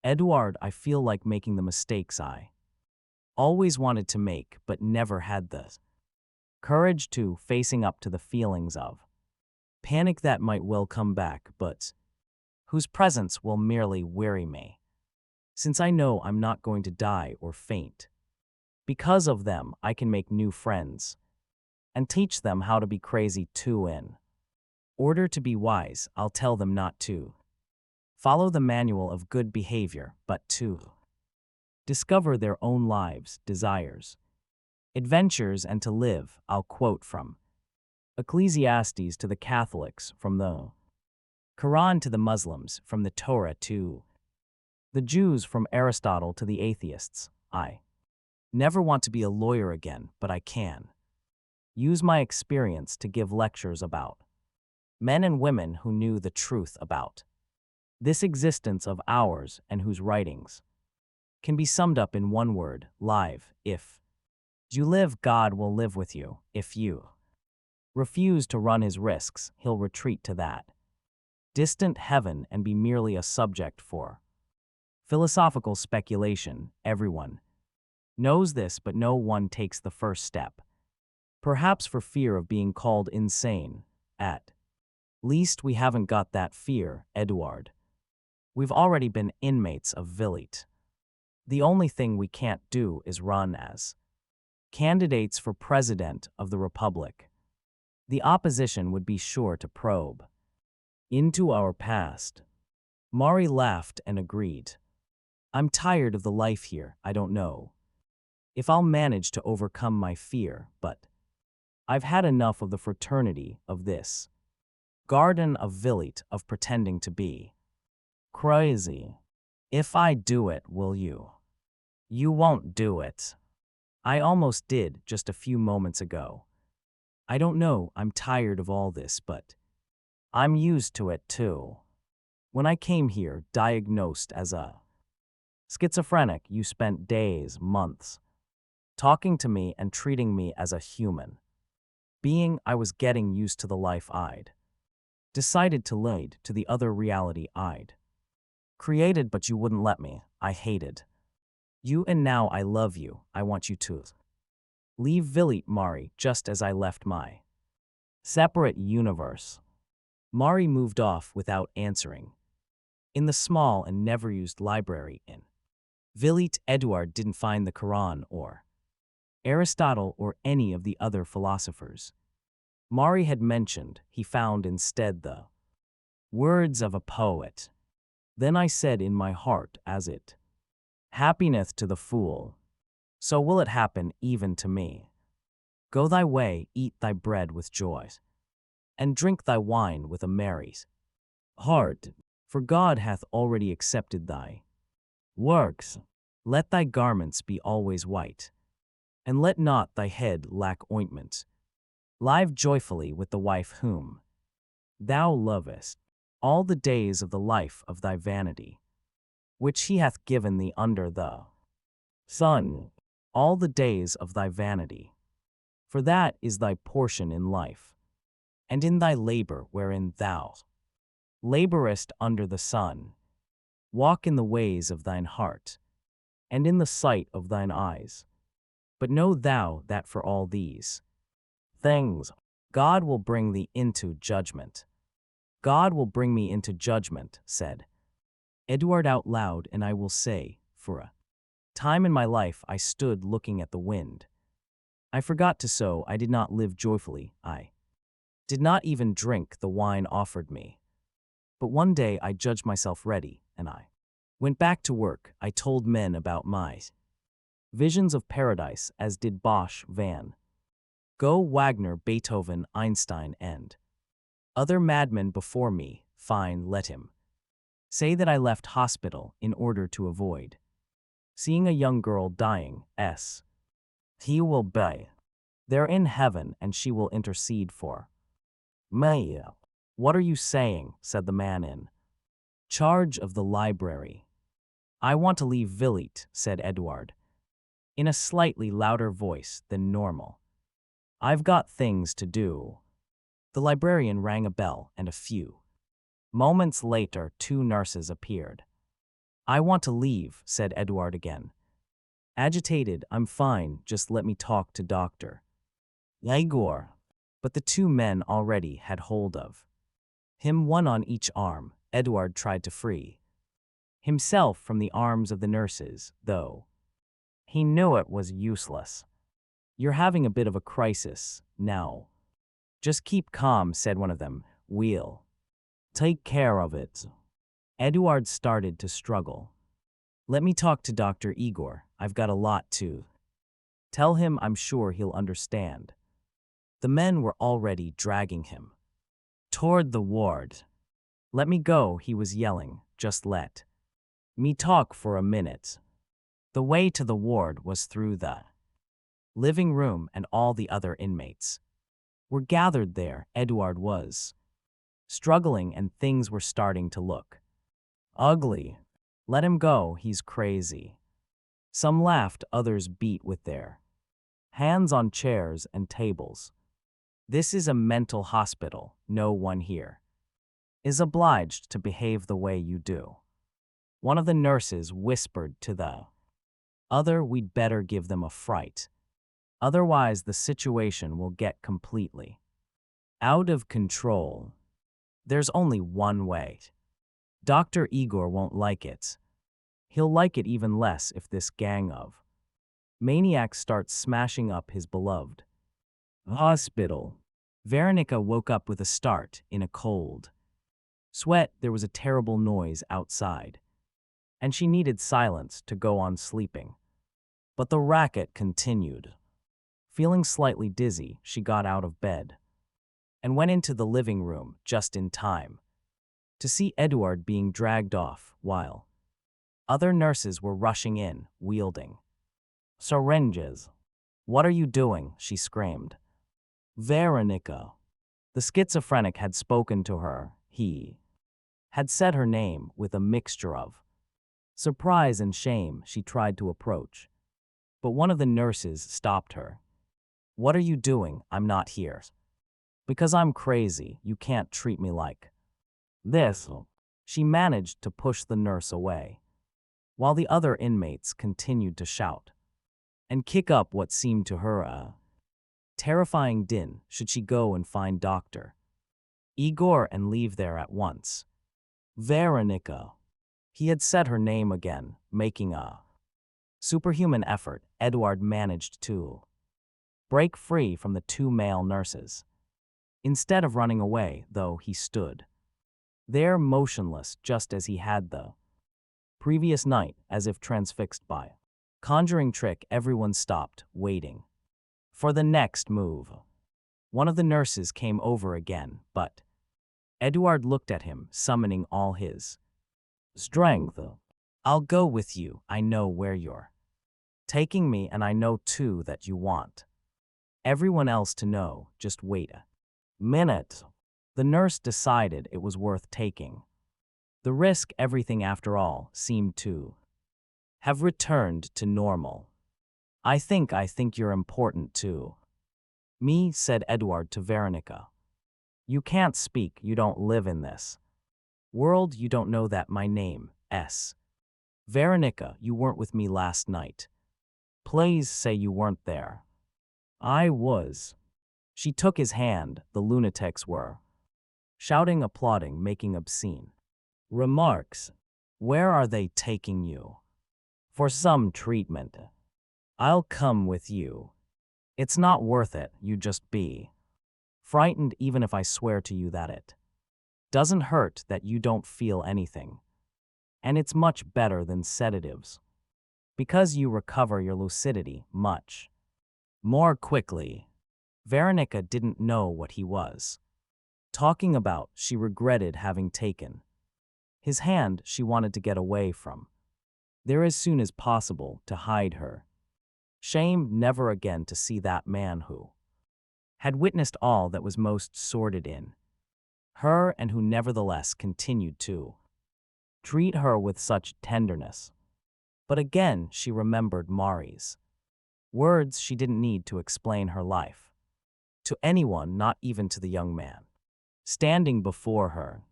Eduard, I feel like making the mistakes I always wanted to make but never had the courage to, facing up to the feelings of panic that might well come back but whose presence will merely weary me, since I know I'm not going to die or faint. Because of them, I can make new friends and teach them how to be crazy too. In order to be wise, I'll tell them not to follow the manual of good behavior, but to discover their own lives, desires, adventures, and to live. I'll quote from Ecclesiastes to the Catholics, from the Quran to the Muslims, from the Torah to the Jews, from Aristotle to the atheists. I never want to be a lawyer again, but I can use my experience to give lectures about men and women who knew the truth about this existence of ours and whose writings can be summed up in one word: live. If you live, God will live with you. If you refuse to run his risks, he'll retreat to that distant heaven and be merely a subject for philosophical speculation. Everyone knows this, but no one takes the first step, perhaps for fear of being called insane. At least we haven't got that fear, Eduard. We've already been inmates of Villit. The only thing we can't do is run as candidates for President of the Republic. The opposition would be sure to probe into our past. Mari laughed and agreed. I'm tired of the life here. I don't know if I'll manage to overcome my fear, but I've had enough of the fraternity of this garden of Villit of pretending to be crazy. If I do it, will you? You won't do it. I almost did just a few moments ago. I don't know, I'm tired of all this, but I'm used to it too. When I came here, diagnosed as a schizophrenic, you spent days, months, talking to me and treating me as a human being. I was getting used to the life I'd decided to lead, to the other reality I'd created, but you wouldn't let me. I hated you, and now I love you. I want you to leave Villit, Mari, just as I left my separate universe. Mari moved off without answering. In the small and never-used library in Villit, Eduard didn't find the Quran or Aristotle or any of the other philosophers Mari had mentioned. He found instead the words of a poet. Then I said in my heart, as it happeneth to the fool, so will it happen even to me. Go thy way, eat thy bread with joy, and drink thy wine with a merry heart, for God hath already accepted thy works. Let thy garments be always white, and let not thy head lack ointment. Live joyfully with the wife whom thou lovest, all the days of the life of thy vanity, which he hath given thee under the sun, all the days of thy vanity. For that is thy portion in life, and in thy labor wherein thou laborest under the sun. Walk in the ways of thine heart, and in the sight of thine eyes. But know thou that for all these things God will bring thee into judgment. God will bring me into judgment, said Eduard out loud, and I will say, for a time in my life I stood looking at the wind. I forgot to sow, I did not live joyfully, I did not even drink the wine offered me. But one day I judged myself ready, and I went back to work. I told men about my visions of paradise, as did Bosch, Van Gogh, Wagner, Beethoven, Einstein, and other madmen before me. Fine, let him say that I left hospital in order to avoid seeing a young girl dying. He will be there in heaven, and she will intercede for me. What are you saying? Said the man in charge of the library. I want to leave Villit, said Eduard, in a slightly louder voice than normal. I've got things to do. The librarian rang a bell, and a few moments later 2 nurses appeared. I want to leave, said Eduard again. Agitated, I'm fine, just let me talk to Dr. Igor. But the 2 men already had hold of him, one on each arm. Eduard tried to free himself from the arms of the nurses, though he knew it was useless. You're having a bit of a crisis now. Just keep calm, said one of them. We'll take care of it. Eduard started to struggle. Let me talk to Dr. Igor. I've got a lot to tell him. I'm sure he'll understand. The men were already dragging him toward the ward. Let me go, he was yelling. Just let me talk for a minute. The way to the ward was through the living room, and all the other inmates were gathered there. Eduard was struggling, and things were starting to look ugly. Let him go, he's crazy. Some laughed, others beat with their hands on chairs and tables. This is a mental hospital. No one here is obliged to behave the way you do. One of the nurses whispered to the other, we'd better give them a fright. Otherwise the situation will get completely Out of control. There's only one way. Dr. Igor won't like it. He'll like it even less if this gang of maniacs starts smashing up his beloved hospital. Veronica woke up with a start in a cold sweat. There was a terrible noise outside, and she needed silence to go on sleeping. But the racket continued. Feeling slightly dizzy, she got out of bed and went into the living room just in time to see Eduard being dragged off while other nurses were rushing in, wielding syringes. "What are you doing?" she screamed. Veronica. The schizophrenic had spoken to her. He had said her name with a mixture of surprise and shame. She tried to approach, but one of the nurses stopped her. "What are you doing? I'm not here. Because I'm crazy, you can't treat me like this." She managed to push the nurse away, while the other inmates continued to shout and kick up what seemed to her a terrifying din. Should she go and find Dr. Igor and leave there at once? Veronica. He had said her name again, making a superhuman effort. Eduard managed to break free from the two male nurses. Instead of running away, though, he stood there motionless, just as he had the previous night, as if transfixed by a conjuring trick. Everyone stopped, waiting for the next move. One of the nurses came over again, but Eduard looked at him, summoning all his strength. "I'll go with you. I know where you're taking me, and I know too that you want everyone else to know. Just wait a minute." The nurse decided it was worth taking the risk. Everything, after all, seemed to have returned to normal. I think you're important too." "Me," said Eduard to Veronica. "You can't speak. You don't live in this world. You don't know that my name is Veronica. You weren't with me last night. Please say you weren't there." "I was." She took his hand. The lunatics were shouting, applauding, making obscene remarks. "Where are they taking you?" "For some treatment." "I'll come with you." "It's not worth it. You just be frightened, even if I swear to you that it doesn't hurt, that you don't feel anything. And it's much better than sedatives, because you recover your lucidity much more quickly." Veronica didn't know what he was talking about. She regretted having taken his hand. She wanted to get away from there as soon as possible, to hide her shame, never again to see that man who had witnessed all that was most sordid in her, and who nevertheless continued to treat her with such tenderness. But again she remembered Mari's words. She didn't need to explain her life to anyone, not even to the young man standing before her.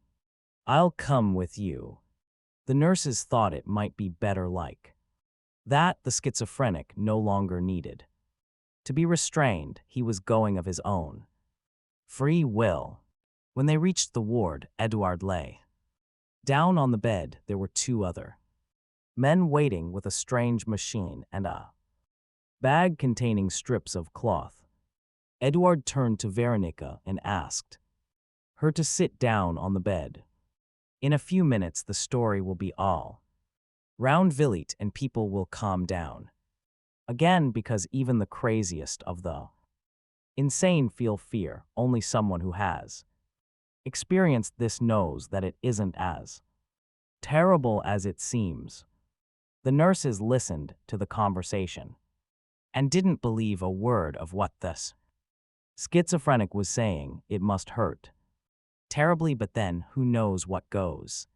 "I'll come with you." The nurses thought it might be better like that. The schizophrenic no longer needed to be restrained. He was going of his own free will. When they reached the ward, Eduard lay down on the bed. There were two other men waiting with a strange machine and a bag containing strips of cloth. Eduard turned to Veronica and asked her to sit down on the bed. "In a few minutes the story will be all round Villette, and people will calm down again, because even the craziest of the insane feel fear. Only someone who has experienced this knows that it isn't as terrible as it seems." The nurses listened to the conversation and didn't believe a word of what this schizophrenic was saying. It must hurt terribly, but then who knows what goes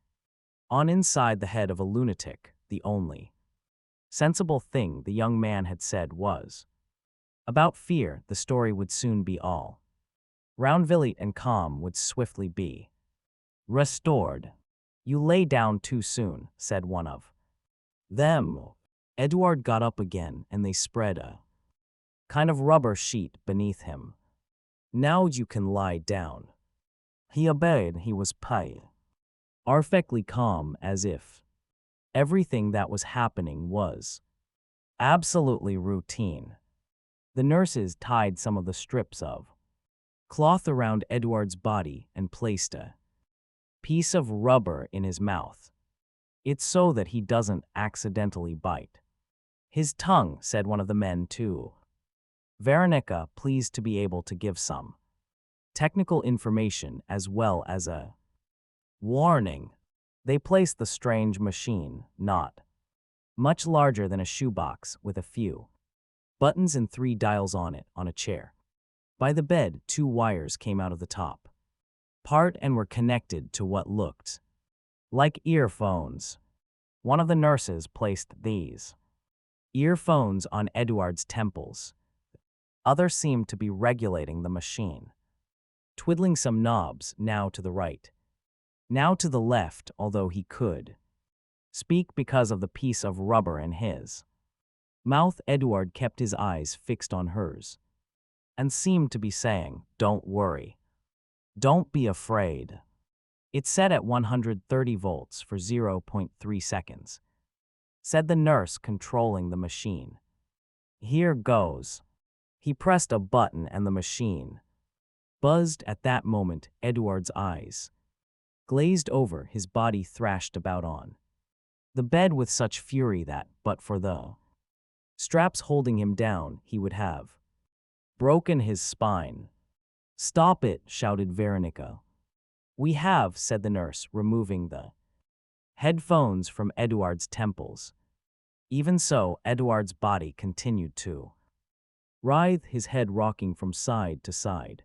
on inside the head of a lunatic. The only sensible thing the young man had said was about fear. The story would soon be all round Villette, and calm would swiftly be restored. "You lay down too soon," said one of them. Eduard got up again, and they spread a kind of rubber sheet beneath him. Now you can lie down. He obeyed. He was pale, perfectly calm, as if everything that was happening was absolutely routine. The nurses tied some of the strips of cloth around Edward's body and placed a piece of rubber in his mouth. It's so that he doesn't accidentally bite his tongue, said one of the men to Veronica, pleased to be able to give some technical information as well as a warning. They placed the strange machine, not much larger than a shoebox, with a few buttons and 3 dials on it, on a chair. By the bed, 2 wires came out of the top part and were connected to what looked like earphones. One of the nurses placed these earphones on Edward's temples. Others seemed to be regulating the machine, twiddling some knobs, now to the right, now to the left, although he could speak because of the piece of rubber in his mouth. Edward kept his eyes fixed on hers and seemed to be saying, "Don't worry. Don't be afraid." It's set at 130 volts for 0.3 seconds, said the nurse controlling the machine. Here goes. He pressed a button and the machine buzzed. At that moment, Edward's eyes glazed over, his body thrashed about on the bed with such fury that, but for the straps holding him down, he would have broken his spine. "Stop it," shouted Veronica. "We have," said the nurse, removing the headphones from Edward's temples. Even so, Edward's body continued to writhe, his head rocking from side to side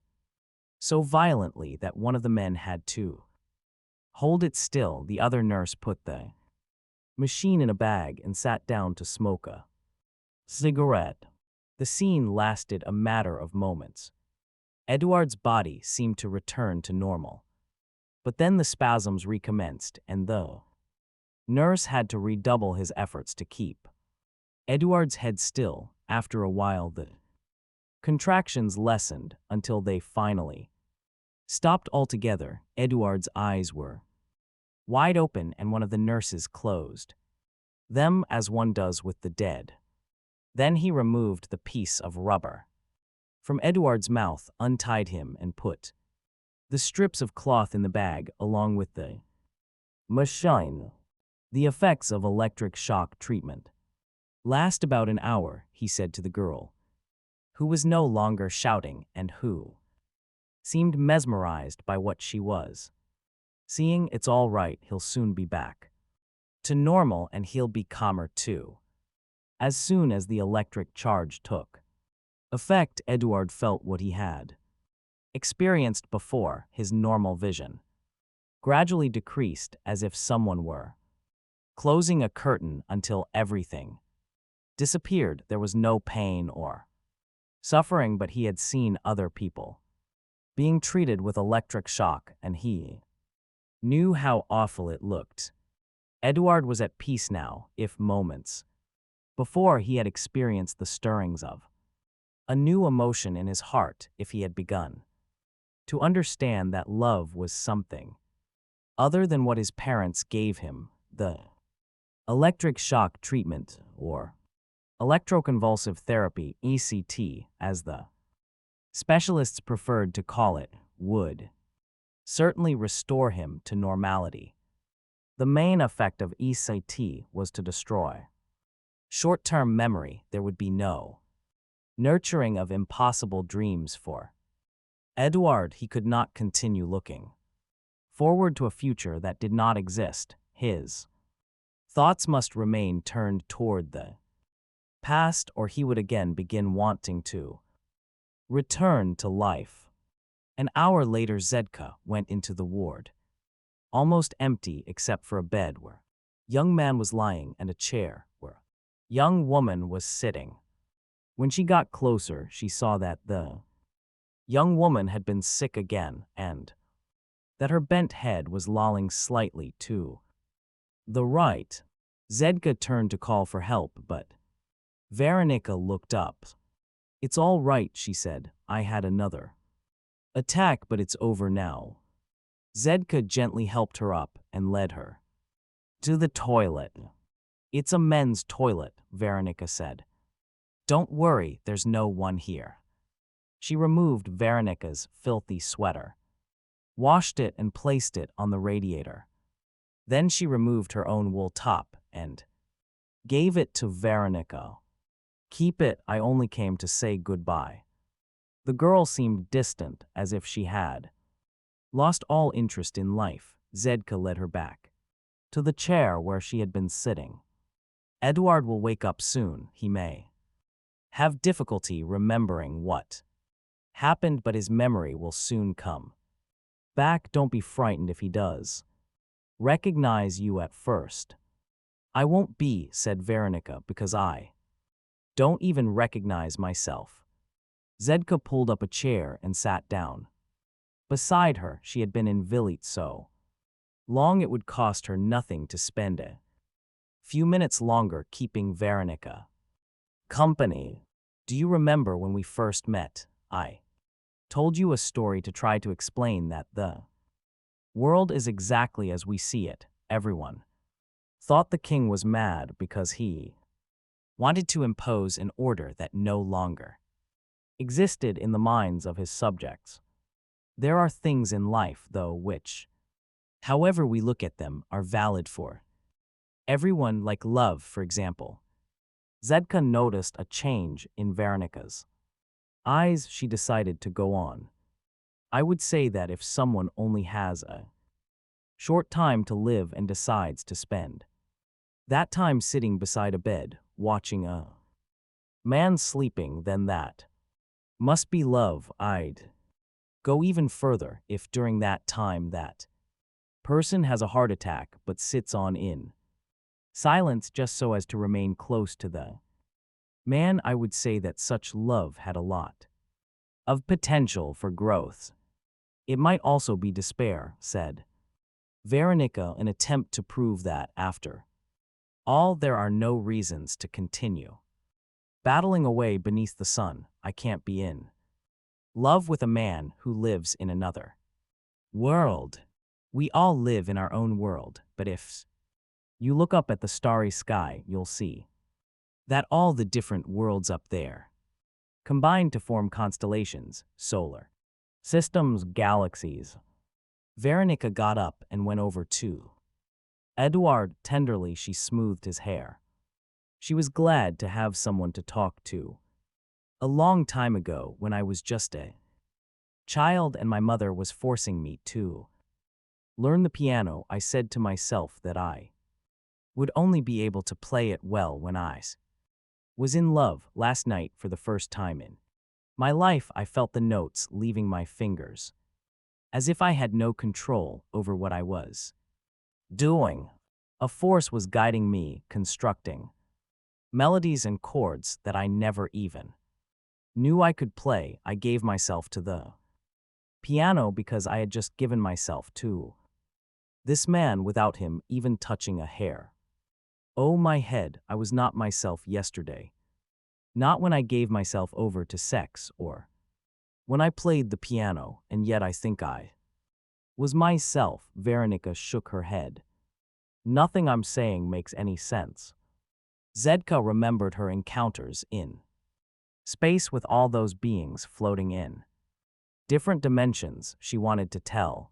so violently that one of the men had to hold it still. The other nurse put the machine in a bag and sat down to smoke a cigarette. The scene lasted a matter of moments. Edward's body seemed to return to normal. But then the spasms recommenced, and the nurse had to redouble his efforts to keep Edward's head still. After a while, the contractions lessened until they finally stopped altogether. Edward's eyes were wide open, and one of the nurses closed them as one does with the dead. Then he removed the piece of rubber from Edward's mouth, untied him, and put the strips of cloth in the bag along with the machine. The effects of electric shock treatment last about an hour, he said to the girl, who was no longer shouting and who seemed mesmerized by what she was seeing. "It's all right, he'll soon be back to normal, and he'll be calmer too." As soon as the electric charge took effect, Edward felt what he had experienced before. His normal vision gradually decreased, as if someone were closing a curtain until everything disappeared. There was no pain or suffering, but he had seen other people being treated with electric shock, and he knew how awful it looked. Edward was at peace now. If moments before he had experienced the stirrings of a new emotion in his heart, if he had begun to understand that love was something other than what his parents gave him, the electric shock treatment, or electroconvulsive therapy, ECT, as the specialists preferred to call it, would certainly restore him to normality. The main effect of ECT was to destroy short-term memory. There would be no nurturing of impossible dreams for Edward. He could not continue looking forward to a future that did not exist. His thoughts must remain turned toward the past, or he would again begin wanting to return to life. An hour later, Zedka went into the ward, almost empty except for a bed where a young man was lying and a chair where a young woman was sitting. When she got closer, she saw that the young woman had been sick again, and that her bent head was lolling slightly to the right. Zedka turned to call for help, but Veronica looked up. "It's all right," she said. "I had another Attack, but it's over now. Zedka gently helped her up and led her to the toilet. It's a men's toilet, Veronica said. Don't worry, there's no one here. She removed Veronica's filthy sweater, washed it and placed it on the radiator. Then she removed her own wool top and gave it to Veronica. Keep it, I only came to say goodbye. The girl seemed distant, as if she had lost all interest in life. Zedka led her back to the chair where she had been sitting. Edward will wake up soon. He may have difficulty remembering what happened, but his memory will soon come back. Don't be frightened if he does recognize you at first. I won't be, said Veronica, because I don't even recognize myself. Zedka pulled up a chair and sat down beside her. She had been in Vilit so long it would cost her nothing to spend a few minutes longer keeping Veronica company. Do you remember when we first met? I told you a story to try to explain that the world is exactly as we see it. Everyone thought the king was mad because he wanted to impose an order that no longer existed in the minds of his subjects. There are things in life, though, which, however we look at them, are valid for everyone, like love, for example. Zedka noticed a change in Veronica's eyes. She decided to go on. I would say that if someone only has a short time to live and decides to spend that time sitting beside a bed, watching a man sleeping, then that must be love. I'd go even further. If during that time that person has a heart attack but sits on in silence just so as to remain close to the man, I would say that such love had a lot of potential for growth. It might also be despair, said Veronica, an attempt to prove that, after all, there are no reasons to continue battling away beneath the sun. I can't be in love with a man who lives in another world. We all live in our own world, but if you look up at the starry sky, you'll see that all the different worlds up there combine to form constellations, solar systems, galaxies. Veronica got up and went over to Edward. Tenderly, she smoothed his hair. She was glad to have someone to talk to. A long time ago, when I was just a child and my mother was forcing me to learn the piano, I said to myself that I would only be able to play it well when I was in love. Last night, for the first time in my life, I felt the notes leaving my fingers, as if I had no control over what I was doing. A force was guiding me, constructing melodies and chords that I never even knew I could play. I gave myself to the piano because I had just given myself to this man without him even touching a hair. Oh, my head, I was not myself yesterday. Not when I gave myself over to sex or when I played the piano, and yet I think I was myself. Veronica shook her head. Nothing I'm saying makes any sense. Zedka remembered her encounters in space with all those beings floating in different dimensions. She wanted to tell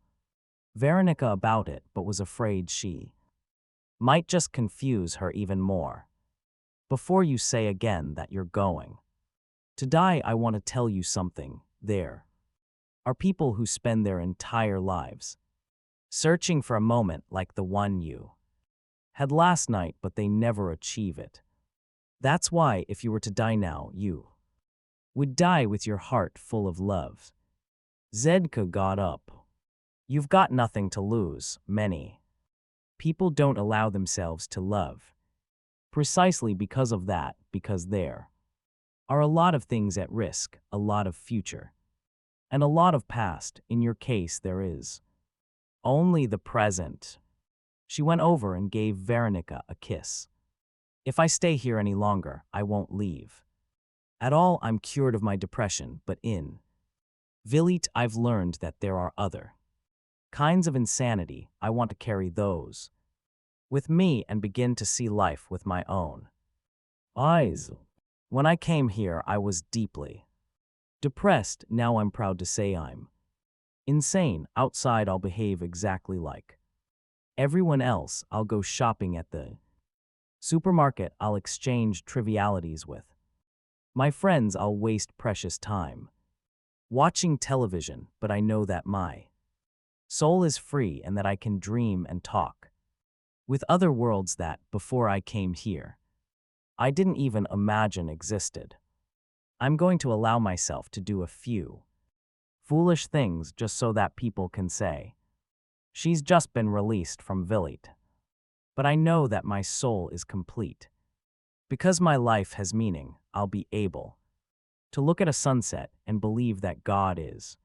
Veronica about it, but was afraid she might just confuse her even more. Before you say again that you're going to die, I want to tell you something. There are people who spend their entire lives searching for a moment like the one you had last night, but they never achieve it. That's why, if you were to die now, you would die with your heart full of love. Zedka got up. You've got nothing to lose. Many people don't allow themselves to love precisely because of that, because there are a lot of things at risk, a lot of future, and a lot of past. In your case, there is only the present. She went over and gave Veronica a kiss. If I stay here any longer, I won't leave at all. I'm cured of my depression, but in Vilit, I've learned that there are other kinds of insanity. I want to carry those with me and begin to see life with my own eyes. When I came here, I was deeply depressed. Now I'm proud to say I'm insane. Outside, I'll behave exactly like everyone else. I'll go shopping at the supermarket. I'll exchange trivialities with my friends. I'll waste precious time watching television, but I know that my soul is free and that I can dream and talk with other worlds that, before I came here, I didn't even imagine existed. I'm going to allow myself to do a few foolish things just so that people can say, she's just been released from Vilit. But I know that my soul is complete. Because my life has meaning, I'll be able to look at a sunset and believe that God is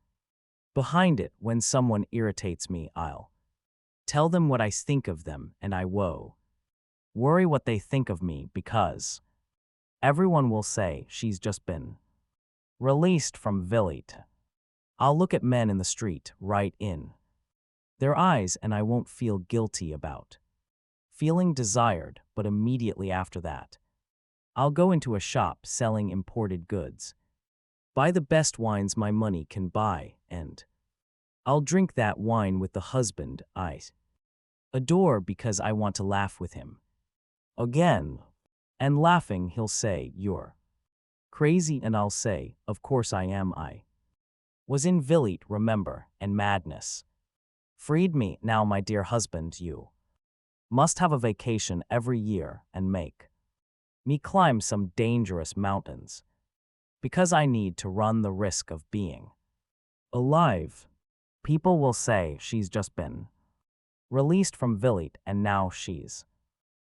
behind it. When someone irritates me, I'll tell them what I think of them, and I won't worry what they think of me, because everyone will say she's just been released from Vilit. I'll look at men in the street right in their eyes, and I won't feel guilty about feeling desired, but immediately after that, I'll go into a shop selling imported goods, buy the best wines my money can buy, and I'll drink that wine with the husband I adore because I want to laugh with him again. And laughing, he'll say, "You're crazy," and I'll say, "Of course I am. I was in Vilit, remember, and madness freed me. Now, my dear husband, you must have a vacation every year and make me climb some dangerous mountains, because I need to run the risk of being alive." People will say she's just been released from Vilit and now she's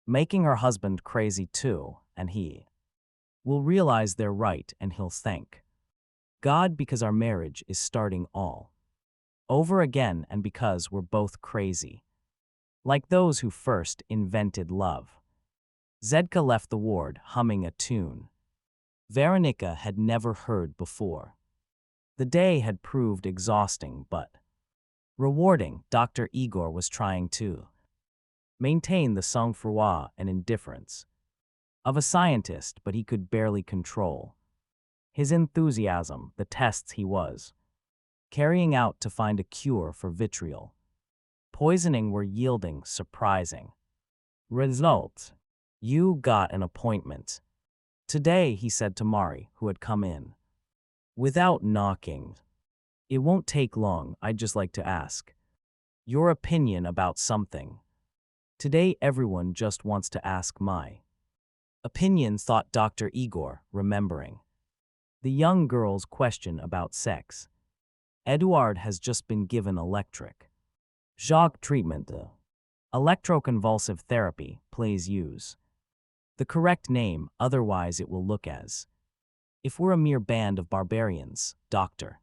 making her husband crazy too, and he will realize they're right and he'll thank God because our marriage is starting all over again, and because we're both crazy, like those who first invented love. Zedka left the ward humming a tune Veronica had never heard before. The day had proved exhausting but rewarding. Dr. Igor was trying to maintain the sang-froid and indifference of a scientist, but he could barely control his enthusiasm. The tests he was carrying out to find a cure for vitriol poisoning were yielding surprising results. "You got an appointment today," he said to Mari, who had come in without knocking. "It won't take long. I'd just like to ask your opinion about something. Today everyone just wants to ask my opinion," thought Dr. Igor, remembering the young girl's question about sex. "Eduard has just been given electric shock treatment. Electroconvulsive therapy. Please use the correct name, otherwise it will look as if we're a mere band of barbarians." Dr.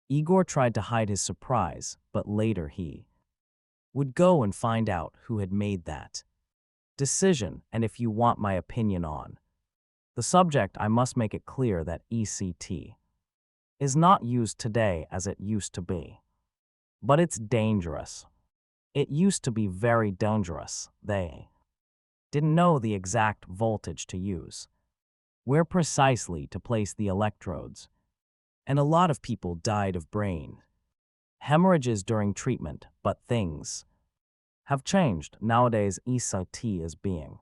Igor tried to hide his surprise, but later he would go and find out who had made that decision. "And if you want my opinion on the subject, I must make it clear that ECT is not used today as it used to be. But it's dangerous. It used to be very dangerous. They didn't know the exact voltage to use, where precisely to place the electrodes, and a lot of people died of brain hemorrhages during treatment. But things have changed. Nowadays, ECT is being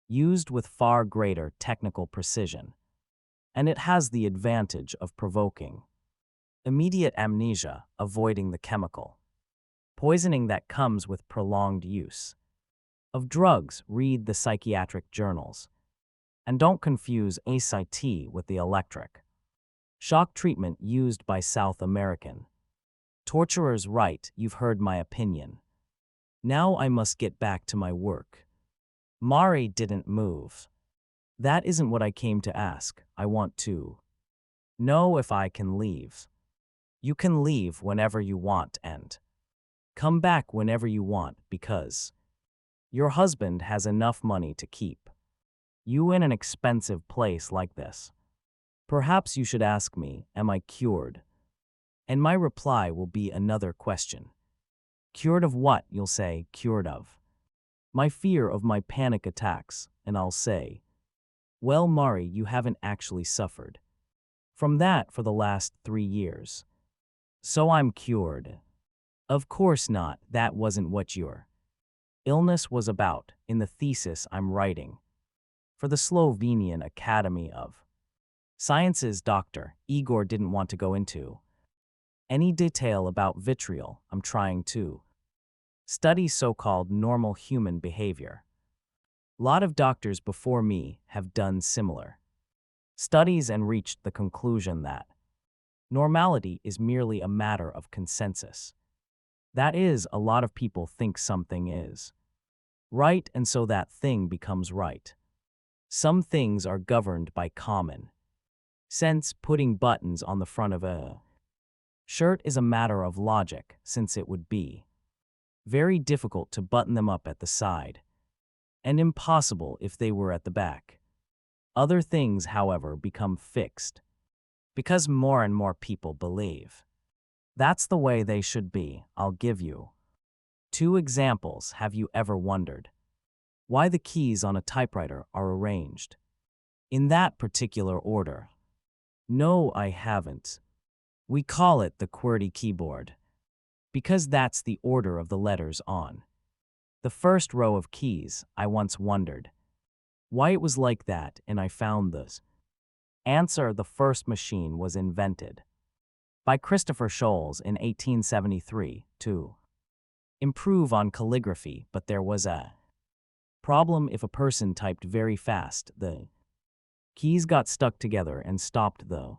used with far greater technical precision, and it has the advantage of provoking immediate amnesia, avoiding the chemical poisoning that comes with prolonged use of drugs. Read the psychiatric journals, and don't confuse ECT with the electric shock treatment used by South American torturers. Right, you've heard my opinion. Now I must get back to my work." Mari didn't move. "That isn't what I came to ask. I want to know if I can leave." "You can leave whenever you want and come back whenever you want, because your husband has enough money to keep you in an expensive place like this. Perhaps you should ask me, am I cured And my reply will be another question. Cured of what? You'll say, cured of my fear of my panic attacks, and I'll say, well, Mari, you haven't actually suffered from that for the last 3 years. So I'm cured. Of course not, that wasn't what your illness was about in the thesis I'm writing for the Slovenian Academy of Sciences. Dr. Igor didn't want to go into any detail about vitriol. I'm trying to study so-called normal human behavior. A lot of doctors before me have done similar studies and reached the conclusion that normality is merely a matter of consensus. That is, a lot of people think something is right, and so that thing becomes right. Some things are governed by common sense. Putting buttons on the front of a shirt is a matter of logic, since it would be very difficult to button them up at the side, and impossible if they were at the back. Other things, however, become fixed because more and more people believe that's the way they should be. I'll give you 2 examples. Have you ever wondered why the keys on a typewriter are arranged in that particular order? No, I haven't. We call it the QWERTY keyboard because that's the order of the letters on the first row of keys. I once wondered why it was like that, and I found this answer. The first machine was invented by Christopher Scholes in 1873 to improve on calligraphy, but there was a problem. If a person typed very fast, the keys got stuck together and stopped the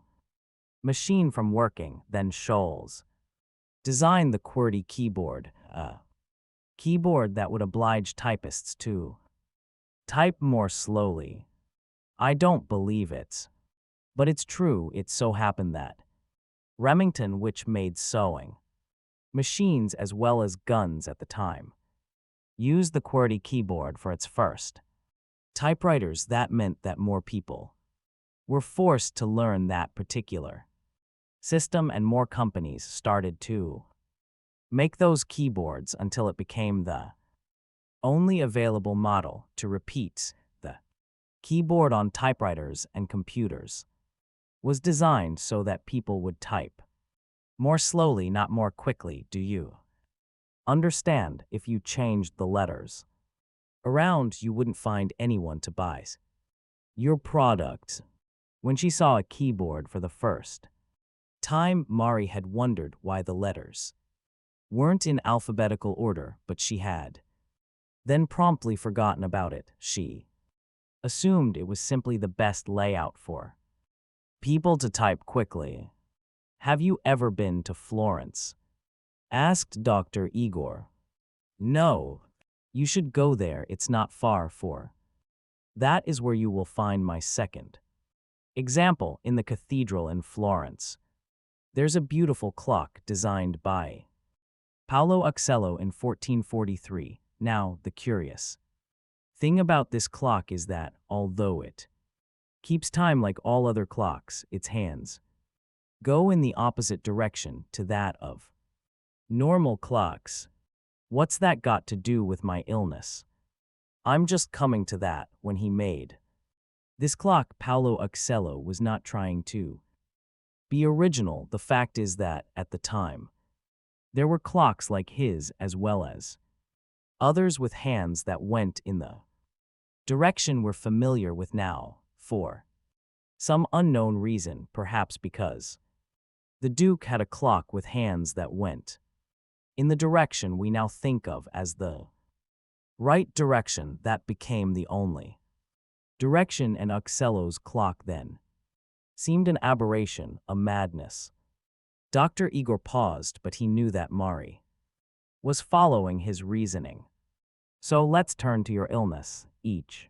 machine from working. Then Scholes designed the QWERTY keyboard, a keyboard that would oblige typists to type more slowly. I don't believe it, but it's true. It so happened that Remington, which made sewing machines as well as guns at the time, used the QWERTY keyboard for its first typewriters. That meant that more people were forced to learn that particular system, and more companies started to make those keyboards until it became the only available model. To repeat, the keyboard on typewriters and computers was designed so that people would type more slowly, not more quickly. Do you understand? If you changed the letters around, you wouldn't find anyone to buy your product. When she saw a keyboard for the first time, Mari had wondered why the letters weren't in alphabetical order, but she had then promptly forgotten about it. She assumed it was simply the best layout for people to type quickly. Have you ever been to Florence? Asked Dr. Igor. No. You should go there. It's not far, for that is where you will find my second example. In the cathedral in Florence, there's a beautiful clock designed by Paulo Coelho in 1443. Now, the curious thing about this clock is that, although it keeps time like all other clocks, its hands go in the opposite direction to that of normal clocks. What's that got to do with my illness? I'm just coming to that. When he made this clock, Paulo Coelho was not trying to be original. The fact is that, at the time, there were clocks like his as well as others with hands that went in the direction we're familiar with now, for some unknown reason, perhaps because the Duke had a clock with hands that went in the direction we now think of as the right direction. That became the only direction, and Coelho's clock then seemed an aberration, a madness. Dr. Igor paused, but he knew that Mari was following his reasoning. So let's turn to your illness. Each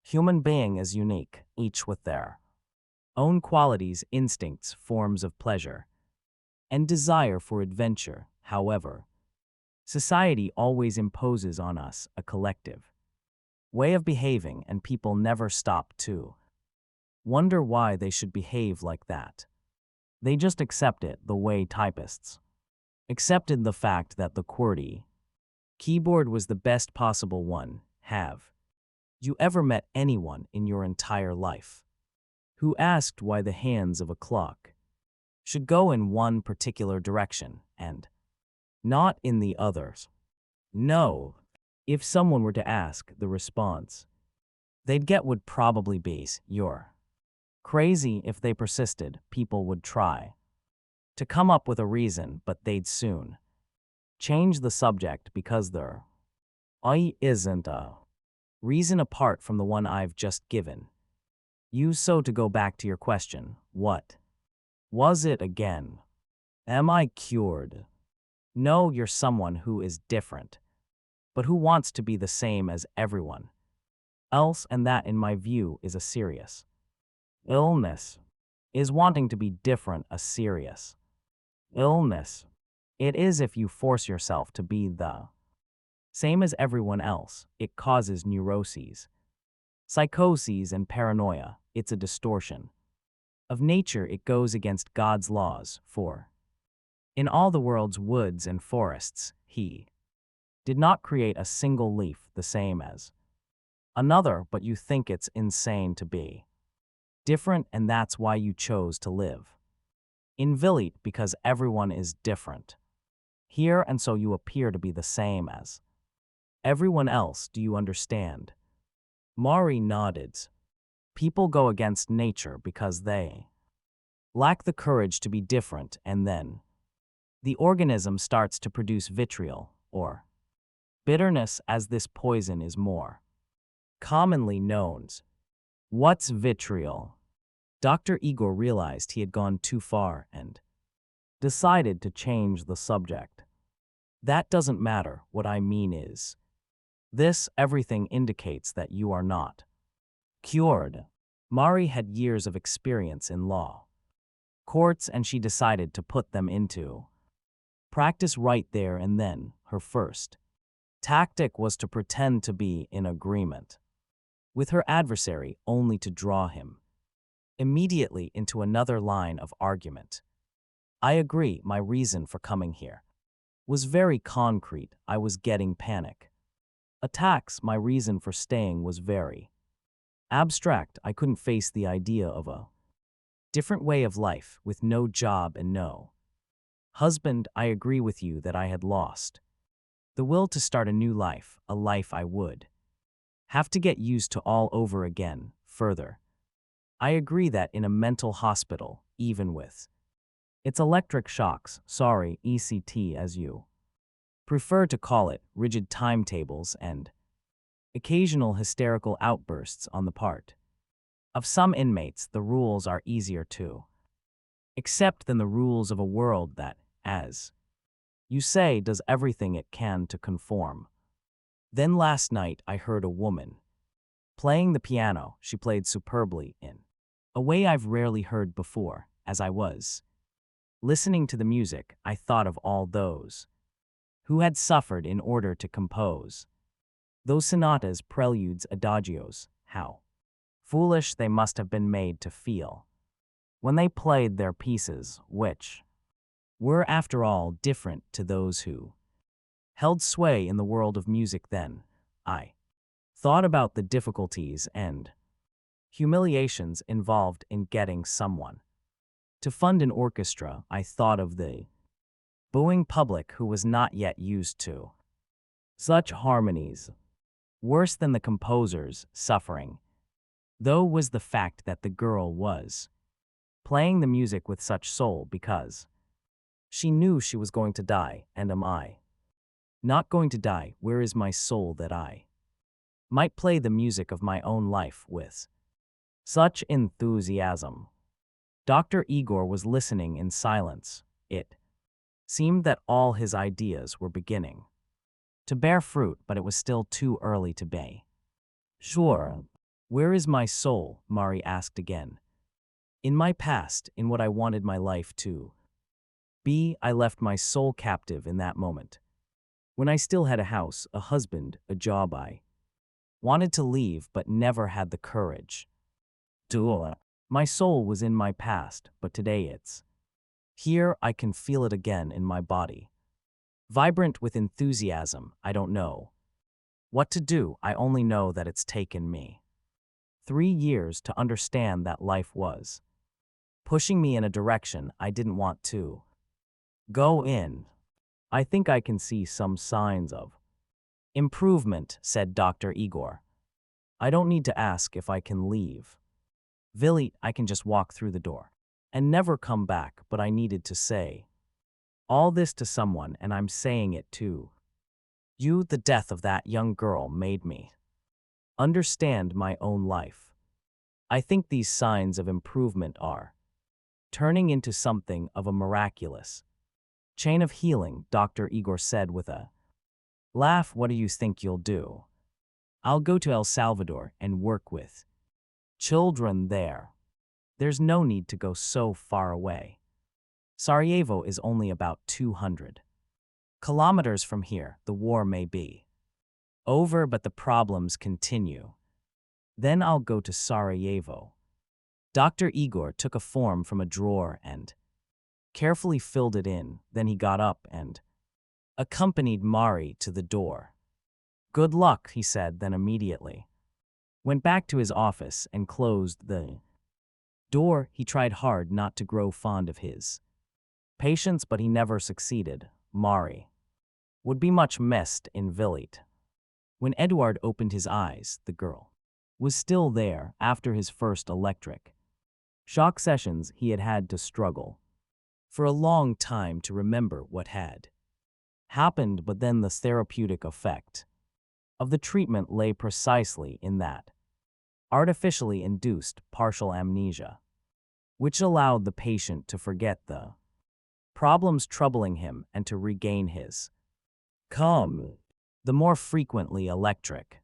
human being is unique, each with their own qualities, instincts, forms of pleasure, and desire for adventure. However, society always imposes on us a collective way of behaving, and people never stop to wonder why they should behave like that. They just accept it the way typists accepted the fact that the QWERTY keyboard was the best possible one. Have you ever met anyone in your entire life who asked why the hands of a clock should go in one particular direction and not in the others? No. If someone were to ask, the response they'd get would probably be, "You're crazy." If they persisted, people would try to come up with a reason, but they'd soon change the subject because there isn't a reason apart from the one I've just given you. So to go back to your question, what was it again? Am I cured? No, you're someone who is different, but who wants to be the same as everyone else, and that, in my view, is a serious illness. Is wanting to be different a serious illness? It is. If you force yourself to be the same as everyone else, it causes neuroses, psychoses, and paranoia. It's a distortion of nature. It goes against God's laws, for in all the world's woods and forests, He did not create a single leaf the same as another, but you think it's insane to be different, and that's why you chose to live in Villette, because everyone is different here, and so you appear to be the same as everyone else. Do you understand? Mari nodded. People go against nature because they lack the courage to be different, and then the organism starts to produce vitriol, or bitterness, as this poison is more commonly known. What's vitriol? Dr. Igor realized he had gone too far and decided to change the subject. That doesn't matter. What I mean is this: everything indicates that you are not cured. Mari had years of experience in law courts, and she decided to put them into practice right there and then. Her first tactic was to pretend to be in agreement with her adversary, only to draw him immediately into another line of argument. I agree. My reason for coming here was very concrete. I was getting panic attacks. My reason for staying was very abstract. I couldn't face the idea of a different way of life with no job and no husband. I agree with you that I had lost the will to start a new life, a life I would have to get used to all over again. Further, I agree that in a mental hospital, even with its electric shocks, sorry, ECT as you prefer to call it, rigid timetables, and occasional hysterical outbursts on the part of some inmates, the rules are easier to accept than the rules of a world that, as you say, does everything it can to conform. Then last night I heard a woman playing the piano. She played superbly in a way I've rarely heard before. As I was listening to the music, I thought of all those who had suffered in order to compose those sonatas, preludes, adagios. How foolish they must have been made to feel when they played their pieces, which were, after all, different to those who held sway in the world of music then. I thought about the difficulties and humiliations involved in getting someone to fund an orchestra. I thought of the booing public who was not yet used to such harmonies. Worse than the composer's suffering, though, was the fact that the girl was playing the music with such soul because she knew she was going to die. And am I not going to die? Where is my soul that I might play the music of my own life with such enthusiasm? Dr. Igor was listening in silence. It seemed that all his ideas were beginning to bear fruit, but it was still too early to be sure. Where is my soul? Mari asked again. In my past, in what I wanted my life to be. I left my soul captive in that moment, when I still had a house, a husband, a job. I wanted to leave, but never had the courage to. My soul was in my past, but today it's Here I can feel it again in my body. Vibrant with enthusiasm, I don't know what to do, I only know that it's taken me 3 years to understand that life was pushing me in a direction I didn't want to go in. I think I can see some signs of improvement, said Dr. Igor. I don't need to ask if I can leave. Vili, I can just walk through the door and never come back, but I needed to say all this to someone, and I'm saying it to you. The death of that young girl made me understand my own life. I think these signs of improvement are turning into something of a miraculous chain of healing, Dr. Igor said with a laugh. What do you think you'll do? I'll go to El Salvador and work with children there. There's no need to go so far away. Sarajevo is only about 200 kilometers from here. The war may be over, but the problems continue. Then I'll go to Sarajevo. Dr. Igor took a form from a drawer and carefully filled it in. Then he got up and accompanied Mari to the door. Good luck, he said, then immediately went back to his office and closed the door. He tried hard not to grow fond of his patients, but he never succeeded. Mari would be much missed in Vilit. When Eduard opened his eyes, the girl was still there. After his first electric shock sessions, he had had to struggle for a long time to remember what had happened, but then the therapeutic effect of the treatment lay precisely in that artificially induced partial amnesia, which allowed the patient to forget the problems troubling him and to regain his calm. The more frequently electric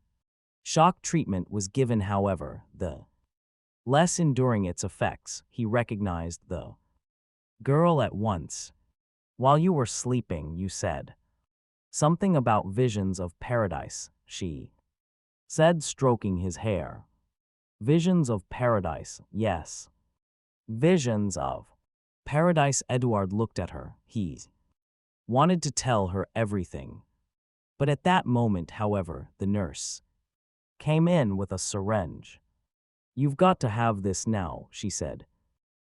shock treatment was given, however, the less enduring its effects. He recognized the girl at once. While you were sleeping, you said something about visions of paradise, she said, stroking his hair. Visions of paradise, yes. Visions of paradise. Eduard looked at her. He wanted to tell her everything. But at that moment, however, the nurse came in with a syringe. You've got to have this now, she said.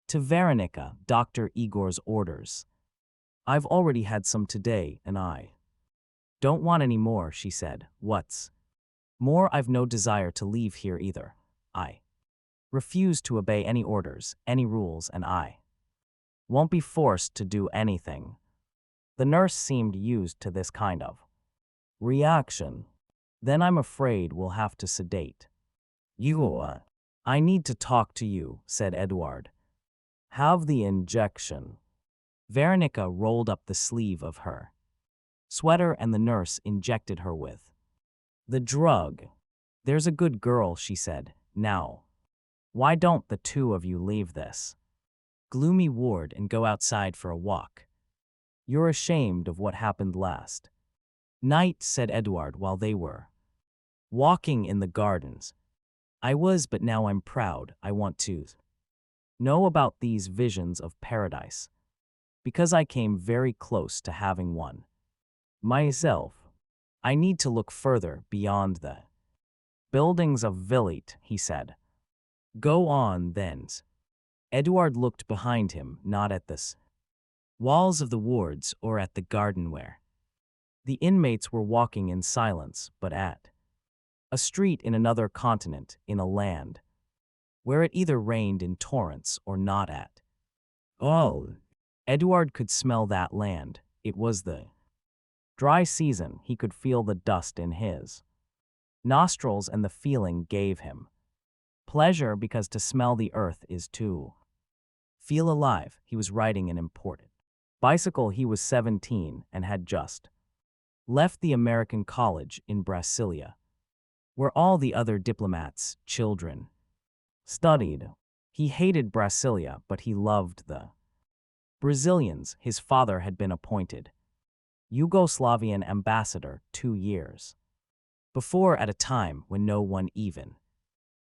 To Veronica, Dr. Igor's orders. I've already had some today, and I don't want any more, she said. What's more, I've no desire to leave here either. I refuse to obey any orders, any rules, and I won't be forced to do anything. The nurse seemed used to this kind of reaction. Then I'm afraid we'll have to sedate you. I need to talk to you, said Eduard. Have the injection. Veronica rolled up the sleeve of her sweater and the nurse injected her with the drug. There's a good girl, she said. Now, why don't the two of you leave this gloomy ward and go outside for a walk? You're ashamed of what happened last night, said Eduard while they were walking in the gardens. I was, but now I'm proud. I want to know about these visions of paradise, because I came very close to having one myself. I need to look further beyond the buildings of Vilit, he said. Go on, then. Eduard looked behind him, not at the walls of the wards or at the garden where the inmates were walking in silence, but at a street in another continent, in a land where it either rained in torrents or not at all. Eduard could smell that land. It was the dry season. He could feel the dust in his nostrils, and the feeling gave him pleasure, because to smell the earth is to feel alive. He was riding an imported bicycle. He was 17 and had just left the American college in Brasilia, where all the other diplomats' children studied. He hated Brasilia, but he loved the Brazilians. His father had been appointed Yugoslavian ambassador 2 years before, at a time when no one even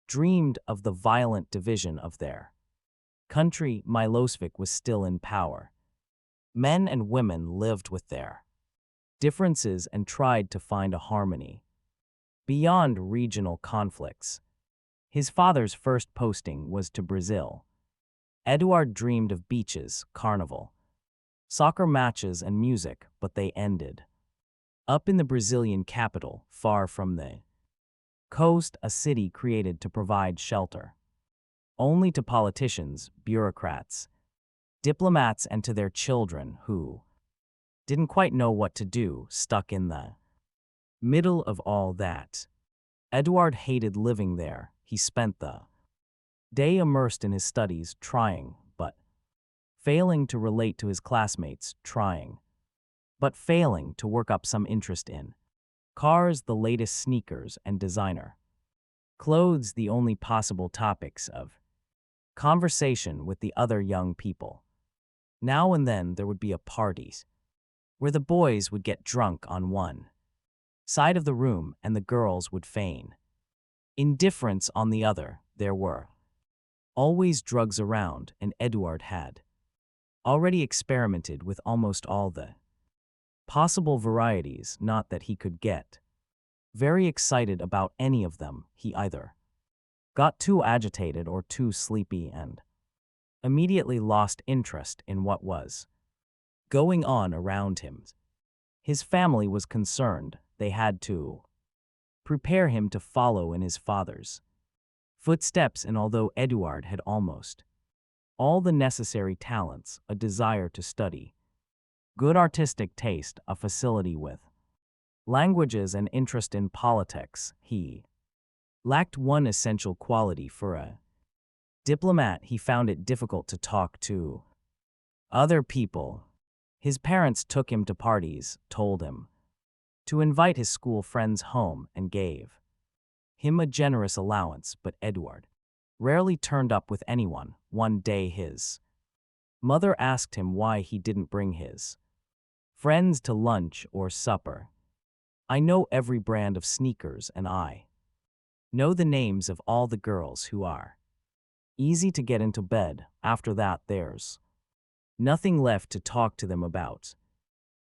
dreamed of the violent division of their country. Milosevic was still in power. Men and women lived with their differences and tried to find a harmony beyond regional conflicts. His father's first posting was to Brazil. Eduard dreamed of beaches, carnival, soccer matches, and music, but they ended up in the Brazilian capital, far from the coast, a city created to provide shelter only to politicians, bureaucrats, diplomats, and to their children who didn't quite know what to do, stuck in the middle of all that. Eduard hated living there. He spent the day immersed in his studies, trying, but failing to relate to his classmates, trying, but failing to work up some interest in cars, the latest sneakers, and designer clothes, the only possible topics of conversation with the other young people. Now and then there would be a parties where the boys would get drunk on one side of the room and the girls would feign indifference on the other. There were always drugs around, and Eduard had already experimented with almost all the possible varieties, not that he could get very excited about any of them. He either got too agitated or too sleepy and immediately lost interest in what was going on around him. His family was concerned. They had to prepare him to follow in his father's footsteps, and although Eduard had almost all the necessary talents, a desire to study, good artistic taste, a facility with languages, and interest in politics, he lacked one essential quality. For a diplomat, he found it difficult to talk to other people. His parents took him to parties, told him to invite his school friends home, and gave him a generous allowance, but Eduard rarely turned up with anyone. One day his mother asked him why he didn't bring his friends to lunch or supper. "I know every brand of sneakers, and I know the names of all the girls who are easy to get into bed. After that, there's nothing left to talk to them about."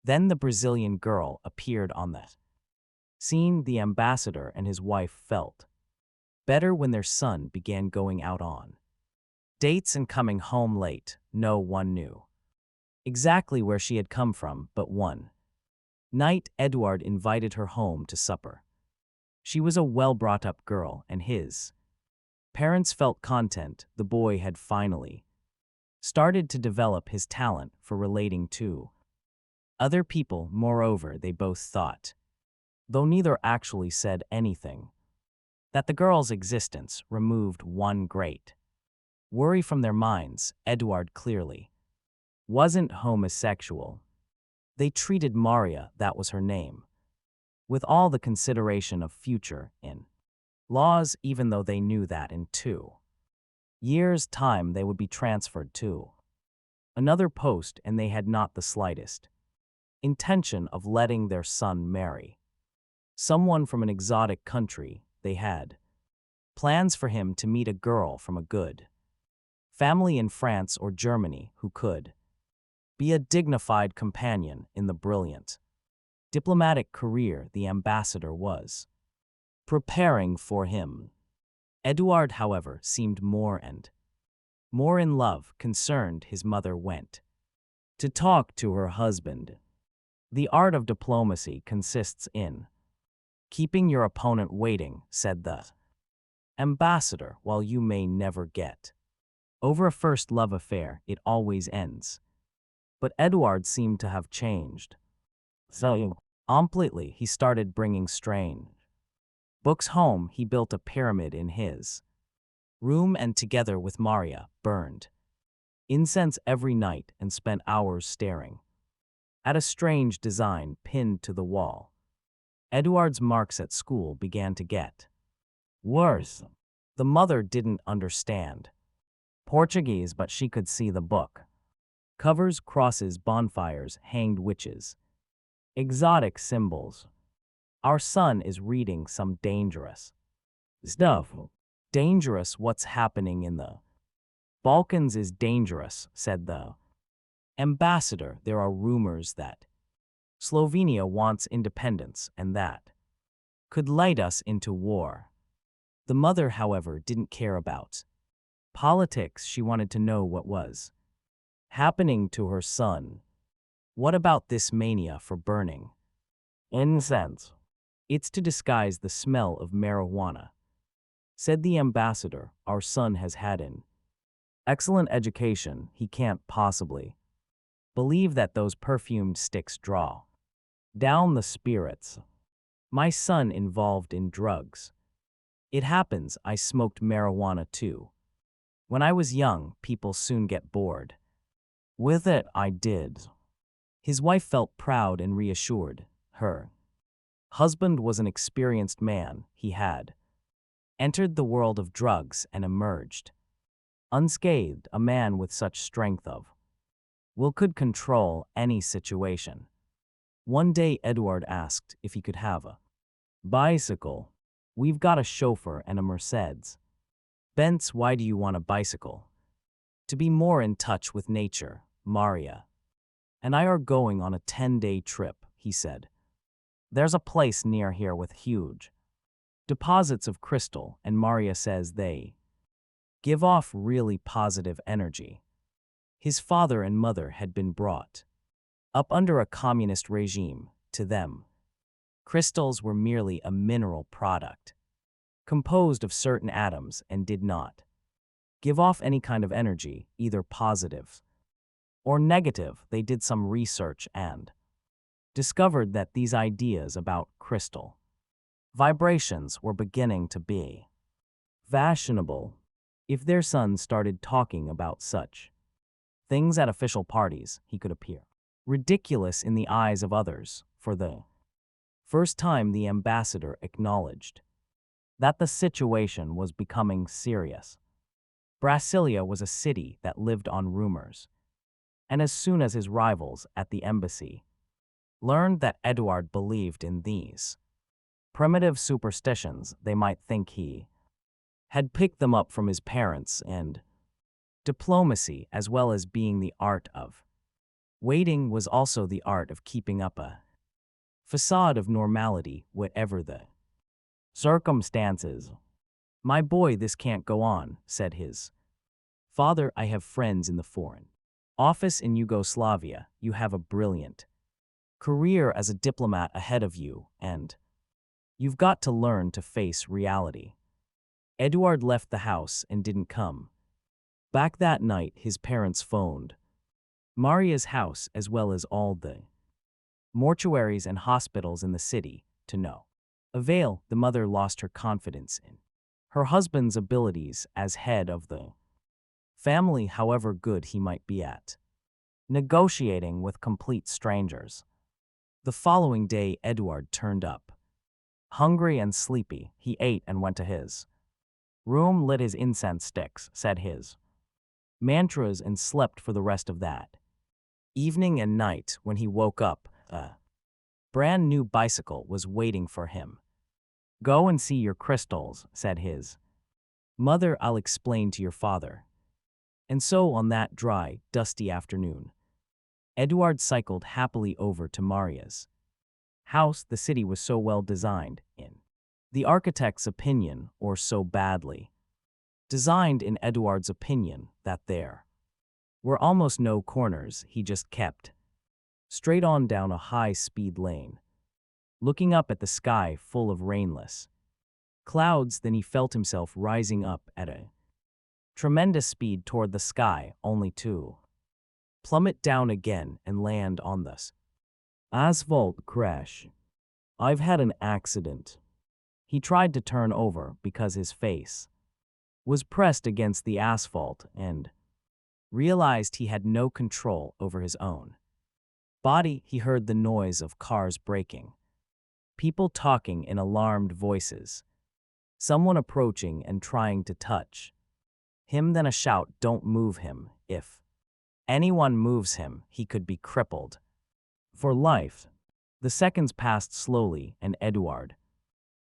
Then the Brazilian girl appeared on the scene. The ambassador and his wife felt better when their son began going out on dates and coming home late. No one knew exactly where she had come from, but one night Eduard invited her home to supper. She was a well-brought-up girl, and his parents felt content. The boy had finally started to develop his talent for relating to other people. Moreover, they both thought, though neither actually said anything, that the girl's existence removed one great worry from their minds. Eduard clearly wasn't homosexual. They treated Maria, that was her name, with all the consideration of future in laws, even though they knew that in 2 years' time they would be transferred to another post, and they had not the slightest intention of letting their son marry someone from an exotic country. They had plans for him to meet a girl from a good family in France or Germany who could be a dignified companion in the brilliant diplomatic career the ambassador was preparing for him. Eduard, however, seemed more and more in love. Concerned, his mother went to talk to her husband. "The art of diplomacy consists in keeping your opponent waiting," said the ambassador. "While you may never get over a first love affair, it always ends." But Eduard seemed to have changed. So completely, he started bringing strange books home. He built a pyramid in his room and, together with Maria, burned incense every night and spent hours staring at a strange design pinned to the wall. Eduard's marks at school began to get worse. The mother didn't understand Portuguese, but she could see the book covers, crosses, bonfires, hanged witches, exotic symbols. "Our son is reading some dangerous stuff." "Dangerous? What's happening in the Balkans is dangerous," said the Ambassador, there are rumors that Slovenia wants independence and that could light us into war. The mother, however, didn't care about politics. She wanted to know what was happening to her son. What about this mania for burning incense? It's to disguise the smell of marijuana, said the ambassador. Our son has had an excellent education. He can't possibly believe that those perfumed sticks draw down the spirits. My son involved in drugs. It happens, I smoked marijuana too. When I was young, people soon get bored with it. I did. His wife felt proud and reassured. Her husband was an experienced man. He had entered the world of drugs and emerged unscathed. A man with such strength of will could control any situation. One day Eduard asked if he could have a bicycle. We've got a chauffeur and a Mercedes Benz. Why do you want a bicycle? To be more in touch with nature. Maria and I are going on a 10-day trip, he said. There's a place near here with huge deposits of crystal, and Maria says they give off really positive energy. His father and mother had been brought up under a communist regime. To them, crystals were merely a mineral product composed of certain atoms and did not give off any kind of energy, either positive or negative. They did some research and discovered that these ideas about crystal vibrations were beginning to be fashionable. If their son started talking about such things at official parties, he could appear ridiculous in the eyes of others. For the first time, the ambassador acknowledged that the situation was becoming serious. Brasilia was a city that lived on rumors, and as soon as his rivals at the embassy learned that Eduard believed in these primitive superstitions, they might think he had picked them up from his parents. And diplomacy, as well as being the art of waiting, was also the art of keeping up a facade of normality, whatever the circumstances. My boy, this can't go on, said his father. I have friends in the foreign office in Yugoslavia. You have a brilliant career as a diplomat ahead of you, and you've got to learn to face reality. Eduard left the house and didn't come back that night. His parents phoned Maria's house, as well as all the mortuaries and hospitals in the city, to no avail. The mother lost her confidence in her husband's abilities as head of the family, however good he might be at negotiating with complete strangers. The following day, Eduard turned up, hungry and sleepy. He ate and went to his room, lit his incense sticks, said his mantras, and slept for the rest of that evening and night. When he woke up, a brand new bicycle was waiting for him. Go and see your crystals, said his mother. I'll explain to your father. And so on that dry, dusty afternoon, Eduard cycled happily over to Maria's house. The city was so well designed, in the architect's opinion, or so badly designed in Eduard's opinion, that there were almost no corners. He just kept straight on down a high-speed lane, looking up at the sky full of rainless clouds. Then he felt himself rising up at a tremendous speed toward the sky, only to plummet down again and land on the asphalt. Crash. I've had an accident. He tried to turn over because his face was pressed against the asphalt and realized he had no control over his own body. He heard the noise of cars braking, people talking in alarmed voices, someone approaching and trying to touch him. Then a shout, "Don't move him. If anyone moves him, he could be crippled for life." The seconds passed slowly, and Eduard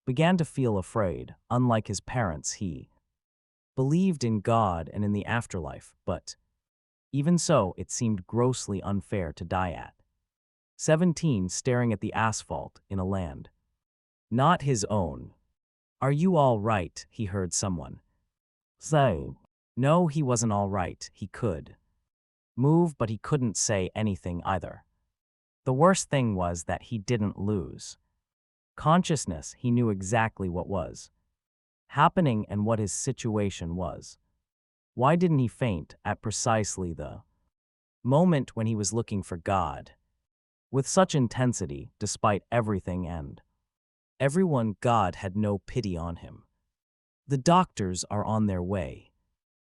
began to feel afraid. Unlike his parents, he believed in God and in the afterlife, but Even so, it seemed grossly unfair to die at 17, staring at the asphalt in a land not his own. "Are you all right?" he heard someone say. No, he wasn't all right. He could move, but he couldn't say anything either. The worst thing was that he didn't lose consciousness. He knew exactly what was happening and what his situation was. Why didn't he faint at precisely the moment when he was looking for God with such intensity, despite everything and everyone? God had no pity on him. "The doctors are on their way,"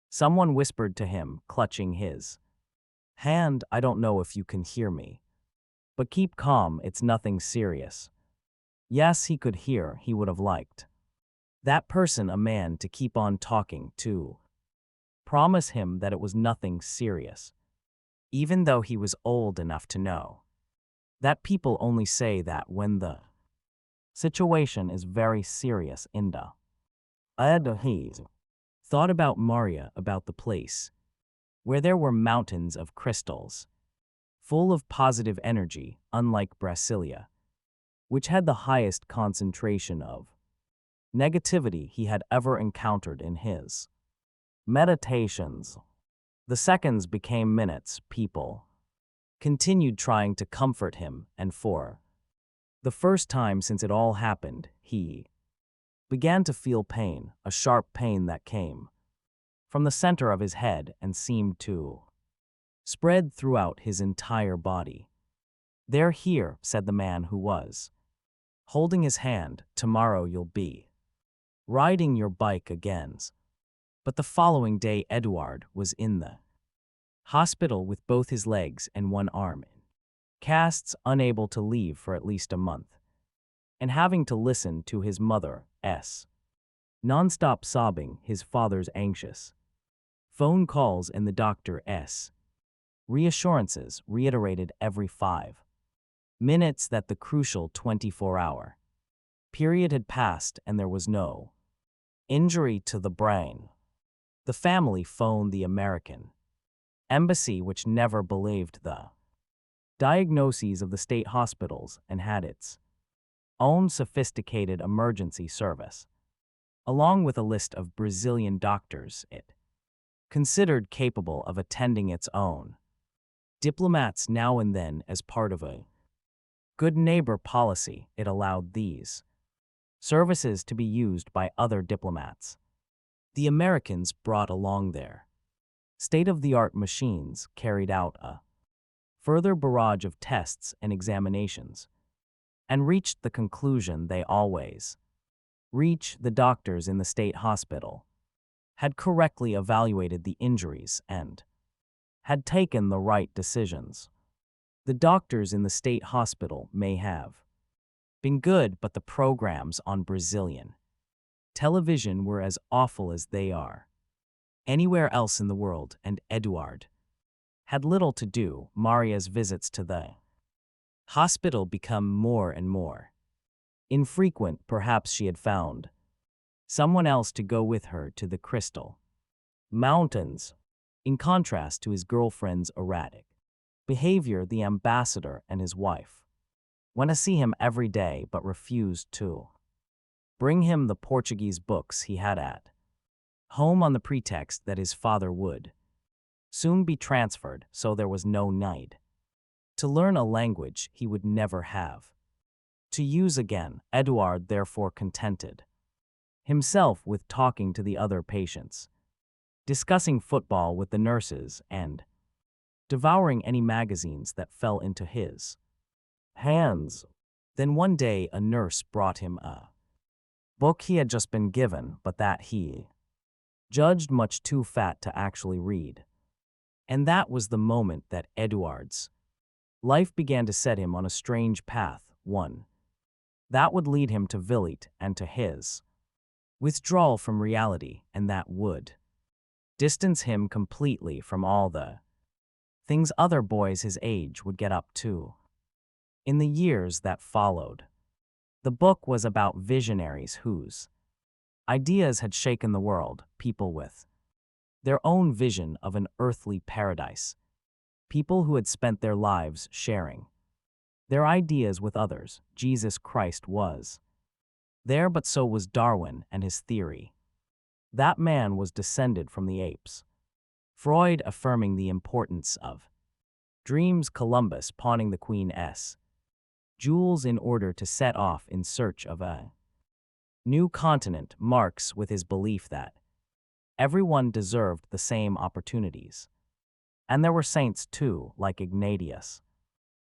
someone whispered to him, clutching his hand. "I don't know if you can hear me, but keep calm, it's nothing serious." Yes, he could hear. He would have liked that person, a man, to keep on talking, to promise him that it was nothing serious, even though he was old enough to know that people only say that when the situation is very serious. Inda he thought about Maria, about the place where there were mountains of crystals, full of positive energy, unlike Brasilia, which had the highest concentration of negativity he had ever encountered in his meditations. The seconds became minutes. People continued trying to comfort him, and for the first time since it all happened, he began to feel pain, a sharp pain that came from the center of his head and seemed to spread throughout his entire body. "They're here," said the man who was holding his hand. "Tomorrow you'll be riding your bike again." But the following day, Eduard was in the hospital with both his legs and one arm in casts, unable to leave for at least a month, and having to listen to his mother's nonstop sobbing, his father's anxious phone calls, and the doctor's reassurances reiterated every 5 minutes that the crucial 24-hour period had passed and there was no injury to the brain. The family phoned the American embassy, which never believed the diagnoses of the state hospitals and had its own sophisticated emergency service, along with a list of Brazilian doctors it considered capable of attending its own diplomats now and then. As part of a good neighbor policy, it allowed these services to be used by other diplomats. The Americans brought along their state-of-the-art machines, carried out a further barrage of tests and examinations, and reached the conclusion they always reach: the doctors in the state hospital had correctly evaluated the injuries and had taken the right decisions. The doctors in the state hospital may have been good, but the programs on Brazilian television were as awful as they are anywhere else in the world, and Eduard had little to do. Maria's visits to the hospital become more and more infrequent. Perhaps she had found someone else to go with her to the Crystal Mountains. In contrast to his girlfriend's erratic behavior, the ambassador and his wife went to see him every day but refused to bring him the Portuguese books he had at home on the pretext that his father would soon be transferred, so there was no need to learn a language he would never have to use again. Eduard therefore contented himself with talking to the other patients, discussing football with the nurses, and devouring any magazines that fell into his hands. Then one day a nurse brought him a book he had just been given, but that he judged much too fat to actually read. And that was the moment that Eduard's life began to set him on a strange path, one that would lead him to Villette and to his withdrawal from reality, and that would distance him completely from all the things other boys his age would get up to. In the years that followed, the book was about visionaries whose ideas had shaken the world, people with their own vision of an earthly paradise, people who had spent their lives sharing their ideas with others. Jesus Christ was there, but so was Darwin and his theory. That man was descended from the apes. Freud affirming the importance of dreams, Columbus pawning the Queen's jewels in order to set off in search of a new continent, Marx with his belief that everyone deserved the same opportunities. And there were saints too, like Ignatius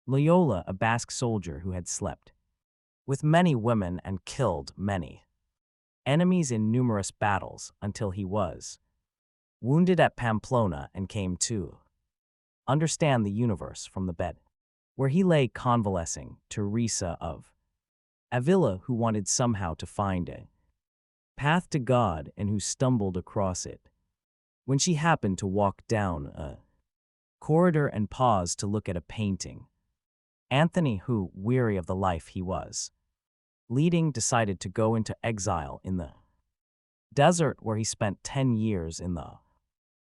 Loyola, a Basque soldier who had slept with many women and killed many enemies in numerous battles until he was wounded at Pamplona and came to understand the universe from the bed where he lay convalescing. Teresa of Avila, who wanted somehow to find a path to God and who stumbled across it when she happened to walk down a corridor and paused to look at a painting. Anthony, who, weary of the life he was leading, decided to go into exile in the desert, where he spent 10 years in the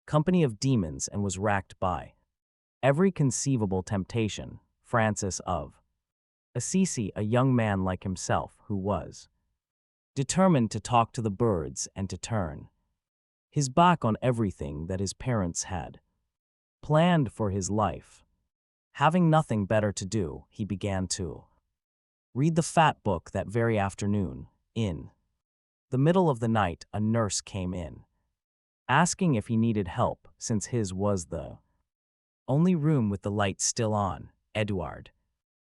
company of demons and was racked by every conceivable temptation. Francis of Assisi, a young man like himself who was determined to talk to the birds and to turn his back on everything that his parents had planned for his life. Having nothing better to do, he began to read the fat book. That very afternoon, in the middle of the night, a nurse came in, asking if he needed help, since his was the only room with the light still on. Eduard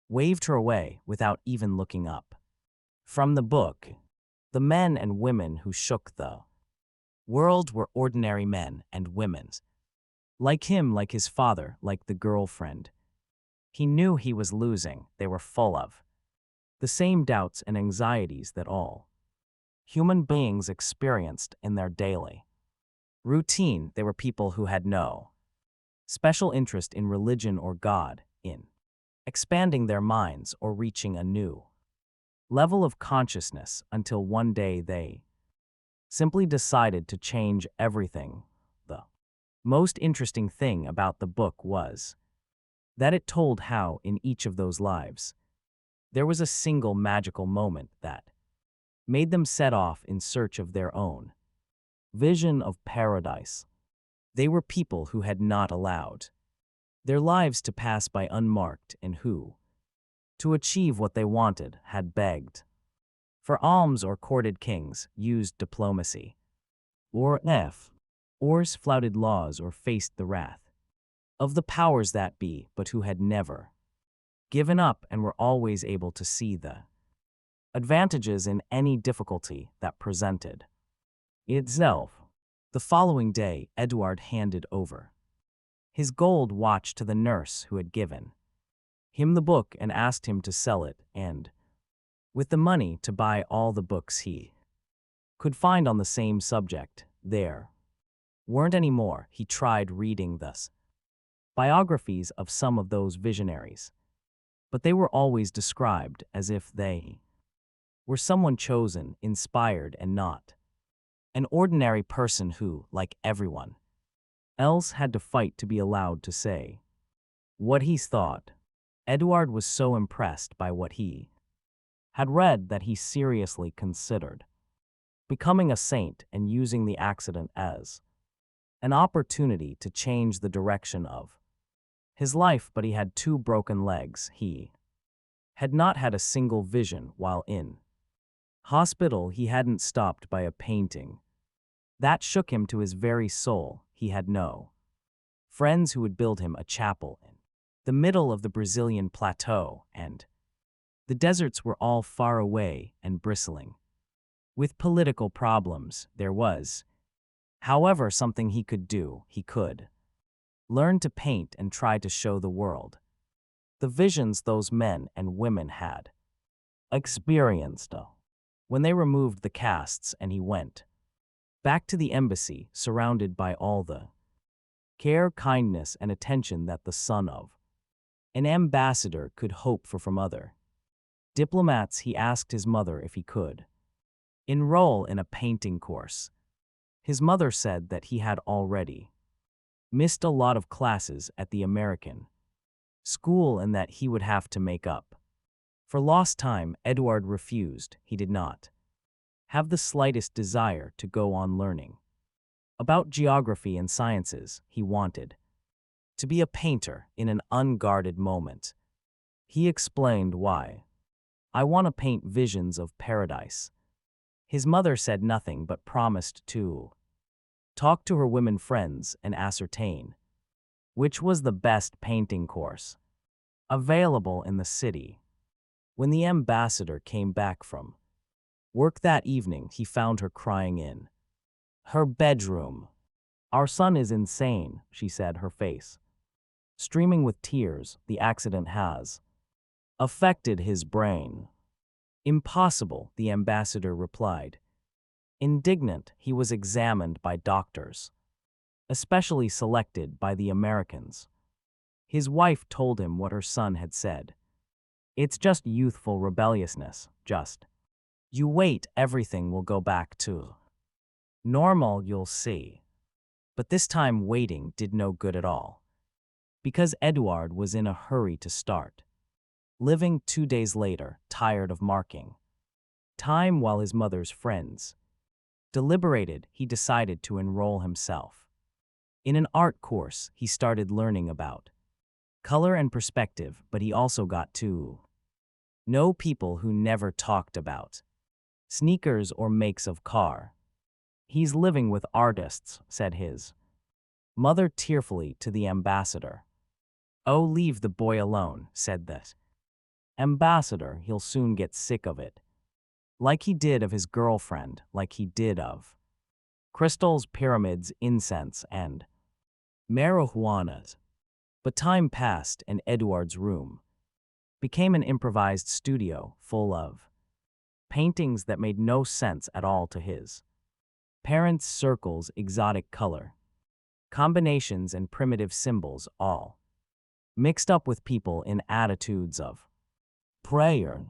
waved her away without even looking up from the book. The men and women who shook the world were ordinary men and women, like him, like his father, like the girlfriend he knew he was losing. They were full of the same doubts and anxieties that all human beings experienced in their daily routine. They were people who had no special interest in religion or God, in expanding their minds or reaching a new level of consciousness, until one day they simply decided to change everything. The most interesting thing about the book was that it told how, in each of those lives, there was a single magical moment that made them set off in search of their own vision of paradise. They were people who had not allowed their lives to pass by unmarked, and who, to achieve what they wanted, had begged for alms or courted kings, used diplomacy, or flouted laws, or faced the wrath of the powers that be, but who had never given up and were always able to see the advantages in any difficulty that presented itself. The following day, Eduard handed over his gold watch to the nurse who had given him the book and asked him to sell it, and with the money to buy all the books he could find on the same subject. There weren't any more. He tried reading the biographies of some of those visionaries, but they were always described as if they were someone chosen, inspired, and not an ordinary person who, like everyone else, had to fight to be allowed to say what he thought. Eduard was so impressed by what he had read that he seriously considered becoming a saint and using the accident as an opportunity to change the direction of his life. But he had 2 broken legs. He had not had a single vision while in hospital. He hadn't stopped by a painting that shook him to his very soul. He had no friends who would build him a chapel in the middle of the Brazilian plateau, and the deserts were all far away and bristling with political problems. There was, however, something he could do. He could learn to paint and try to show the world the visions those men and women had experienced when they removed the casts, and he went back to the embassy, surrounded by all the care, kindness, and attention that the son of an ambassador could hope for from other diplomats. He asked his mother if he could enroll in a painting course. His mother said that he had already missed a lot of classes at the American school and that he would have to make up for lost time. Edward refused. He did not have the slightest desire to go on learning about geography and sciences. He wanted to be a painter. In an unguarded moment, he explained why. "I want to paint visions of paradise." His mother said nothing but promised to talk to her women friends and ascertain which was the best painting course available in the city. When the ambassador came back from work that evening, he found her crying in her bedroom. "Our son is insane," she said, her face streaming with tears. "The accident has affected his brain." "Impossible," the ambassador replied. Indignant, he was examined by doctors, especially selected by the Americans. His wife told him what her son had said. "It's just youthful rebelliousness, just. You wait, everything will go back to normal, you'll see." But this time waiting did no good at all, because Edward was in a hurry to start living. 2 days later, tired of marking time while his mother's friends deliberated, he decided to enroll himself in an art course. He started learning about color and perspective, but he also got to know people who never talked about sneakers or makes of car. "He's living with artists," said his mother tearfully to the ambassador. "Oh, leave the boy alone," said the ambassador. "He'll soon get sick of it. Like he did of his girlfriend, like he did of crystals, pyramids, incense, and marijuanas." But time passed, and Edward's room became an improvised studio full of paintings that made no sense at all to his parents. Circles, exotic color combinations, and primitive symbols, all mixed up with people in attitudes of prayer.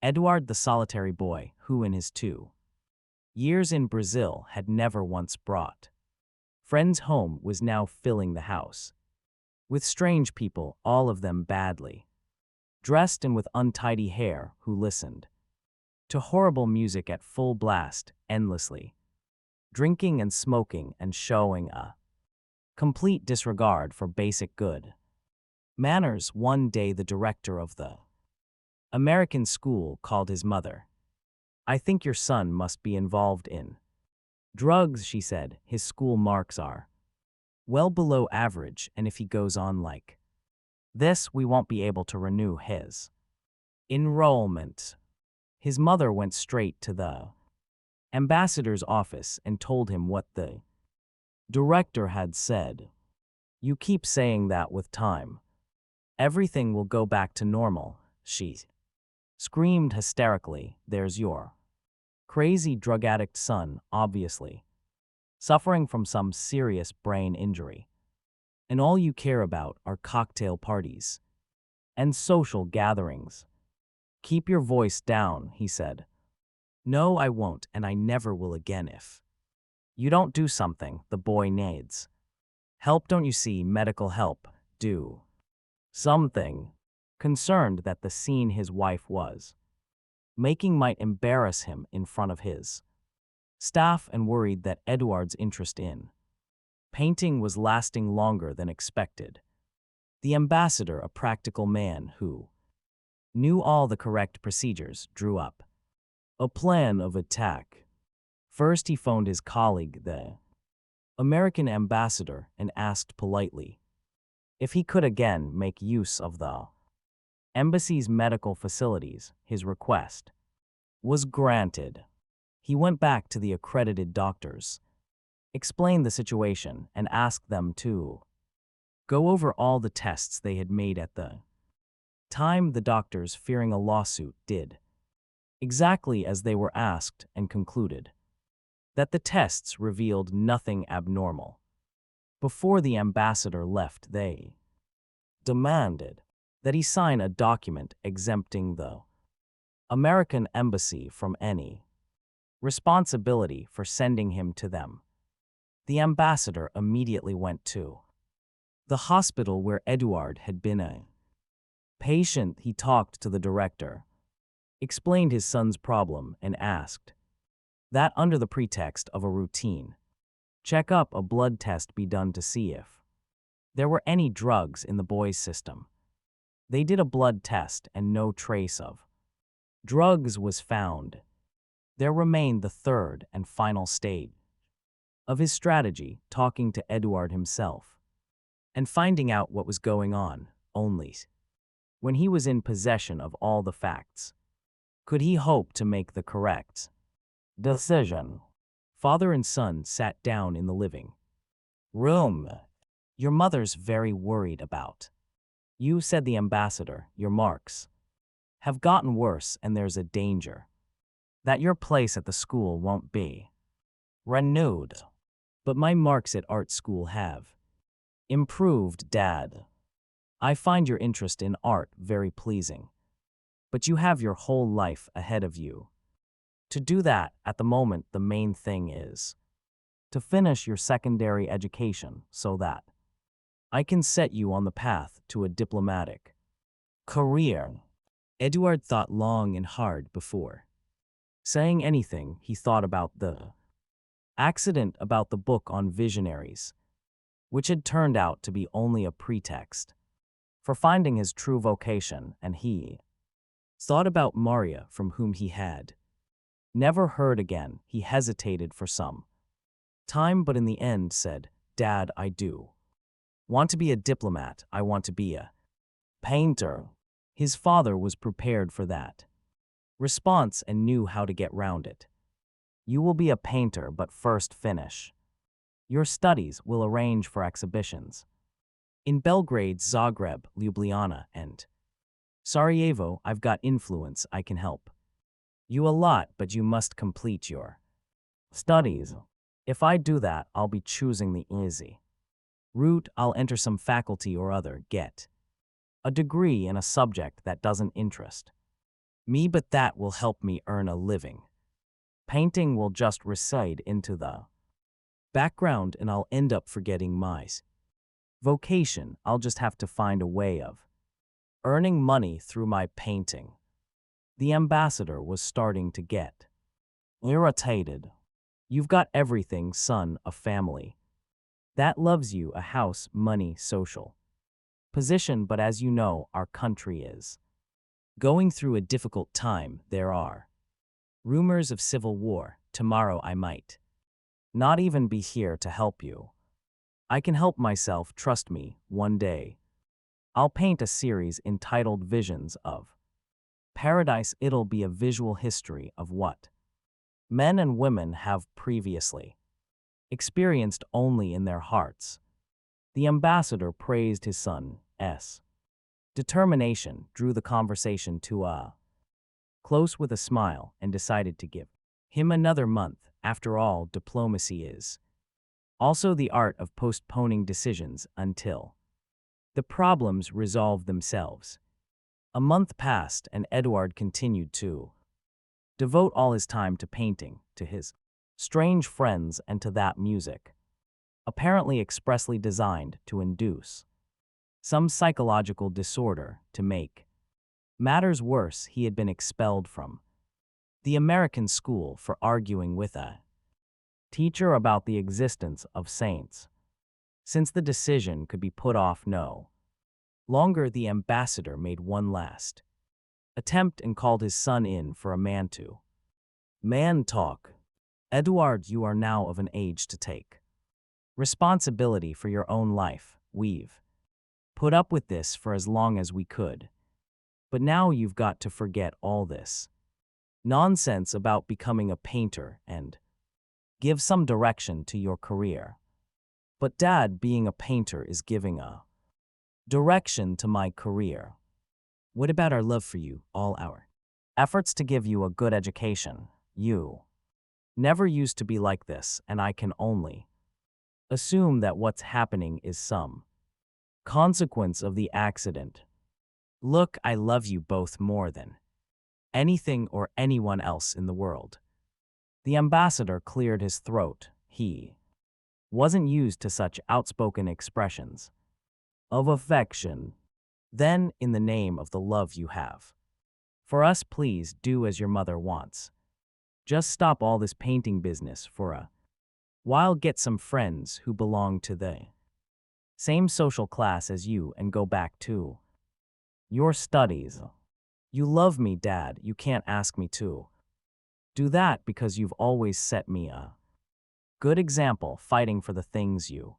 Edward, the solitary boy, who in his 2 years in Brazil had never once brought friends home, was now filling the house with strange people, all of them badly dressed and with untidy hair, who listened to horrible music at full blast, endlessly drinking and smoking and showing a complete disregard for basic good manners. One day, the director of the American school called his mother. "I think your son must be involved in drugs," she said. "His school marks are well below average, and if he goes on like this, we won't be able to renew his enrollment." His mother went straight to the ambassador's office and told him what the director had said. "You keep saying that with time, everything will go back to normal," she screamed hysterically. "There's your crazy drug addict son, obviously suffering from some serious brain injury, and all you care about are cocktail parties and social gatherings." "Keep your voice down," he said. "No, I won't, and I never will again if you don't do something. The boy needs help, don't you see? Medical help. Do something." Concerned that the scene his wife was making might embarrass him in front of his staff, and worried that Edward's interest in painting was lasting longer than expected, the ambassador, a practical man who knew all the correct procedures, drew up a plan of attack. First, he phoned his colleague, the American ambassador, and asked politely if he could again make use of the embassy's medical facilities. His request was granted. He went back to the accredited doctors, explained the situation, and asked them to go over all the tests they had made at the time. The doctors, fearing a lawsuit, did exactly as they were asked and concluded that the tests revealed nothing abnormal. Before the ambassador left, they demanded that he sign a document exempting the American embassy from any responsibility for sending him to them. The ambassador immediately went to the hospital where Eduard had been a patient. He talked to the director, explained his son's problem, and asked that under the pretext of a routine checkup, a blood test be done to see if there were any drugs in the boy's system. They did a blood test and no trace of drugs was found. There remained the third and final stage of his strategy, talking to Eduard himself and finding out what was going on. Only when he was in possession of all the facts could he hope to make the correct decision. Father and son sat down in the living room. Your mother's very worried about you, said the ambassador. Your marks have gotten worse and there's a danger that your place at the school won't be renewed. But my marks at art school have improved, Dad. I find your interest in art very pleasing, but you have your whole life ahead of you. To do that, at the moment, the main thing is to finish your secondary education so that I can set you on the path to a diplomatic career. Eduard thought long and hard before saying anything. He thought about the accident, about the book on visionaries, which had turned out to be only a pretext for finding his true vocation, and he thought about Maria, from whom he had never heard again. He hesitated for some time, but in the end said, Dad, I do want to be a diplomat. I want to be a painter. His father was prepared for that response and knew how to get round it. You will be a painter, but first finish your studies. Will arrange for exhibitions in Belgrade, Zagreb, Ljubljana, and Sarajevo. I've got influence. I can help you a lot, but you must complete your studies. If I do that, I'll be choosing the easy route. I'll enter some faculty or other, get a degree in a subject that doesn't interest me, but that will help me earn a living. Painting will just recede into the background and I'll end up forgetting my vocation. I'll just have to find a way of earning money through my painting. The ambassador was starting to get irritated. You've got everything, son, a family that loves you, a house, money, social position, but as you know, our country is going through a difficult time. There are rumors of civil war. Tomorrow I might not even be here to help you. I can help myself, trust me. One day I'll paint a series entitled Visions of Paradise. It'll be a visual history of what men and women have previously experienced only in their hearts. The ambassador praised his son's determination, drew the conversation to a close with a smile, and decided to give him another month. After all, diplomacy is also the art of postponing decisions until the problems resolve themselves. A month passed, and Eduard continued to devote all his time to painting, to his strange friends, and to that music, apparently expressly designed to induce some psychological disorder. To make matters worse, he had been expelled from the American school for arguing with a teacher about the existence of saints. Since the decision could be put off no longer, the ambassador made one last attempt and called his son in for a man talk. Eduard, you are now of an age to take responsibility for your own life. We've put up with this for as long as we could, but now you've got to forget all this nonsense about becoming a painter and give some direction to your career. But Dad, being a painter is giving a direction to my career. What about our love for you, all our efforts to give you a good education? You never used to be like this, and I can only assume that what's happening is some consequence of the accident. Look, I love you both more than anything or anyone else in the world. The ambassador cleared his throat. He wasn't used to such outspoken expressions of affection. Then, in the name of the love you have for us, please do as your mother wants. Just stop all this painting business for a while, get some friends who belong to the same social class as you and go back to your studies. You love me, Dad, you can't ask me to do that because you've always set me a good example fighting for the things you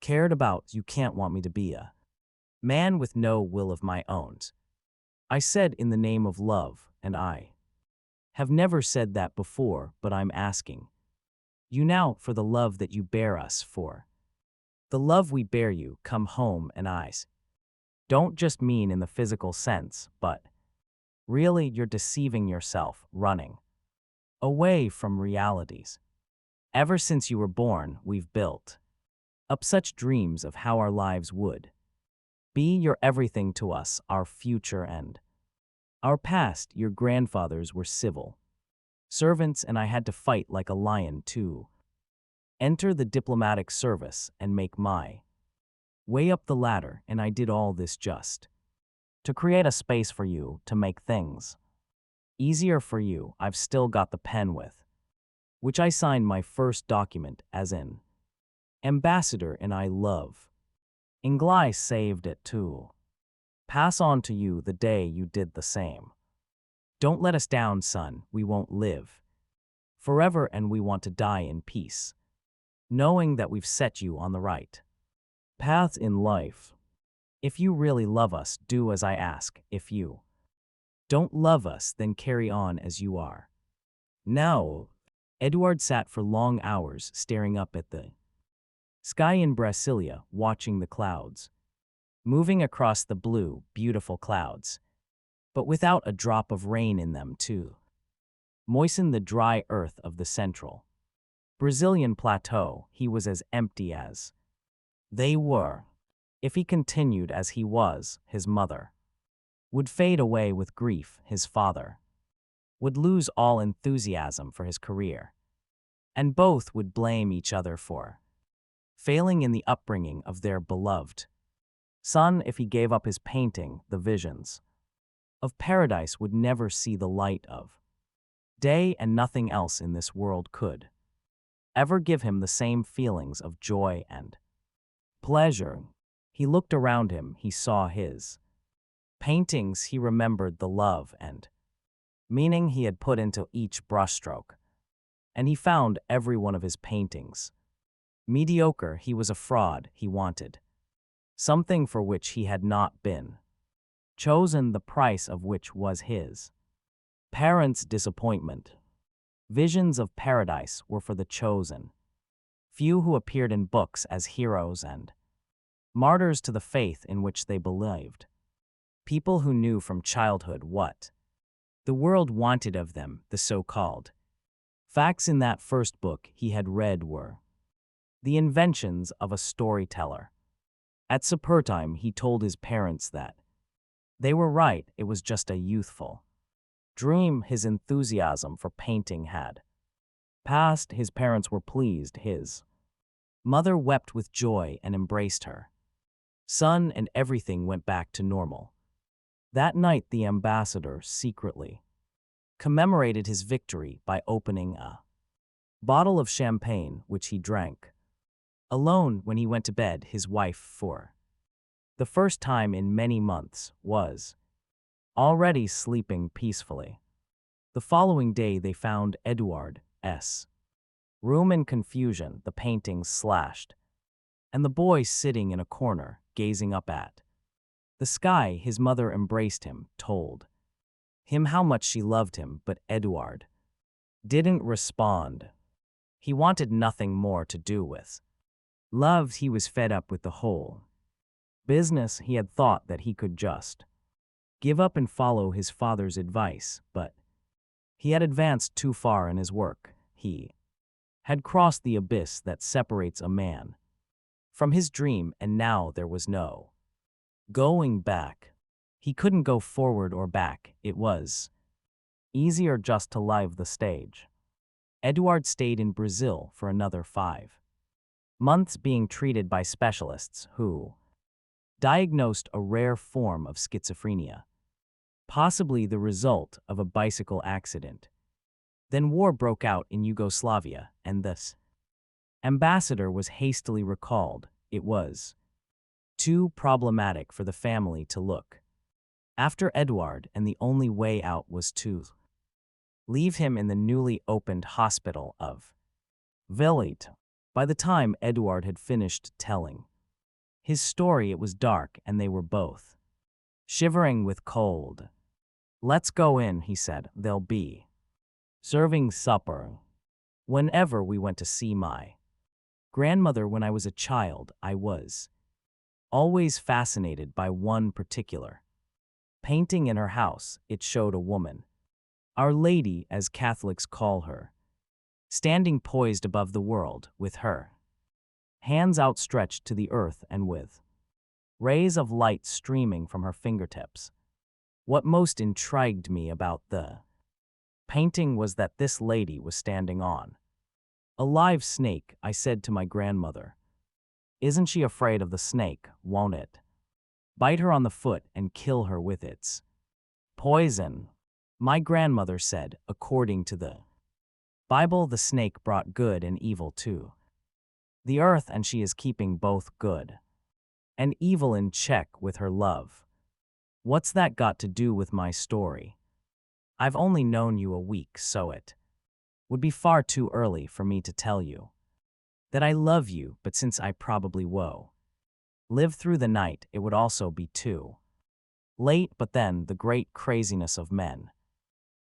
cared about. You can't want me to be a man with no will of my own. I said in the name of love, and I have never said that before, but I'm asking you now for the love that you bear us for. The love we bear you, come home, and don't just mean in the physical sense, but really you're deceiving yourself, running away from realities. Ever since you were born, we've built up such dreams of how our lives would be. You're everything to us, our future and our past. Your grandfathers were civil servants, and I had to fight like a lion to enter the diplomatic service and make my way up the ladder, and I did all this just to create a space for you, to make things easier for you. I've still got the pen with which I signed my first document as an ambassador, and I love Inglai saved it to pass on to you the day you did the same. Don't let us down, son. We won't live forever, and we want to die in peace, knowing that we've set you on the right path in life. If you really love us, do as I ask. If you don't love us, then carry on as you are. Now, Eduard sat for long hours staring up at the sky in Brasilia, watching the clouds moving across the blue, beautiful clouds, but without a drop of rain in them to moisten the dry earth of the central Brazilian plateau. He was as empty as they were. If he continued as he was, his mother would fade away with grief, his father would lose all enthusiasm for his career, and both would blame each other for failing in the upbringing of their beloved son. If he gave up his painting, the visions of paradise would never see the light of day, and nothing else in this world could ever give him the same feelings of joy and pleasure. He looked around him, he saw his paintings, he remembered the love and meaning he had put into each brushstroke, and he found every one of his paintings mediocre. He was a fraud. He wanted something for which he had not been chosen, the price of which was his parents' disappointment. Visions of paradise were for the chosen few who appeared in books as heroes and martyrs to the faith in which they believed. People who knew from childhood what the world wanted of them. The so-called facts in that first book he had read were the inventions of a storyteller. At supper time, he told his parents that they were right. It was just a youthful dream. His enthusiasm for painting had passed. His parents were pleased. His mother wept with joy and embraced her son, and everything went back to normal. That night, the ambassador secretly commemorated his victory by opening a bottle of champagne, which he drank alone. When he went to bed, his wife, for the first time in many months, was already sleeping peacefully. The following day, they found Eduard's room in confusion, the paintings slashed, and the boy sitting in a corner, gazing up at the sky. His mother embraced him, told him how much she loved him, but Eduard didn't respond. He wanted nothing more to do with love. He was fed up with the whole business. He had thought that he could just give up and follow his father's advice, but he had advanced too far in his work. He had crossed the abyss that separates a man from his dream, and now there was no going back. He couldn't go forward or back. It was easier just to leave the stage. Eduard stayed in Brazil for another 5 months being treated by specialists who diagnosed a rare form of schizophrenia, possibly the result of a bicycle accident. Then war broke out in Yugoslavia, and this ambassador was hastily recalled. It was too problematic for the family to look after Eduard, and the only way out was to leave him in the newly opened hospital of Villate. By the time Eduard had finished telling his story, it was dark and they were both shivering with cold. "Let's go in," he said. "They'll be serving supper." Whenever we went to see my grandmother when I was a child, I was always fascinated by one particular painting in her house. It showed a woman, Our Lady as Catholics call her, standing poised above the world, with her hands outstretched to the earth and with rays of light streaming from her fingertips. What most intrigued me about the painting was that this lady was standing on a live snake. I said to my grandmother, "Isn't she afraid of the snake? Won't it bite her on the foot and kill her with its poison?" My grandmother said, "According to the Bible, the snake brought good and evil to the earth, and she is keeping both good and evil in check with her love." What's that got to do with my story? I've only known you a week, so it would be far too early for me to tell you that I love you, but since I probably will live through the night, it would also be too late. But then, the great craziness of men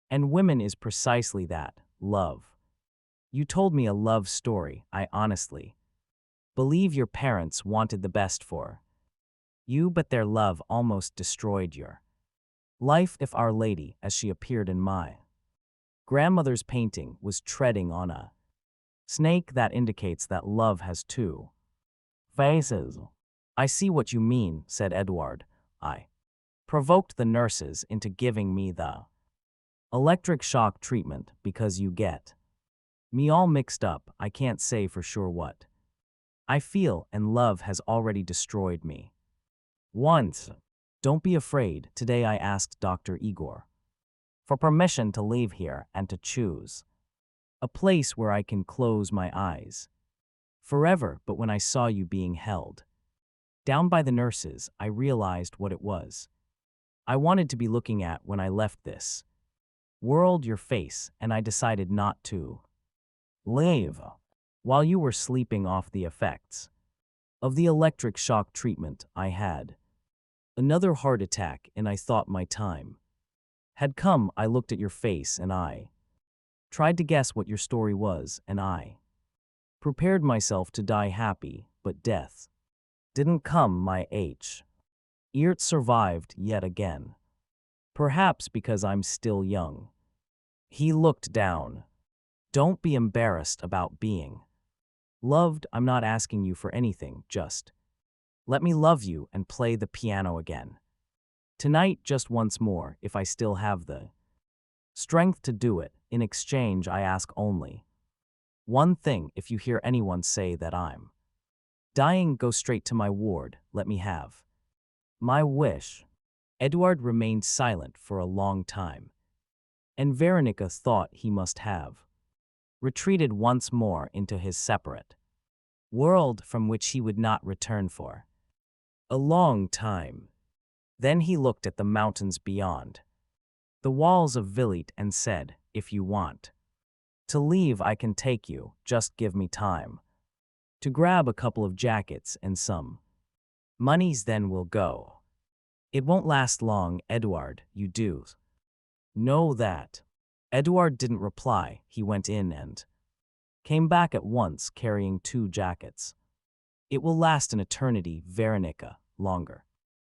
and women is precisely that, love. You told me a love story. I honestly believe your parents wanted the best for you, but their love almost destroyed your life. If Our Lady, as she appeared in my grandmother's painting, was treading on a snake, that indicates that love has two faces. I see what you mean, said Eduard. I provoked the nurses into giving me the electric shock treatment because you get me all mixed up. I can't say for sure what I feel, and love has already destroyed me once. Don't be afraid. Today I asked Dr. Igor for permission to leave here and to choose a place where I can close my eyes forever. But when I saw you being held down by the nurses, I realized what it was I wanted to be looking at when I left this world, your face, and I decided not to leave while you were sleeping off the effects of the electric shock treatment. I had another heart attack, and I thought my time had come. I looked at your face and I tried to guess what your story was, and I prepared myself to die happy, but death didn't come. My Eert survived yet again. Perhaps because I'm still young. He looked down. Don't be embarrassed about being loved. I'm not asking you for anything, just let me love you and play the piano again. Tonight, just once more, if I still have the strength to do it. In exchange, I ask only one thing. If you hear anyone say that I'm dying, go straight to my ward. Let me have my wish. Eduard remained silent for a long time, and Veronica thought he must have retreated once more into his separate world from which he would not return for a long time. Then he looked at the mountains beyond the walls of Villate and said, "If you want to leave, I can take you. Just give me time to grab a couple of jackets and some monies, then we'll go." "It won't last long, Eduard. You do know that." Eduard didn't reply. He went in and came back at once carrying 2 jackets. "It will last an eternity, Veronica, longer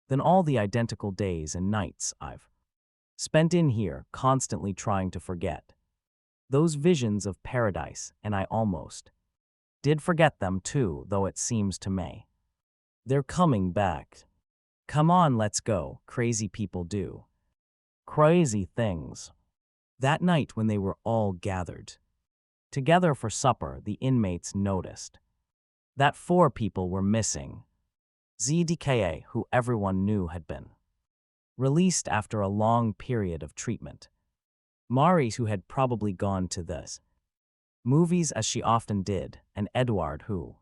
than all the identical days and nights I've spent in here, constantly trying to forget those visions of paradise, and I almost did forget them too, though it seems to me they're coming back. Come on, let's go." Crazy people do crazy things. That night, when they were all gathered together for supper, the inmates noticed that 4 people were missing. ZDKA, who everyone knew had been released after a long period of treatment. Mari, who had probably gone to the movies as she often did, and Edward, who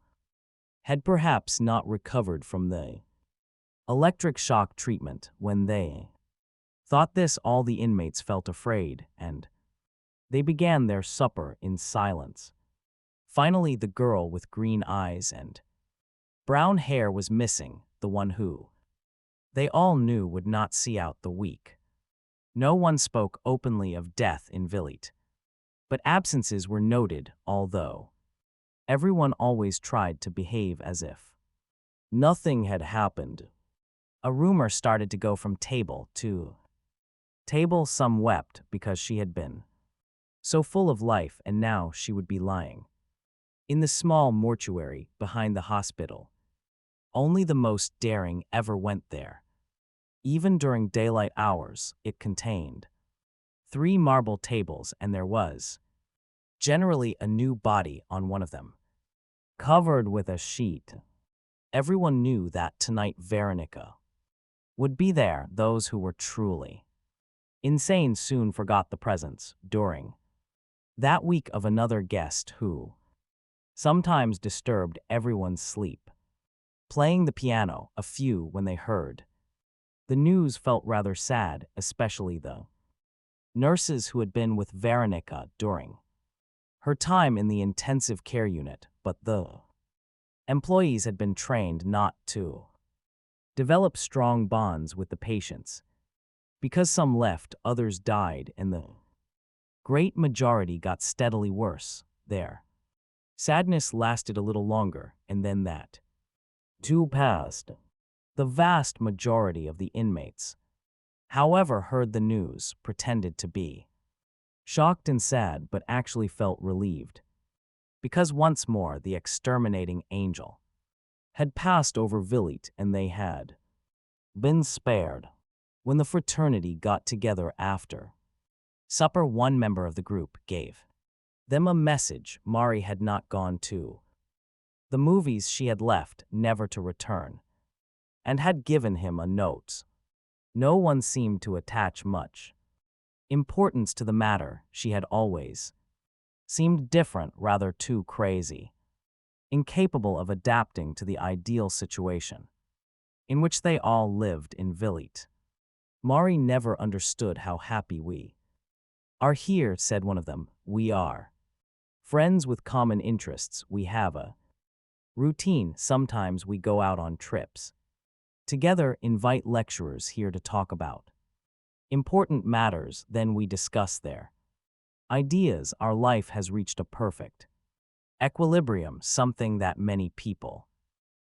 had perhaps not recovered from the electric shock treatment. When they thought this, all the inmates felt afraid, and they began their supper in silence. Finally, the girl with green eyes and brown hair was missing, the one who they all knew would not see out the week. No one spoke openly of death in Vilit, but absences were noted, although everyone always tried to behave as if nothing had happened. A rumor started to go from table to table. Some wept because she had been so full of life, and now she would be lying in the small mortuary behind the hospital. Only the most daring ever went there. Even during daylight hours, it contained 3 marble tables, and there was generally a new body on one of them, covered with a sheet. Everyone knew that tonight Veronica would be there. Those who were truly insane soon forgot the presence during that week of another guest who sometimes disturbed everyone's sleep, playing the piano. A few, when they heard the news, felt rather sad, especially the nurses who had been with Veronica during her time in the intensive care unit, but the employees had been trained not to develop strong bonds with the patients. Because some left, others died, and the great majority got steadily worse. Their sadness lasted a little longer, and then that too passed. The vast majority of the inmates, however, heard the news, pretended to be shocked and sad, but actually felt relieved, because once more the exterminating angel had passed over Vilit and they had been spared. When the fraternity got together after supper, one member of the group gave them a message. Mari had not gone to the movies. She had left, never to return, and had given him a note. No one seemed to attach much importance to the matter. She had always seemed different, rather too crazy, incapable of adapting to the ideal situation in which they all lived in Vilit. Mari never understood how happy we are here, said one of them. We are friends with common interests. We have a routine. Sometimes we go out on trips together, invite lecturers here to talk about important matters, then we discuss their ideas. Our life has reached a perfect equilibrium, something that many people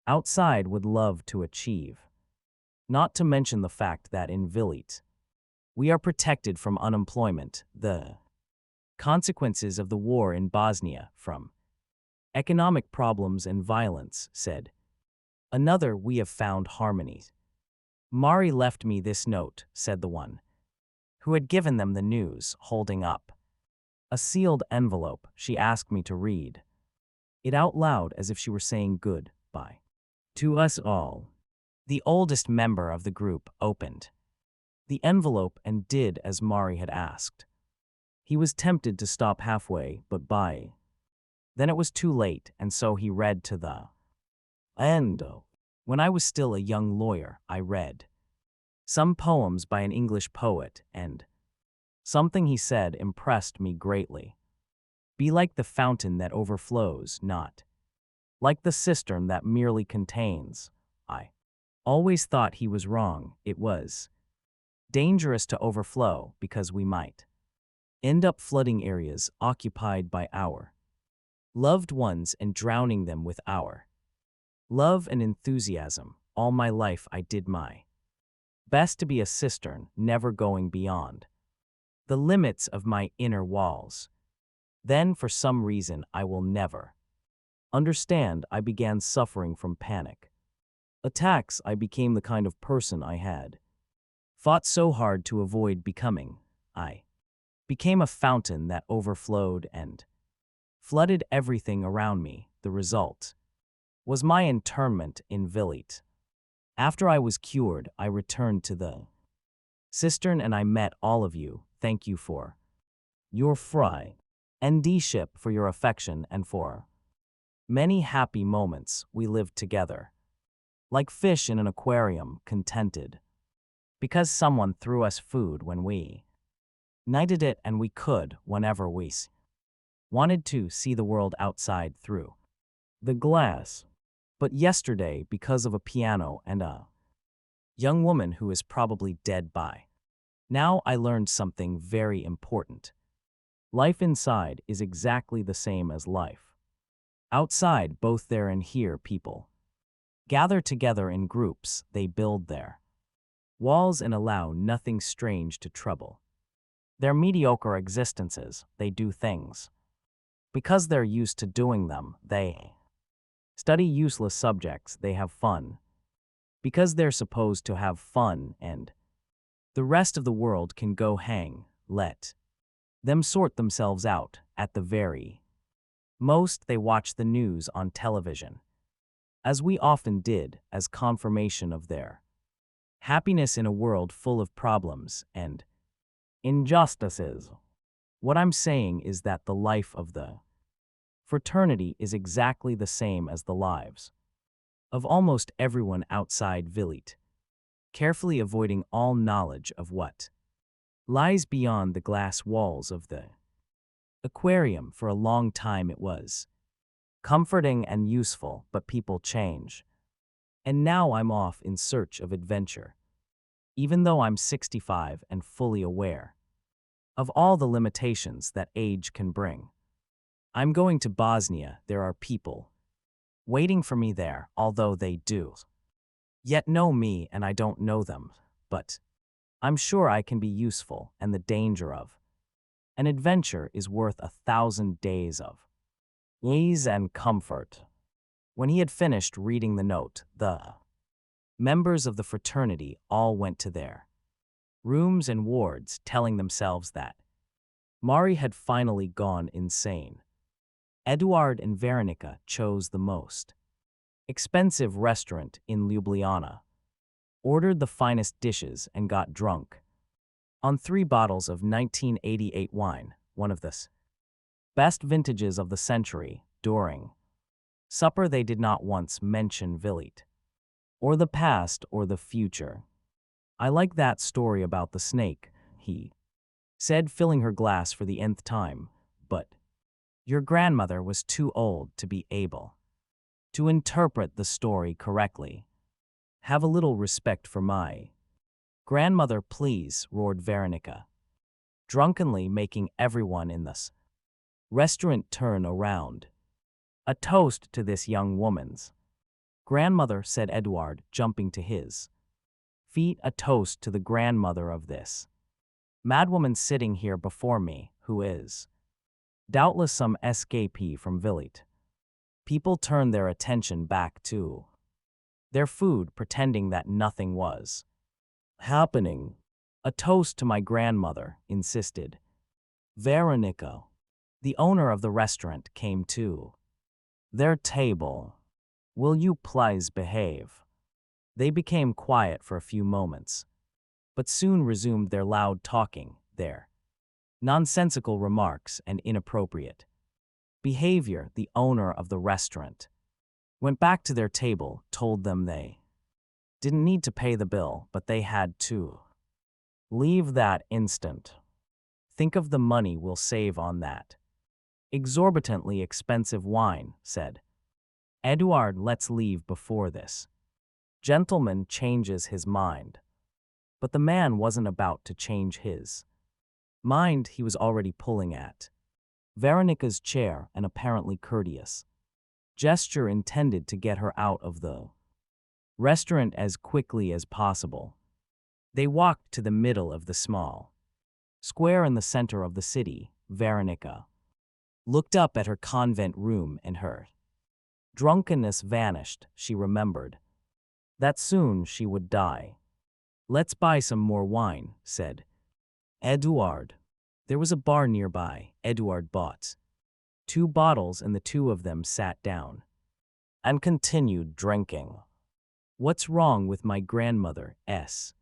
outside would love to achieve. Not to mention the fact that in Vilit, we are protected from unemployment, the consequences of the war in Bosnia, from economic problems and violence, said another. We have found harmony. Mari left me this note, said the one who had given them the news, holding up a sealed envelope. She asked me to read it out loud as if she were saying goodbye to us all. The oldest member of the group opened the envelope and did as Mari had asked. He was tempted to stop halfway, but by then it was too late, and so he read to the end. When I was still a young lawyer, I read some poems by an English poet, and something he said impressed me greatly. Be like the fountain that overflows, not like the cistern that merely contains. I always thought he was wrong. It was dangerous to overflow because we might end up flooding areas occupied by our loved ones and drowning them with our love and enthusiasm. All my life I did my best to be a cistern, never going beyond the limits of my inner walls. Then, for some reason I will never understand, I began suffering from panic attacks. I became the kind of person I had fought so hard to avoid becoming. I became a fountain that overflowed and flooded everything around me. The result was my internment in Vilit. After I was cured, I returned to the cistern and I met all of you. Thank you for your friendship, for your affection, and for many happy moments we lived together. Like fish in an aquarium, contented. Because someone threw us food when we needed it and we could, whenever we wanted to, see the world outside through the glass. But yesterday, because of a piano and a young woman who is probably dead by now, I learned something very important. Life inside is exactly the same as life outside. Both there and here, people gather together in groups, they build their walls and allow nothing strange to trouble their mediocre existences. They do things because they're used to doing them. They study useless subjects. They have fun because they're supposed to have fun, and the rest of the world can go hang. Let them sort themselves out. At the very most, they watch the news on television, as we often did, as confirmation of their happiness in a world full of problems and injustices. What I'm saying is that the life of the fraternity is exactly the same as the lives of almost everyone outside Vilit, carefully avoiding all knowledge of what lies beyond the glass walls of the aquarium. For a long time it was comforting and useful, but people change. And now I'm off in search of adventure. Even though I'm 65 and fully aware of all the limitations that age can bring, I'm going to Bosnia. There are people waiting for me there, although they do yet know me and I don't know them. But I'm sure I can be useful, and the danger of an adventure is worth 1,000 days of ease and comfort. When he had finished reading the note, the members of the fraternity all went to their rooms and wards, telling themselves that Mari had finally gone insane. Eduard and Veronica chose the most expensive restaurant in Ljubljana, ordered the finest dishes, and got drunk on 3 bottles of 1988 wine, one of the best vintages of the century. During supper, they did not once mention Vilit, or the past, or the future. I like that story about the snake, he said, filling her glass for the nth time, but your grandmother was too old to be able to interpret the story correctly. Have a little respect for my grandmother, please, roared Veronica, drunkenly making everyone in the restaurant turn around. A toast to this young woman's grandmother, said Eduard, jumping to his feet. A toast to the grandmother of this madwoman sitting here before me, who is doubtless some escapee from Vilit. People turned their attention back to their food, pretending that nothing was happening. A toast to my grandmother, insisted Veronica. The owner of the restaurant came to their table. Will you please behave? They became quiet for a few moments, but soon resumed their loud talking, their nonsensical remarks, and inappropriate behavior. The owner of the restaurant went back to their table, told them they didn't need to pay the bill, but they had to leave that instant. Think of the money we'll save on that exorbitantly expensive wine, said Eduard. Let's leave before this gentleman changes his mind. But the man wasn't about to change his mind. He was already pulling at Veronica's chair, an apparently courteous gesture intended to get her out of the restaurant as quickly as possible. They walked to the middle of the small square in the center of the city. Veronica looked up at her convent room and her drunkenness vanished. She remembered that soon she would die. Let's buy some more wine, said Eduard. There was a bar nearby. Eduard bought 2 bottles and the two of them sat down and continued drinking. What's wrong with my grandmother's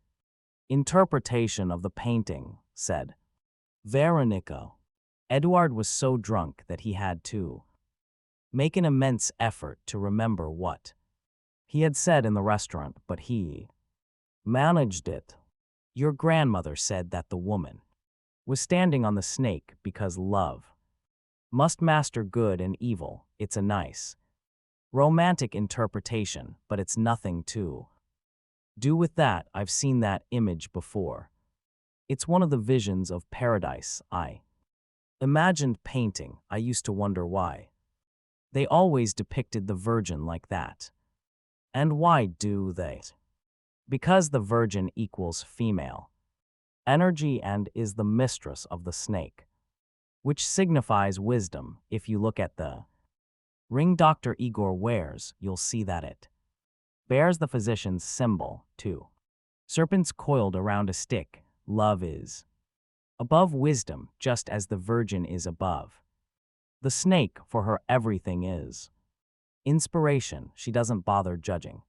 interpretation of the painting? Said Veronica. Edward was so drunk that he had to make an immense effort to remember what he had said in the restaurant, but he managed it. Your grandmother said that the woman was standing on the snake because love must master good and evil. It's a nice, romantic interpretation, but it's nothing to do with that. I've seen that image before. It's one of the visions of paradise I imagined painting. I used to wonder why they always depicted the Virgin like that. And why do they? Because the Virgin equals female energy and is the mistress of the snake, which signifies wisdom. If you look at the ring Dr. Igor wears, you'll see that it bears the physician's symbol, too. Serpents coiled around a stick. Love is above wisdom, just as the Virgin is above the snake. For her, everything is inspiration. She doesn't bother judging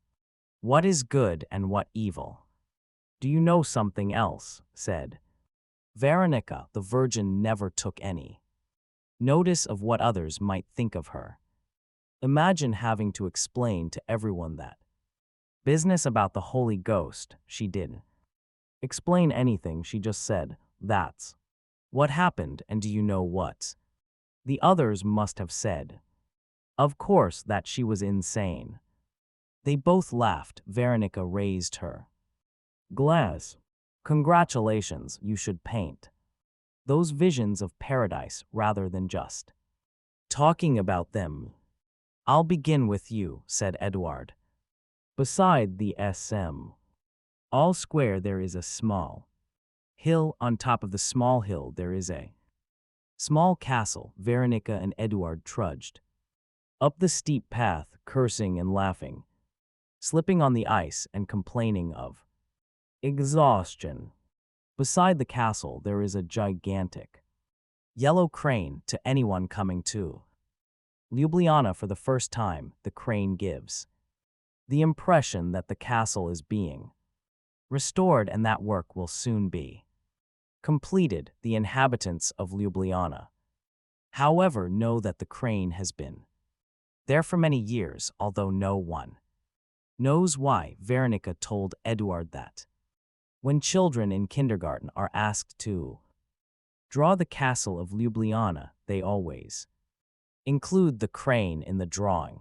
what is good and what evil. Do you know something else? Said Veronica. The Virgin never took any notice of what others might think of her. Imagine having to explain to everyone that business about the Holy Ghost. She didn't explain anything. She just said, that's what happened. And do you know what the others must have said? Of course, that she was insane. They both laughed. Veronica raised her glass. Congratulations, you should paint those visions of paradise rather than just talking about them. I'll begin with you, said Edward. Beside the SM all square there is a small hill. On top of the small hill there is a small castle. Veronica and Edward trudged up the steep path, cursing and laughing, slipping on the ice and complaining of exhaustion. Beside the castle there is a gigantic yellow crane. To anyone coming to Ljubljana for the first time, the crane gives the impression that the castle is being restored and that work will soon be completed. The inhabitants of Ljubljana, however, know that the crane has been there for many years, although no one knows why. Veronica told Edward that when children in kindergarten are asked to draw the castle of Ljubljana, they always include the crane in the drawing.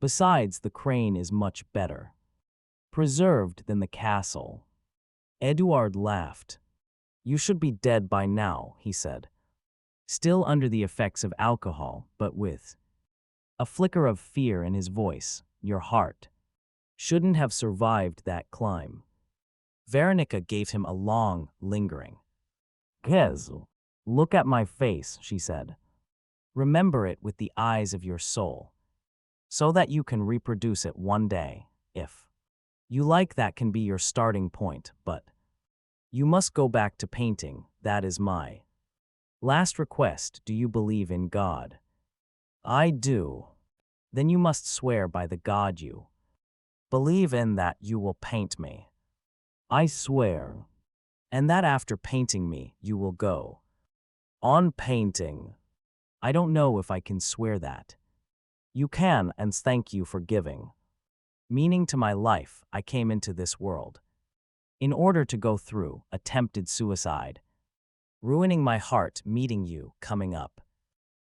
Besides, the crane is much better preserved than the castle. Edward laughed. You should be dead by now, he said, still under the effects of alcohol, but with a flicker of fear in his voice. Your heart shouldn't have survived that climb. Veronica gave him a long, lingering gaze. Look at my face, she said. Remember it with the eyes of your soul, so that you can reproduce it one day. If you like, that can be your starting point, but you must go back to painting. That is my last request. Do you believe in God? I do. Then you must swear by the God you believe in that you will paint me. I swear. And that after painting me, you will go on painting. I don't know if I can swear that. You can, and thank you for giving meaning to my life. I came into this world in order to go through attempted suicide, ruining my heart, meeting you, coming up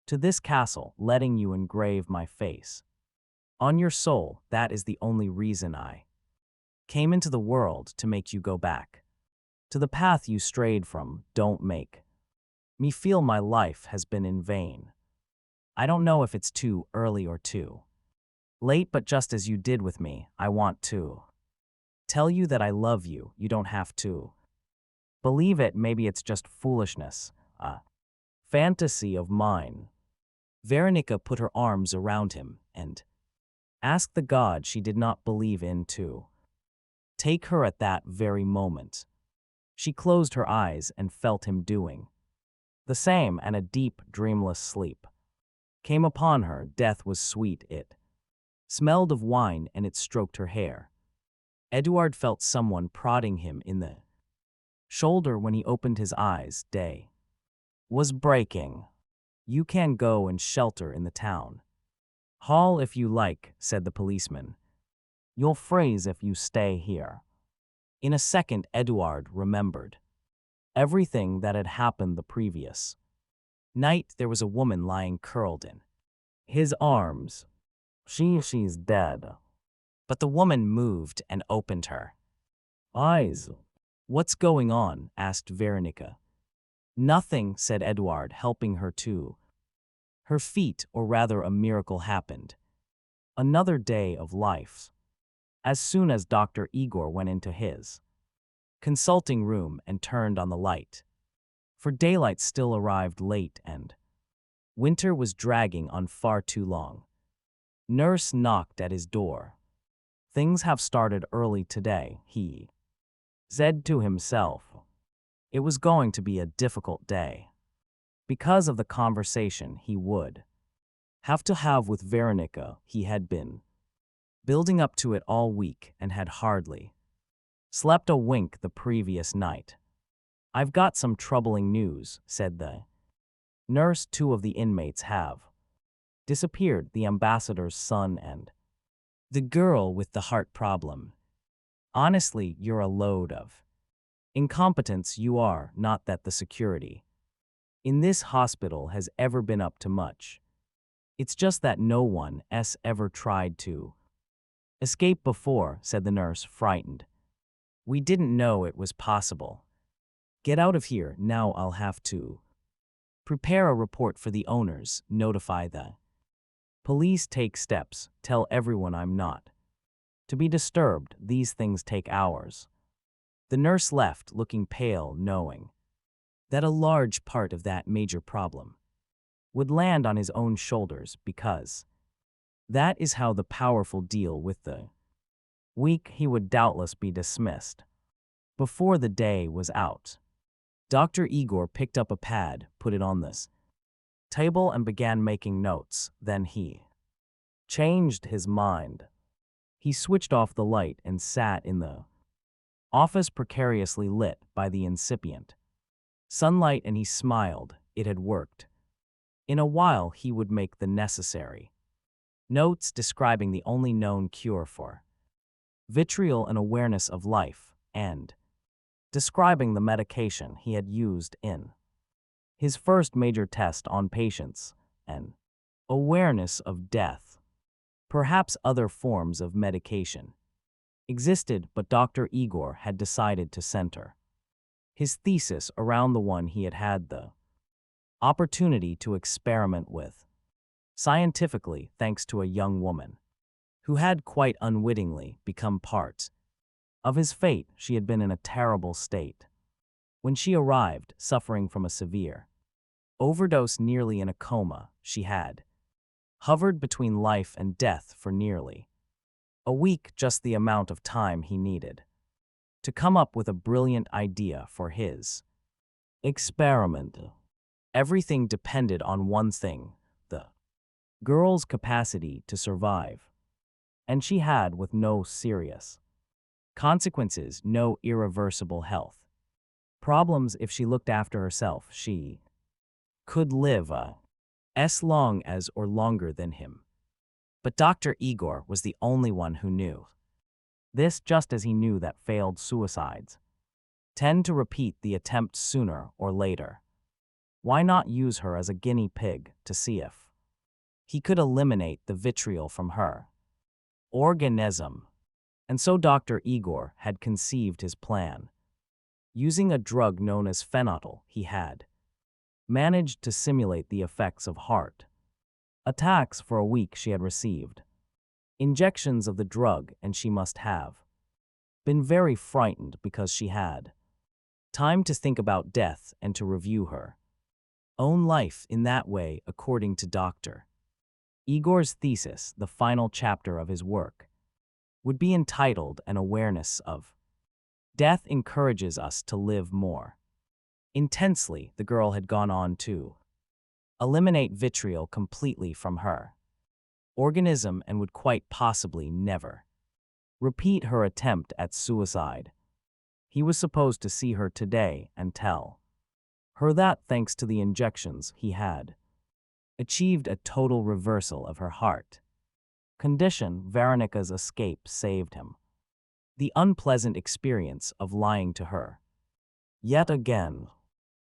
to this castle, letting you engrave my face on your soul. That is the only reason I came into the world, to make you go back to the path you strayed from. Don't make me feel my life has been in vain. I don't know if it's too early or too late, but just as you did with me, I want to tell you that I love you. You don't have to believe it. Maybe it's just foolishness, a fantasy of mine. Veronica put her arms around him and asked the God she did not believe in to take her at that very moment. She closed her eyes and felt him doing the same, and a deep, dreamless sleep came upon her. Death was sweet. It smelled of wine, and it stroked her hair. Eduard felt someone prodding him in the shoulder when he opened his eyes. Day was breaking. You can go and shelter in the town hall if you like, said the policeman. You'll freeze if you stay here. In a second, Eduard remembered everything that had happened the previous night. There was a woman lying curled in his arms. She's dead. But the woman moved and opened her eyes. What's going on? Asked Veronica. Nothing, said Eduard, helping her to her feet, or rather a miracle happened. Another day of life. As soon as Dr. Igor went into his consulting room and turned on the light, for daylight still arrived late and winter was dragging on far too long. Nurse knocked at his door. Things have started early today, he said to himself. It was going to be a difficult day, because of the conversation he would have to have with Veronica. He had been building up to it all week and had hardly slept a wink the previous night. I've got some troubling news, said the nurse. 2 of the inmates have disappeared, the ambassador's son and the girl with the heart problem. Honestly, you're a load of incompetence, you are. Not that the security in this hospital has ever been up to much. It's just that no one's ever tried to escape before, said the nurse, frightened. We didn't know it was possible. Get out of here now. I'll have to prepare a report for the owners, notify the police, take steps, tell everyone I'm not to be disturbed. These things take hours. The nurse left, looking pale, knowing that a large part of that major problem would land on his own shoulders, because that is how the powerful deal with the weak. He would doubtless be dismissed before the day was out. Dr. Igor picked up a pad, put it on this table, and began making notes. Then he changed his mind. He switched off the light and sat in the office, precariously lit by the incipient sunlight, and he smiled. It had worked. In a while he would make the necessary notes describing the only known cure for vitriol and awareness of life, and describing the medication he had used in his first major test on patients, and awareness of death. Perhaps other forms of medication existed, but Dr. Igor had decided to center his thesis around the one he had had the opportunity to experiment with scientifically, thanks to a young woman who had quite unwittingly become part of his fate. She had been in a terrible state when she arrived, suffering from a severe overdose, nearly in a coma. She had hovered between life and death for nearly a week, just the amount of time he needed to come up with a brilliant idea for his experiment. Everything depended on one thing: the girl's capacity to survive. And she had, with no serious consequences, no irreversible health problems. If she looked after herself, she could live as long as or longer than him. But Dr. Igor was the only one who knew this, just as he knew that failed suicides tend to repeat the attempt sooner or later. Why not use her as a guinea pig to see if he could eliminate the vitriol from her organism? And so Dr. Igor had conceived his plan. Using a drug known as phenytoin, he had managed to simulate the effects of heart attacks. For a week she had received injections of the drug, and she must have been very frightened, because she had time to think about death and to review her own life in that way. According to Dr. Igor's thesis, the final chapter of his work would be entitled "An Awareness of Death Encourages Us to Live More Intensely." The girl had gone on to eliminate vitriol completely from her organism and would quite possibly never repeat her attempt at suicide. He was supposed to see her today and tell her that, thanks to the injections, he had achieved a total reversal of her heart condition. Veronica's escape saved him the unpleasant experience of lying to her. Yet again,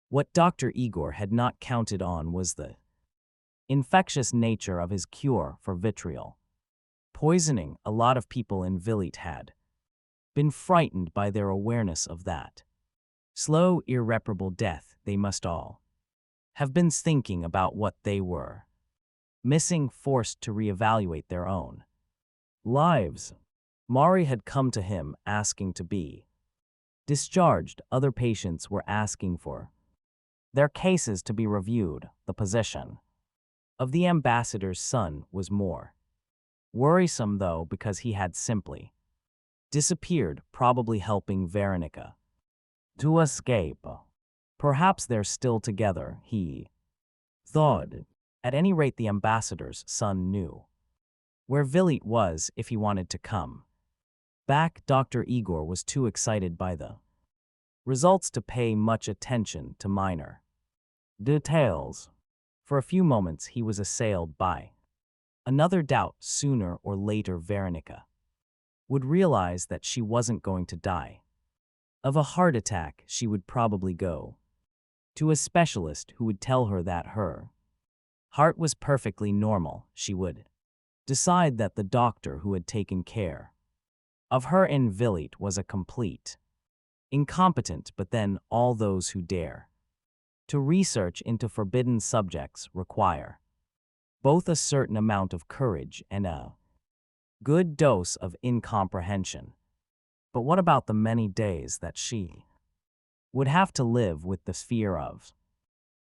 what Dr. Igor had not counted on was the infectious nature of his cure for vitriol poisoning. A lot of people in Vilit had been frightened by their awareness of that slow, irreparable death. They must all have been thinking about what they were missing, forced to reevaluate their own lives. Mari had come to him asking to be discharged. Other patients were asking for their cases to be reviewed. The position of the ambassador's son was more worrisome, though, because he had simply disappeared, probably helping Veronica to escape. Perhaps they're still together, he thought. At any rate, the ambassador's son knew where Vilit was if he wanted to come back. Dr. Igor was too excited by the results to pay much attention to minor details. For a few moments he was assailed by another doubt. Sooner or later Veronica would realize that she wasn't going to die of a heart attack. She would probably go to a specialist who would tell her that her heart was perfectly normal. She would decide that the doctor who had taken care of her in Vilit was a complete incompetent. But then all those who dare to research into forbidden subjects require both a certain amount of courage and a good dose of incomprehension. But what about the many days that she would have to live with the fear of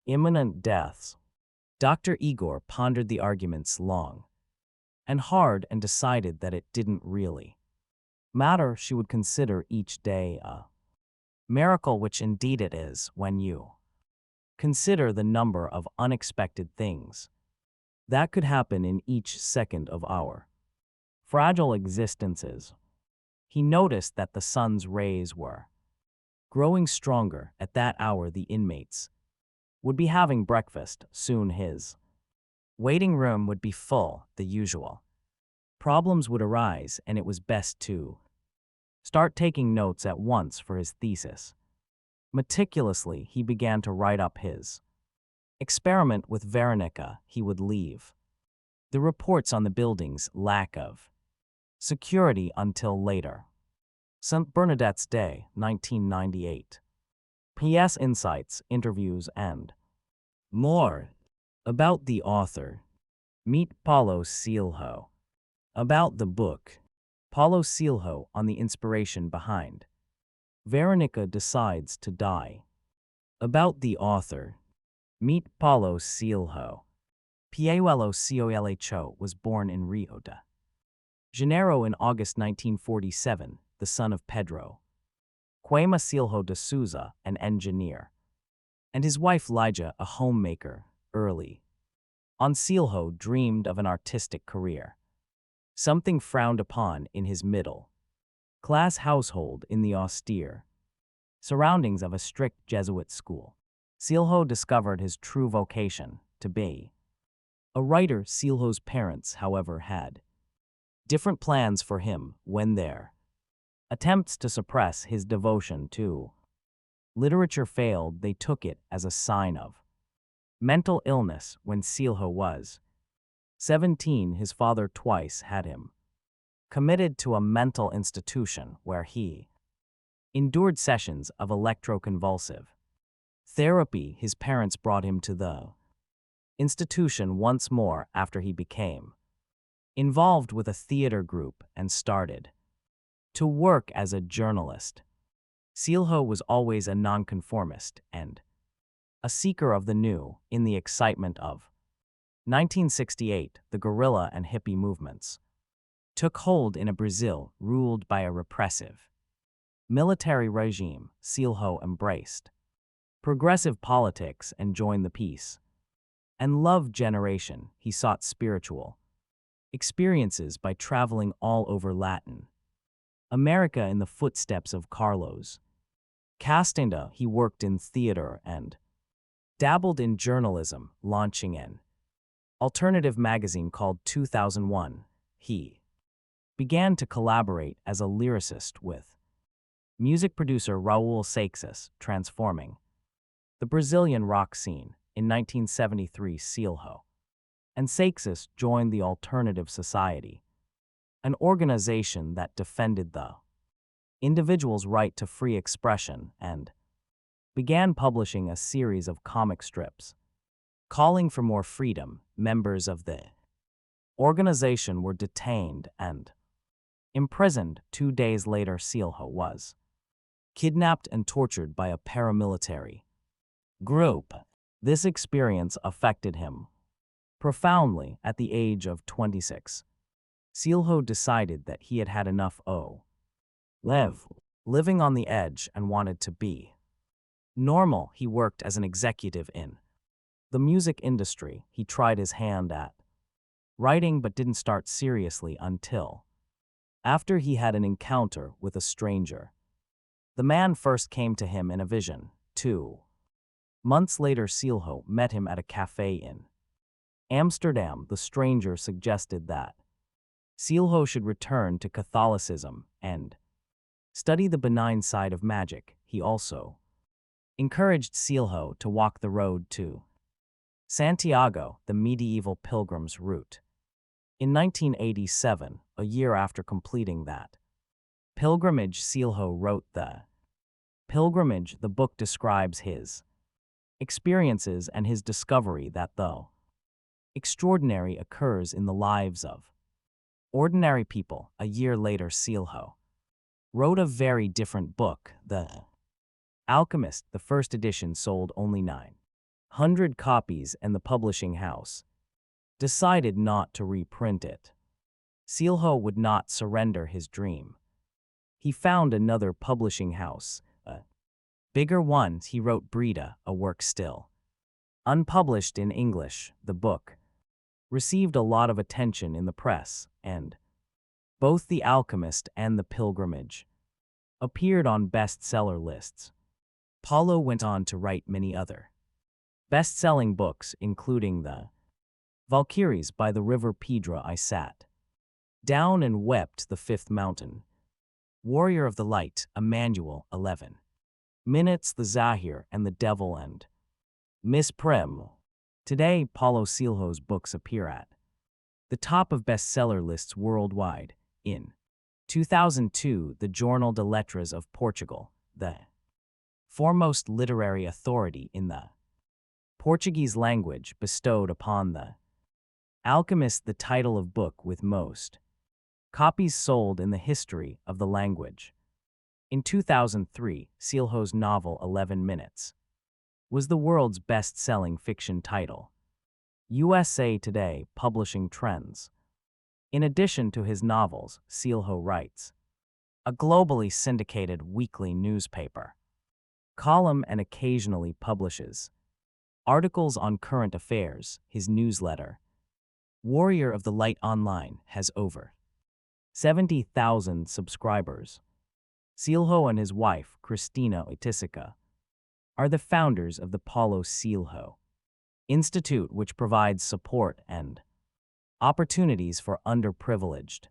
imminent deaths? Dr. Igor pondered the arguments long and hard and decided that it didn't really matter. She would consider each day a miracle, which indeed it is when you consider the number of unexpected things that could happen in each second of our fragile existences. He noticed that the sun's rays were growing stronger. At that hour the inmates would be having breakfast. Soon his waiting room would be full. The usual problems would arise, and it was best to start taking notes at once for his thesis. Meticulously he began to write up his experiment with Veronica. He would leave the reports on the building's lack of security until later. St. Bernadette's Day, 1998. P.S. Insights, interviews, and more. About the author. Meet Paulo Coelho. About the book. Paulo Coelho on the inspiration behind Veronica Decides to Die. About the author. Meet Paulo Coelho. Paulo Coelho was born in Rio de Janeiro in August 1947, the son of Pedro Queima Coelho de Souza, an engineer, and his wife Lydia, a homemaker. Early on, Coelho dreamed of an artistic career, something frowned upon in his middle-class household. In the austere surroundings of a strict Jesuit school, Coelho discovered his true vocation, to be a writer. Coelho's parents, however, had different plans for him. When their attempts to suppress his devotion to literature failed, they took it as a sign of mental illness. When Coelho was 17, his father twice had him committed to a mental institution where he endured sessions of electroconvulsive therapy. His parents brought him to the institution once more after he became involved with a theater group and started to work as a journalist. Coelho was always a nonconformist and a seeker of the new. In the excitement of 1968, the guerrilla and hippie movements took hold in a Brazil ruled by a repressive military regime. Coelho embraced progressive politics and joined the peace and love generation. He sought spiritual experiences by traveling all over Latin America in the footsteps of Carlos Castaneda. He worked in theater and dabbled in journalism, launching an alternative magazine called 2001. He began to collaborate as a lyricist with music producer Raul Seixas, transforming the Brazilian rock scene. In 1973, Silho and Seixas joined the Alternative Society, an organization that defended the individual's right to free expression, and began publishing a series of comic strips calling for more freedom. Members of the organization were detained and imprisoned. 2 days later, Silho was kidnapped and tortured by a paramilitary group. This experience affected him profoundly. At the age of 26, Silho decided that he had had enough of living on the edge and wanted to be normal. He worked as an executive in the music industry. He tried his hand at writing but didn't start seriously until after he had an encounter with a stranger. The man first came to him in a vision. 2 months later, Silho met him at a cafe in Amsterdam. The stranger suggested that Silho should return to Catholicism and study the benign side of magic. He also encouraged Silho to walk the road to Santiago, the medieval pilgrim's route. In 1987, a year after completing that pilgrimage, Silho wrote The Pilgrimage. The book describes his experiences and his discovery that the extraordinary occurs in the lives of ordinary people. A year later, Silho wrote a very different book, The Alchemist. The first edition sold only 900 copies, and the publishing house decided not to reprint it. Silho would not surrender his dream. He found another publishing house, a bigger one. He wrote Breda, a work still unpublished in English. The book received a lot of attention in the press, and both The Alchemist and The Pilgrimage appeared on bestseller lists. Paulo went on to write many other best-selling books, including The Valkyries by the River Pedra. I Sat Down and Wept. The Fifth Mountain, Warrior of the Light, Emmanuel, 11 Minutes, The Zahir and the Devil, and Miss Prem. Today, Paulo Silho's books appear at the top of bestseller lists worldwide. In 2002, the Jornal de Letras of Portugal, the foremost literary authority in the Portuguese language, bestowed upon The Alchemist the title of book with most copies sold in the history of the language. In 2003, Silho's novel 11 Minutes was the world's best-selling fiction title. USA Today Publishing Trends. In addition to his novels, Silho writes a globally syndicated weekly newspaper column and occasionally publishes articles on current affairs. His newsletter, Warrior of the Light Online, has over 70,000 subscribers. Silho and his wife, Cristina Oiticica, are the founders of the Paulo Silho Institute, which provides support and opportunities for underprivileged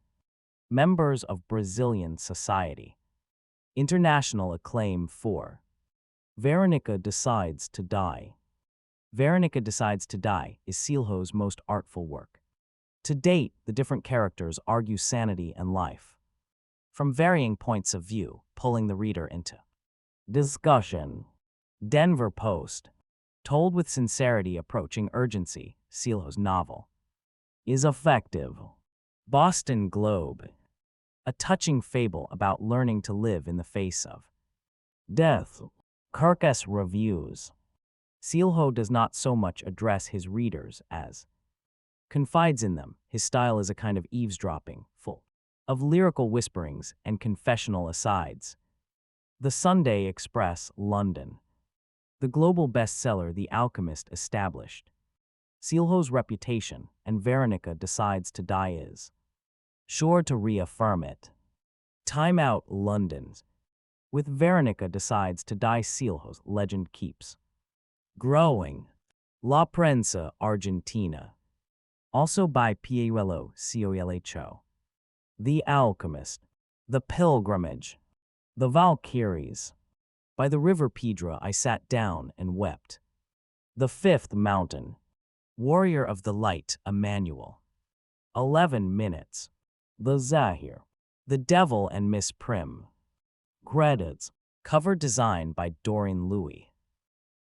members of Brazilian society. International acclaim for Veronica Decides to Die. Veronica Decides to Die is Silho's most artful work. To date, the different characters argue sanity and life from varying points of view, pulling the reader into discussion. Denver Post. Told with sincerity approaching urgency, Silho's novel is effective. Boston Globe. A touching fable about learning to live in the face of death. Kirkus Reviews. Silho does not so much address his readers as confides in them. His style is a kind of eavesdropping, full of lyrical whisperings and confessional asides. The Sunday Express, London. The global bestseller The Alchemist established Seelho's reputation, and Veronica decides to die is sure to reaffirm it. Time Out London. With Veronica decides to die, Seelho's legend keeps growing. La Prensa Argentina. Also by Paulo Coelho. The Alchemist. The Pilgrimage. The Valkyries. By the river Pedra I sat down and wept. The Fifth Mountain. Warrior of the Light, Emmanuel. 11 Minutes. The Zahir. The Devil and Miss Prim. Credits. Cover design by Dorian Louis.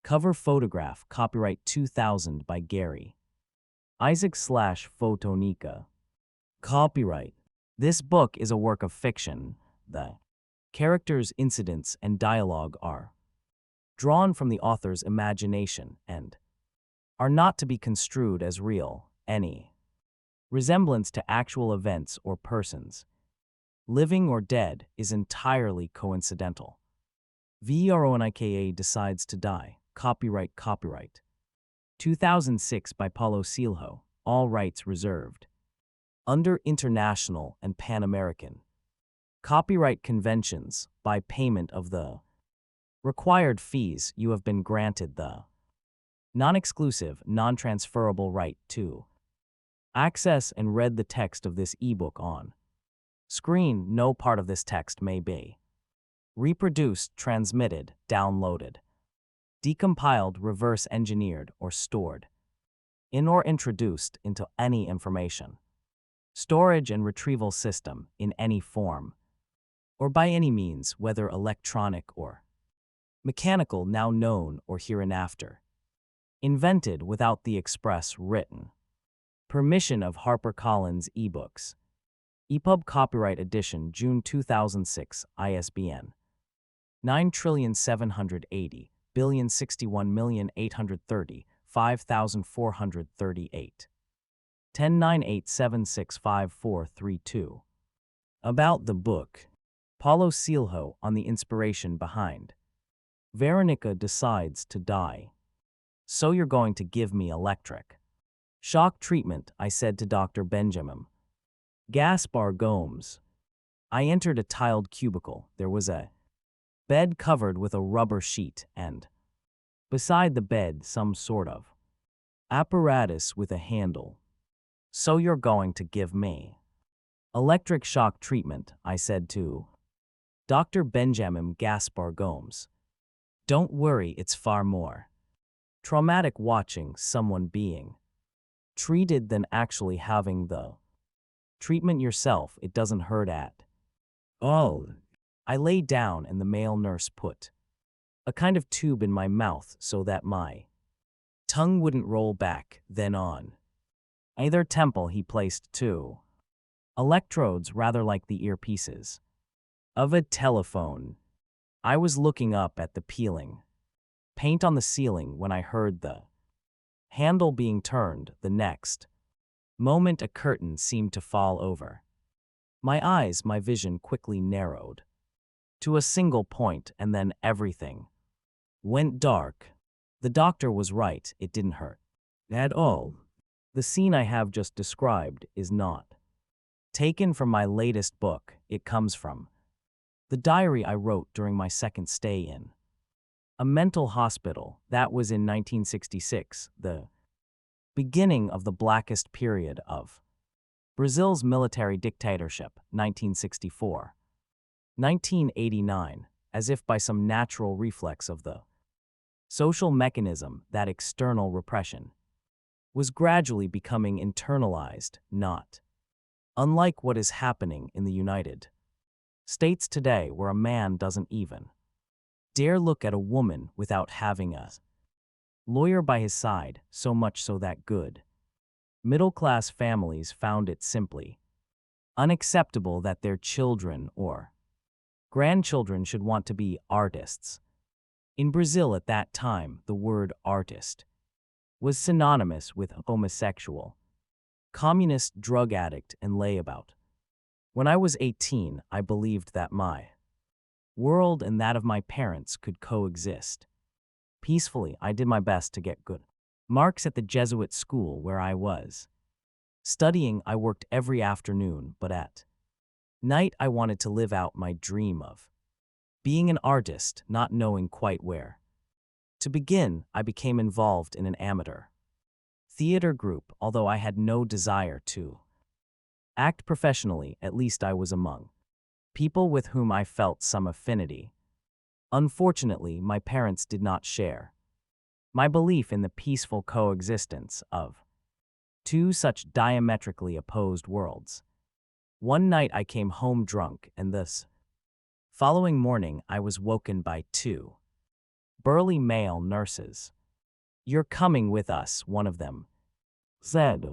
Cover photograph copyright 2000 by Gary Isaac/Photonica. Copyright. This book is a work of fiction. The characters, incidents, and dialogue are drawn from the author's imagination and are not to be construed as real. Any resemblance to actual events or persons, living or dead, is entirely coincidental. Veronica decides to die. Copyright 2006 by Paulo Coelho. All rights reserved. Under international and Pan-American copyright conventions, by payment of the required fees, you have been granted the non-exclusive, non-transferable right to access and read the text of this ebook on screen. No part of this text may be reproduced, transmitted, downloaded, decompiled, reverse engineered, or stored in or introduced into any information storage and retrieval system in any form or by any means, whether electronic or mechanical, now known or hereinafter invented, without the express written permission of HarperCollins eBooks. EPUB Copyright Edition, June 2006, ISBN 9780000618305,438. 1098765432. About the book. Paulo Coelho on the inspiration behind Veronica decides to die. So you're going to give me electric shock treatment, I said to Dr. Benjamin Gaspar Gomes. I entered a tiled cubicle. There was a bed covered with a rubber sheet and, beside the bed, some sort of apparatus with a handle. So you're going to give me electric shock treatment, I said to Dr. Benjamin Gaspar Gomes. Don't worry, it's far more traumatic watching someone being treated than actually having the treatment yourself. It doesn't hurt at all. I lay down and the male nurse put a kind of tube in my mouth so that my tongue wouldn't roll back. Then on either temple he placed two electrodes, rather like the earpieces of a telephone. I was looking up at the peeling paint on the ceiling when I heard the handle being turned. The next moment a curtain seemed to fall over my eyes. My vision quickly narrowed to a single point, and then everything went dark. The doctor was right. It didn't hurt at all. The scene I have just described is not taken from my latest book. It comes from the diary I wrote during my second stay in a mental hospital. That was in 1966, the beginning of the blackest period of Brazil's military dictatorship, 1964. 1989, as if by some natural reflex of the social mechanism, that external repression was gradually becoming internalized, not unlike what is happening in the United States today, where a man doesn't even dare look at a woman without having a lawyer by his side, so much so that good middle-class families found it simply unacceptable that their children or grandchildren should want to be artists. In Brazil at that time, the word artist was synonymous with homosexual, communist, drug addict, and layabout. When I was 18, I believed that my world and that of my parents could coexist peacefully. I did my best to get good Marks at the Jesuit school where I was. Studying, I worked every afternoon, but at night I wanted to live out my dream of being an artist, not knowing quite where. To begin, I became involved in an amateur theater group, although I had no desire to act professionally. At least I was among people with whom I felt some affinity. Unfortunately, my parents did not share my belief in the peaceful coexistence of two such diametrically opposed worlds. One night I came home drunk, and this following morning I was woken by two burly male nurses. "You're coming with us," one of them said.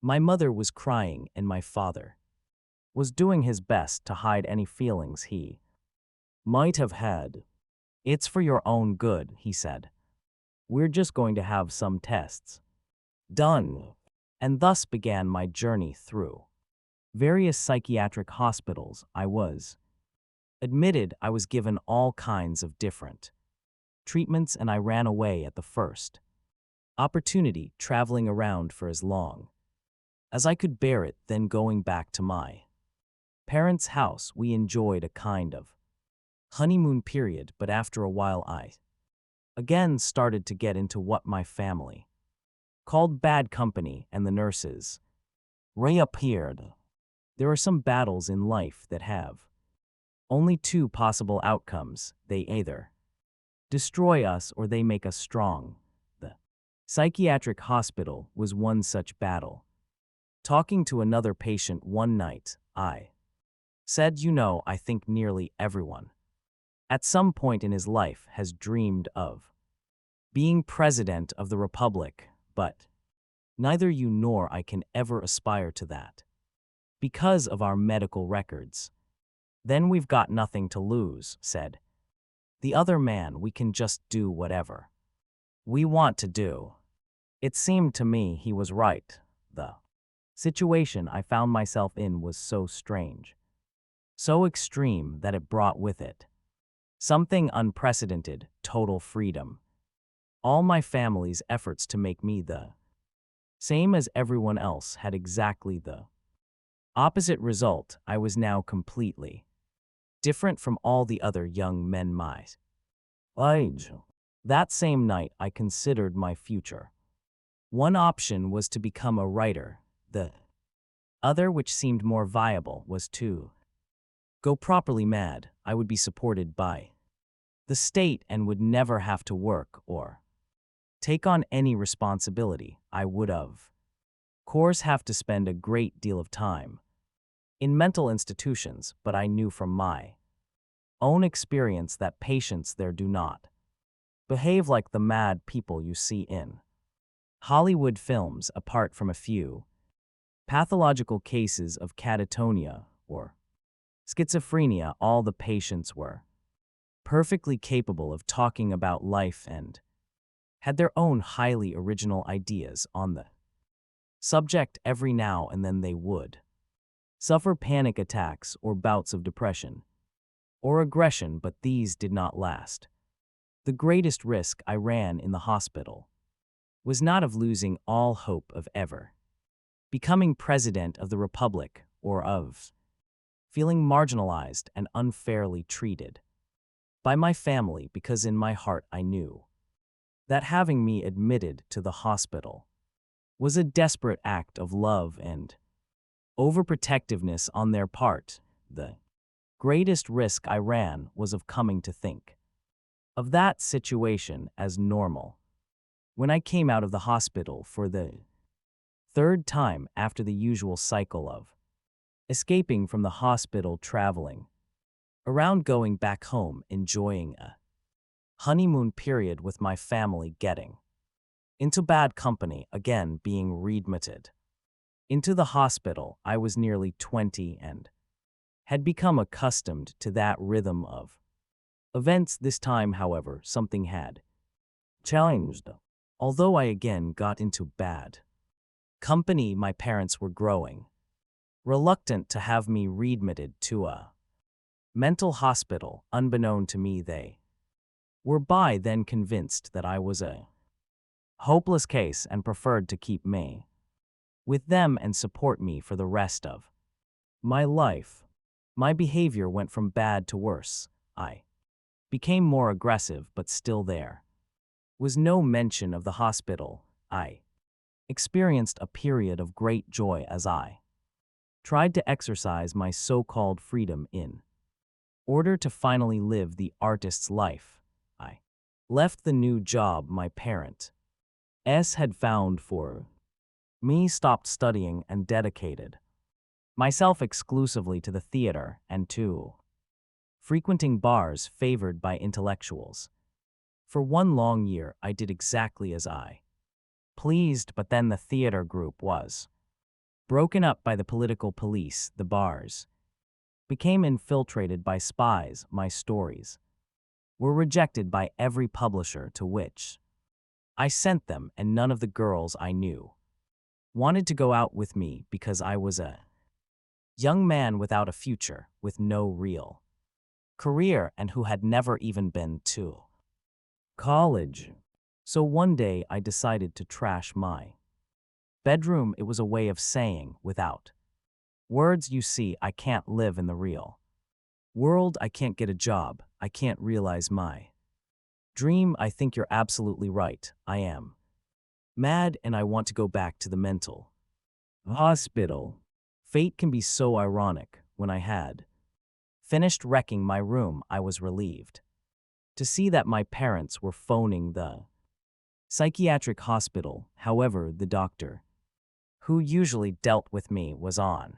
My mother was crying, and my father was doing his best to hide any feelings he might have had. "It's for your own good," he said. "We're just going to have some tests done." And thus began my journey through various psychiatric hospitals. I was admitted, I was given all kinds of different treatments, and I ran away at the first opportunity, traveling around for as long as I could bear it. Then going back to my parents' house, we enjoyed a kind of honeymoon period, but after a while I again started to get into what my family called bad company, and the nurses reappeared. There are some battles in life that have only two possible outcomes. They either destroy us or they make us strong. The psychiatric hospital was one such battle. Talking to another patient one night, I said, "You know, I think nearly everyone at some point in his life has dreamed of being president of the republic, but neither you nor I can ever aspire to that because of our medical records." "Then we've got nothing to lose," said the other man. "We can just do whatever we want to do." It seemed to me he was right. The situation I found myself in was so strange, so extreme, that it brought with it something unprecedented: total freedom. All my family's efforts to make me the same as everyone else had exactly the opposite result. I was now completely different from all the other young men my age. That same night I considered my future. One option was to become a writer. The other, which seemed more viable, was to go properly mad. I would be supported by the state and would never have to work or take on any responsibility. I would, of course, have to spend a great deal of time in mental institutions, but I knew from my own experience that patients there do not behave like the mad people you see in Hollywood films. Apart from a few pathological cases of catatonia or schizophrenia, all the patients were perfectly capable of talking about life and had their own highly original ideas on the subject. Every now and then they would suffer panic attacks or bouts of depression or aggression, but these did not last. The greatest risk I ran in the hospital was not of losing all hope of ever becoming president of the republic, or of feeling marginalized and unfairly treated by my family, because in my heart I knew that having me admitted to the hospital was a desperate act of love and overprotectiveness on their part. The greatest risk I ran was of coming to think of that situation as normal. When I came out of the hospital for the third time after the usual cycle of escaping from the hospital, traveling around, going back home, enjoying a honeymoon period with my family, getting into bad company, again being readmitted into the hospital, I was nearly 20 and had become accustomed to that rhythm of events. This time, however, something had changed. Although I again got into bad company, my parents were growing reluctant to have me readmitted to a mental hospital. Unbeknown to me, they were by then convinced that I was a hopeless case and preferred to keep me with them and support me for the rest of my life. My behavior went from bad to worse. I became more aggressive, but still there was no mention of the hospital. I experienced a period of great joy as I tried to exercise my so-called freedom in order to finally live the artist's life. I left the new job my parents had found for me, stopped studying, and dedicated myself exclusively to the theater and to frequenting bars favored by intellectuals. For one long year, I did exactly as I pleased, but then the theater group was broken up by the political police. The bars became infiltrated by spies. My stories were rejected by every publisher to which I sent them, and none of the girls I knew wanted to go out with me because I was a young man without a future, with no real career, and who had never even been to college. So one day I decided to trash my bedroom. It was a way of saying, without words, you see, I can't live in the real world. I can't get a job. I can't realize my dream. I think you're absolutely right. I am mad and I want to go back to the mental hospital. Fate can be so ironic. When I had finished wrecking my room, I was relieved to see that my parents were phoning the psychiatric hospital. However, the doctor who usually dealt with me was on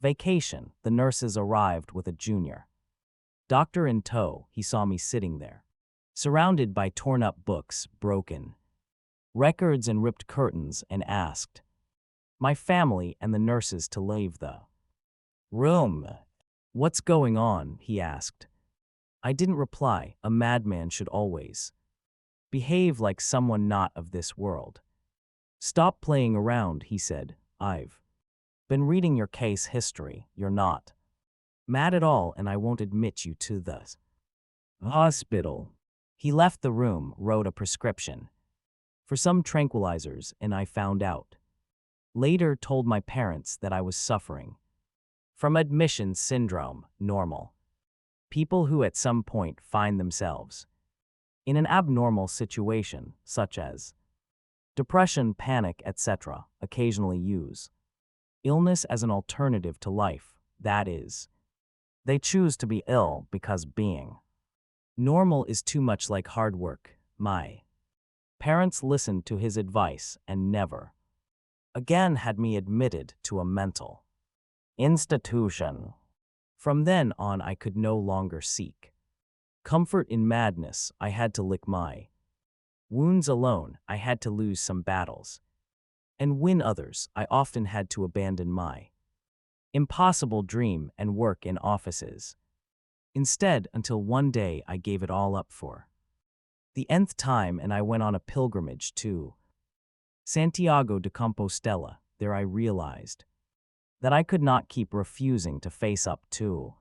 vacation. The nurses arrived with a junior doctor in tow. He saw me sitting there, surrounded by torn-up books, broken records, and ripped curtains, and asked my family and the nurses to leave the room. What's going on? He asked. I didn't reply. A madman should always behave like someone not of this world. Stop playing around, he said. I've been reading your case history. You're not mad at all, and I won't admit you to the hospital. He left the room, wrote a prescription for some tranquilizers, and I found out later, told my parents, that I was suffering from admission syndrome. Normal people who at some point find themselves in an abnormal situation, such as depression, panic, etc., occasionally use illness as an alternative to life. That is, they choose to be ill because being normal is too much like hard work. My parents listened to his advice and never again had me admitted to a mental institution. From then on, I could no longer seek comfort in madness. I had to lick my wounds alone. I had to lose some battles and win others. I often had to abandon my impossible dream and work in offices instead, until one day I gave it all up for the nth time, and I went on a pilgrimage to Santiago de Compostela. There I realized that I could not keep refusing to face up to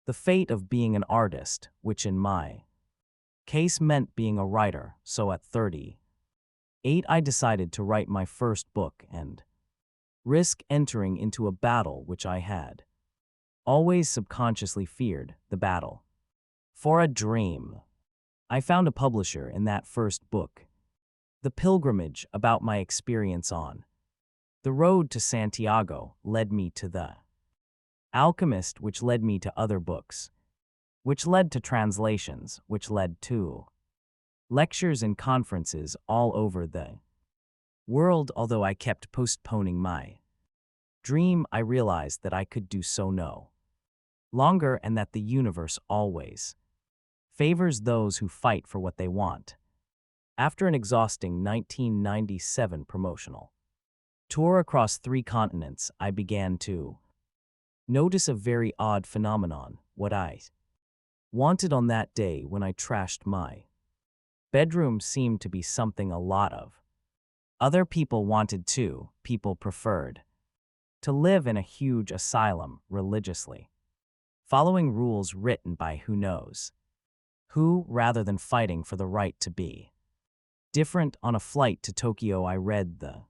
the fate of being an artist, which in my case meant being a writer. So at 38, I decided to write my first book and risk entering into a battle which I had always subconsciously feared, the battle for a dream. I found a publisher in that first book, The Pilgrimage, about my experience on the road to Santiago, led me to The Alchemist, which led me to other books, which led to translations, which led to lectures and conferences all over the world. Although I kept postponing my dream, I realized that I could do so no longer, and that the universe always favors those who fight for what they want. After an exhausting 1997 promotional tour across 3 continents, I began to notice a very odd phenomenon. What I wanted on that day when I trashed my bedroom seemed to be something a lot of other people wanted too. People preferred to live in a huge asylum religiously, following rules written by who knows who, rather than fighting for the right to be Different on a flight to Tokyo, I read the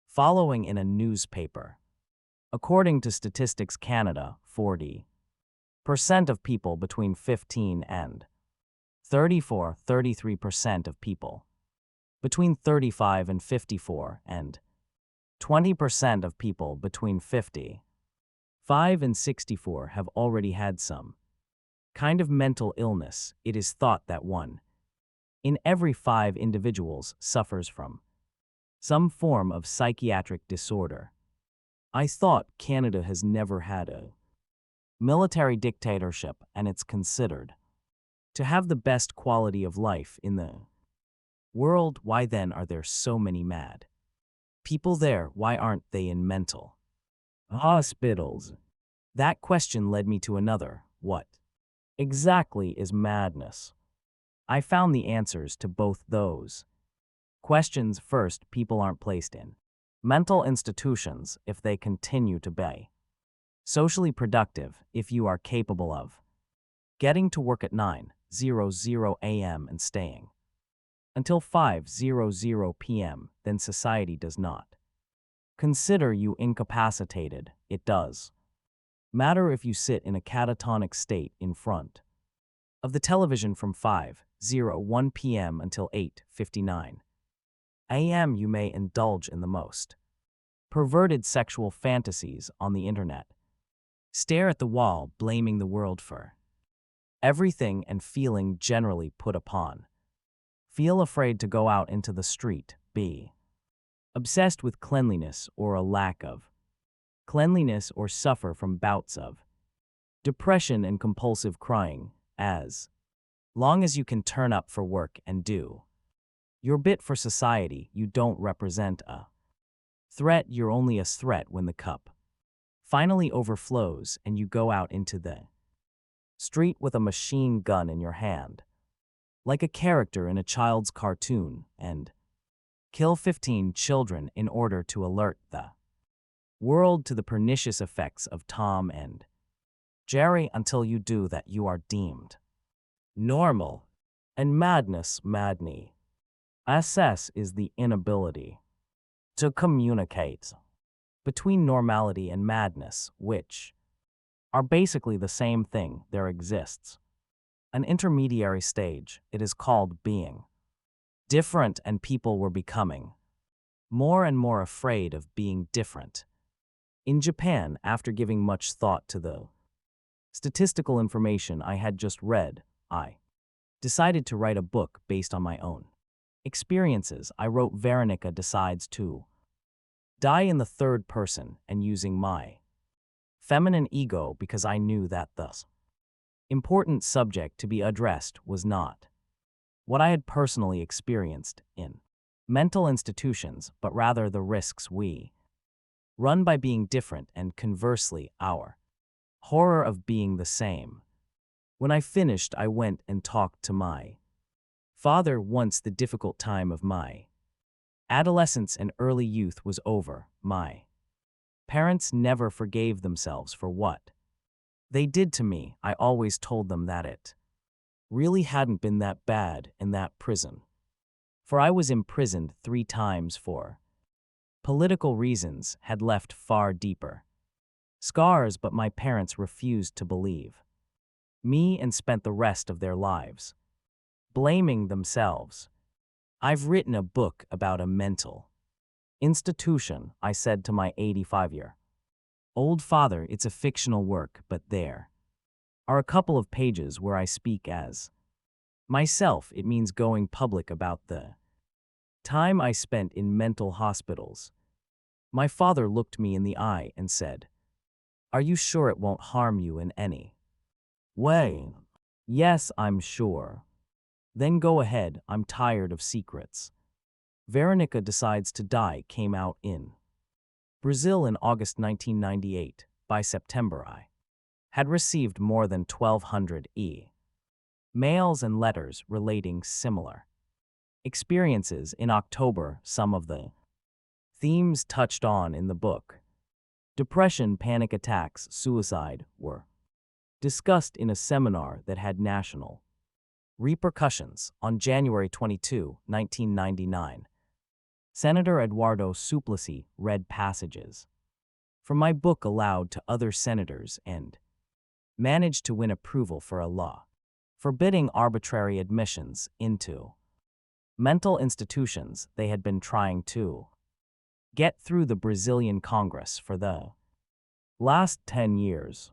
following in a newspaper. According to Statistics Canada, 40% of people between 15 and 33% of people between 35 and 54 and 20% of people between 55 and 64 have already had some kind of mental illness. It is thought that 1 in every 5 individuals suffers from some form of psychiatric disorder. I thought Canada has never had a military dictatorship, and it's considered to have the best quality of life in the world. Why then are there so many mad people there? Why aren't they in mental hospitals? That question led me to another. What exactly is madness? I found the answers to both those questions. First, people aren't placed in mental institutions if they continue to be socially productive. If you are capable of getting to work at 9:00 a.m. and staying until 5:00 p.m., then society does not consider you incapacitated. It does matter if you sit in a catatonic state in front of the television from 5:01 p.m. until 8:59 a.m. You may indulge in the most perverted sexual fantasies on the internet, stare at the wall blaming the world for everything and feeling generally put upon, feel afraid to go out into the street, be obsessed with cleanliness or a lack of cleanliness, or suffer from bouts of depression and compulsive crying. As long as you can turn up for work and do your bit for society, you don't represent a threat. You're only a threat when the cup finally overflows and you go out into the street with a machine gun in your hand, like a character in a child's cartoon, and kill 15 children in order to alert the world to the pernicious effects of Tom and Jerry. Until you do that, you are deemed normal. And madness, madney, SS, is the inability to communicate between normality and madness, which are basically the same thing. There exists an intermediary stage. It is called being different, and people were becoming more and more afraid of being different. In Japan, after giving much thought to the statistical information I had just read, I decided to write a book based on my own experiences. I wrote Veronica Decides to Die in the third person and using my feminine ego, because I knew that the important subject to be addressed was not what I had personally experienced in mental institutions, but rather the risks we run by being different, and conversely, our horror of being the same. When I finished, I went and talked to my father. Once the difficult time of my adolescence and early youth was over, my parents never forgave themselves for what they did to me. I always told them that it really hadn't been that bad in that prison, for I was imprisoned 3 times for political reasons, had left far deeper scars, but my parents refused to believe me and spent the rest of their lives blaming themselves. I've written a book about a mental institution, I said to my 85-year-old father. It's a fictional work, but there are a couple of pages where I speak as myself. It means going public about the time I spent in mental hospitals. My father looked me in the eye and said, "Are you sure it won't harm you in any way?" "Yes, I'm sure." "Then go ahead, I'm tired of secrets." Veronica Decides to Die came out in Brazil in August 1998. By September, I had received more than 1,200 mails and letters relating similar experiences. In October, some of the themes touched on in the book, depression, panic attacks, suicide, were discussed in a seminar that had national Repercussions. On January 22, 1999, Senator Eduardo Suplicy read passages from my book aloud to other senators and managed to win approval for a law forbidding arbitrary admissions into mental institutions they had been trying to get through the Brazilian Congress for the last 10 years.